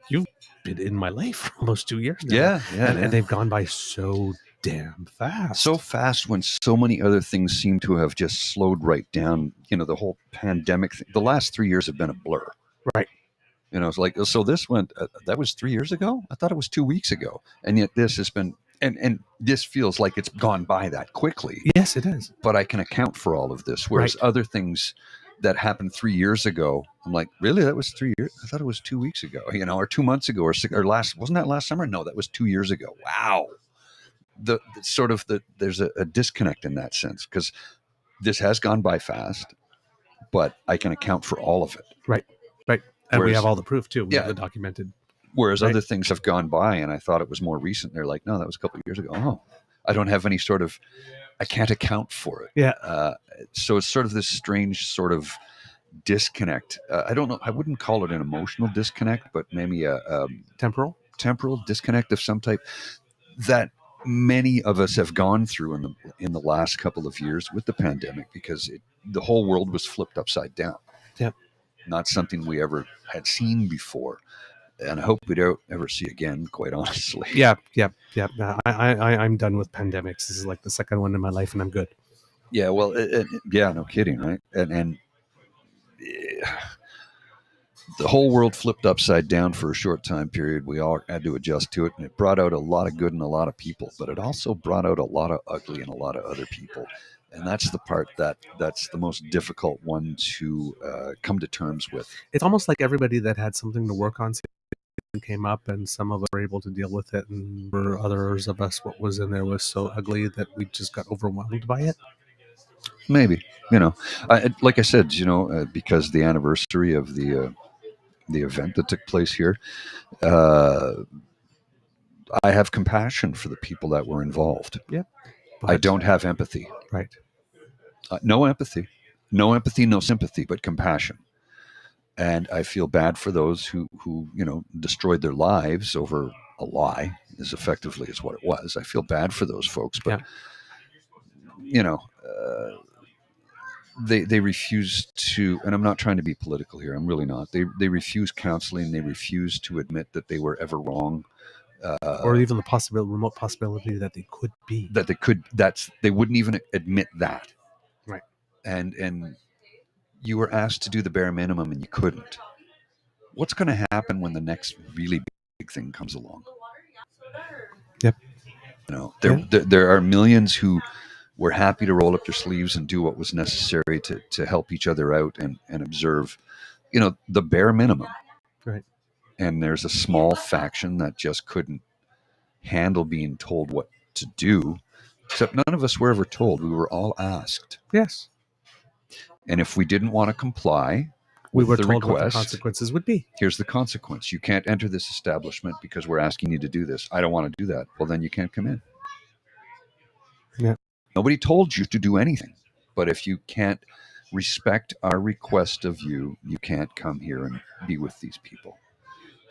you've been in my life for almost 2 years now. Yeah, and they've gone by so damn fast. So fast when so many other things seem to have just slowed right down. The whole pandemic thing. The last 3 years have been a blur. Right. It's like, so this went, that was 3 years ago? I thought it was 2 weeks ago. And yet this has been, and this feels like it's gone by that quickly. Yes, it is. But I can account for all of this. Whereas other things that happened 3 years ago, I'm like, really? That was 3 years? I thought it was 2 weeks ago, or 2 months ago, or wasn't that last summer? No, that was 2 years ago. Wow. There's a disconnect in that sense, because this has gone by fast, but I can account for all of it. Right. And we have all the proof too. We have the documented. Whereas other things have gone by, and I thought it was more recent. They're like, no, that was a couple of years ago. Oh, I don't have any I can't account for it. Yeah. So it's sort of this strange sort of disconnect. I don't know. I wouldn't call it an emotional disconnect, but maybe a temporal disconnect of some type that many of us have gone through in the last couple of years with the pandemic, because the whole world was flipped upside down. Yeah. Not something we ever had seen before, and I hope we don't ever see again, quite honestly. Yeah. I'm done with pandemics. This is like the second one in my life, and I'm good. Yeah, well, no kidding, right? And the whole world flipped upside down for a short time period. We all had to adjust to it, and it brought out a lot of good in a lot of people, but it also brought out a lot of ugly in a lot of other people. And that's the part that's the most difficult one to come to terms with. It's almost like everybody that had something to work on came up, and some of us were able to deal with it, and for others of us, what was in there was so ugly that we just got overwhelmed by it. Maybe, like I said, because the anniversary of the event that took place here, I have compassion for the people that were involved. Yeah. I don't have empathy. Right. No empathy. No empathy, no sympathy, but compassion. And I feel bad for those who destroyed their lives over a lie, is effectively is what it was. I feel bad for those folks, but they refuse to, and I'm not trying to be political here. I'm really not. They refuse counseling. They refuse to admit that they were ever wrong. Or even the remote possibility that they could be. They wouldn't even admit that. Right. And you were asked to do the bare minimum and you couldn't. What's going to happen when the next really big thing comes along? Yep. There are millions who were happy to roll up their sleeves and do what was necessary to help each other out and observe, the bare minimum. Right. And there's a small faction that just couldn't handle being told what to do, except none of us were ever told. We were all asked. Yes. And if we didn't want to comply, we were the told request, what the consequences would be. Here's the consequence. You can't enter this establishment because we're asking you to do this. I don't want to do that. Well, then you can't come in. Yeah. Nobody told you to do anything. But if you can't respect our request of you, you can't come here and be with these people.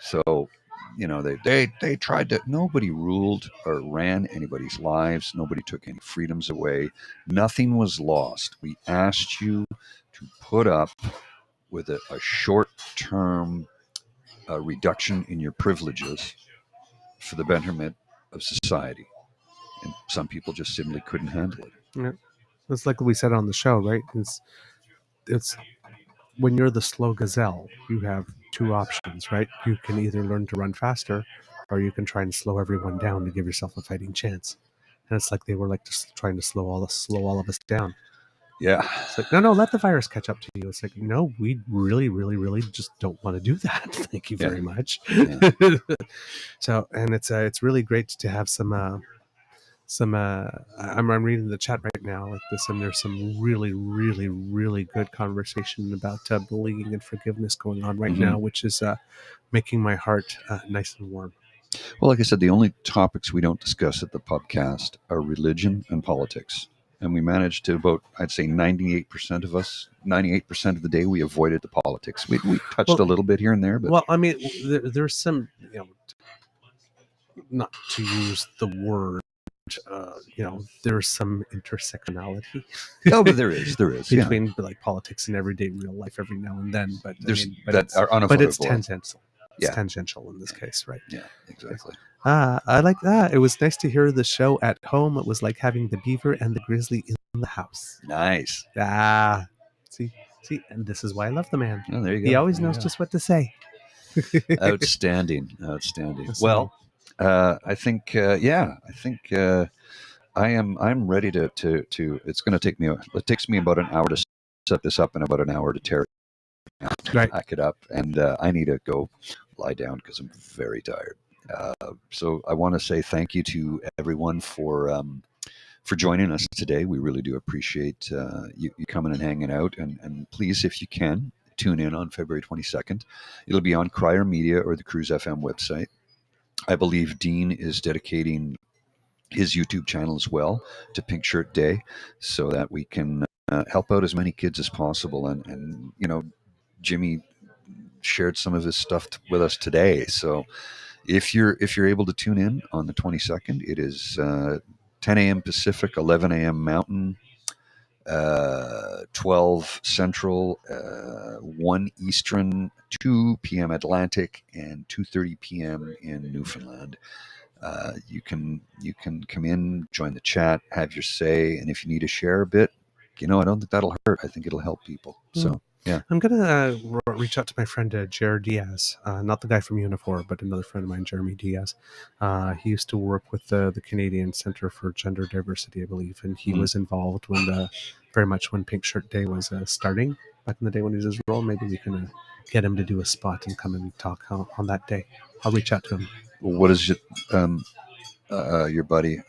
So they tried to. Nobody ruled or ran anybody's lives. Nobody took any freedoms away. Nothing was lost. We asked you to put up with a short-term reduction in your privileges for the betterment of society, and some people just simply couldn't handle it. Yeah. It's like we said on the show, right? It's when you're the slow gazelle, you have two options, right? You can either learn to run faster, or you can try and slow everyone down to give yourself a fighting chance. And it's like they were like just trying to slow all of us down. Yeah. It's like, no, let the virus catch up to you. It's like, no, we really, really, really just don't want to do that. Thank you very much. Yeah. So, and it's really great to have some. I'm reading the chat right now like this, and there's some really, really, really good conversation about bullying and forgiveness going on right now, which is making my heart nice and warm. Well, like I said, the only topics we don't discuss at the PubCast are religion and politics. And we managed to about, I'd say 98% of us, 98% of the day, we avoided the politics. We touched a little bit here and there. But well, I mean, there's some, not to use the word, there's some intersectionality. No, but there is between like politics and everyday real life every now and then. But there's are unavoidable. But it's tangential. It's tangential in this case, right? Yeah, exactly. I like that. It was nice to hear the show at home. It was like having the beaver and the grizzly in the house. Nice. See, and this is why I love the man. Oh, there you go. He always knows just what to say. Outstanding. Well, I think I'm ready to. It's going to take me. It takes me about an hour to set this up and about an hour to tear it down, right. Pack it up, and I need to go lie down because I'm very tired. So I want to say thank you to everyone for joining us today. We really do appreciate you coming and hanging out. And please, if you can, tune in on February 22nd. It'll be on Crier Media or the Cruise FM website. I believe Dean is dedicating his YouTube channel as well to Pink Shirt Day so that we can help out as many kids as possible. And Jimmy shared some of his stuff with us today. So if you're able to tune in on the 22nd, it is 10 a.m. Pacific, 11 a.m. Mountain, 12 Central, 1 Eastern, 2 p.m. Atlantic, and 2:30 p.m. in Newfoundland. You can come in, join the chat, have your say, and if you need to share a bit, I don't think that'll hurt. I think it'll help people. So. Yeah, I'm gonna reach out to my friend Jared Diaz, not the guy from Unifor, but another friend of mine, Jeremy Diaz. He used to work with the Canadian Center for Gender Diversity, I believe, and he was involved very much when Pink Shirt Day was starting back in the day when he was his role. Maybe we can get him to do a spot and come and talk on that day. I'll reach out to him. What is it? Your buddy?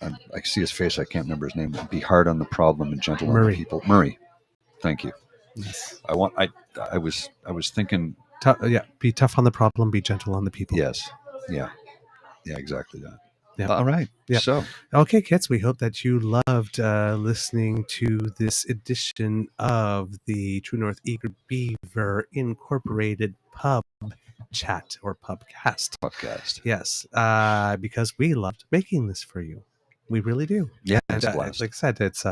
I see his face. I can't remember his name. Be hard on the problem and gentle on the people. Murray. Thank you. Yes. I was thinking. Be tough on the problem. Be gentle on the people. Yes. Yeah. Exactly that. Yeah. All right. Yeah. So, okay, kids, we hope that you loved listening to this edition of the True North Eager Beaver Incorporated Pub Chat or PubCast. PubCast. Yes, because we loved making this for you. We really do. Yeah, and like I said, it's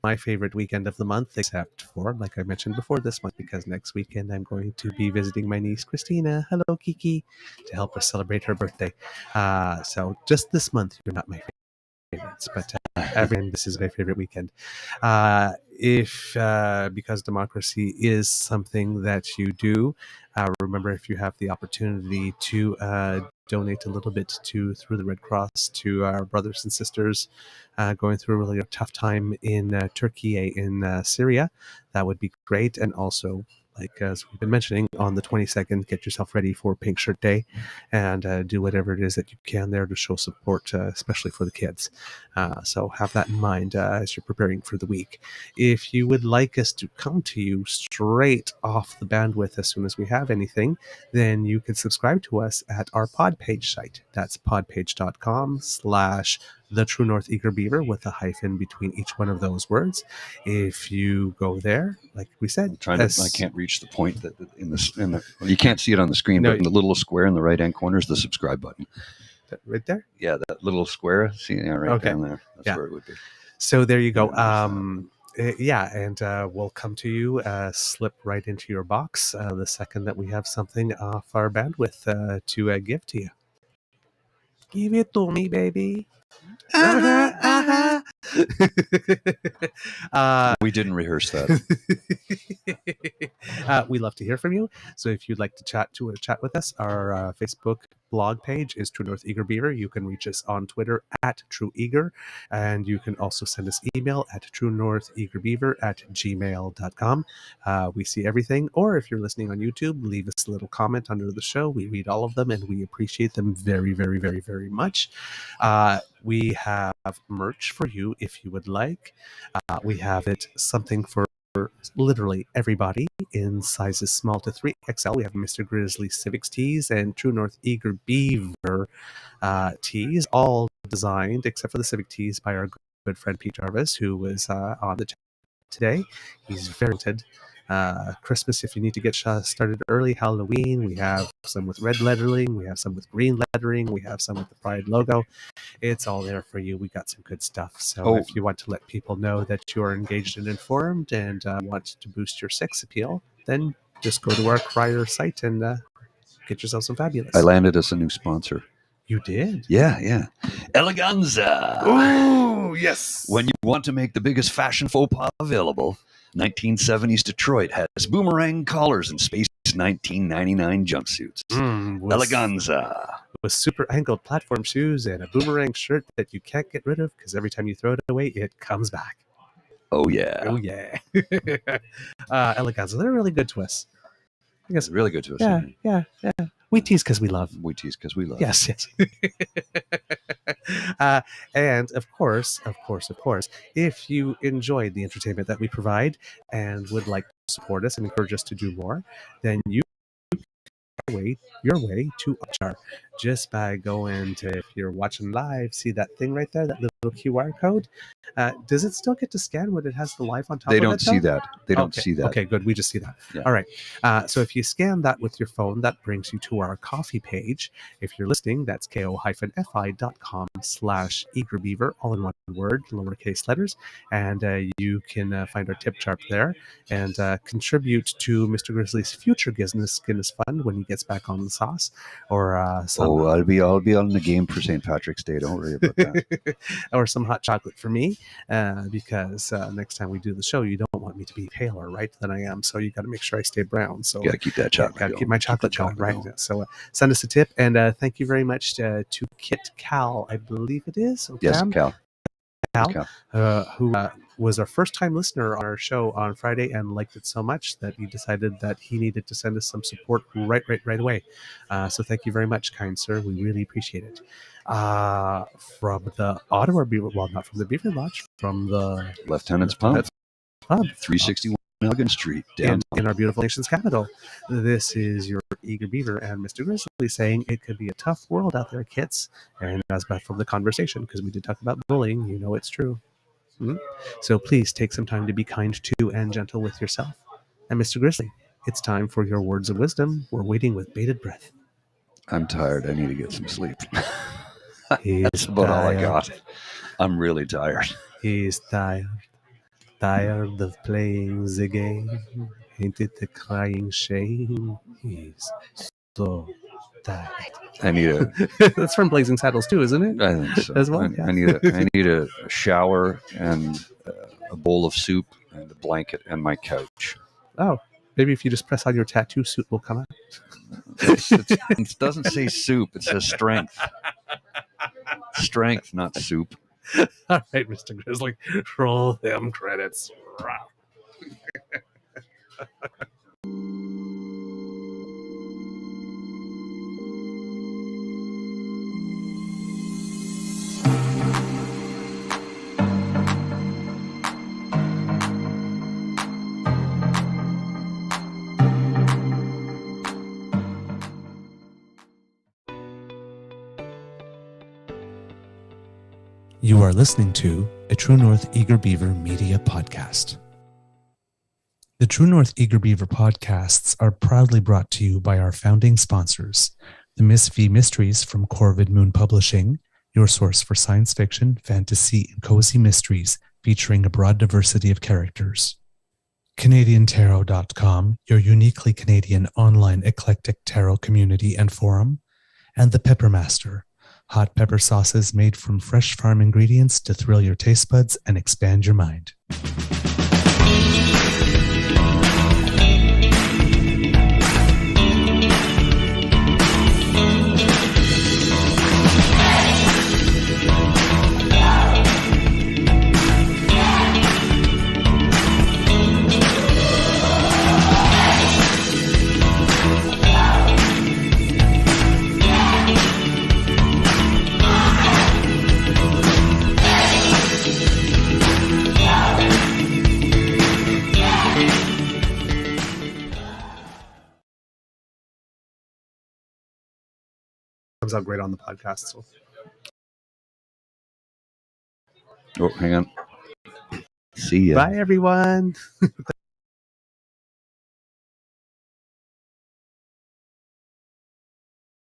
my favorite weekend of the month, except for, like I mentioned before, this month, because next weekend I'm going to be visiting my niece Christina. Hello, Kiki, to help her celebrate her birthday. So just this month, you're not my favorites, but this is my favorite weekend. If because democracy is something that you do, remember, if you have the opportunity to donate a little bit through the Red Cross to our brothers and sisters going through a really tough time in Turkey, in Syria, that would be great. And also, like as we've been mentioning, on the 22nd, get yourself ready for Pink Shirt Day and do whatever it is that you can there to show support, especially for the kids. So have that in mind as you're preparing for the week. If you would like us to come to you straight off the bandwidth as soon as we have anything, then you can subscribe to us at our Podpage site. That's podpage.com/NorthEagerBeaver. the True North Eager Beaver with a hyphen between each one of those words. If you go there, like we said, I can't reach the point that you can't see it on the screen, No, but in the little square in the right hand corner is the subscribe button. right there. Yeah, that little square. See, right Okay. down there. That's Yeah. where it would be. So there you go. Yeah, And we'll come to you, slip right into your box the second that we have something off our bandwidth to give to you. Give it to me, baby. We didn't rehearse that. We love to hear from you. So if you'd like to chat with us, our Facebook blog page is True North Eager Beaver. You can reach us on Twitter at True Eager, and you can also send us email at truenortheagerbeaver@gmail.com. We see everything, or if you're listening on YouTube, leave us a little comment under the show. We read all of them, and we appreciate them very, very, very, very much. We have merch for you if you would like. We have something for literally everybody in sizes small to 3XL. We have Mr. Grizzly Civics tees and True North Eager Beaver tees, all designed, except for the Civic tees, by our good friend Pete Jarvis, who was on the chat today. He's very talented. Christmas, if you need to get started early. Halloween, we have some with red lettering, we have some with green lettering, we have some with the Pride logo. It's all there for you. We got some good stuff. So if you want to let people know that you're engaged and informed and want to boost your sex appeal, then just go to our Crier site and get yourself some fabulous. I landed us a new sponsor. You did? Yeah. Eleganza. Oh, yes. When you want to make the biggest fashion faux pas available, 1970s Detroit has boomerang collars and space 1999 jumpsuits. Eleganza. With super angled platform shoes and a boomerang shirt that you can't get rid of because every time you throw it away, it comes back. Oh, yeah. Oh, yeah. Eleganza, they're really good to us. I guess. Really good to us. Yeah. We tease because we love. We tease because we love. Yes. And of course, if you enjoyed the entertainment that we provide and would like to support us and encourage us to do more, then you your way to Upchar just by going to, if you're watching live, see that thing right there, that little QR code. Does it still get to scan when it has the live on top of it? They don't see that. They don't see that. Okay, good. We just see that. Yeah. All right. So if you scan that with your phone, that brings you to our coffee page. If you're listening, that's ko-fi.com/eagerbeaver, all in one word, lowercase letters. And you can find our tip jar there and contribute to Mr. Grizzly's future Guinness Fund when he gets back on the sauce. Or I'll be on the game for St. Patrick's Day. Don't worry about that. Or some hot chocolate for me, because next time we do the show, you don't want me to be paler, right, than I am. So you got to make sure I stay brown. So got to keep that chocolate. Got to keep my chocolate going, right? Going. So send us a tip, and thank you very much to Kit Cal, I believe it is. Yes, Cal. Who was our first-time listener on our show on Friday and liked it so much that he decided that he needed to send us some support right away. So thank you very much, kind sir. We really appreciate it. From the Ottawa Beaver, well, not from the Beaver Lodge, from the Lieutenant's Pub, Pub, 361 Elgin Street, down in our beautiful nation's capital. This is your Eager Beaver and Mr. Grizzly saying it could be a tough world out there, kids. And as back from the conversation, because we did talk about bullying, you know it's true. So please take some time to be kind to and gentle with yourself. And Mr. Grizzly, it's time for your words of wisdom. We're waiting with bated breath. I'm tired. I need to get some sleep. He's That's about all I tired. got. I'm really tired. He's tired of playing the game. Ain't it a crying shame? He's so tired. I need a. That's from Blazing Saddles too, isn't it? I think so. As well, I need a shower and a bowl of soup and a blanket and my couch. Oh, maybe if you just press on your tattoo, suit will come out. It doesn't say soup. It says strength. Strength, not soup. All right, Mr. Grizzly, roll them credits. You are listening to a True North Eager Beaver Media Podcast. The True North Eager Beaver podcasts are proudly brought to you by our founding sponsors, the Miss V Mysteries from Corvid Moon Publishing, your source for science fiction, fantasy, and cozy mysteries featuring a broad diversity of characters. CanadianTarot.com, your uniquely Canadian online eclectic tarot community and forum, and the Peppermaster, hot pepper sauces made from fresh farm ingredients to thrill your taste buds and expand your mind. Comes out great on the podcast. So Oh, hang on. See ya. bye, everyone.